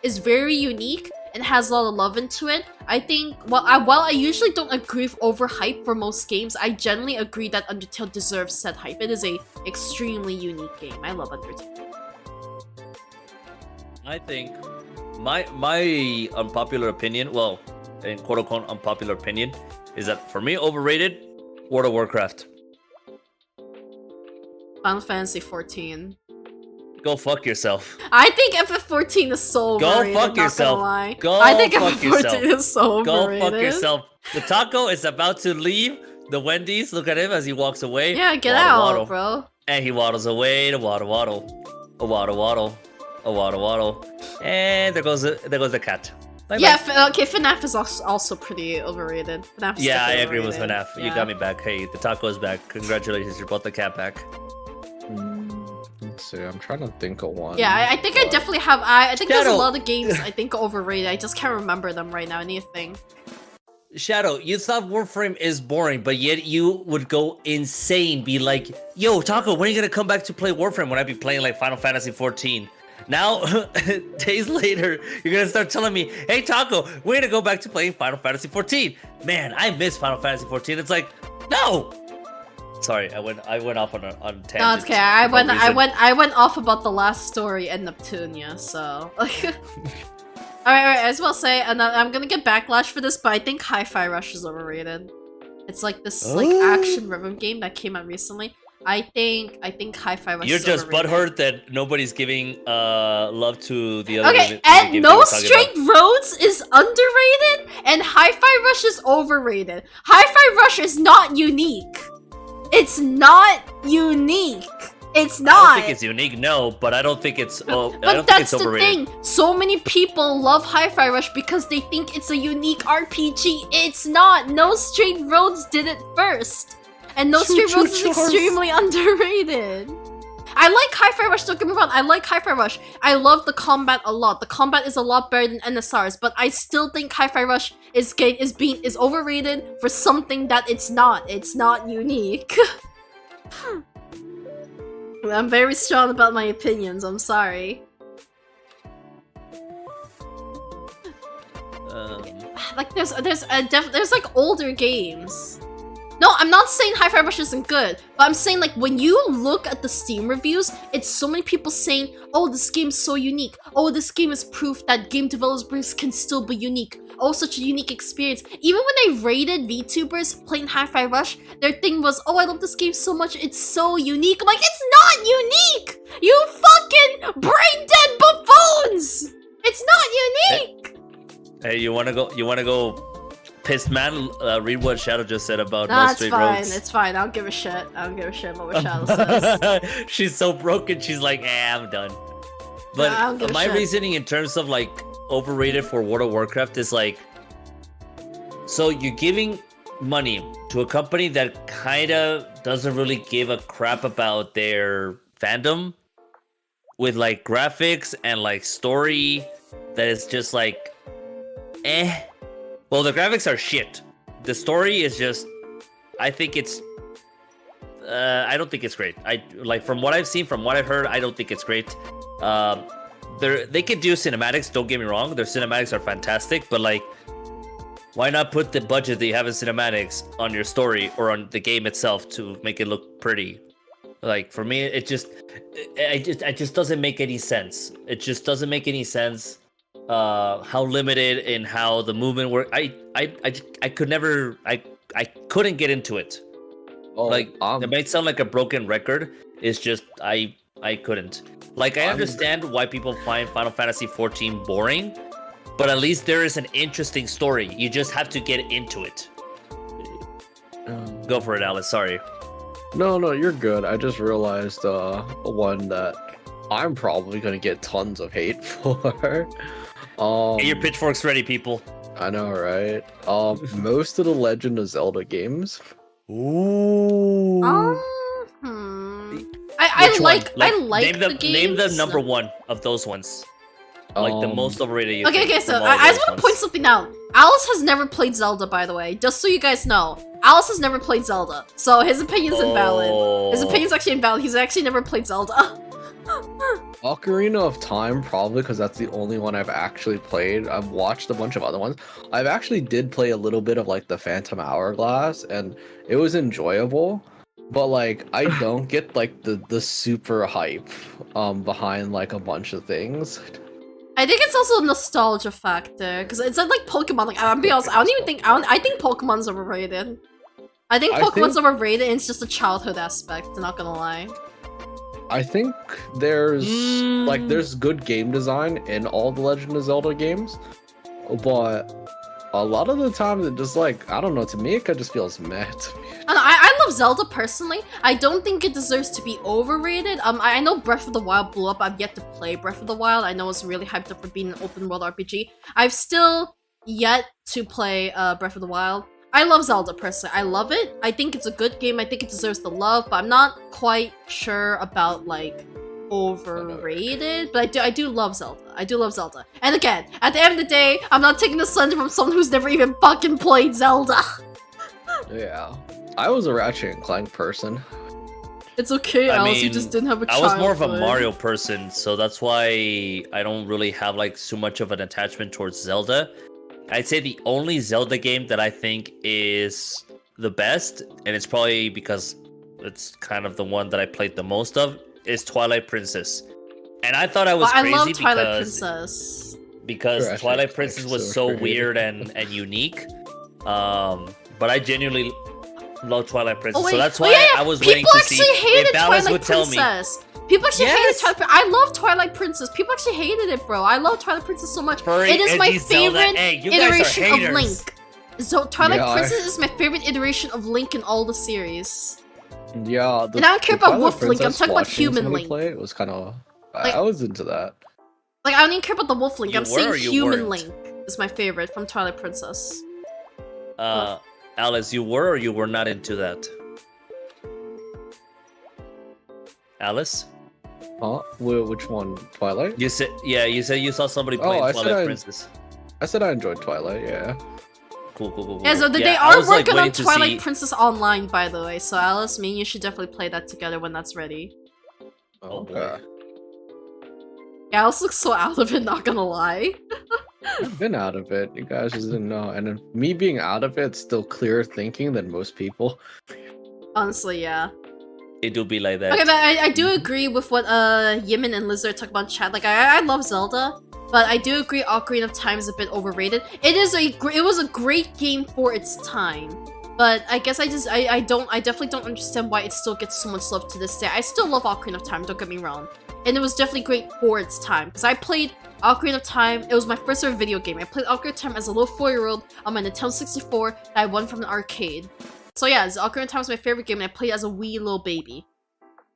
Speaker 1: is very unique and has a lot of love into it. I think while I usually don't agree with overhype for most games, I generally agree that Undertale deserves said hype. It is a extremely unique game. I love Undertale.
Speaker 3: I think my unpopular opinion, well, in quote unquote unpopular opinion, is that for me overrated, World of Warcraft.
Speaker 1: Final Fantasy 14.
Speaker 3: Go fuck yourself.
Speaker 1: I think FF14 is so
Speaker 3: Go
Speaker 1: overrated.
Speaker 3: fuck yourself.
Speaker 1: Go
Speaker 3: I
Speaker 1: think
Speaker 3: fuck
Speaker 1: FF14
Speaker 3: yourself.
Speaker 1: is so
Speaker 3: Go
Speaker 1: overrated.
Speaker 3: fuck yourself. The taco is about to leave the Wendy's. Look at him as he walks away.
Speaker 1: Yeah, get
Speaker 3: Waddle,
Speaker 1: out,
Speaker 3: waddle.
Speaker 1: bro.
Speaker 3: And he waddles away to waddle waddle. A waddle waddle. A waddle waddle. And there goes the cat. Bye,
Speaker 1: Yeah,
Speaker 3: bye.
Speaker 1: okay, FNAF is also pretty overrated. FNAF is
Speaker 3: Yeah, I
Speaker 1: definitely
Speaker 3: agree with
Speaker 1: overrated.
Speaker 3: FNAF. You
Speaker 1: Yeah.
Speaker 3: got me back. Hey, the taco is back. Congratulations, you brought the cat back.
Speaker 2: Let's see, I'm trying to think of one.
Speaker 1: Yeah, I think I
Speaker 2: but-
Speaker 1: definitely have. I think there's a
Speaker 3: Shadow.
Speaker 1: lot of games I think are overrated. I just can't remember them right now. I need to think.
Speaker 3: Shadow, you thought Warframe is boring, but yet you would go insane, be like, yo, Taco, when are you gonna come back to play Warframe when I be playing like Final Fantasy 14? Now, days later, you're gonna start telling me, hey Taco, we're gonna go back to playing Final Fantasy 14. Man, I miss Final Fantasy 14. It's like, no! Sorry, I went off on a tangent.
Speaker 1: No, it's okay. I went off about the last story and Neptunia, so. Alright, as well say, and I'm gonna get backlash for this, but I think Hi-Fi Rush is overrated. It's like this like action rhythm game that came out recently. I think Hi-Fi Rush
Speaker 3: You're
Speaker 1: is
Speaker 3: just
Speaker 1: overrated.
Speaker 3: butthurt that nobody's giving love to the other
Speaker 1: Okay,
Speaker 3: game
Speaker 1: and
Speaker 3: that
Speaker 1: No
Speaker 3: we're talking
Speaker 1: Straight
Speaker 3: about.
Speaker 1: Roads is underrated, and Hi-Fi Rush is overrated. Hi-Fi Rush is not unique. It's not unique. It's
Speaker 3: I
Speaker 1: not.
Speaker 3: don't think it's unique, no, but I don't think it's. I
Speaker 1: But
Speaker 3: don't think
Speaker 1: that's
Speaker 3: it's
Speaker 1: the
Speaker 3: overrated.
Speaker 1: thing. So many people love Hi-Fi Rush because they think it's a unique RPG. It's not. No Straight Roads did it first. And No Straight Roads is extremely underrated. I like Hi-Fi Rush, don't get me wrong. I like Hi-Fi Rush. I love the combat a lot. The combat is a lot better than NSR's, but I still think Hi-Fi Rush is overrated for something that it's not. It's not unique. I'm very strong about my opinions. I'm sorry. Like there's like older games. No, I'm not saying Hi-Fi Rush isn't good, but I'm saying like when you look at the Steam reviews, it's so many people saying, "Oh, this game's so unique. Oh, this game is proof that game developers can still be unique. Oh, such a unique experience." Even when they rated VTubers playing Hi-Fi Rush, their thing was, "Oh, I love this game so much. It's so unique." I'm like, it's not unique. You fucking brain dead buffoons. It's not unique.
Speaker 3: Hey, you wanna go? Pissed man, read what Shadow just said about
Speaker 1: Nah,
Speaker 3: No
Speaker 1: it's
Speaker 3: Straight
Speaker 1: fine.
Speaker 3: Roads.
Speaker 1: It's fine. I don't give a shit. I don't give a shit about what Shadow says.
Speaker 3: She's so broken. She's like, I'm done.
Speaker 1: Nah, I don't give
Speaker 3: But
Speaker 1: a
Speaker 3: my
Speaker 1: shit.
Speaker 3: reasoning in terms of like overrated for World of Warcraft is like, so you're giving money to a company that kind of doesn't really give a crap about their fandom, with like graphics and like story that is just like, eh. Well, the graphics are shit. The story is just, I think it's, I don't think it's great. I like from what I've seen, from what I've heard, I don't think it's great. They could do cinematics. Don't get me wrong. Their cinematics are fantastic, but like, why not put the budget that you have in cinematics on your story or on the game itself to make it look pretty? Like for me, it just doesn't make any sense. It just doesn't make any sense. How limited in how the movement work. I couldn't get into it.
Speaker 2: Oh,
Speaker 3: Like it might sound like a broken record. It's just I couldn't. Like I understand why people find Final Fantasy 14 boring, but at least there is an interesting story. You just have to get into it. Go for it, Alice. Sorry.
Speaker 2: No, you're good. I just realized one that I'm probably gonna get tons of hate for.
Speaker 3: Get your pitchforks ready, people.
Speaker 2: I know, right? Most of the Legend of Zelda games.
Speaker 3: Ooh.
Speaker 1: I
Speaker 3: Which
Speaker 1: like
Speaker 3: one?
Speaker 1: I like
Speaker 3: name
Speaker 1: the
Speaker 3: the
Speaker 1: games.
Speaker 3: name the number one of those ones. Like the most overrated. You
Speaker 1: Okay,
Speaker 3: think
Speaker 1: so
Speaker 3: from all
Speaker 1: I
Speaker 3: those
Speaker 1: just want to
Speaker 3: ones.
Speaker 1: point something out. Alice has never played Zelda, by the way. Just so you guys know, Alice has never played Zelda, so his opinion's invalid. His
Speaker 3: Oh.
Speaker 1: opinion's actually invalid. He's actually never played Zelda.
Speaker 2: Ocarina of Time, probably because that's the only one I've actually played. I've watched a bunch of other ones. I've actually did play a little bit of like the Phantom Hourglass, and it was enjoyable. But like, I don't get like the super hype behind like a bunch of things.
Speaker 1: I think it's also a nostalgia factor because it's like Pokemon. Like I'm being honest, I think Pokemon's overrated. I think
Speaker 2: I
Speaker 1: Pokemon's
Speaker 2: think-
Speaker 1: overrated. And it's just a childhood aspect. I'm not gonna lie.
Speaker 2: I think there's good game design in all the Legend of Zelda games, but a lot of the time it just like, I don't know, to me it just feels meh to me.
Speaker 1: I love Zelda personally. I don't think it deserves to be overrated. I know Breath of the Wild blew up. I've yet to play Breath of the Wild. I know it's really hyped up for being an open world RPG. I've still yet to play Breath of the Wild. I love Zelda personally. I love it. I think it's a good game. I think it deserves the love, but I'm not quite sure about like overrated. But I do love Zelda. I do love Zelda. And again, at the end of the day, I'm not taking the slander from someone who's never even fucking played Zelda.
Speaker 2: Yeah, I was a Ratchet and Clank person.
Speaker 1: It's okay, Alice. You just didn't have a
Speaker 3: I was more of a
Speaker 1: childhood.
Speaker 3: Mario person, so that's why I don't really have like so much of an attachment towards Zelda. I'd say the only Zelda game that I think is the best, and it's probably because it's kind of the one that I played the most of, is Twilight Princess. And I thought I was crazy
Speaker 1: I love Twilight Princess.
Speaker 3: because
Speaker 2: Sure,
Speaker 3: Twilight
Speaker 2: actually,
Speaker 3: Princess was
Speaker 2: so
Speaker 3: so
Speaker 2: creative.
Speaker 3: weird and unique. But I genuinely love Twilight Princess, so that's why I was waiting
Speaker 1: People
Speaker 3: to see
Speaker 1: actually hated
Speaker 3: if Alice
Speaker 1: Twilight
Speaker 3: would tell me.
Speaker 1: Princess. People actually hated
Speaker 3: Yes.
Speaker 1: Twilight Princess. I love Twilight Princess. People actually hated it, bro. I love Twilight Princess so much.
Speaker 3: Furry
Speaker 1: It is my
Speaker 3: Eddie Zelda.
Speaker 1: favorite
Speaker 3: Hey, you guys are
Speaker 1: iteration of
Speaker 3: haters.
Speaker 1: Link. So Twilight
Speaker 2: Yeah,
Speaker 1: Princess is my favorite iteration of Link in all the series.
Speaker 2: Yeah,
Speaker 1: And I don't care
Speaker 2: the
Speaker 1: about
Speaker 2: Twilight
Speaker 1: Wolf Link, I'm
Speaker 2: Princess
Speaker 1: talking about
Speaker 2: watching
Speaker 1: human
Speaker 2: somebody
Speaker 1: Link.
Speaker 2: Play, it was kind of,
Speaker 1: Like-
Speaker 2: I was into that.
Speaker 1: Like, I don't even care about the Wolf Link.
Speaker 3: You
Speaker 1: I'm
Speaker 3: were
Speaker 1: saying
Speaker 3: or you
Speaker 1: human
Speaker 3: weren't?
Speaker 1: Link is my favorite from Twilight Princess.
Speaker 3: Alice, you were or you were not into that? Alice?
Speaker 2: Huh? Which one? Twilight?
Speaker 3: You said you said you saw somebody
Speaker 2: Oh,
Speaker 3: playing
Speaker 2: I said
Speaker 3: Twilight
Speaker 2: I-
Speaker 3: Princess.
Speaker 2: I said I enjoyed Twilight, yeah.
Speaker 3: Cool.
Speaker 1: Yeah, so they
Speaker 3: I
Speaker 1: are
Speaker 3: was, like,
Speaker 1: working on
Speaker 3: waiting to
Speaker 1: Twilight
Speaker 3: see-
Speaker 1: Princess Online, by the way. So Alice, me and you should definitely play that together when that's ready.
Speaker 3: Oh, boy.
Speaker 2: Okay.
Speaker 1: Yeah, Alice looks so out of it, not gonna lie.
Speaker 2: I've been out of it. You guys just didn't know. And then me being out of it's still clearer thinking than most people.
Speaker 1: Honestly, yeah.
Speaker 3: It do be like that.
Speaker 1: Okay, but I do agree with what Yimin and Lizard talk about in chat. Like, I love Zelda, but I do agree Ocarina of Time is a bit overrated. It was a great game for its time. But I guess I definitely don't understand why it still gets so much love to this day. I still love Ocarina of Time, don't get me wrong. And it was definitely great for its time. Because I played Ocarina of Time, it was my first ever video game. I played Ocarina of Time as a little 4-year-old on my Nintendo 64 that I won from an arcade. So yeah, Ocarina of Time was my favorite game and I played it as a wee little baby.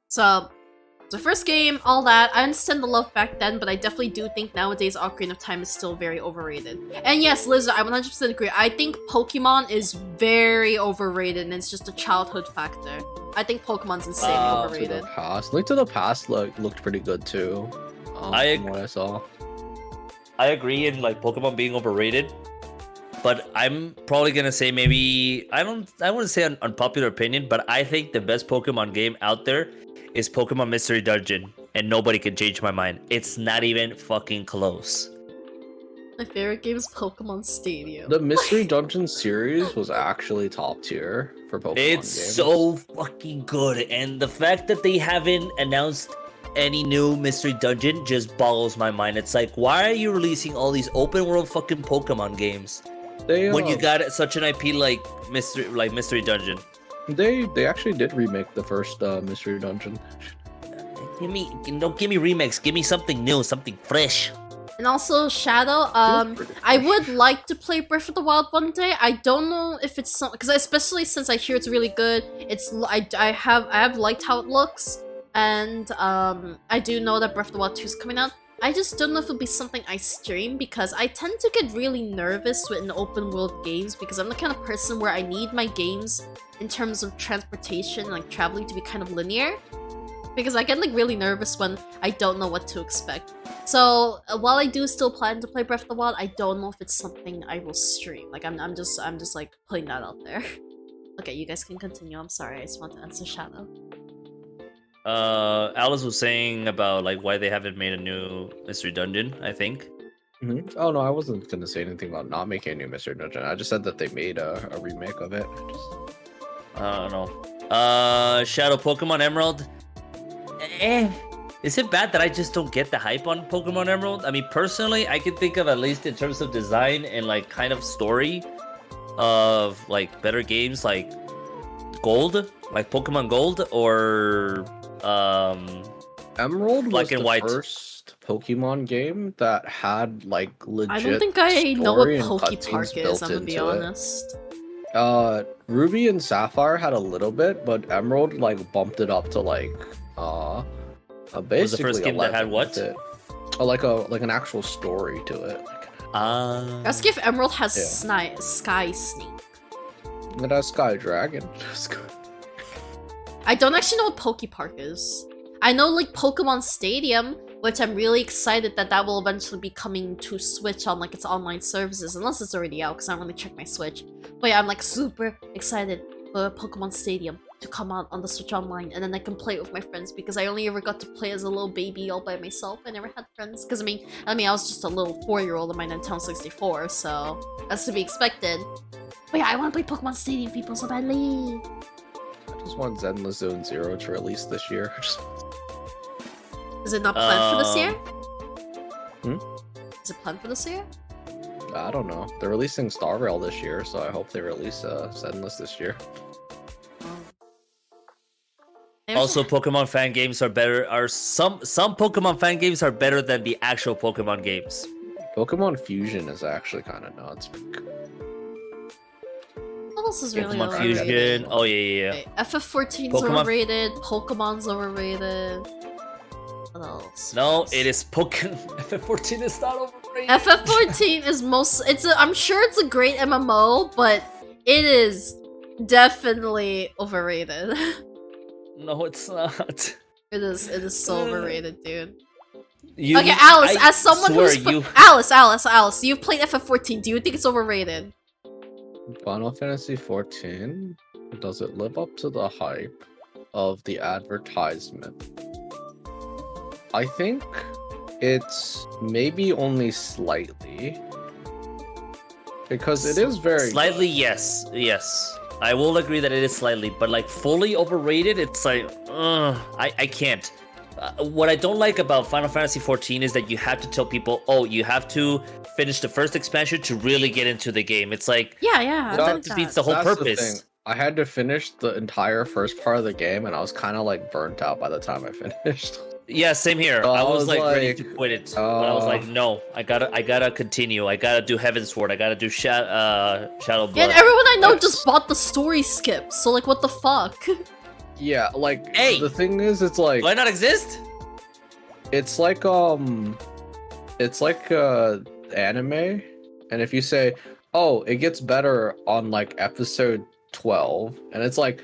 Speaker 1: So, the first game, all that, I understand the love back then, but I definitely do think nowadays Ocarina of Time is still very overrated. And yes, Lizard, I 100% agree. I think Pokemon is very overrated and it's just a childhood factor. I think Pokemon's insanely overrated.
Speaker 2: Link to the Past looked pretty good too. From what I saw.
Speaker 3: I agree in like Pokemon being overrated, but I'm probably gonna say maybe I wouldn't say an unpopular opinion, but I think the best Pokemon game out there is Pokemon Mystery Dungeon, and nobody can change my mind. It's not even fucking close.
Speaker 1: My favorite game is Pokemon Stadium.
Speaker 2: The Mystery Dungeon series was actually top tier for Pokemon
Speaker 3: It's
Speaker 2: games.
Speaker 3: so fucking good, and the fact that they haven't announced any new Mystery Dungeon just boggles my mind. It's like, why are you releasing all these open world fucking Pokemon games when you got such an IP like Mystery Dungeon?
Speaker 2: They actually did remake the first Mystery Dungeon.
Speaker 3: Don't give me remakes. Give me something new, something fresh.
Speaker 1: And also Shadow, I would like to play Breath of the Wild one day. I don't know if it's something, because especially since I hear it's really good. I have liked how it looks, and I do know that Breath of the Wild 2 is coming out. I just don't know if it'll be something I stream, because I tend to get really nervous with open world games, because I'm the kind of person where I need my games in terms of transportation, like traveling, to be kind of linear. Because I get like really nervous when I don't know what to expect. So while I do still plan to play Breath of the Wild, I don't know if it's something I will stream. Like I'm just like putting that out there. Okay, you guys can continue. I'm sorry, I just want to answer Shadow.
Speaker 3: Alice was saying about like why they haven't made a new Mystery Dungeon, I think.
Speaker 2: Mm-hmm. Oh no, I wasn't gonna say anything about not making a new Mystery Dungeon. I just said that they made a remake of it.
Speaker 3: I don't know. Shadow Pokemon Emerald. Is it bad that I just don't get the hype on Pokemon Emerald? I mean, personally, I can think of, at least in terms of design and like kind of story, of like better games like Gold, like Pokemon Gold, or
Speaker 2: Emerald
Speaker 3: Black
Speaker 2: was
Speaker 3: and
Speaker 2: the
Speaker 3: white.
Speaker 2: first Pokemon game that had like legit.
Speaker 1: I don't think I know what
Speaker 2: story and
Speaker 1: Poke
Speaker 2: cutscenes
Speaker 1: Park is,
Speaker 2: built
Speaker 1: I'm gonna be
Speaker 2: into it.
Speaker 1: honest.
Speaker 2: Ruby and Sapphire had a little bit, but Emerald like bumped it up to like basically
Speaker 3: Was the first game that had
Speaker 2: 11
Speaker 3: what?
Speaker 2: with it. Like an actual story to it.
Speaker 1: Ask if Emerald has
Speaker 2: Yeah.
Speaker 1: Sky Snake.
Speaker 2: It has Sky Dragon.
Speaker 1: I don't actually know what Poke Park is. I know like Pokemon Stadium, which I'm really excited that will eventually be coming to Switch on like its online services, unless it's already out because I haven't really checked my Switch. But yeah, I'm like super excited for Pokemon Stadium to come out on the Switch Online, and then I can play it with my friends because I only ever got to play as a little baby all by myself. I never had friends because I mean I was just a little 4-year-old on my Nintendo 64, so that's to be expected. But yeah, I want to play Pokemon Stadium, people, so badly.
Speaker 2: I just want Zenless Zone Zero to release this year.
Speaker 1: Is it not planned for this year?
Speaker 2: Hmm?
Speaker 1: Is it planned for this year?
Speaker 2: I don't know. They're releasing Star Rail this year, so I hope they release Zenless this year.
Speaker 3: Also, Pokemon fan games are better. Some Pokemon fan games are better than the actual Pokemon games.
Speaker 2: Pokemon Fusion is actually kind of nuts.
Speaker 1: What else is
Speaker 2: Yeah,
Speaker 1: really
Speaker 3: Pokemon
Speaker 1: overrated?
Speaker 3: Fusion. Oh yeah.
Speaker 1: Okay, FF14's
Speaker 3: Pokemon-
Speaker 1: overrated. Pokemon's overrated. What else?
Speaker 3: No,
Speaker 1: What
Speaker 3: it
Speaker 1: else?
Speaker 3: is Pokemon. FF14 is not overrated.
Speaker 1: FF14 is most. I'm sure it's a great MMO, but it is definitely overrated.
Speaker 3: No, it's not.
Speaker 1: It is so overrated, dude.
Speaker 3: You,
Speaker 1: Okay, Alice,
Speaker 3: I
Speaker 1: as someone
Speaker 3: swear
Speaker 1: who's
Speaker 3: you.
Speaker 1: Alice, you've played FF14. Do you think it's overrated?
Speaker 2: Final Fantasy 14, does it live up to the hype of the advertisement? I think it's maybe only slightly. Because it is very
Speaker 3: Slightly,
Speaker 2: good.
Speaker 3: yes. I will agree that it is slightly, but like fully overrated, it's like, I can't. What I don't like about Final Fantasy 14 is that you have to tell people, oh, you have to finish the first expansion to really get into the game. It's like,
Speaker 1: Yeah. I
Speaker 2: That
Speaker 1: like
Speaker 3: defeats
Speaker 1: that.
Speaker 3: the whole
Speaker 2: That's the
Speaker 3: purpose.
Speaker 2: thing. I had to finish the entire first part of the game, and I was kind of like burnt out by the time I finished.
Speaker 3: Yeah, same here.
Speaker 2: So
Speaker 3: I
Speaker 2: I
Speaker 3: was
Speaker 2: was
Speaker 3: like ready
Speaker 2: like,
Speaker 3: to quit it, but I was like, no, I gotta continue. I gotta do Heaven's Sword. I gotta do Shadow
Speaker 1: Yeah,
Speaker 3: Blood.
Speaker 1: and everyone I know
Speaker 2: That's-
Speaker 1: just bought the story skip. So like, what the fuck?
Speaker 2: Yeah, like
Speaker 3: Hey!
Speaker 2: the thing is, it's like
Speaker 3: Do I not exist?
Speaker 2: it's like anime, and if you say, oh, it gets better on like episode 12, and it's like,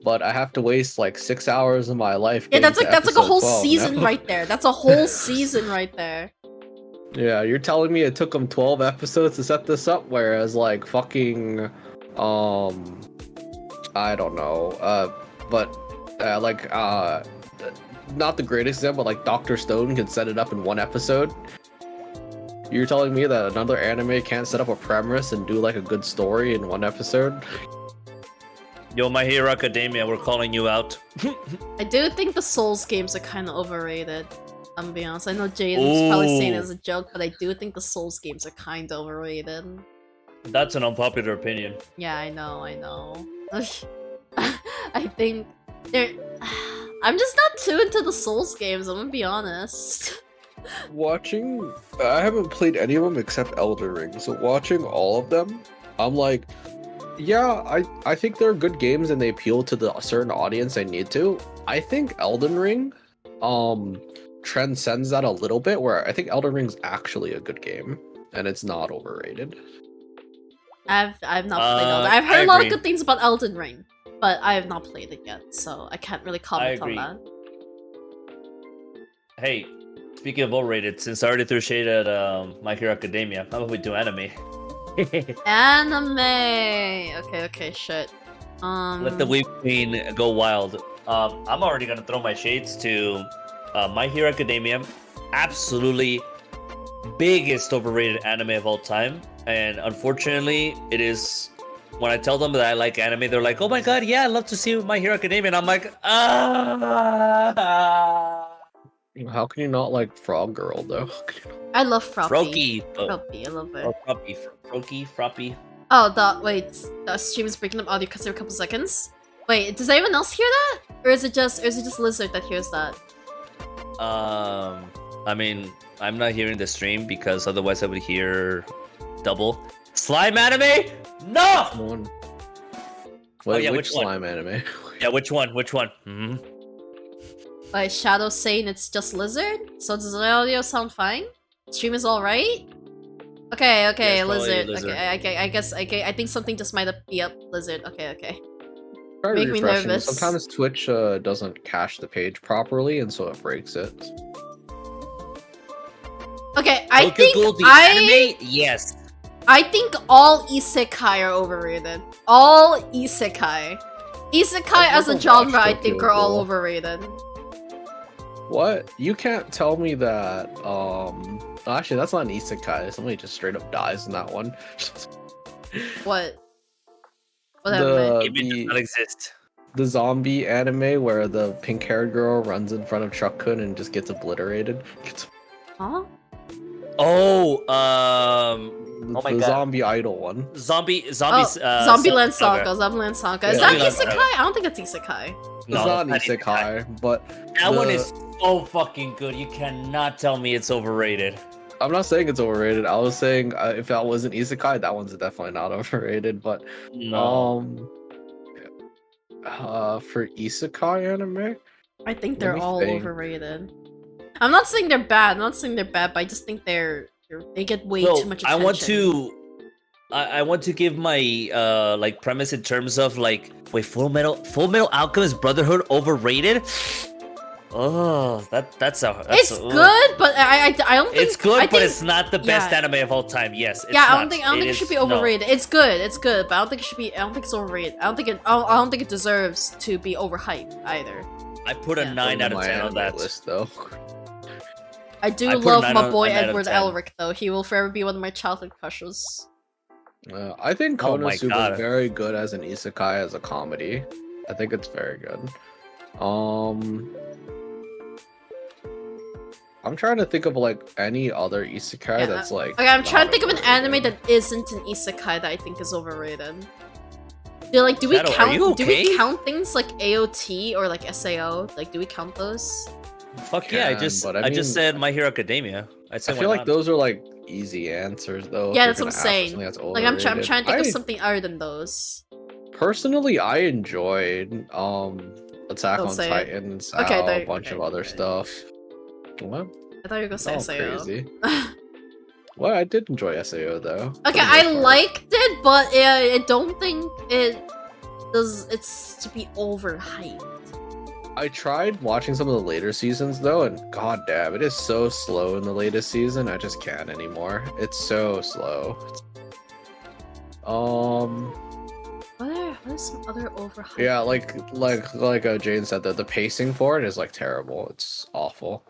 Speaker 2: but I have to waste like 6 hours of my life.
Speaker 1: Yeah,
Speaker 2: getting
Speaker 1: that's like
Speaker 2: to
Speaker 1: a whole
Speaker 2: episode 12
Speaker 1: season
Speaker 2: now.
Speaker 1: right there. That's a whole season right there.
Speaker 2: Yeah, you're telling me it took them 12 episodes to set this up, whereas like fucking I don't know, not the greatest example, but like Dr. Stone can set it up in one episode. You're telling me that another anime can't set up a premise and do like a good story in one episode?
Speaker 3: Yo, My Hero Academia, we're calling you out.
Speaker 1: I do think the Souls games are kind of overrated. I'm gonna be honest. I know Jaden's probably saying it as a joke, but I do think the Souls games are kind of overrated.
Speaker 3: That's an unpopular opinion.
Speaker 1: Yeah, I know. I think they're. I'm just not too into the Souls games. I'm gonna be honest.
Speaker 2: I haven't played any of them except Elden Ring, so watching all of them, I'm like, yeah, I think they're good games and they appeal to the certain audience I need to. I think Elden Ring transcends that a little bit, where I think Elden Ring's actually a good game and it's not overrated.
Speaker 1: I've not played Elden. I've
Speaker 3: I
Speaker 1: heard a lot of
Speaker 3: agree.
Speaker 1: good things about Elden Ring, but I have not played it yet, so I can't really comment on
Speaker 3: agree.
Speaker 1: that.
Speaker 3: Hey, speaking of overrated, since I already threw shade at My Hero Academia, how about we do anime?
Speaker 1: Anime. Okay, shit.
Speaker 3: Let the Weeb Queen go wild. I'm already gonna throw my shades to My Hero Academia. Absolutely biggest overrated anime of all time. And unfortunately, it is. When I tell them that I like anime, they're like, "Oh my god, yeah, I love to see My Hero Academia." And I'm like,
Speaker 2: How can you not like Frog Girl though?
Speaker 1: I love Froppy.
Speaker 3: Froakie.
Speaker 1: Froppy, I love it.
Speaker 3: Or Froppy.
Speaker 1: Oh, the stream is breaking up audio because every couple seconds. Wait, does anyone else hear that? Or is it just Lizard that hears that?
Speaker 3: I mean, I'm not hearing the stream because otherwise I would hear double. Slime anime? No!
Speaker 2: One.
Speaker 3: Oh,
Speaker 2: Wait,
Speaker 3: yeah,
Speaker 2: which
Speaker 3: which one?
Speaker 2: slime anime?
Speaker 3: Yeah, which one? Which one? Hmm.
Speaker 1: Like Shadow saying it's just lizard. So does the audio sound fine? Stream is all right. Okay, okay,
Speaker 3: Yeah, it's probably
Speaker 1: lizard.
Speaker 3: lizard.
Speaker 1: Okay, I guess. Okay, I think something just might be up lizard. Okay.
Speaker 2: Try
Speaker 1: Make me
Speaker 2: refreshing.
Speaker 1: nervous.
Speaker 2: Sometimes Twitch doesn't cache the page properly, and so it breaks it.
Speaker 1: Okay, I
Speaker 3: Tokyo
Speaker 1: think
Speaker 3: Ghoul, the anime? Yes.
Speaker 1: I think all isekai are overrated. All isekai. Isekai
Speaker 2: I've
Speaker 1: as a
Speaker 2: never
Speaker 1: genre, I
Speaker 2: watched
Speaker 1: think,
Speaker 2: Tokyo
Speaker 1: are all
Speaker 2: Ghoul.
Speaker 1: overrated.
Speaker 2: What? You can't tell me that. Actually, that's not an isekai. Somebody just straight up dies in that one.
Speaker 1: What? What anime?
Speaker 3: It does not exist.
Speaker 2: The zombie anime where the pink-haired girl runs in front of Chuck-kun and just gets obliterated.
Speaker 1: Huh?
Speaker 3: Oh,
Speaker 2: The
Speaker 3: my God.
Speaker 2: zombie idol one.
Speaker 3: Zombie,
Speaker 1: Oh,
Speaker 3: Saga.
Speaker 1: Zombieland Saga. Zombieland Saga. Is
Speaker 2: Yeah,
Speaker 1: that
Speaker 3: Zombieland
Speaker 1: isekai?
Speaker 3: Saga.
Speaker 1: I don't think it's isekai.
Speaker 2: It's
Speaker 3: No,
Speaker 2: not an
Speaker 3: that's not
Speaker 2: isekai, but
Speaker 3: That one
Speaker 2: the-
Speaker 3: is so fucking good. You cannot tell me it's overrated.
Speaker 2: I'm not saying it's overrated. I was saying if that wasn't isekai, that one's definitely not overrated. But
Speaker 3: No.
Speaker 2: for isekai anime,
Speaker 1: I think
Speaker 2: Let
Speaker 1: they're
Speaker 2: me
Speaker 1: all
Speaker 2: think.
Speaker 1: overrated. I'm not saying they're bad. I'm not saying they're bad, but I just think they get way
Speaker 3: So,
Speaker 1: too much
Speaker 3: I
Speaker 1: attention.
Speaker 3: want to give my like premise in terms of like wait, Full Metal Alchemist Brotherhood overrated? Oh, that's
Speaker 1: It's good, but I don't think
Speaker 3: It's good,
Speaker 1: I
Speaker 3: but
Speaker 1: think,
Speaker 3: it's not the best
Speaker 1: yeah.
Speaker 3: anime of all time. Yes, it's
Speaker 1: yeah, I
Speaker 3: not.
Speaker 1: don't think it
Speaker 3: is-
Speaker 1: should be
Speaker 3: no.
Speaker 1: overrated. It's good, but I don't think it should be. I don't think it's overrated. I don't think it deserves to be overhyped either.
Speaker 3: I put a
Speaker 1: Yeah.
Speaker 3: 9 out of
Speaker 2: my
Speaker 3: 10 on
Speaker 2: anime
Speaker 3: that.
Speaker 2: list though.
Speaker 1: I do
Speaker 3: I put a
Speaker 1: love
Speaker 3: 9
Speaker 1: my
Speaker 3: out-
Speaker 1: boy
Speaker 3: a 9 out of
Speaker 1: Edward
Speaker 3: 10.
Speaker 1: Elric though. He will forever be one of my childhood crushes.
Speaker 2: I think
Speaker 3: Oh my
Speaker 2: Konosuba
Speaker 3: God.
Speaker 2: is very good as an isekai as a comedy. I think it's very good. I'm trying to think of like any other isekai
Speaker 1: Yeah,
Speaker 2: that's like.
Speaker 1: Okay, I'm trying to
Speaker 2: not
Speaker 1: think of an anime
Speaker 2: overrated.
Speaker 1: that isn't an isekai that I think is overrated. Do we
Speaker 3: Shadow, are
Speaker 1: count?
Speaker 3: you
Speaker 1: Do we
Speaker 3: okay?
Speaker 1: count things like AOT or like SAO? Like, do we count those?
Speaker 3: Fuck yeah, I
Speaker 2: Can,
Speaker 3: just
Speaker 2: but I mean-
Speaker 3: said My Hero Academia. I
Speaker 2: I
Speaker 3: said
Speaker 2: feel
Speaker 3: why
Speaker 2: like
Speaker 3: not?
Speaker 2: those are like easy answers though. if
Speaker 1: Yeah,
Speaker 2: you're
Speaker 1: that's what I'm
Speaker 2: gonna ask for
Speaker 1: saying.
Speaker 2: something that's
Speaker 1: Like, I'm trying to
Speaker 2: overrated.
Speaker 1: think of
Speaker 2: I-
Speaker 1: something other than those.
Speaker 2: Personally, I enjoyed Attack
Speaker 1: Don't
Speaker 2: on
Speaker 1: say it.
Speaker 2: Titan, Sao,
Speaker 1: Okay,
Speaker 2: a
Speaker 1: there-
Speaker 2: bunch
Speaker 1: okay,
Speaker 2: of other
Speaker 1: okay.
Speaker 2: stuff. What?
Speaker 1: I thought you were gonna say
Speaker 2: Oh,
Speaker 1: SAO.
Speaker 2: crazy. Well, I did enjoy SAO though. for
Speaker 1: Okay,
Speaker 2: the
Speaker 1: I
Speaker 2: most part.
Speaker 1: liked it, but I don't think it does. It's to be overhyped.
Speaker 2: I tried watching some of the later seasons though, and god damn, it is so slow in the latest season. I just can't anymore. It's so slow.
Speaker 1: What are some other overhyped?
Speaker 2: Yeah, like Jane said, that the pacing for it is like terrible. It's awful.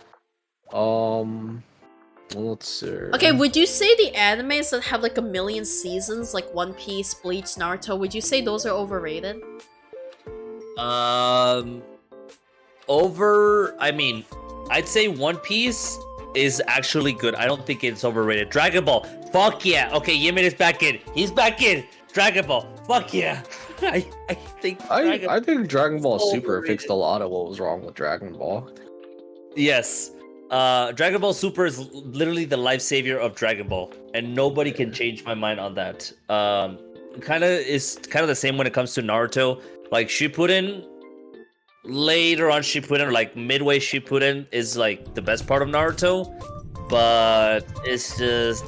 Speaker 2: Let's see.
Speaker 1: Okay, would you say the animes that have like a million seasons, like One Piece, Bleach, Naruto, would you say those are overrated?
Speaker 3: I mean, I'd say One Piece is actually good. I don't think it's overrated. Dragon Ball, fuck yeah. Okay, Yimin is back in. He's back in. Dragon Ball, fuck yeah. I think
Speaker 2: I think Dragon Ball
Speaker 3: so
Speaker 2: Super
Speaker 3: overrated.
Speaker 2: fixed a lot of what was wrong with Dragon Ball.
Speaker 3: Yes. Dragon Ball Super is literally the life savior of Dragon Ball, and nobody can change my mind on that. Kind of the same when it comes to Naruto. Like Shippuden, later on Shippuden, or like midway Shippuden, is like the best part of Naruto, but it's just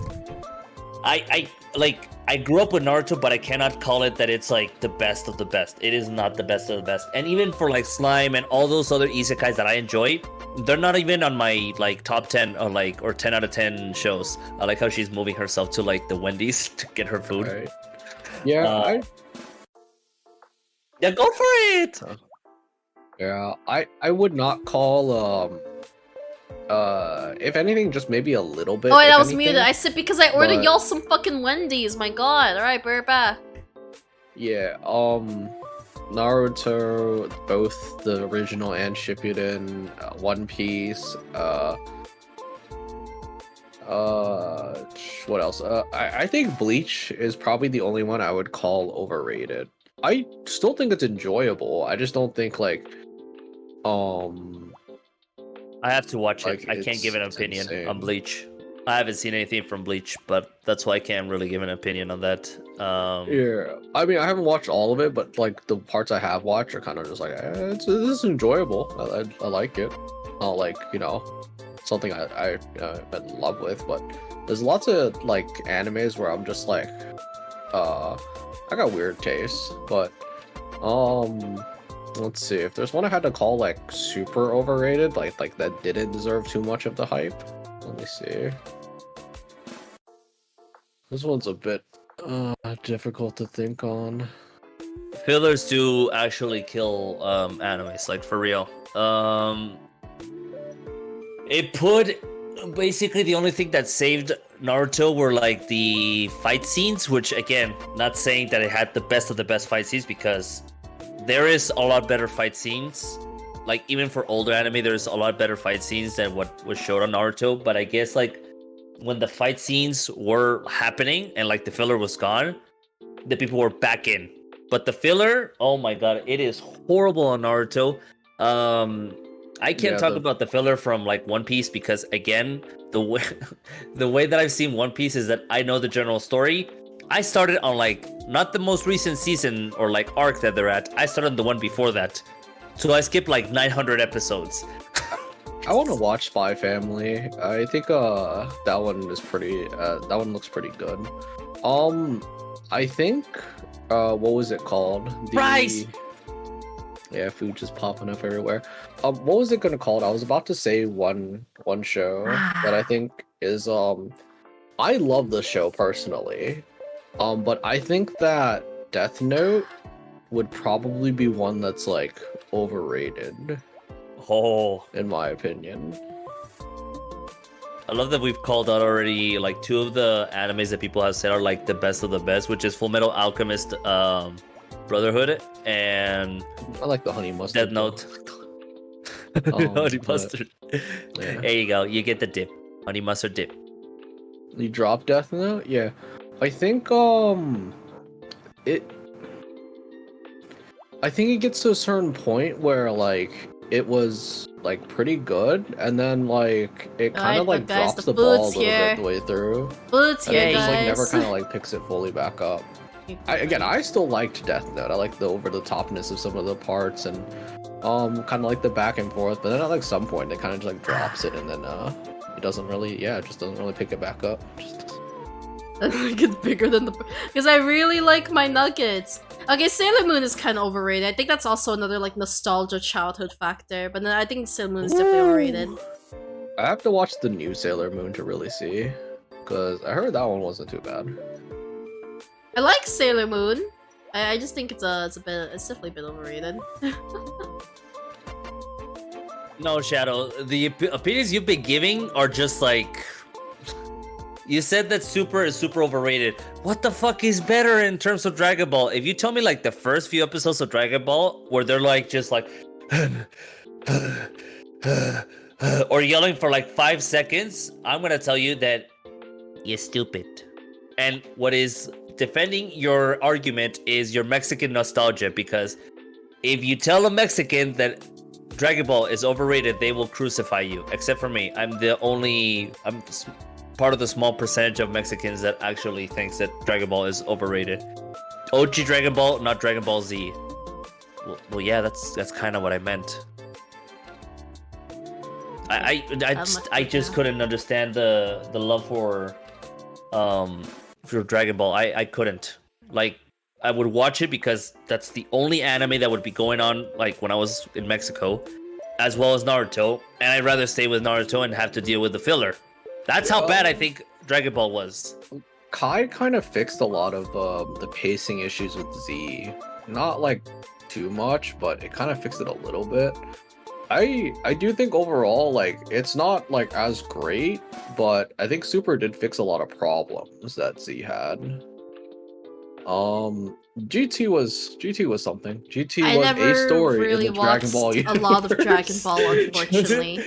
Speaker 3: I grew up with Naruto, but I cannot call it that it's like the best of the best. It is not the best of the best. And even for like Slime and all those other isekais that I enjoy, they're not even on my like top 10 or 10 out of 10 shows. I like how she's moving herself to like the Wendy's to get her food.
Speaker 2: Right? Yeah,
Speaker 3: Uh, Yeah, go for it.
Speaker 2: I would not call if anything, just maybe a little bit.
Speaker 1: Oh, wait,
Speaker 2: if
Speaker 1: that was
Speaker 2: anything.
Speaker 1: muted. I said because I ordered
Speaker 2: but-
Speaker 1: y'all some fucking Wendy's. My god. Alright, we're back.
Speaker 2: Yeah, Naruto, both the original and Shippuden, One Piece, what else? I think Bleach is probably the only one I would call overrated. I still think it's enjoyable. I just don't think like,
Speaker 3: I I have to watch
Speaker 2: Like,
Speaker 3: it. I can't give an
Speaker 2: it's
Speaker 3: opinion
Speaker 2: insane.
Speaker 3: on Bleach. I haven't seen anything from Bleach, but that's why I can't really give an opinion on that.
Speaker 2: Yeah, I mean, I haven't watched all of it, but like the parts I have watched are kind of just like, this is enjoyable. I like it. Not like, you know, something I'm in love with, but there's lots of like animes where I'm just like, I got weird tastes, but let's see if there's one I had to call like super overrated, like that didn't deserve too much of the hype. Let me see. This one's a bit difficult to think on.
Speaker 3: Fillers do actually kill animes, like for real. It put basically the only thing that saved Naruto were like the fight scenes, which again, not saying that it had the best of the best fight scenes, because there is a lot better fight scenes. Like even for older anime, there's a lot better fight scenes than what was showed on Naruto. But I guess like when the fight scenes were happening and like the filler was gone, the people were back in. But the filler, oh my god, it is horrible on Naruto. I can't talk about the filler from like One Piece because again, the way that I've seen One Piece is that I know the general story. I started on like not the most recent season or like arc that they're at. I started on the one before that. So I skipped like 900 episodes.
Speaker 2: I want to watch Spy Family. I think that one is pretty that one looks pretty good. I think what was it called?
Speaker 3: Rice!
Speaker 2: Yeah, food just popping up everywhere. What was it gonna called? I was about to say one show that I think is I love the show personally. But I think that Death Note would probably be one that's like overrated.
Speaker 3: Oh,
Speaker 2: In my opinion.
Speaker 3: I love that we've called out already like two of the animes that people have said are like the best of the best, which is Full Metal Alchemist Brotherhood and
Speaker 2: I like the honey mustard.
Speaker 3: Death Note. Honey mustard.
Speaker 2: Yeah.
Speaker 3: There you go. You get the dip. Honey mustard dip.
Speaker 2: You drop Death Note? Yeah. I think it gets to a certain point where like it was like pretty good and then like it kind of like
Speaker 1: guys,
Speaker 2: drops
Speaker 1: the
Speaker 2: the ball a
Speaker 1: food's
Speaker 2: little
Speaker 1: here.
Speaker 2: bit the way through.
Speaker 1: Boots
Speaker 2: And
Speaker 1: here,
Speaker 2: it just like never
Speaker 1: guys.
Speaker 2: kind of like picks it fully back up. I still liked Death Note. I like the over the topness of some of the parts and kind of like the back and forth, but then at like some point it kind of just like drops it and then it doesn't really just doesn't really pick it back up.
Speaker 1: I think it's bigger than the... Because I really like my nuggets. Okay, Sailor Moon is kind of overrated. I think that's also another like nostalgia childhood factor. But then I think Sailor Moon is definitely overrated.
Speaker 2: I have to watch the new Sailor Moon to really see, because I heard that one wasn't too bad.
Speaker 1: I like Sailor Moon. I just think it's definitely a bit overrated.
Speaker 3: No, Shadow. The opinions you've been giving are just like... You said that Super is super overrated. What the fuck is better in terms of Dragon Ball? If you tell me like the first few episodes of Dragon Ball where they're like just like or yelling for like 5 seconds, I'm gonna tell you that you're stupid. And what is defending your argument is your Mexican nostalgia, because if you tell a Mexican that Dragon Ball is overrated, they will crucify you. Except for me. I'm part of the small percentage of Mexicans that actually thinks that Dragon Ball is overrated. OG Dragon Ball, not Dragon Ball Z. Well, yeah, that's kind of what I meant. I just couldn't understand the love for Dragon Ball. I couldn't. Like, I would watch it because that's the only anime that would be going on like when I was in Mexico, as well as Naruto, and I'd rather stay with Naruto and have to deal with the filler. That's how bad I think Dragon Ball was.
Speaker 2: Kai kind of fixed a lot of the pacing issues with Z. Not like too much, but it kind of fixed it a little bit. I do think overall like it's not like as great, but I think Super did fix a lot of problems that Z had. GT was something. GT
Speaker 1: I
Speaker 2: was
Speaker 1: never
Speaker 2: a story
Speaker 1: really
Speaker 2: in the Dragon Ball
Speaker 1: watched
Speaker 2: universe.
Speaker 1: a lot of Dragon Ball, unfortunately.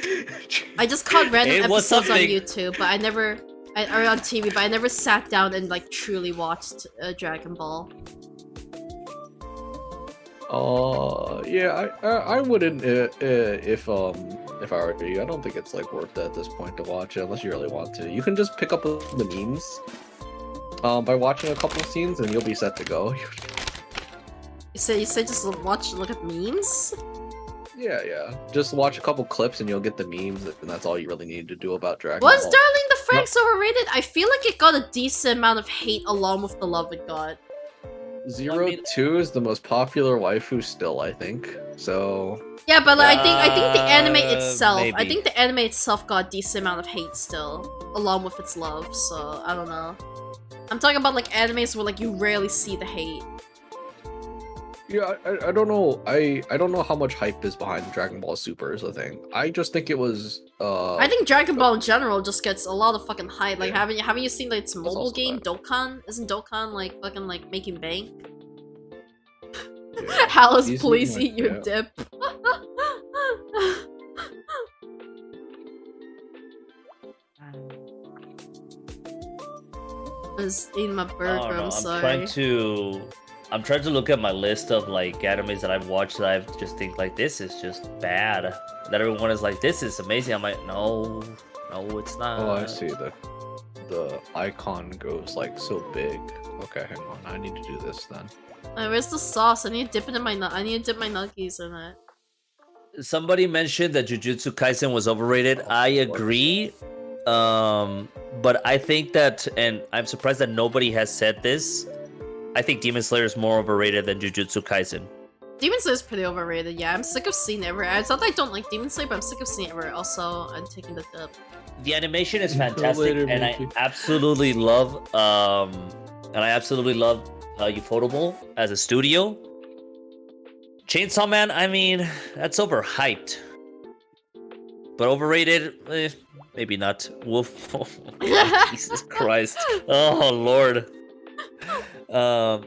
Speaker 1: I just caught random
Speaker 3: It was
Speaker 1: episodes on
Speaker 3: something.
Speaker 1: YouTube, but or on TV, but I never sat down and like truly watched Dragon Ball.
Speaker 2: Yeah, I wouldn't if if I were you. I don't think it's like worth it at this point to watch it unless you really want to. You can just pick up the memes by watching a couple scenes, and you'll be set to go.
Speaker 1: You say just look at memes?
Speaker 2: Yeah. Just watch a couple clips, and you'll get the memes, and that's all you really need to do about Dragon
Speaker 1: Was
Speaker 2: Ball.
Speaker 1: Darling the Franxx overrated? I feel like it got a decent amount of hate along with the love it got.
Speaker 2: Zero Two is the most popular waifu still, I think. So
Speaker 1: Yeah, but like, I think the anime itself, I
Speaker 3: maybe.
Speaker 1: think the anime itself got a decent amount of hate still, along with its love. So I don't know. I'm talking about like animes where like you rarely see the hate.
Speaker 2: yeah, I don't know. I don't know how much hype is behind Dragon Ball Super is the thing. I just think it was.
Speaker 1: I think Dragon Ball in general just gets a lot of fucking hype. Like,
Speaker 2: Yeah.
Speaker 1: haven't you seen like its mobile
Speaker 2: also
Speaker 1: game
Speaker 2: bad.
Speaker 1: Dokkan? Isn't Dokkan like fucking like making bank?
Speaker 2: Yeah.
Speaker 1: Alice,
Speaker 2: He's
Speaker 1: please
Speaker 2: like-
Speaker 1: eat your
Speaker 2: yeah.
Speaker 1: dip. I was eating my
Speaker 3: I
Speaker 1: burger.
Speaker 3: don't know.
Speaker 1: I'm sorry.
Speaker 3: I'm trying to look at my list of like animes that I've watched that I just think like this is just bad. That everyone is like, this is amazing. I'm like, no, it's not.
Speaker 2: Oh, I see. The icon goes like so big. Okay, hang on. I need to do this then.
Speaker 1: Where's the sauce? I need to dip it in my I need to dip my nuggies in it.
Speaker 3: Somebody mentioned that Jujutsu Kaisen was overrated. I agree. But I think that, and I'm surprised that nobody has said this. I think Demon Slayer is more overrated than Jujutsu Kaisen.
Speaker 1: Demon Slayer is pretty overrated. Yeah, I'm sick of seeing it everywhere. It's not that I don't like Demon Slayer, but I'm sick of seeing it everywhere. Also, I'm taking the dip.
Speaker 3: The animation is
Speaker 2: Until
Speaker 3: fantastic,
Speaker 2: later,
Speaker 3: and I
Speaker 2: Mickey.
Speaker 3: absolutely love Ufotable as a studio. Chainsaw Man, I mean, that's overhyped. But overrated, maybe not. Wolf, Jesus Christ, oh Lord.
Speaker 1: Yeah,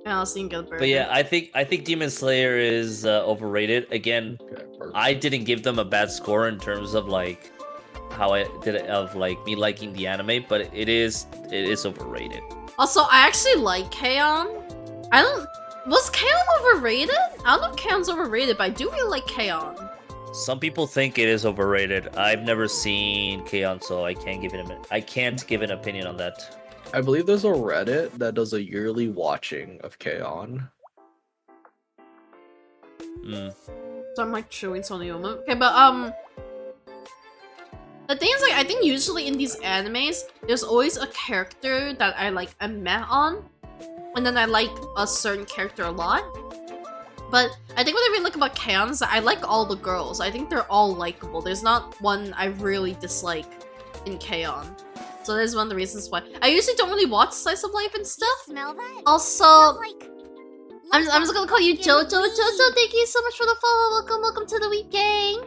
Speaker 1: I'll see you get a burger.
Speaker 3: But yeah, I think Demon Slayer is overrated. Again,
Speaker 2: Okay, perfect.
Speaker 3: I didn't give them a bad score in terms of like how I did it of like me liking the anime, but it is overrated.
Speaker 1: Also, I actually like K-On! Was K-On! Overrated? I don't know if K-on's overrated, but I do really like K-On!
Speaker 3: Some people think it is overrated. I've never seen K-On!, so I can't give an opinion on that.
Speaker 2: I believe there's a Reddit that does a yearly watching of K-On!
Speaker 3: Mm.
Speaker 1: So I'm like chewing something on it. Okay, but the thing is, like, I think usually in these animes, there's always a character that I'm met on, and then I like a certain character a lot. But I think what I really like about K-On! Is that I like all the girls. I think they're all likable. There's not one I really dislike in K-On! So that's one of the reasons why. I usually don't really watch Slice of Life and stuff.
Speaker 6: Smell that?
Speaker 1: Also,
Speaker 6: Like
Speaker 1: I'm just gonna call you Jojo. Jojo, thank you so much for the follow. Welcome to the week, gang.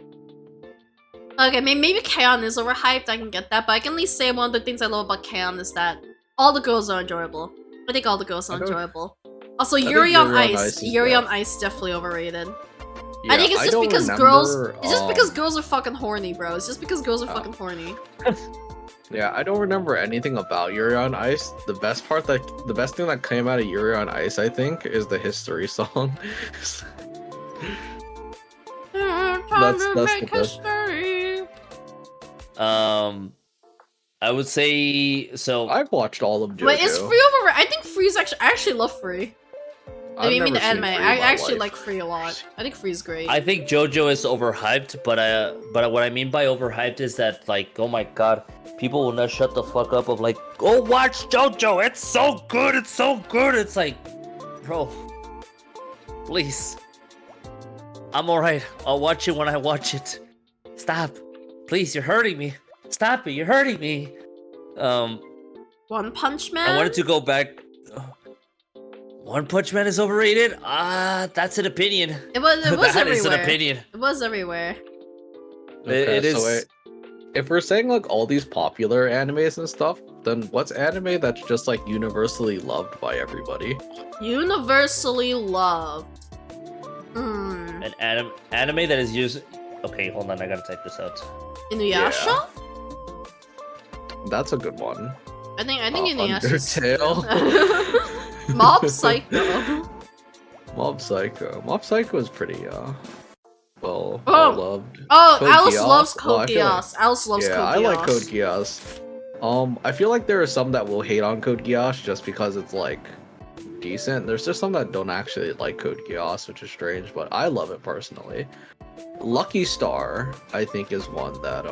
Speaker 1: Okay, maybe K-On! Is overhyped. I can get that, but I can at least say one of the things I love about K-On! Is that all the girls are enjoyable. I think all the girls are
Speaker 2: I don't-
Speaker 1: enjoyable. Also,
Speaker 2: think
Speaker 1: Yuri on Ice.
Speaker 2: is
Speaker 1: Yuri on
Speaker 2: bad.
Speaker 1: Ice definitely overrated.
Speaker 2: Yeah,
Speaker 1: I think it's just
Speaker 2: don't
Speaker 1: because
Speaker 2: remember,
Speaker 1: girls. It's just because
Speaker 2: um,
Speaker 1: girls are fucking horny, bro. It's just because girls are
Speaker 2: Oh.
Speaker 1: fucking horny.
Speaker 2: Yeah, I don't remember anything about Yuri on Ice. The best thing that came out of Yuri on Ice, I think, is the history song.
Speaker 1: Time to
Speaker 2: that's
Speaker 1: make
Speaker 2: the best.
Speaker 1: history.
Speaker 3: I would say so.
Speaker 2: I've watched all of JoJo.
Speaker 1: Wait, is Free over? I think Free's actually. I actually love Free. I mean, the
Speaker 2: never seen
Speaker 1: anime.
Speaker 2: Free in
Speaker 1: I
Speaker 2: my
Speaker 1: actually
Speaker 2: life.
Speaker 1: like Free a lot. I think Free's great.
Speaker 3: I think JoJo is overhyped, but what I mean by overhyped is that like, oh my god, people will not shut the fuck up of like, go watch JoJo, it's so good, it's so good. It's like, bro, please, I'm alright. I'll watch it when I watch it. Stop, please, you're hurting me. Stop it, you're hurting me.
Speaker 1: One Punch Man.
Speaker 3: I wanted to go back. One Punch Man is overrated? That's an opinion.
Speaker 1: It was
Speaker 3: That
Speaker 1: everywhere.
Speaker 3: is an opinion.
Speaker 1: It was everywhere.
Speaker 2: Okay,
Speaker 3: It is.
Speaker 2: so if we're saying like all these popular animes and stuff, then what's anime that's just like universally loved by everybody?
Speaker 1: Universally loved. Hmm.
Speaker 3: An anime that is used. Okay, hold on. I gotta type this out.
Speaker 1: Inuyasha?
Speaker 2: That's a good one.
Speaker 1: I think Inuyasha.
Speaker 2: Undertale.
Speaker 1: Mob Psycho.
Speaker 2: Mob Psycho. Mob Psycho is pretty well
Speaker 1: Oh.
Speaker 2: loved.
Speaker 1: Oh,
Speaker 2: Code
Speaker 1: Alice
Speaker 2: Geass?
Speaker 1: loves
Speaker 2: Well, I
Speaker 1: Code
Speaker 2: feel like-
Speaker 1: Geass. Alice loves
Speaker 2: Yeah,
Speaker 1: Code
Speaker 2: I like
Speaker 1: Geass.
Speaker 2: Code Geass. I feel like there are some that will hate on Code Geass just because it's like decent. There's just some that don't actually like Code Geass, which is strange, but I love it personally. Lucky Star, I think, is one that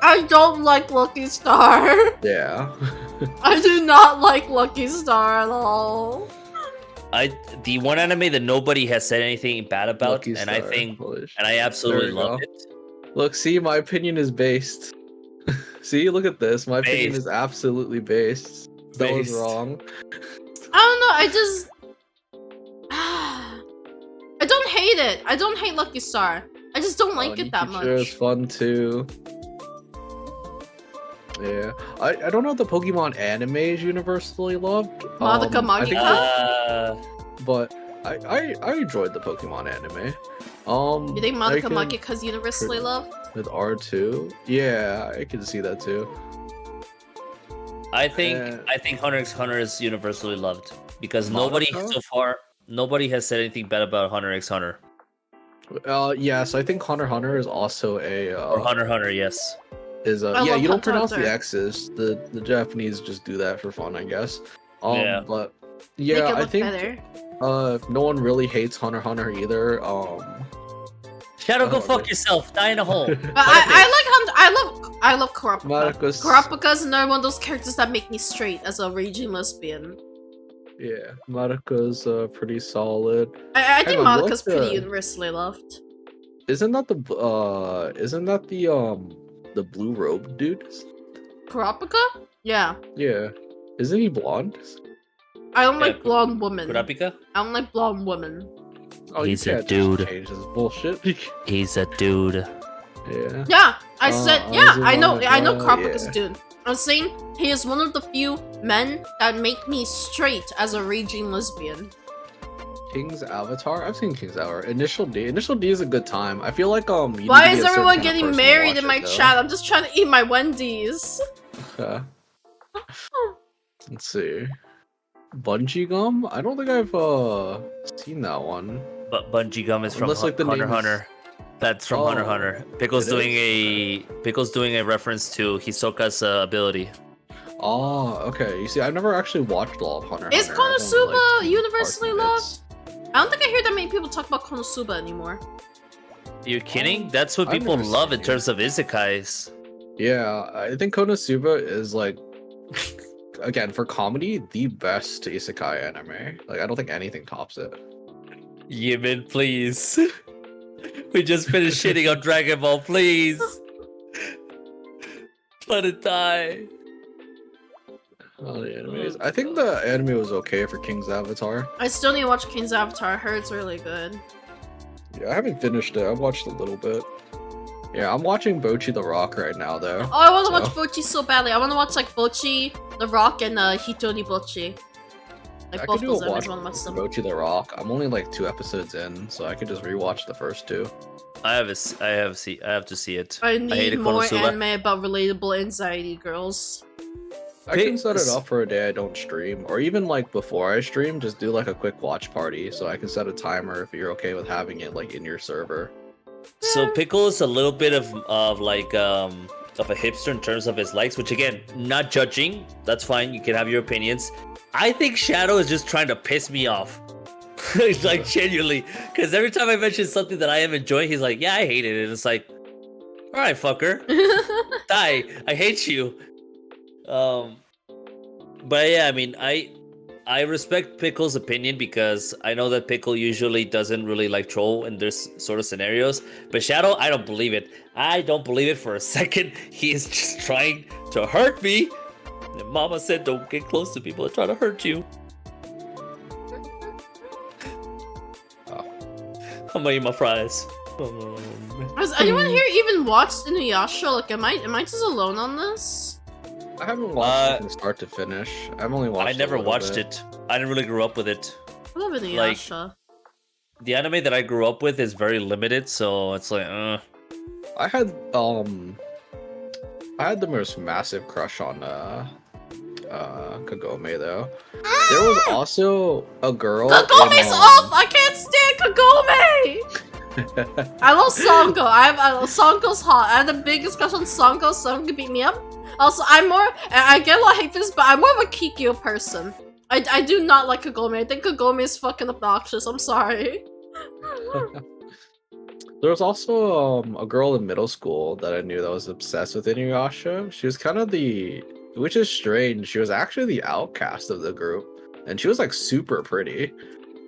Speaker 1: I don't like Lucky Star.
Speaker 2: yeah.
Speaker 1: I do not like Lucky Star at all.
Speaker 3: The one anime that nobody has said anything bad about,
Speaker 2: Lucky
Speaker 3: and I
Speaker 2: Star.
Speaker 3: think,
Speaker 2: Holy shit.
Speaker 3: and I absolutely
Speaker 2: There we
Speaker 3: love
Speaker 2: go.
Speaker 3: it.
Speaker 2: Look, see, my opinion is based. See, look at this. My opinion
Speaker 3: Based.
Speaker 2: is absolutely based. That was
Speaker 3: Based.
Speaker 2: wrong.
Speaker 1: I don't know, I just... I don't hate it. I don't hate Lucky Star. I just don't like it that much.
Speaker 2: Nikichira is fun too. Yeah, I don't know if the Pokemon anime is universally loved.
Speaker 1: Madoka
Speaker 2: I think
Speaker 1: Magica?
Speaker 2: but I enjoyed the Pokemon anime.
Speaker 1: You think
Speaker 2: I
Speaker 1: Madoka
Speaker 2: can-
Speaker 1: Magica's universally loved?
Speaker 2: with R2? Yeah, I can see that too.
Speaker 3: I think Hunter x Hunter is universally loved because nobody
Speaker 2: Madoka?
Speaker 3: so far, nobody has said anything bad about Hunter x Hunter
Speaker 2: Yes, I think Hunter x Hunter is also a
Speaker 3: or Hunter x Hunter. Yes.
Speaker 2: is
Speaker 1: I
Speaker 2: yeah,
Speaker 1: love
Speaker 2: you don't
Speaker 1: Hunter
Speaker 2: pronounce
Speaker 1: x Hunter.
Speaker 2: the X's. The Japanese just do that for fun, I guess.
Speaker 3: Yeah.
Speaker 2: But
Speaker 1: Make
Speaker 2: yeah,
Speaker 1: it
Speaker 2: I
Speaker 1: look
Speaker 2: think
Speaker 1: better.
Speaker 2: no one really hates Hunter x Hunter either.
Speaker 3: Shadow, go
Speaker 2: Oh,
Speaker 3: fuck
Speaker 2: okay.
Speaker 3: yourself. Die in a hole.
Speaker 1: But I like Hunter. I love Kurapika.
Speaker 2: Madoka's-
Speaker 1: Kurapika is another one of those characters that make me straight as a raging lesbian.
Speaker 2: Yeah, Madoka's
Speaker 1: I
Speaker 2: pretty solid.
Speaker 1: think
Speaker 2: Hang on,
Speaker 1: Madoka's
Speaker 2: what's
Speaker 1: pretty
Speaker 2: the-
Speaker 1: universally loved.
Speaker 2: Isn't that the blue robe dude?
Speaker 1: Kurapika? Yeah.
Speaker 2: Yeah. Isn't he blonde?
Speaker 1: I don't
Speaker 3: Yeah,
Speaker 1: like blonde women.
Speaker 3: Kurapika?
Speaker 1: I don't like blonde women.
Speaker 2: Oh,
Speaker 3: He's
Speaker 2: you
Speaker 3: a
Speaker 2: can't
Speaker 3: dude.
Speaker 2: just change his bullshit.
Speaker 3: He's a dude.
Speaker 2: Yeah.
Speaker 1: Yeah, I said, yeah, I know
Speaker 2: Azumarill,
Speaker 1: Kurapika's
Speaker 2: yeah.
Speaker 1: dude. I'm saying he is one of the few men that make me straight as a raging lesbian.
Speaker 2: King's Avatar? I've seen King's Avatar. Initial D. Initial D is a good time. I feel like you need
Speaker 1: Why
Speaker 2: to
Speaker 1: is
Speaker 2: be a certain
Speaker 1: everyone
Speaker 2: kind of
Speaker 1: getting
Speaker 2: person to
Speaker 1: married
Speaker 2: watch
Speaker 1: in
Speaker 2: it,
Speaker 1: my
Speaker 2: though.
Speaker 1: chat? I'm just trying to eat my Wendy's.
Speaker 2: Okay. Let's see. Bungee Gum? I don't think I've seen that one.
Speaker 3: But Bungee Gum is from
Speaker 2: Unless, like, the
Speaker 3: Hunter
Speaker 2: name
Speaker 3: x
Speaker 2: is-
Speaker 3: Hunter. That's from Hunter x
Speaker 2: Oh,
Speaker 3: Hunter. Pickle's
Speaker 2: it
Speaker 3: doing a reference to Hisoka's ability.
Speaker 2: Oh, okay. You see, I've never actually watched all of Hunter x
Speaker 1: Is
Speaker 2: Hunter. I've only,
Speaker 1: Konosuba
Speaker 2: seen
Speaker 1: universally
Speaker 2: parts
Speaker 1: loved?
Speaker 2: and bits.
Speaker 1: I don't think I hear that many people talk about Konosuba anymore.
Speaker 3: You're kidding? That's what
Speaker 2: I've
Speaker 3: people
Speaker 2: never
Speaker 3: love
Speaker 2: seen
Speaker 3: in
Speaker 2: it.
Speaker 3: terms of isekais.
Speaker 2: Yeah, I think Konosuba is like, again, for comedy, the best isekai anime. Like, I don't think anything tops it.
Speaker 3: Yimin, please. We just finished shitting on Dragon Ball, please. Let it die.
Speaker 2: Oh, the animes. I think the anime was okay for King's Avatar.
Speaker 1: I still need to watch King's Avatar. I heard it's really good.
Speaker 2: Yeah, I haven't finished it. I've watched a little bit. Yeah, I'm watching Bochi the Rock right now, though.
Speaker 1: Oh, I want to
Speaker 2: So-
Speaker 1: watch Bochi so badly. I want to watch like Bochi, The Rock, and Hitori Bochi. Like
Speaker 2: I
Speaker 1: both
Speaker 2: could do a
Speaker 1: those
Speaker 2: watch
Speaker 1: animes. I want to watch them.
Speaker 2: Bochi the Rock. I'm only like 2 episodes in, so I could just rewatch the first 2.
Speaker 3: I have to see it.
Speaker 1: I
Speaker 3: hated
Speaker 1: need more
Speaker 3: Konosuba.
Speaker 1: anime about relatable anxiety girls.
Speaker 2: I
Speaker 3: Hey,
Speaker 2: can set it
Speaker 3: s-
Speaker 2: up for a day I don't stream, or even like before I stream, just do like a quick watch party, so I can set a timer if you're okay with having it like in your server.
Speaker 3: So Pickle is a little bit of a hipster in terms of his likes, which again, not judging. That's fine. You can have your opinions. I think Shadow is just trying to piss me off. It's like genuinely, because every time I mention something that I am enjoying, he's like, "Yeah, I hate it," and it's like, "All right, fucker, die! I hate you." But yeah, I mean, I respect Pickle's opinion because I know that Pickle usually doesn't really like troll in this sort of scenarios. But Shadow, I don't believe it. I don't believe it for a second. He is just trying to hurt me. And Mama said, "Don't get close to people that try to hurt you." I'm gonna eat my fries.
Speaker 1: Has anyone here even watched Inuyasha? Like, am I just alone on this?
Speaker 2: I haven't watched it from start to finish. I've only watched.
Speaker 3: I never
Speaker 2: a little
Speaker 3: watched
Speaker 2: bit.
Speaker 3: it. I didn't really grow up with it.
Speaker 1: I love Inuyasha.
Speaker 3: The anime that I grew up with is very limited, so it's like,
Speaker 2: I had the most massive crush on Kagome though. There was also a girl.
Speaker 1: Kagome's
Speaker 2: in,
Speaker 1: off! I can't stand Kagome! I love Songo. Songo's hot. I have the biggest crush on Songo. Songo beat me up. Also, I get a lot of hate for this, but I'm more of a Kikyo person. I do not like Kagome. I think Kagome is fucking obnoxious. I'm sorry.
Speaker 2: There was also a girl in middle school that I knew that was obsessed with Inuyasha. She was kind of which is strange. She was actually the outcast of the group, and she was like super pretty.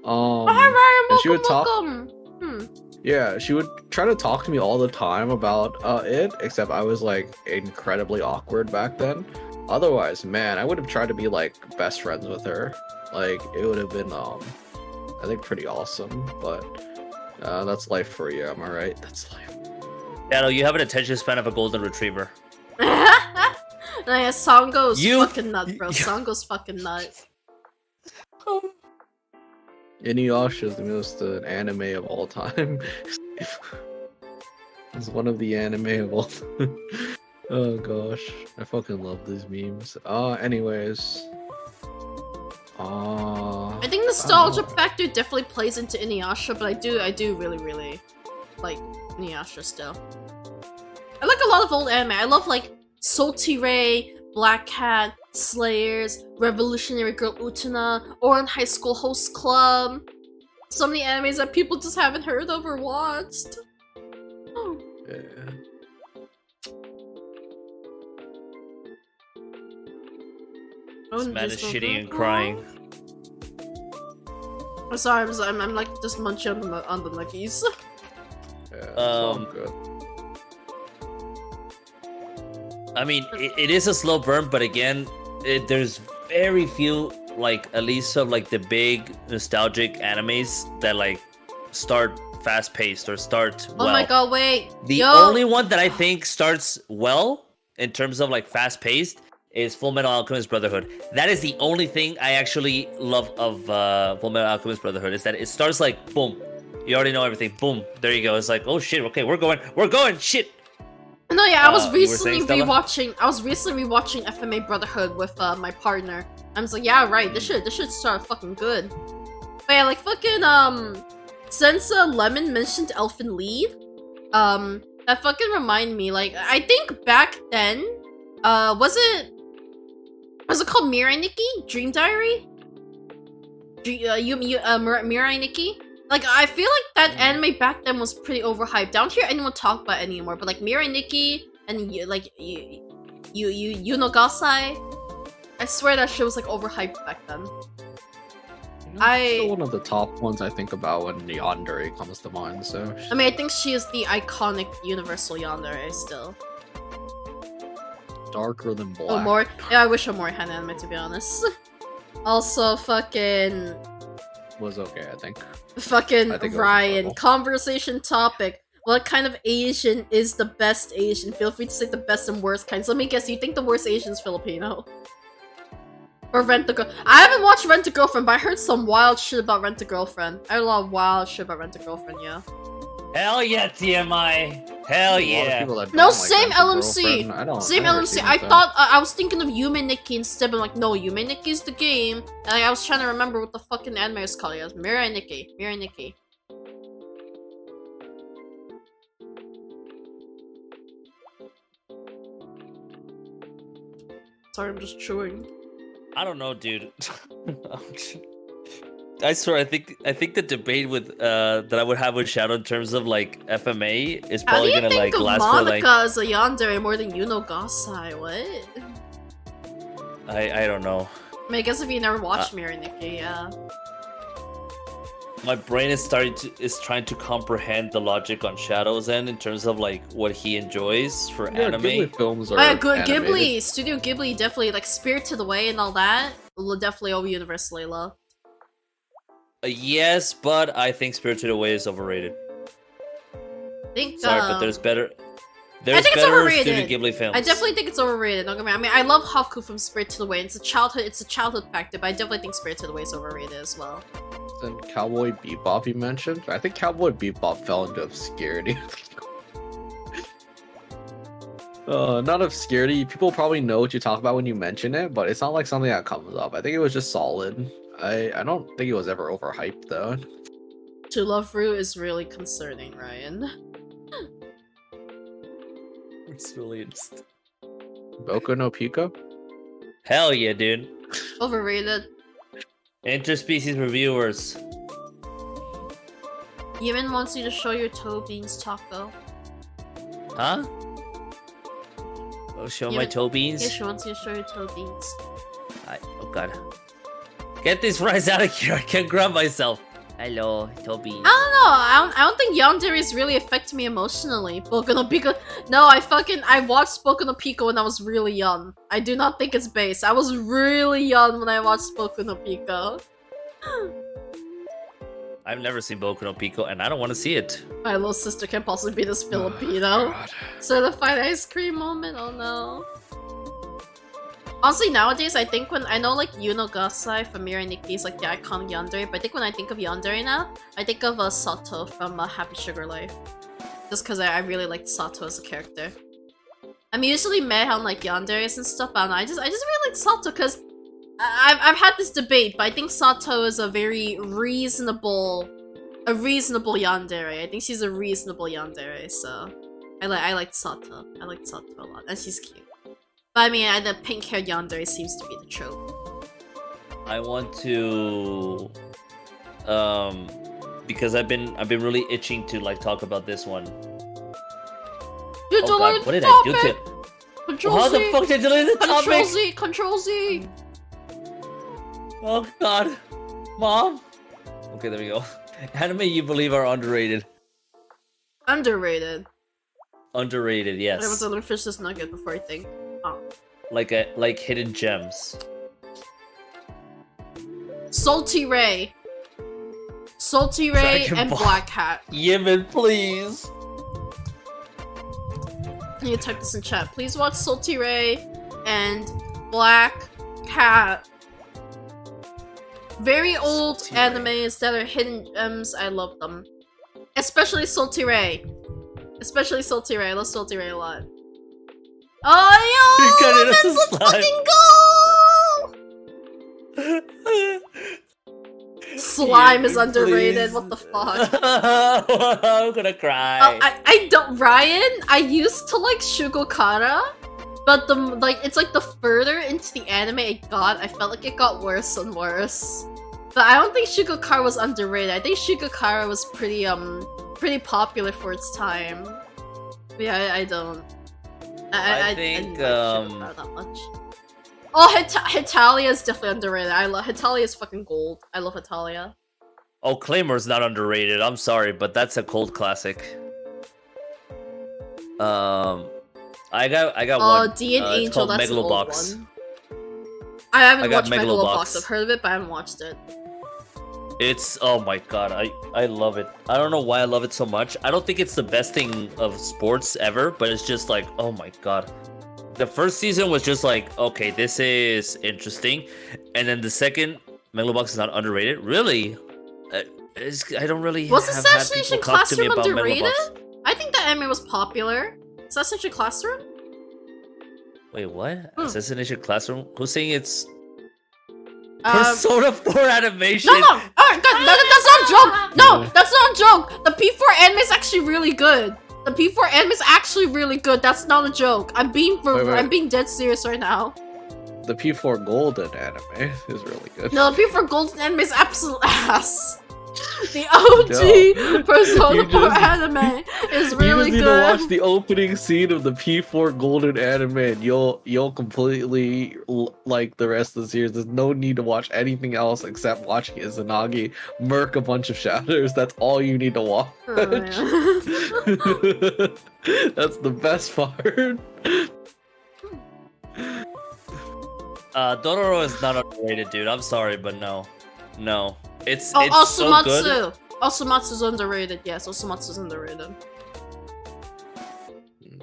Speaker 1: Oh, hi, Ryan.
Speaker 2: and she would
Speaker 1: Welcome.
Speaker 2: Yeah, she would try to talk to me all the time about it, except I was like incredibly awkward back then. Otherwise, man, I would have tried to be like best friends with her. Like it would have been I think pretty awesome, but that's life for you, am I right? That's life.
Speaker 3: Shadow, you have an attention span of a golden retriever.
Speaker 1: No, yeah, Songo's
Speaker 3: You-
Speaker 1: fucking nuts, bro. Songo's fucking nuts.
Speaker 2: Inuyasha is the most anime of all time. It's one of the anime of all time. Oh gosh, I fucking love these memes. Anyways.
Speaker 1: I think nostalgia factor definitely plays into Inuyasha, but I do really, really like Inuyasha still. I like a lot of old anime. I love like Salty Ray, Black Cat, Slayers, Revolutionary Girl Utena, Oran High School Host Club. So many animes that people just haven't heard of or watched.
Speaker 2: Yeah.
Speaker 3: This man is shitting and crying.
Speaker 1: I'm sorry, I'm like just munching on the nuggies.
Speaker 2: Yeah, it's all good.
Speaker 3: I mean, it is a slow burn, but again, there's very few, like, at least of like the big nostalgic animes that like start fast paced or start well.
Speaker 1: Oh my god, wait.
Speaker 3: The only one that I think starts well in terms of like fast paced is Full Metal Alchemist Brotherhood. That is the only thing I actually love of Full Metal Alchemist Brotherhood, is that it starts like boom, you already know everything. Boom, there you go. It's like, oh shit, okay, we're going, shit.
Speaker 1: No, yeah, I was
Speaker 3: you were
Speaker 1: recently
Speaker 3: saying, Stella?
Speaker 1: rewatching FMA Brotherhood with my partner. I was like, yeah, right, this should start fucking good. But yeah, like fucking since Lemon mentioned Elfen Lied, that fucking remind me, like, I think back then, was it called Mirai Nikki? Dream Diary? Mirai Nikki? Like, I feel like that anime back then was pretty overhyped. I don't hear anyone talk about it anymore, but like Mirai Nikki and Yunogasai, I swear that shit was like overhyped back then.
Speaker 2: It's still one of the top ones I think about when Yandere comes to mind, so...
Speaker 1: I mean, I think she is the iconic universal yandere still.
Speaker 2: Darker than black.
Speaker 1: Oh, more? Yeah, I wish Omori had an anime, to be honest. Also, fucking...
Speaker 2: Was okay, I think.
Speaker 1: Fucking
Speaker 2: I think it was
Speaker 1: Ryan.
Speaker 2: adorable.
Speaker 1: Conversation topic. What kind of Asian is the best Asian? Feel free to say the best and worst kinds. Let me guess, you think the worst Asian is Filipino? Or Rent a Girl. I haven't watched Rent a Girlfriend, but I heard some wild shit about Rent a Girlfriend. I heard a lot of wild shit about Rent a Girlfriend, yeah.
Speaker 3: Hell yeah, TMI. Hell
Speaker 2: A lot of
Speaker 3: yeah.
Speaker 2: people that
Speaker 1: No,
Speaker 2: don't like
Speaker 1: same
Speaker 2: Rent a
Speaker 1: LMC.
Speaker 2: Girlfriend, I don't-
Speaker 1: Same
Speaker 2: I never
Speaker 1: LMC.
Speaker 2: seen
Speaker 1: I
Speaker 2: it, though.
Speaker 1: thought I was thinking of Yume Nikki instead, but I'm like, no, Yume Nikki's the game. And I was trying to remember what the fucking anime is called. It was Mirai Nikki. Mirai Nikki. Sorry, I'm just chewing.
Speaker 3: I don't know, dude. I swear, I think the debate with that I would have with Shadow in terms of like FMA is
Speaker 1: How do
Speaker 3: probably
Speaker 1: you
Speaker 3: gonna
Speaker 1: think
Speaker 3: like
Speaker 1: of
Speaker 3: last
Speaker 1: Monica
Speaker 3: for like
Speaker 1: as a yandere more than Yunogasai? What?
Speaker 3: I don't know.
Speaker 1: I mean, I guess if you never watched Mirai Nikki, yeah.
Speaker 3: My brain is trying to comprehend the logic on Shadow's end in terms of like what he enjoys for
Speaker 2: Yeah,
Speaker 3: anime.
Speaker 2: Ghibli films are
Speaker 1: Oh yeah, good
Speaker 2: animated.
Speaker 1: Ghibli, Studio Ghibli definitely, like Spirited Away and all that, will definitely all universally love.
Speaker 3: Yes, but I think Spirited Away is overrated.
Speaker 1: I think,
Speaker 3: Sorry, but there's better.
Speaker 1: I
Speaker 3: There's
Speaker 1: think it's
Speaker 3: better
Speaker 1: overrated.
Speaker 3: Studio Ghibli films.
Speaker 1: I definitely think it's overrated. Don't get me wrong. I mean, I love Haku from Spirited Away. It's a childhood factor, but I definitely think Spirited Away is overrated as well.
Speaker 2: And Cowboy Bebop you mentioned? I think Cowboy Bebop fell into obscurity. Not obscurity. People probably know what you talk about when you mention it, but it's not like something that comes up. I think it was just solid. I don't think it was ever overhyped though.
Speaker 1: to love Rue is really concerning, Ryan.
Speaker 3: It's really interesting.
Speaker 2: Boku no Pico?
Speaker 3: Hell yeah, dude.
Speaker 1: Overrated.
Speaker 3: Interspecies reviewers.
Speaker 1: Yemen wants you to show your toe beans, Taco.
Speaker 3: Huh? Oh, show my
Speaker 1: Yeah,
Speaker 3: toe
Speaker 1: Yeah,
Speaker 3: beans?
Speaker 1: she wants you to show your toe beans.
Speaker 3: Oh god. Get these fries out of here. I can't grab myself. Hello, toe beans.
Speaker 1: I don't know. I don't think yanderis really affect me emotionally. Boku no Pico. No, I watched Boku no Pico when I was really young. I do not think it's based. I was really young when I watched Boku no Pico.
Speaker 3: I've never seen Boku no Pico, and I don't want to see it.
Speaker 1: My little sister can possibly be this Filipino.
Speaker 2: God.
Speaker 1: Certified ice cream moment. Oh no. Honestly, nowadays, I think when I know like Yuno Gasai from Mirai Nikki is like the iconic yandere, but I think when I think of yandere now, I think of Sato from Happy Sugar Life. Just because I really liked Sato as a character. I'm usually meh on like yanderes and stuff, but I don't know, I just really like Sato because I've had this debate, but I think Sato is a very reasonable yandere. I think she's a reasonable yandere, so I like Sato. I like Sato a lot, and she's cute. But I mean, the pink-haired yandere seems to be the trope.
Speaker 3: I want to, because I've been really itching to like talk about this one.
Speaker 1: You
Speaker 3: Oh
Speaker 1: deleted
Speaker 3: god, what did
Speaker 1: the
Speaker 3: I do
Speaker 1: topic!
Speaker 3: to?
Speaker 1: Control
Speaker 3: How
Speaker 1: Z!
Speaker 3: the fuck did I delete the
Speaker 1: Control
Speaker 3: topic?
Speaker 1: Z! Control Z!
Speaker 3: Oh god, mom. Okay, there we go. Anime you believe are underrated.
Speaker 1: Underrated.
Speaker 3: Underrated,
Speaker 1: I was
Speaker 3: yes.
Speaker 1: gonna fish this nugget before I think. Oh.
Speaker 3: Like hidden gems.
Speaker 1: Salty Ray. Salty Ray
Speaker 3: Dragon
Speaker 1: and
Speaker 3: Ball.
Speaker 1: Black Hat.
Speaker 3: Yemen, please.
Speaker 1: Can you type this in chat? Please watch Salty Ray and Black Cat. Very old
Speaker 3: Salty Ray.
Speaker 1: animes that are hidden gems. I love them. Especially Salty Ray. Especially Salty Ray. I love Salty Ray a lot. Oh,
Speaker 3: You got
Speaker 1: yo!
Speaker 3: it as a
Speaker 1: Let's
Speaker 3: slime.
Speaker 1: fucking go! Slime is
Speaker 3: Yemen,
Speaker 1: underrated.
Speaker 3: please.
Speaker 1: What the fuck?
Speaker 3: I'm gonna cry.
Speaker 1: Oh, I don't, Ryan. I used to like Shugokara, but it's like the further into the anime it got, I felt like it got worse and worse. But I don't think Shugokara was underrated. I think Shugokara was pretty popular for its time. But yeah, I don't.
Speaker 3: I
Speaker 1: didn't
Speaker 3: think,
Speaker 1: like Shugokara that much. Oh, Hitalia is definitely underrated. I love Hitalia is fucking gold. I love Hitalia.
Speaker 3: Oh, Claymore's not underrated. I'm sorry, but that's a cold classic. I got
Speaker 1: Oh,
Speaker 3: one.
Speaker 1: D and
Speaker 3: It's
Speaker 1: Angel,
Speaker 3: called
Speaker 1: that's an old
Speaker 3: Megalobox.
Speaker 1: one. I haven't
Speaker 3: I got
Speaker 1: watched Megalobox.
Speaker 3: Megalobox.
Speaker 1: I've heard of it, but I haven't watched it.
Speaker 3: It's oh my god, I love it. I don't know why I love it so much. I don't think it's the best thing of sports ever, but it's just like, oh my god. The first season was just like, okay, this is interesting, and then the second, Megalobox is not underrated. Really, I don't really
Speaker 1: Was
Speaker 3: have had
Speaker 1: Assassination
Speaker 3: people talk to me
Speaker 1: Classroom
Speaker 3: about
Speaker 1: underrated?
Speaker 3: Megalobox.
Speaker 1: I think that anime was popular. Assassination Classroom?
Speaker 3: Wait, what?
Speaker 1: Hmm.
Speaker 3: Assassination Classroom? Who's saying it's
Speaker 1: Um,
Speaker 3: Persona 4 animation?
Speaker 1: no, alright, that's not a joke! No, that's not a joke! The P4 anime is actually really good. The P4 anime is actually really good. That's not a joke. I'm being dead serious right now.
Speaker 2: The P4 Golden anime is really good.
Speaker 1: No, the P4 Golden anime is absolute ass. The OG Persona
Speaker 2: You
Speaker 1: 4
Speaker 2: just-
Speaker 1: anime is
Speaker 2: You
Speaker 1: really
Speaker 2: just need
Speaker 1: good.
Speaker 2: to watch the opening scene of the P4 Golden anime, and you'll completely like the rest of the series. There's no need to watch anything else except watching Izanagi murk a bunch of shadows. That's all you need to watch.
Speaker 1: Oh, yeah.
Speaker 2: That's the best part.
Speaker 3: Dororo is not underrated, dude. I'm sorry, but no. It's
Speaker 1: Oh,
Speaker 3: it's so good.
Speaker 1: Osumatsu! Osumatsu's underrated. Yes, Osumatsu's underrated.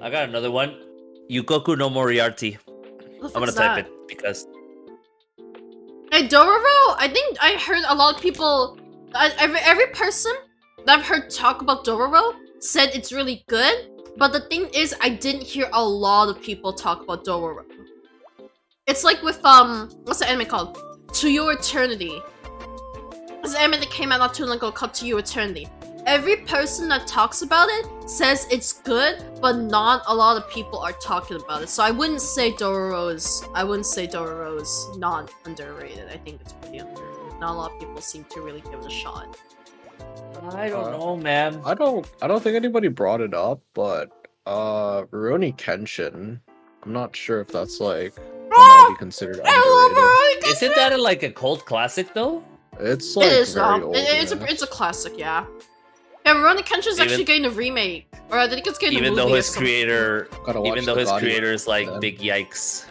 Speaker 3: I got another one. Yukoku no Moriarty.
Speaker 1: What the
Speaker 3: I'm gonna
Speaker 1: fuck's
Speaker 3: type
Speaker 1: that?
Speaker 3: it because
Speaker 1: Hey, Dororo, I think I heard a lot of people, every person that I've heard talk about Dororo said it's really good, but the thing is, I didn't hear a lot of people talk about Dororo. It's like with, what's the anime called? To Your Eternity. This anime that came out not too long ago called To You Eternity. Every person that talks about it says it's good, but not a lot of people are talking about it. So I wouldn't say Dororo is not underrated. I think it's pretty underrated. Not a lot of people seem to really give it a shot.
Speaker 3: I don't know, man.
Speaker 2: I don't think anybody brought it up, but Rurouni Kenshin. I'm not sure if that's like one that would be considered
Speaker 1: I love
Speaker 2: underrated.
Speaker 1: Rurouni
Speaker 3: Isn't that like a cult classic though?
Speaker 2: It's like
Speaker 1: It is
Speaker 2: very
Speaker 1: though.
Speaker 2: old.
Speaker 1: It's a classic, yeah. Yeah, Rurouni Kenshin is actually getting a remake, or I think it's getting a
Speaker 3: Even
Speaker 1: movie
Speaker 3: though
Speaker 1: or
Speaker 3: his
Speaker 1: something.
Speaker 3: creator,
Speaker 2: Gotta watch
Speaker 3: even though
Speaker 2: the
Speaker 3: his
Speaker 2: body
Speaker 3: creator is like
Speaker 2: then.
Speaker 3: big yikes.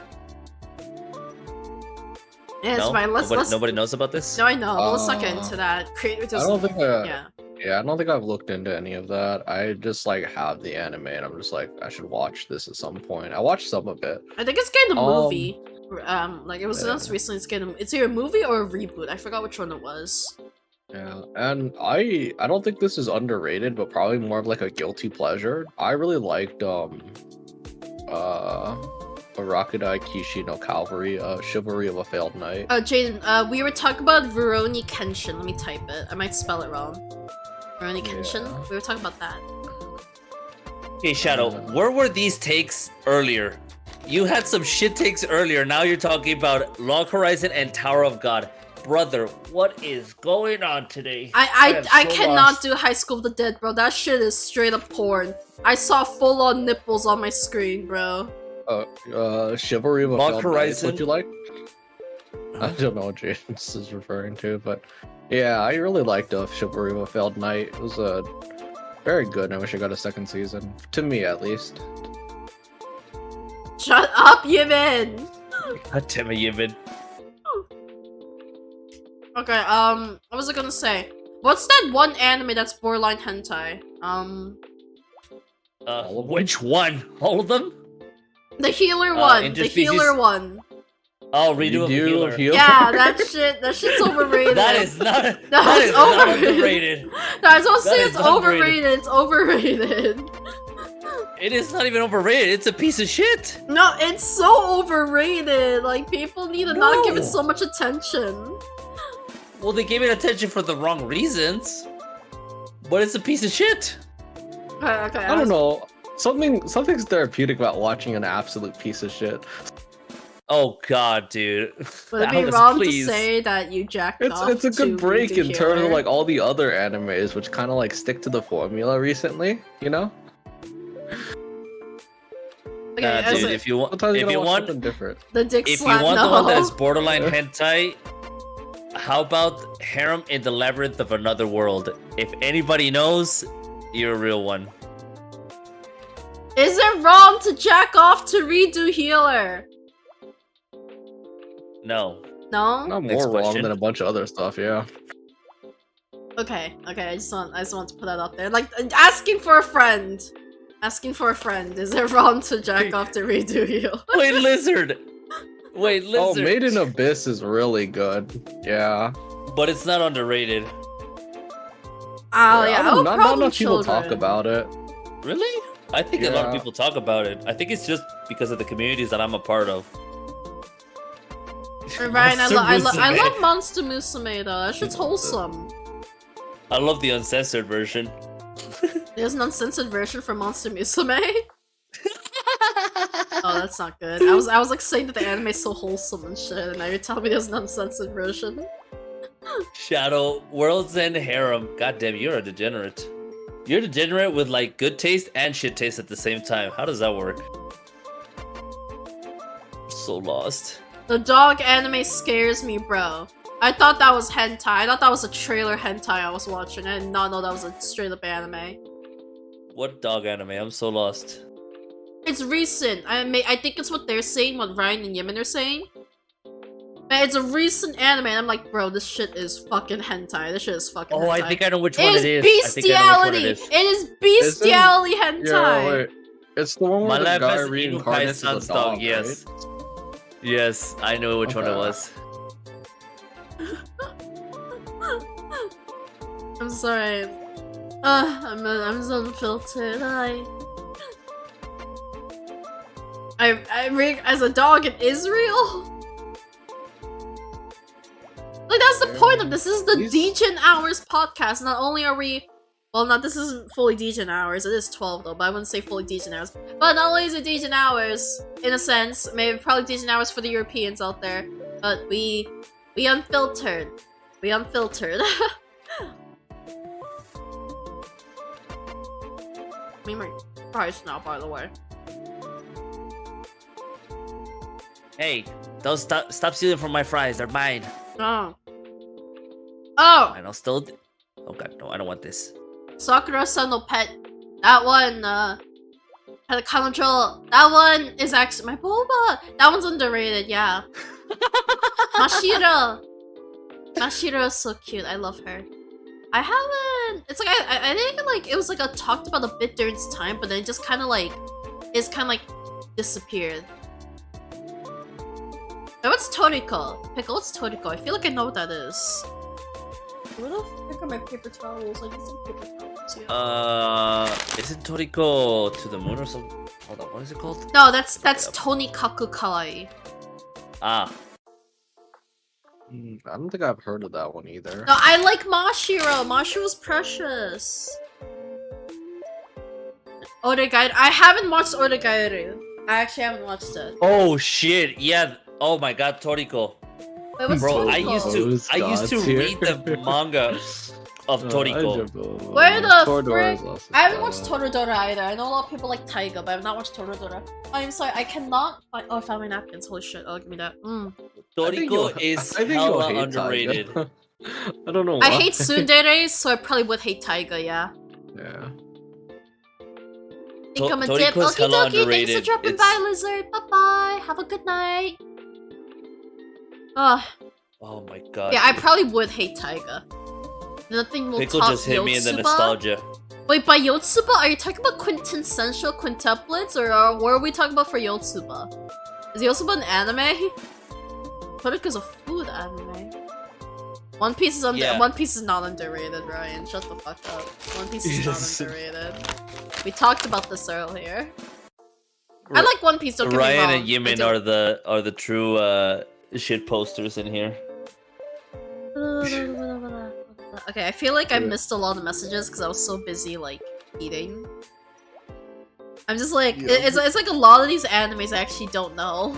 Speaker 1: Yeah, it's
Speaker 3: No?
Speaker 1: fine. Let's
Speaker 3: Nobody knows about this.
Speaker 1: No, I know, but let's not get into that. Creator
Speaker 2: I
Speaker 1: just
Speaker 2: don't think
Speaker 1: yeah.
Speaker 2: Yeah, I don't think I've looked into any of that. I just like have the anime and I'm just like I should watch this at some point. I watched some of it.
Speaker 1: I think it's getting a movie. Like it was
Speaker 2: yeah.
Speaker 1: announced recently. It's either a movie or a reboot. I forgot which one it was.
Speaker 2: Yeah, and I don't think this is underrated, but probably more of like a guilty pleasure. I really liked Arakudai Kishi no Calvary, Chivalry of a Failed Knight.
Speaker 1: Jaden, we were talking about Rurouni Kenshin. Let me type it. I might spell it wrong. Rurouni Kenshin?
Speaker 2: Yeah.
Speaker 1: We were talking about that.
Speaker 3: Okay, Shadow, where were these takes earlier? You had some shit takes earlier. Now you're talking about Log Horizon and Tower of God. Brother, what is going on today?
Speaker 1: I
Speaker 3: am so
Speaker 1: cannot
Speaker 3: lost.
Speaker 1: do High School of the Dead, bro. That shit is straight up porn. I saw full on nipples on my screen, bro.
Speaker 2: Chivalry of a
Speaker 3: Log
Speaker 2: Failed
Speaker 3: Horizon.
Speaker 2: Knight. Would you like? I don't know what James is referring to, but yeah, I really liked Chivalry of a Failed Knight. It was very good. I wish I got a second season. To me, at least.
Speaker 1: Shut up, Yimin!
Speaker 3: God damn it, Yibin.
Speaker 1: Okay, what was I gonna say? What's that one anime that's borderline hentai?
Speaker 3: Which one? All of them?
Speaker 1: The healer one. The
Speaker 3: Interspecies-
Speaker 1: healer one.
Speaker 3: Oh, redo of
Speaker 2: Redo
Speaker 3: Healer.
Speaker 1: Yeah, that shit's overrated.
Speaker 3: That is not.
Speaker 1: No,
Speaker 3: that
Speaker 1: it's
Speaker 3: is not
Speaker 1: overrated.
Speaker 3: underrated.
Speaker 1: No, I was gonna say
Speaker 3: That
Speaker 1: it's
Speaker 3: is underrated.
Speaker 1: overrated. It's overrated.
Speaker 3: It is not even overrated. It's a piece of shit.
Speaker 1: No, it's so overrated. Like people need to not give it
Speaker 3: No.
Speaker 1: so much attention.
Speaker 3: Well, they gave it attention for the wrong reasons. But it's a piece of shit.
Speaker 1: Okay,
Speaker 2: I don't know. Something's therapeutic about watching an absolute piece of shit.
Speaker 3: Oh god, dude.
Speaker 1: Would it be
Speaker 3: Alice,
Speaker 1: wrong
Speaker 3: please.
Speaker 1: to say that you jacked off?
Speaker 2: It's a
Speaker 1: to
Speaker 2: good break
Speaker 1: Redo
Speaker 2: in terms of
Speaker 1: Healer?
Speaker 2: like all the other animes, which kind of like stick to the formula recently. You know.
Speaker 1: Okay,
Speaker 3: Nah,
Speaker 1: as
Speaker 3: dude,
Speaker 1: a-
Speaker 3: if you want,
Speaker 2: Sometimes you
Speaker 3: if
Speaker 2: gotta
Speaker 3: you
Speaker 2: watch
Speaker 3: want,
Speaker 2: something different.
Speaker 1: the dick
Speaker 3: if you
Speaker 1: slap,
Speaker 3: want
Speaker 1: no.
Speaker 3: the one that's borderline hentai, how about Harem in the Labyrinth of Another World? If anybody knows, you're a real one.
Speaker 1: Is it wrong to jack off to Redo Healer?
Speaker 3: No.
Speaker 1: No?
Speaker 2: Not
Speaker 3: Next
Speaker 2: more wrong
Speaker 3: question.
Speaker 2: than a bunch of other stuff. Yeah.
Speaker 1: Okay, I just want to put that out there. Like asking for a friend. Asking for a friend. Is it wrong to jack off to Redo Healer?
Speaker 3: Wait, Lizard. Wait,
Speaker 2: Oh,
Speaker 3: Lizard.
Speaker 2: Made in Abyss is really good. Yeah.
Speaker 3: But it's not underrated.
Speaker 1: Oh yeah,
Speaker 2: I don't know,
Speaker 1: oh,
Speaker 2: not
Speaker 1: problem
Speaker 2: enough people talk
Speaker 1: children.
Speaker 2: about it.
Speaker 3: Really? I think a lot of
Speaker 2: Yeah.
Speaker 3: people talk about it. I think it's just because of the communities that I'm a part of.
Speaker 1: Ryan, I
Speaker 3: Monster
Speaker 1: love
Speaker 3: Musume.
Speaker 1: Monster Musume though. That shit's wholesome.
Speaker 3: I love the uncensored version.
Speaker 1: There's an uncensored version for Monster Musume. Oh, that's not good. I was like saying that the anime's so wholesome and shit, and now you're telling me there's an uncensored version.
Speaker 3: Shadow, World's End Harem. God damn, you're a degenerate. You're a degenerate with like good taste and shit taste at the same time. How does that work? I'm so lost.
Speaker 1: The dog anime scares me, bro. I thought that was hentai. I thought that was a trailer hentai I was watching. I did not know that was a straight up anime.
Speaker 3: What dog anime? I'm so lost.
Speaker 1: It's recent. I think it's what they're saying, what Ryan and Yemen are saying. But it's a recent anime, and I'm like, bro, this shit is fucking hentai. This shit is fucking hentai.
Speaker 3: Oh, I think I know which one it is.
Speaker 1: Bestiality!
Speaker 3: I think I know which one
Speaker 1: It is bestiality hentai!
Speaker 2: Yeah, wait. It's the one
Speaker 3: My
Speaker 2: where the
Speaker 3: life
Speaker 2: guy
Speaker 3: as
Speaker 2: reincarnates as
Speaker 3: Inukai-san's
Speaker 2: a dog,
Speaker 3: dog, yes.
Speaker 2: right?
Speaker 3: Yes, I know which one it
Speaker 2: Okay.
Speaker 3: was.
Speaker 1: I'm sorry. I'm so unfiltered. I as a dog in Israel? Like is the point of this? This is the
Speaker 2: These-
Speaker 1: Degen Hours podcast. Not only are we... Well, not this isn't fully Degen Hours. It is 12 though, but I wouldn't say fully Degen Hours. But not only is it Degen Hours, in a sense, maybe probably Degen Hours for the Europeans out there, but we unfiltered. We unfiltered. I mean, my price now, by the way.
Speaker 3: Hey, don't stop stealing from my fries. They're mine.
Speaker 1: Oh. Oh!
Speaker 3: And I'll still. Oh god, no, I don't want this.
Speaker 1: Sakura-san no Pet. That one, had a control. That one is actually my boba. That one's underrated, yeah. Mashiro. Mashiro is so cute. I love her. I haven't. It's like I think like it was like talked about a bit during its time, but then it just kind of like disappeared. Oh, what's Toriko? Pickle, what's Toriko? I feel like I know what that is. Where the frick are my paper towels? I need some paper towels. Yeah.
Speaker 3: Isn't Toriko to the moon or something? Hold on, what is it called?
Speaker 1: No, that's Tonikaku Kawaii.
Speaker 3: Ah,
Speaker 2: I don't think I've heard of that one either.
Speaker 1: No, I like Mashiro. Mashiro's precious. Oregairu. I haven't watched Oregairu. I actually haven't watched it.
Speaker 3: oh shit, yeah. Oh my god, Toriko.
Speaker 1: Wait, what's
Speaker 3: Bro,
Speaker 1: Toriko?
Speaker 3: I used to read the manga of Toriko.
Speaker 1: Where the
Speaker 2: Toradora is
Speaker 1: frick?
Speaker 2: also
Speaker 1: I haven't
Speaker 2: fun.
Speaker 1: watched Toradora either. I know a lot of people like Taiga, but I've not watched Toradora. I'm sorry, I cannot find— oh, I found my napkins. Holy shit. Oh, give me that.
Speaker 3: Toriko is
Speaker 2: I think you'll
Speaker 3: hella
Speaker 2: hate
Speaker 3: underrated.
Speaker 2: Taiga. I don't know why.
Speaker 1: I hate tsunderes, so I probably would hate Taiga, yeah.
Speaker 2: Yeah.
Speaker 1: Think I'm a dip.
Speaker 3: Toriko's
Speaker 1: Okie
Speaker 3: hella
Speaker 1: dokie, thanks for
Speaker 3: underrated.
Speaker 1: dropping by, Lizard. Bye-bye. Have a good night. Ugh.
Speaker 3: Oh my god.
Speaker 1: Yeah, I probably would hate Taiga. Nothing will
Speaker 3: Pickle
Speaker 1: top
Speaker 3: just hit me in the
Speaker 1: Yotsuba.
Speaker 3: nostalgia.
Speaker 1: Wait, by Yotsuba, are you talking about quintessential quintuplets, or what are we talking about for Yotsuba? Is Yotsuba an anime? Toriko's a food anime. One Piece is
Speaker 3: Yeah.
Speaker 1: One Piece is not underrated, Ryan. Shut the fuck up. One Piece is
Speaker 3: Yes.
Speaker 1: not underrated. We talked about this earlier. I like One Piece. Don't get me
Speaker 3: Ryan
Speaker 1: wrong.
Speaker 3: and Yimin are the true shit posters in here.
Speaker 1: Okay, I feel like I missed a lot of messages because I was so busy like eating. I'm just like it's like a lot of these animes I actually don't know.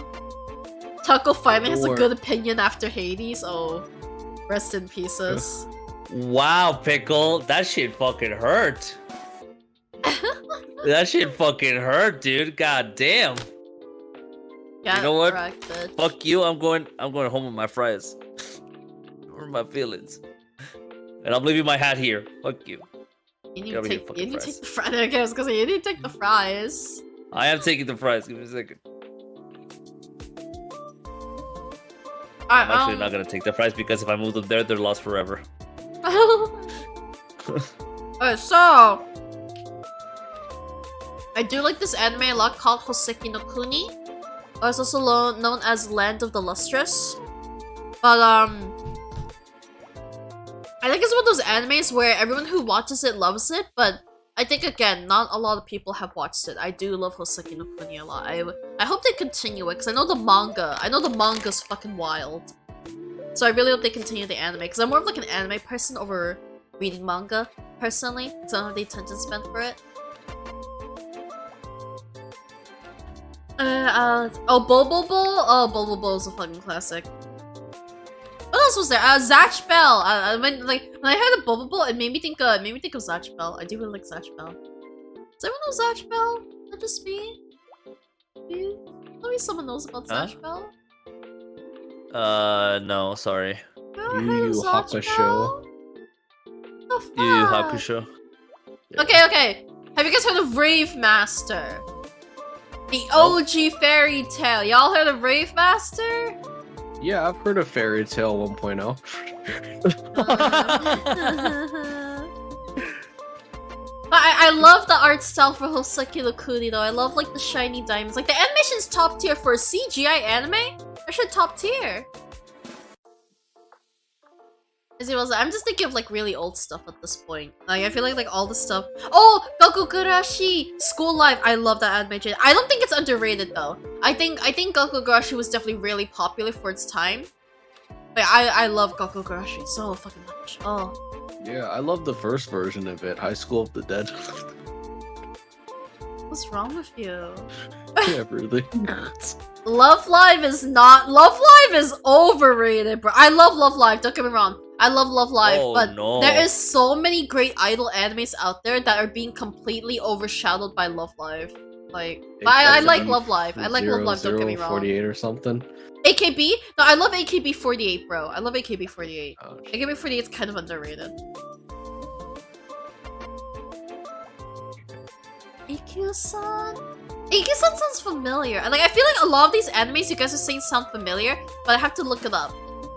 Speaker 1: Taco finally has a good opinion after Hades. Oh, rest in pieces.
Speaker 3: Wow, Pickle, that shit fucking hurt. That shit fucking hurt, dude. God damn.
Speaker 1: Yeah,
Speaker 3: You know what?
Speaker 1: correct, bitch.
Speaker 3: Fuck you. I'm going home with my fries. Or my feelings. And I'm leaving my hat here. Fuck you.
Speaker 1: You need
Speaker 3: Get over
Speaker 1: to
Speaker 3: here,
Speaker 1: take,
Speaker 3: fucking
Speaker 1: you need to
Speaker 3: fries.
Speaker 1: take the fries. Okay, I was gonna say you need to take the fries.
Speaker 3: I am taking the fries. Give me a second.
Speaker 1: Alright,
Speaker 3: I'm actually not gonna take the fries because if I move them there, they're lost forever.
Speaker 1: Okay, so I do like this anime a lot called Hoseki no Kuni. Or it's also known as Land of the Lustrous. But I think it's one of those animes where everyone who watches it loves it, but I think again, not a lot of people have watched it. I do love Hoseki no Kuni a lot. I hope they continue it because I know the manga's fucking wild. So I really hope they continue the anime because I'm more of like an anime person over reading manga personally. So I don't have the attention span for it. Oh, Bobo Bowl? Oh, Bobo Bowl is a fucking classic. What else was there? Zatch Bell. When I heard of Bobo Bowl, it made me think of Zatch Bell. I do really like Zatch Bell. Does everyone know Zatch Bell? Not just me? Maybe someone knows about
Speaker 3: Huh?
Speaker 1: Zatch Bell?
Speaker 3: No, sorry.
Speaker 1: You ever
Speaker 2: Yu
Speaker 1: heard of
Speaker 2: Yu
Speaker 1: Zatch
Speaker 2: Hakusho.
Speaker 1: Bell? The fuck?
Speaker 3: Yu Yu Hakusho.
Speaker 1: Okay. Have you guys heard of Rave Master? The OG fairy tale. Y'all heard of Rave Master?
Speaker 2: Yeah, I've heard of Fairy Tale 1.0.
Speaker 1: But I love the art style for Hoseki no Kuni though. I love like the shiny diamonds. Like the animation's top tier for a CGI anime. Actually top tier. I'm just thinking of like really old stuff at this point. Like I feel like all the stuff. Oh, Gokugurashi School Life. I love that anime. I don't think it's underrated though. I think Gokugurashi was definitely really popular for its time. Wait, I love Gakugarashi so fucking much. Oh.
Speaker 2: Yeah, I love the first version of it, High School of the Dead.
Speaker 1: What's wrong with you?
Speaker 2: Yeah, really.
Speaker 1: Love Live is not. Love Live is overrated, bro. I love Love Live. Don't get me wrong. I love Love Live,
Speaker 3: Oh,
Speaker 1: but
Speaker 3: no.
Speaker 1: there is so many great idol animes out there that are being completely overshadowed by Love Live. Like, but I like Love Live. I like Love Live. Don't get me wrong.
Speaker 2: 48 or something.
Speaker 1: AKB? No, I love AKB48, bro. I love AKB48.
Speaker 2: Oh,
Speaker 1: AKB48 is kind of underrated. EQ-san? EQ-san sounds familiar. Like, I feel like a lot of these animes you guys are saying sound familiar, but I have to look it up.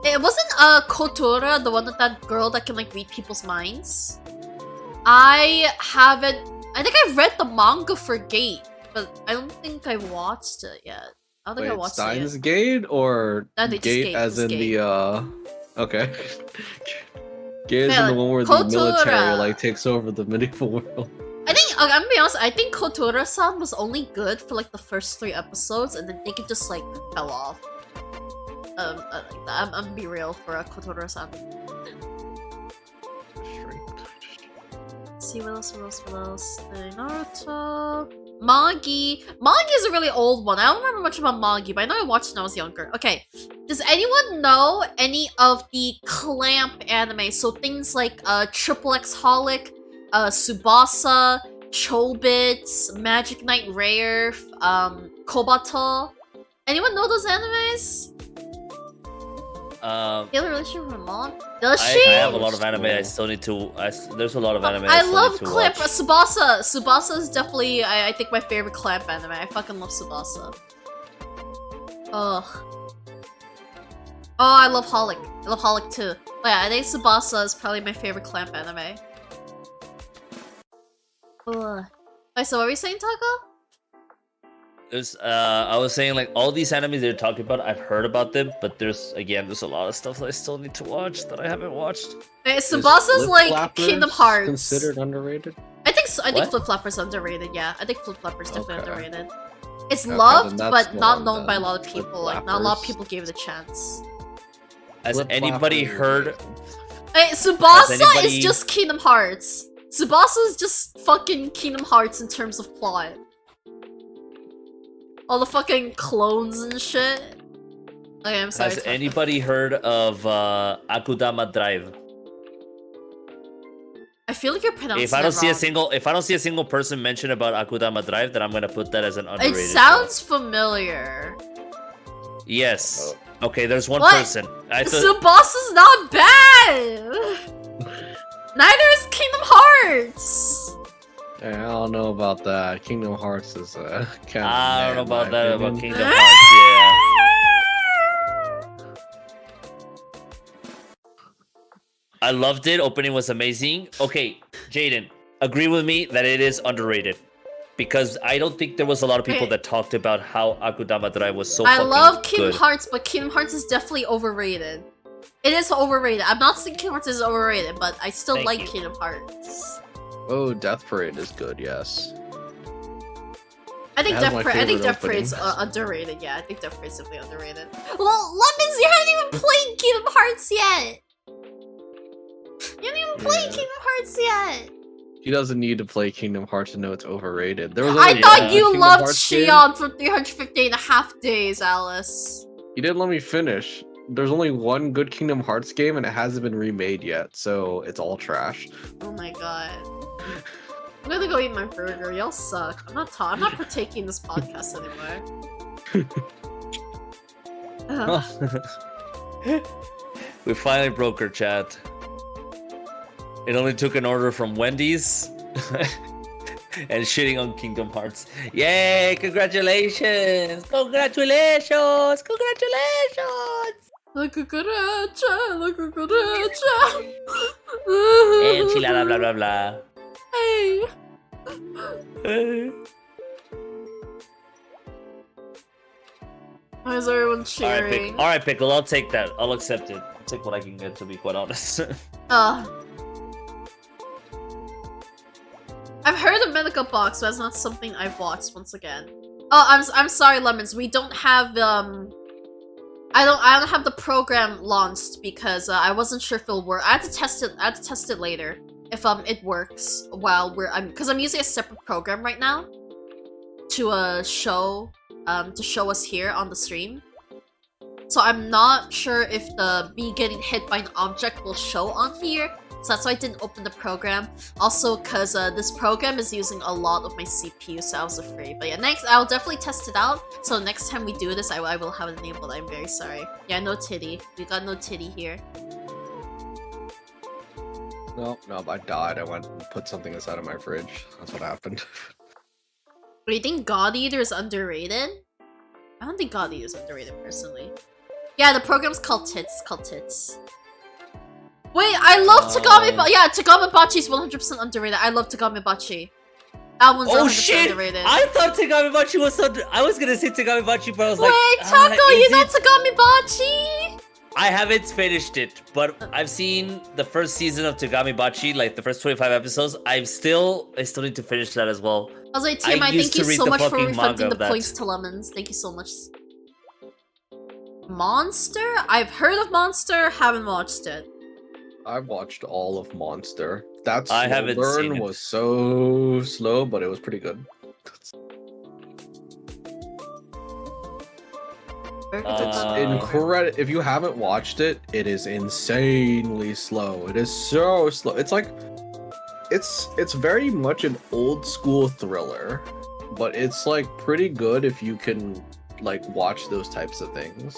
Speaker 1: It wasn't Kotora, the one with that girl that can like read people's minds. I haven't. I think I've read the manga for Gate, but I don't think I watched it yet. I don't think I
Speaker 2: Wait,
Speaker 1: watched
Speaker 2: Steins
Speaker 1: it yet.
Speaker 2: Gate or
Speaker 1: No, they just
Speaker 2: Gate
Speaker 1: Gate,
Speaker 2: as
Speaker 1: just
Speaker 2: in
Speaker 1: Gate.
Speaker 2: the Okay. Gate is
Speaker 1: Yeah,
Speaker 2: in the one where
Speaker 1: Kotora.
Speaker 2: the military like takes over the medieval world.
Speaker 1: I think I'm gonna be honest. I think Kotora-san was only good for like the first 3 episodes, and then they could just like fell off. I'm gonna be real for Kotora-san. Let's see what else. Naruto. Magi. Magi is a really old one. I don't remember much about Magi, but I know I watched it when I was younger. Okay. Does anyone know any of the clamp anime? So things like Triple X Holic, Tsubasa, Chobits, Magic Knight Rare, Kobato. Anyone know those animes? Feel a relationship with her mom? Does
Speaker 3: I
Speaker 1: she?
Speaker 3: have a lot of anime. I still need to. There's a lot of anime.
Speaker 1: I
Speaker 3: still
Speaker 1: love
Speaker 3: need to
Speaker 1: Clamp.
Speaker 3: watch.
Speaker 1: Tsubasa. Tsubasa is definitely, I think, my favorite Clamp anime. I fucking love Tsubasa. Ugh. Oh, I love Holic. I love Holic too. But yeah, I think Tsubasa is probably my favorite Clamp anime. Ugh. Wait, so what were you saying, Taco?
Speaker 3: I was saying like all these animes they're talking about, I've heard about them, but there's a lot of stuff that I still need to watch that I haven't watched.
Speaker 1: Wait,
Speaker 2: Is
Speaker 1: Tsubasa's like
Speaker 2: Flip
Speaker 1: Kingdom
Speaker 2: Flappers
Speaker 1: Hearts.
Speaker 2: considered underrated?
Speaker 1: I think so. I think
Speaker 3: What?
Speaker 1: Flip Flopper's underrated. Yeah, I think Flip Flopper's definitely
Speaker 2: Okay.
Speaker 1: underrated. It's
Speaker 2: Okay,
Speaker 1: loved,
Speaker 2: then that's
Speaker 1: but
Speaker 2: the
Speaker 1: not
Speaker 2: one
Speaker 1: known by a
Speaker 2: then.
Speaker 1: lot of
Speaker 2: Flip
Speaker 1: people. Like, not a lot of
Speaker 2: Flappers.
Speaker 1: people gave it a chance.
Speaker 3: Has
Speaker 2: Flip
Speaker 3: anybody
Speaker 2: Flappers.
Speaker 3: heard?
Speaker 1: Hey, Tsubasa
Speaker 3: anybody-
Speaker 1: is just Kingdom Hearts. Tsubasa is just fucking Kingdom Hearts in terms of plot. All the fucking clones and shit. Okay, I'm sorry.
Speaker 3: Has
Speaker 1: Taco.
Speaker 3: anybody heard of Akudama Drive?
Speaker 1: I feel like you're pronouncing
Speaker 3: If I don't
Speaker 1: it
Speaker 3: see
Speaker 1: wrong.
Speaker 3: if I don't see a single person mention about Akudama Drive, then I'm gonna put that as an
Speaker 1: It
Speaker 3: underrated.
Speaker 1: sounds familiar.
Speaker 3: show. Yes.
Speaker 2: Oh.
Speaker 3: Okay, there's one
Speaker 1: What?
Speaker 3: person. I thought.
Speaker 1: Tsubasa's not bad! Neither is Kingdom Hearts!
Speaker 2: Yeah, I don't know about that. Kingdom Hearts is kind of.
Speaker 3: I don't know about that about
Speaker 2: King.
Speaker 3: Kingdom Hearts. Yeah. I loved it. Opening was amazing. Okay, Jaden, agree with me that it is underrated. Because I don't think there was a lot of people
Speaker 1: Okay.
Speaker 3: that talked about how Akudama Drive was so
Speaker 1: I
Speaker 3: fucking
Speaker 1: love Kingdom
Speaker 3: good.
Speaker 1: Hearts, but Kingdom Hearts is definitely overrated. It is overrated. I'm not saying Kingdom Hearts is overrated, but I still
Speaker 3: Thank
Speaker 1: like
Speaker 3: you.
Speaker 1: Kingdom Hearts.
Speaker 2: Oh, Death Parade is good. Yes.
Speaker 1: I think
Speaker 2: It has
Speaker 1: Death
Speaker 2: my
Speaker 1: Parade. I think
Speaker 2: favorite
Speaker 1: Death Parade's
Speaker 2: opening.
Speaker 1: underrated. Yeah, I think Death Parade's definitely underrated. Well, Lemons, you haven't even played Kingdom Hearts yet. You haven't even played
Speaker 2: Yeah.
Speaker 1: Kingdom Hearts yet.
Speaker 2: He doesn't need to play Kingdom Hearts to know it's overrated. There was
Speaker 1: I
Speaker 2: only
Speaker 1: thought
Speaker 2: one
Speaker 1: you
Speaker 2: Kingdom
Speaker 1: loved
Speaker 2: Hearts game.
Speaker 1: Shion for 350 and a half days, Alice.
Speaker 2: You didn't let me finish. There's only one good Kingdom Hearts game, and it hasn't been remade yet, so it's all trash.
Speaker 1: Oh my god. I'm gonna go eat my burger. Y'all suck. I'm not partaking in this podcast anymore. Ugh.
Speaker 3: We finally broke her chat. It only took an order from Wendy's and shitting on Kingdom Hearts. Yay! Congratulations! Congratulations! Congratulations!
Speaker 1: Look a cucaracha, look a cucaracha.
Speaker 3: Enchilada, blah blah blah.
Speaker 1: Hey. Why is everyone cheering?
Speaker 3: All right, pickle. I'll take that. I'll accept it. I'll take what I can get. To be quite honest.
Speaker 1: I've heard of Medical Box, but it's not something I've watched once again. Oh, I'm sorry, Lemons. We don't have I don't have the program launched because I wasn't sure if it'll work. I had to test it later if it works while because I'm using a separate program right now to show us here on the stream. So I'm not sure if me getting hit by an object will show on here. So that's why I didn't open the program. Also, because this program is using a lot of my CPU, so I was afraid. But yeah, I'll definitely test it out. So next time we do this, I will have it enabled. I'm very sorry. Yeah, no titty. We got no titty here.
Speaker 2: No, I died. I went and put something inside of my fridge. That's what happened.
Speaker 1: Do you think God Eater is underrated? I don't think God Eater is underrated, personally. Yeah, the program's called Tits. Wait, I love Tagami Bachi. Yeah, Tagami Bachi is 100% underrated. I love Tagami Bachi. That one's 100% underrated.
Speaker 3: I thought Tagami Bachi was I was gonna say Tagami Bachi, but I was like,
Speaker 1: wait, Taco, you know Tagami Bachi?
Speaker 3: I haven't finished it, but I've seen the first season of Tagami Bachi, like the first 25 episodes. I still need to finish that as well.
Speaker 1: I was like, TMI, thank you so much for refunding the points to Lemons. Thank you so much. Monster? I've heard of Monster, haven't watched it.
Speaker 2: I've watched all of Monster. That
Speaker 3: I haven't seen
Speaker 2: burn
Speaker 3: it.
Speaker 2: was so slow, but it was pretty good. It's incredible. If you haven't watched it, it is insanely slow. It is so slow. It's like it's very much an old school thriller, but it's like pretty good if you can like watch those types of things.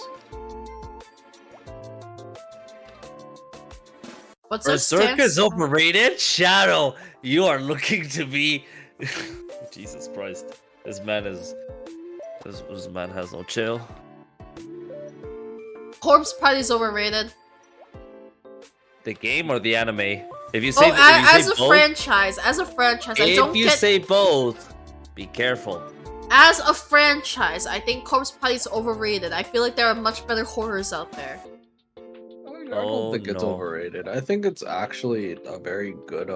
Speaker 1: What's up,
Speaker 3: Berserk is overrated? Shadow, you are looking to be... Jesus Christ. This man has no chill.
Speaker 1: Corpse Party's overrated.
Speaker 3: The game or the anime? If you say,
Speaker 1: as a
Speaker 3: both,
Speaker 1: franchise, I don't
Speaker 3: if you
Speaker 1: get...
Speaker 3: say both, be careful.
Speaker 1: As a franchise, I think Corpse Party's overrated. I feel like there are much better horrors out there.
Speaker 2: I don't think it's overrated. I think it's actually a very good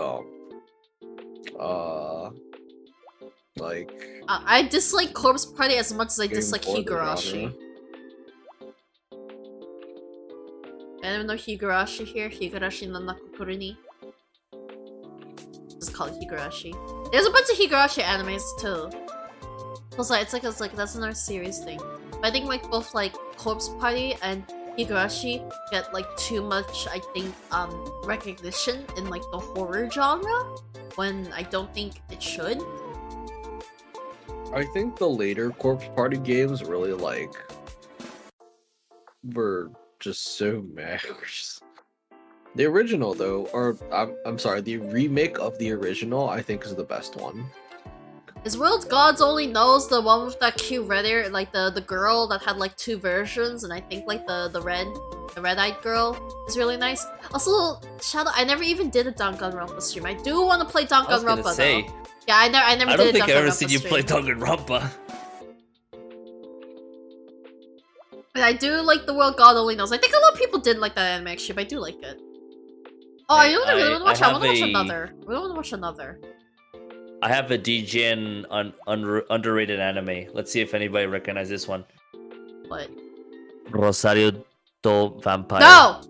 Speaker 2: like
Speaker 1: I dislike Corpse Party as much as I dislike
Speaker 2: for the
Speaker 1: Higurashi.
Speaker 2: genre.
Speaker 1: Anyone know Higurashi here? Higurashi no Nakokuru ni. Just call it Higurashi. There's a bunch of Higurashi animes too. It's like that's another series thing. But I think like both like Corpse Party and Higurashi get like too much, I think, recognition in like the horror genre when I don't think it should.
Speaker 2: I think the later Corpse Party games really like were just so meh. The original though, or I'm sorry, the remake of the original I think is the best one.
Speaker 1: Is World Gods Only Knows the one with that cute red hair, like the girl that had like two versions, and I think like the red-eyed girl is really nice. Also, Shadow, I never even did a Danganronpa stream. I do want to play Danganronpa though. Yeah, I never
Speaker 3: I
Speaker 1: did a Danganronpa
Speaker 3: don't think I've ever seen you
Speaker 1: stream.
Speaker 3: play Danganronpa.
Speaker 1: But I do like the World God Only Knows. I think a lot of people did like that anime actually, but I do like it. Oh, I know what I really want to watch. I want to watch another. I really want to watch another.
Speaker 3: I have a Degen underrated anime. Let's see if anybody recognizes this one.
Speaker 1: What?
Speaker 3: Rosario do Vampire.
Speaker 1: No!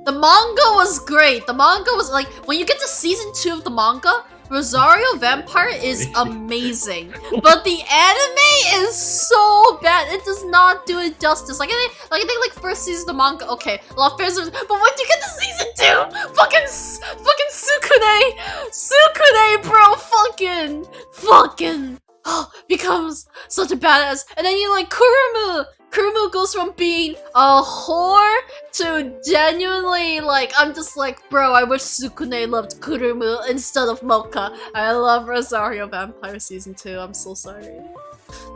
Speaker 1: The manga was great. The manga was like, when you get to season 2 of the manga, Rosario Vampire is amazing. But the anime is so bad. It does not do it justice. Like I think like first season of the manga, okay, a lot of fans are, but once you get to season 2, fucking Sukune, bro, fucking becomes such a badass. And then you like Kurumu goes from being a whore to genuinely like, I'm just like, bro, I wish Sukune loved Kurumu instead of Mocha. I love Rosario Vampire season 2. I'm so sorry.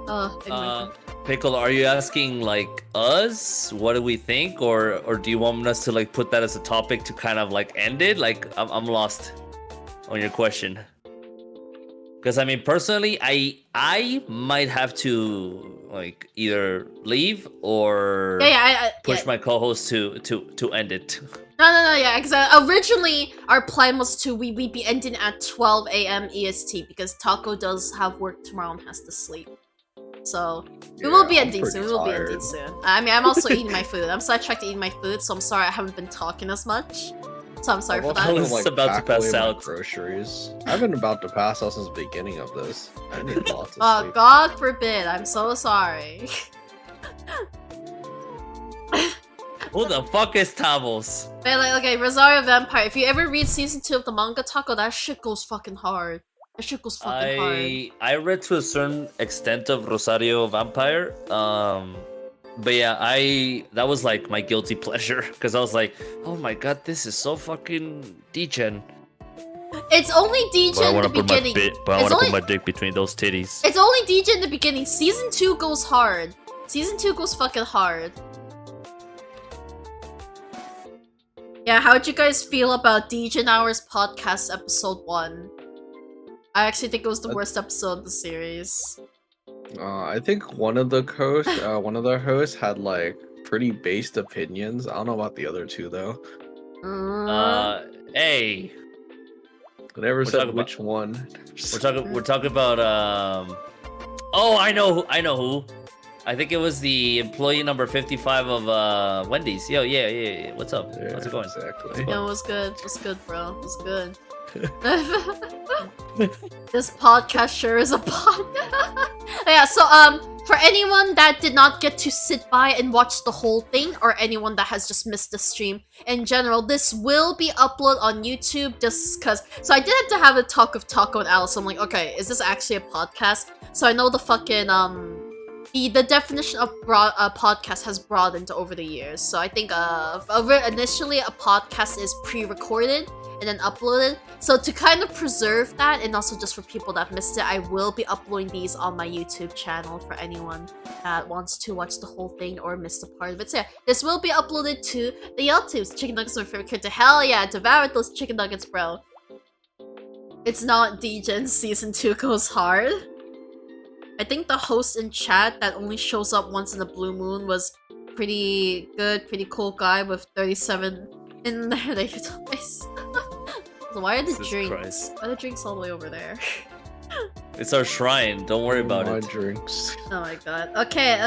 Speaker 1: Anyway.
Speaker 3: Pickle, are you asking like us? What do we think, or do you want us to like put that as a topic to kind of like end it? Like I'm lost on your question. Because I mean, personally, I might have to like either leave or push my co-host to end it.
Speaker 1: No, yeah, because originally our plan was to we'd be ending at 12 a.m. EST because Taco does have work tomorrow and has to sleep. So we will be
Speaker 2: I'm
Speaker 1: ending
Speaker 2: pretty
Speaker 1: soon. We will be
Speaker 2: tired.
Speaker 1: ending soon. I mean, I'm also eating my food. I'm sidetracked eating my food, so I'm sorry I haven't been talking as much. So I'm sorry
Speaker 2: I've
Speaker 1: for
Speaker 2: also
Speaker 1: that.
Speaker 2: been,
Speaker 3: I was
Speaker 2: like,
Speaker 3: about to
Speaker 2: pack
Speaker 3: pass
Speaker 2: away my
Speaker 3: out.
Speaker 2: groceries. I've been about to pass out since the beginning of this. I need lots of
Speaker 1: Oh,
Speaker 2: sleep.
Speaker 1: God forbid. I'm so sorry.
Speaker 3: Who the fuck is Tavos?
Speaker 1: But like, okay, Rosario Vampire. If you ever read season 2 of the manga, Taco, that shit goes fucking hard. That shit goes fucking hard.
Speaker 3: I read to a certain extent of Rosario Vampire. But yeah, that was like my guilty pleasure because I was like, oh my god, this is so fucking degen.
Speaker 1: It's only DJ
Speaker 3: But I
Speaker 1: in
Speaker 3: want
Speaker 1: the
Speaker 3: to put my
Speaker 1: beginning.
Speaker 3: but I
Speaker 1: It's
Speaker 3: want to
Speaker 1: only,
Speaker 3: put my dick between those titties.
Speaker 1: it's only DJ in the beginning. Season 2 goes hard. Season 2 goes fucking hard. Yeah, how'd you guys feel about DJ Hours podcast episode 1? I actually think it was the worst episode of the series.
Speaker 2: I think one of the hosts had like pretty based opinions. I don't know about the other two though.
Speaker 3: Hey,
Speaker 2: I never
Speaker 3: We're
Speaker 2: said
Speaker 3: talking
Speaker 2: which one.
Speaker 3: we're talking about Oh, I know who. I think it was the employee number 55 of Wendy's. Yo, yeah. What's up?
Speaker 2: Yeah,
Speaker 3: How's it going?
Speaker 2: exactly.
Speaker 1: Yeah, it was good. It was good, bro. It was good. This podcast sure is a pod. Yeah, so for anyone that did not get to sit by and watch the whole thing, or anyone that has just missed the stream in general, this will be uploaded on YouTube just because. So I did have to have a talk with Taco and Alice. I'm like, okay, is this actually a podcast? So I know the fucking the definition of podcast has broadened over the years. So I think initially a podcast is pre-recorded and then uploaded. So to kind of preserve that, and also just for people that missed it, I will be uploading these on my YouTube channel for anyone that wants to watch the whole thing or missed a part of it. So yeah, this will be uploaded to the YouTubes. Chicken nuggets are my favorite character. Hell yeah, devour those chicken nuggets, bro. It's not Degen season 2 goes hard. I think the host in chat that only shows up once in a blue moon was pretty good, pretty cool guy with 37 in their database. So why are the
Speaker 3: Jesus
Speaker 1: drinks?
Speaker 3: Christ.
Speaker 1: Why are the drinks all the way over there?
Speaker 3: It's our shrine. Don't worry about
Speaker 2: My
Speaker 3: it.
Speaker 2: drinks.
Speaker 1: Oh my god. Okay.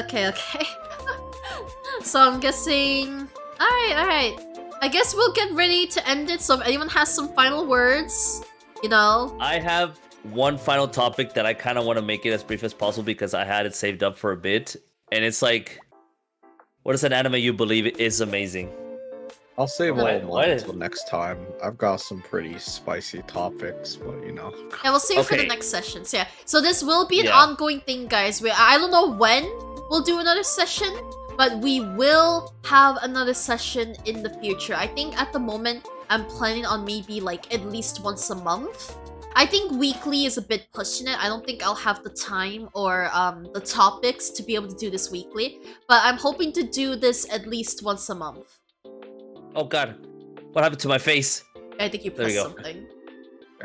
Speaker 1: So I'm guessing... Alright. I guess we'll get ready to end it, so if anyone has some final words, you know...
Speaker 3: I have one final topic that I kind of want to make it as brief as possible because I had it saved up for a bit. And it's like, what is an anime you believe is amazing?
Speaker 2: I'll save
Speaker 1: Why-
Speaker 2: all of
Speaker 3: why
Speaker 2: mine
Speaker 3: did-
Speaker 2: until next time. I've got some pretty spicy topics, but you know.
Speaker 1: Yeah, we'll save it for the
Speaker 3: Okay.
Speaker 1: next session. So yeah, so this will be an
Speaker 3: Yeah.
Speaker 1: ongoing thing, guys. I don't know when we'll do another session, but we will have another session in the future. I think at the moment, I'm planning on maybe like at least once a month. I think weekly is a bit pushing it. I don't think I'll have the time or the topics to be able to do this weekly, but I'm hoping to do this at least once a month.
Speaker 3: Oh god, what happened to my face?
Speaker 1: I think you
Speaker 3: There we
Speaker 1: pressed
Speaker 3: go.
Speaker 1: something.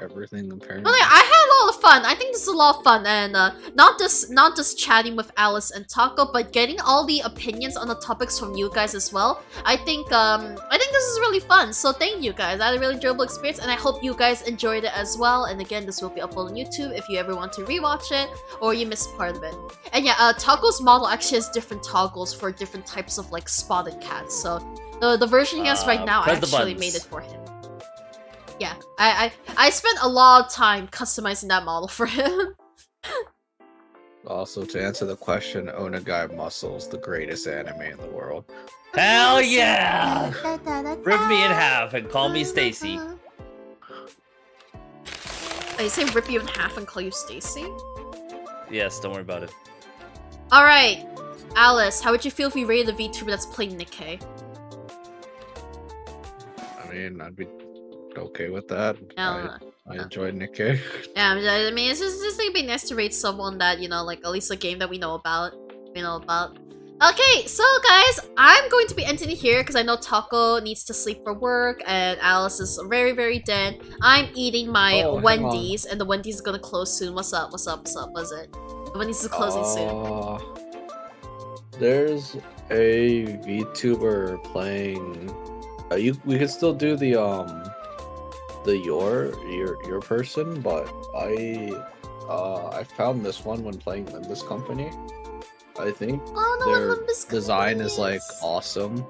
Speaker 2: Everything apparently.
Speaker 1: But yeah, I had a lot of fun. I think this is a lot of fun, and not just chatting with Alice and Taco, but getting all the opinions on the topics from you guys as well. I think this is really fun. So thank you guys. I had a really enjoyable experience, and I hope you guys enjoyed it as well. And again, this will be uploaded on YouTube if you ever want to rewatch it or you missed part of it. And yeah, Taco's model actually has different toggles for different types of like spotted cats. So the version he has right now, I
Speaker 3: press the
Speaker 1: actually
Speaker 3: buttons.
Speaker 1: made it for him. Yeah, I spent a lot of time customizing that model for him.
Speaker 2: Also, to answer the question, Onagai Muscles, the greatest anime in the world.
Speaker 3: Hell yeah! Rip me in half and call me Stacy.
Speaker 1: Oh, you say rip you in half and call you Stacy?
Speaker 3: Yes, don't worry about it.
Speaker 1: Alright, Alice, how would you feel if we rated the VTuber that's playing Nikkei?
Speaker 2: I mean, I'd be okay with that.
Speaker 1: Yeah,
Speaker 2: I enjoy Nikkei.
Speaker 1: yeah, I mean, it's just like, it'd be nice to rate someone that, you know, like, at least a game that we know about. Okay, so guys, I'm going to be ending it here because I know Taco needs to sleep for work and Alice is very, very dead. I'm eating my
Speaker 2: Oh, hang
Speaker 1: Wendy's and the Wendy's is gonna close soon. What's up? What is it? The Wendy's is closing soon.
Speaker 2: There's a VTuber playing. We could still do the your person, but I found this one when playing in this company. I think
Speaker 1: Oh no,
Speaker 2: their
Speaker 1: Olympus
Speaker 2: design is like
Speaker 1: Company
Speaker 2: awesome.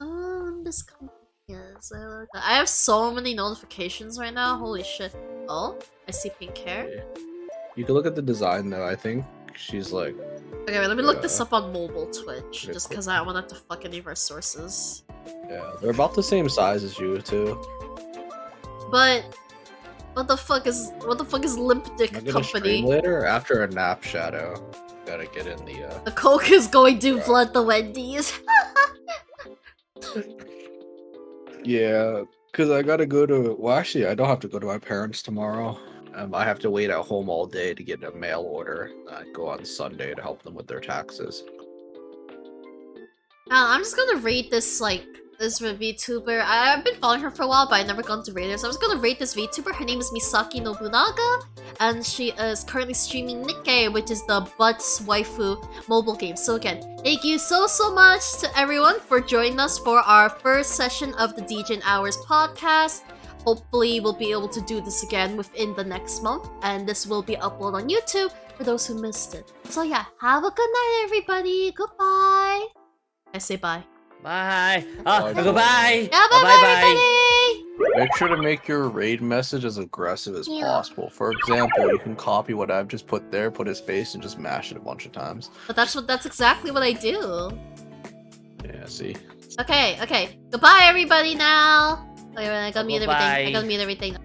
Speaker 1: Oh, Olympus Company is. I have so many notifications right now. Holy shit. Oh, I see pink hair.
Speaker 2: You can look at the design though. I think she's like,
Speaker 1: Okay, wait, let me look
Speaker 2: Yeah.
Speaker 1: this up on mobile Twitch,
Speaker 2: Okay,
Speaker 1: just
Speaker 2: cool.
Speaker 1: because I wanted to fuck any of our sources.
Speaker 2: yeah, they're about the same size as you too.
Speaker 1: But what the fuck is Limp Dick
Speaker 2: I'm gonna stream
Speaker 1: Company?
Speaker 2: later after a nap shadow. Gotta get in the.
Speaker 1: The Coke is going to
Speaker 2: Right.
Speaker 1: flood the Wendy's.
Speaker 2: Yeah, because I gotta go to. Well, actually, I don't have to go to my parents tomorrow. I have to wait at home all day to get a mail order. I go on Sunday to help them with their taxes.
Speaker 1: I'm just gonna rate this VTuber. I've been following her for a while, but I've never gone to rate her. So I'm just gonna rate this VTuber. Her name is Misaki Nobunaga, and she is currently streaming Nikkei, which is the Butts waifu mobile game. So again, thank you so much to everyone for joining us for our first session of the Degen Hours podcast. Hopefully, we'll be able to do this again within the next month, and this will be uploaded on YouTube for those who missed it. So yeah, have a good night, everybody. Goodbye. I say bye.
Speaker 3: Bye.
Speaker 2: Bye.
Speaker 3: Goodbye.
Speaker 1: Yeah, bye, everybody.
Speaker 2: Make sure to make your raid message as aggressive as
Speaker 1: Yeah.
Speaker 2: possible. For example, you can copy what I've just put there, put a space, and just mash it a bunch of times.
Speaker 1: But that's exactly what I do.
Speaker 2: Yeah, see.
Speaker 1: Okay. Goodbye, everybody. Now. Wait, I gotta mute everything. I
Speaker 3: Bye.
Speaker 1: gotta mute everything.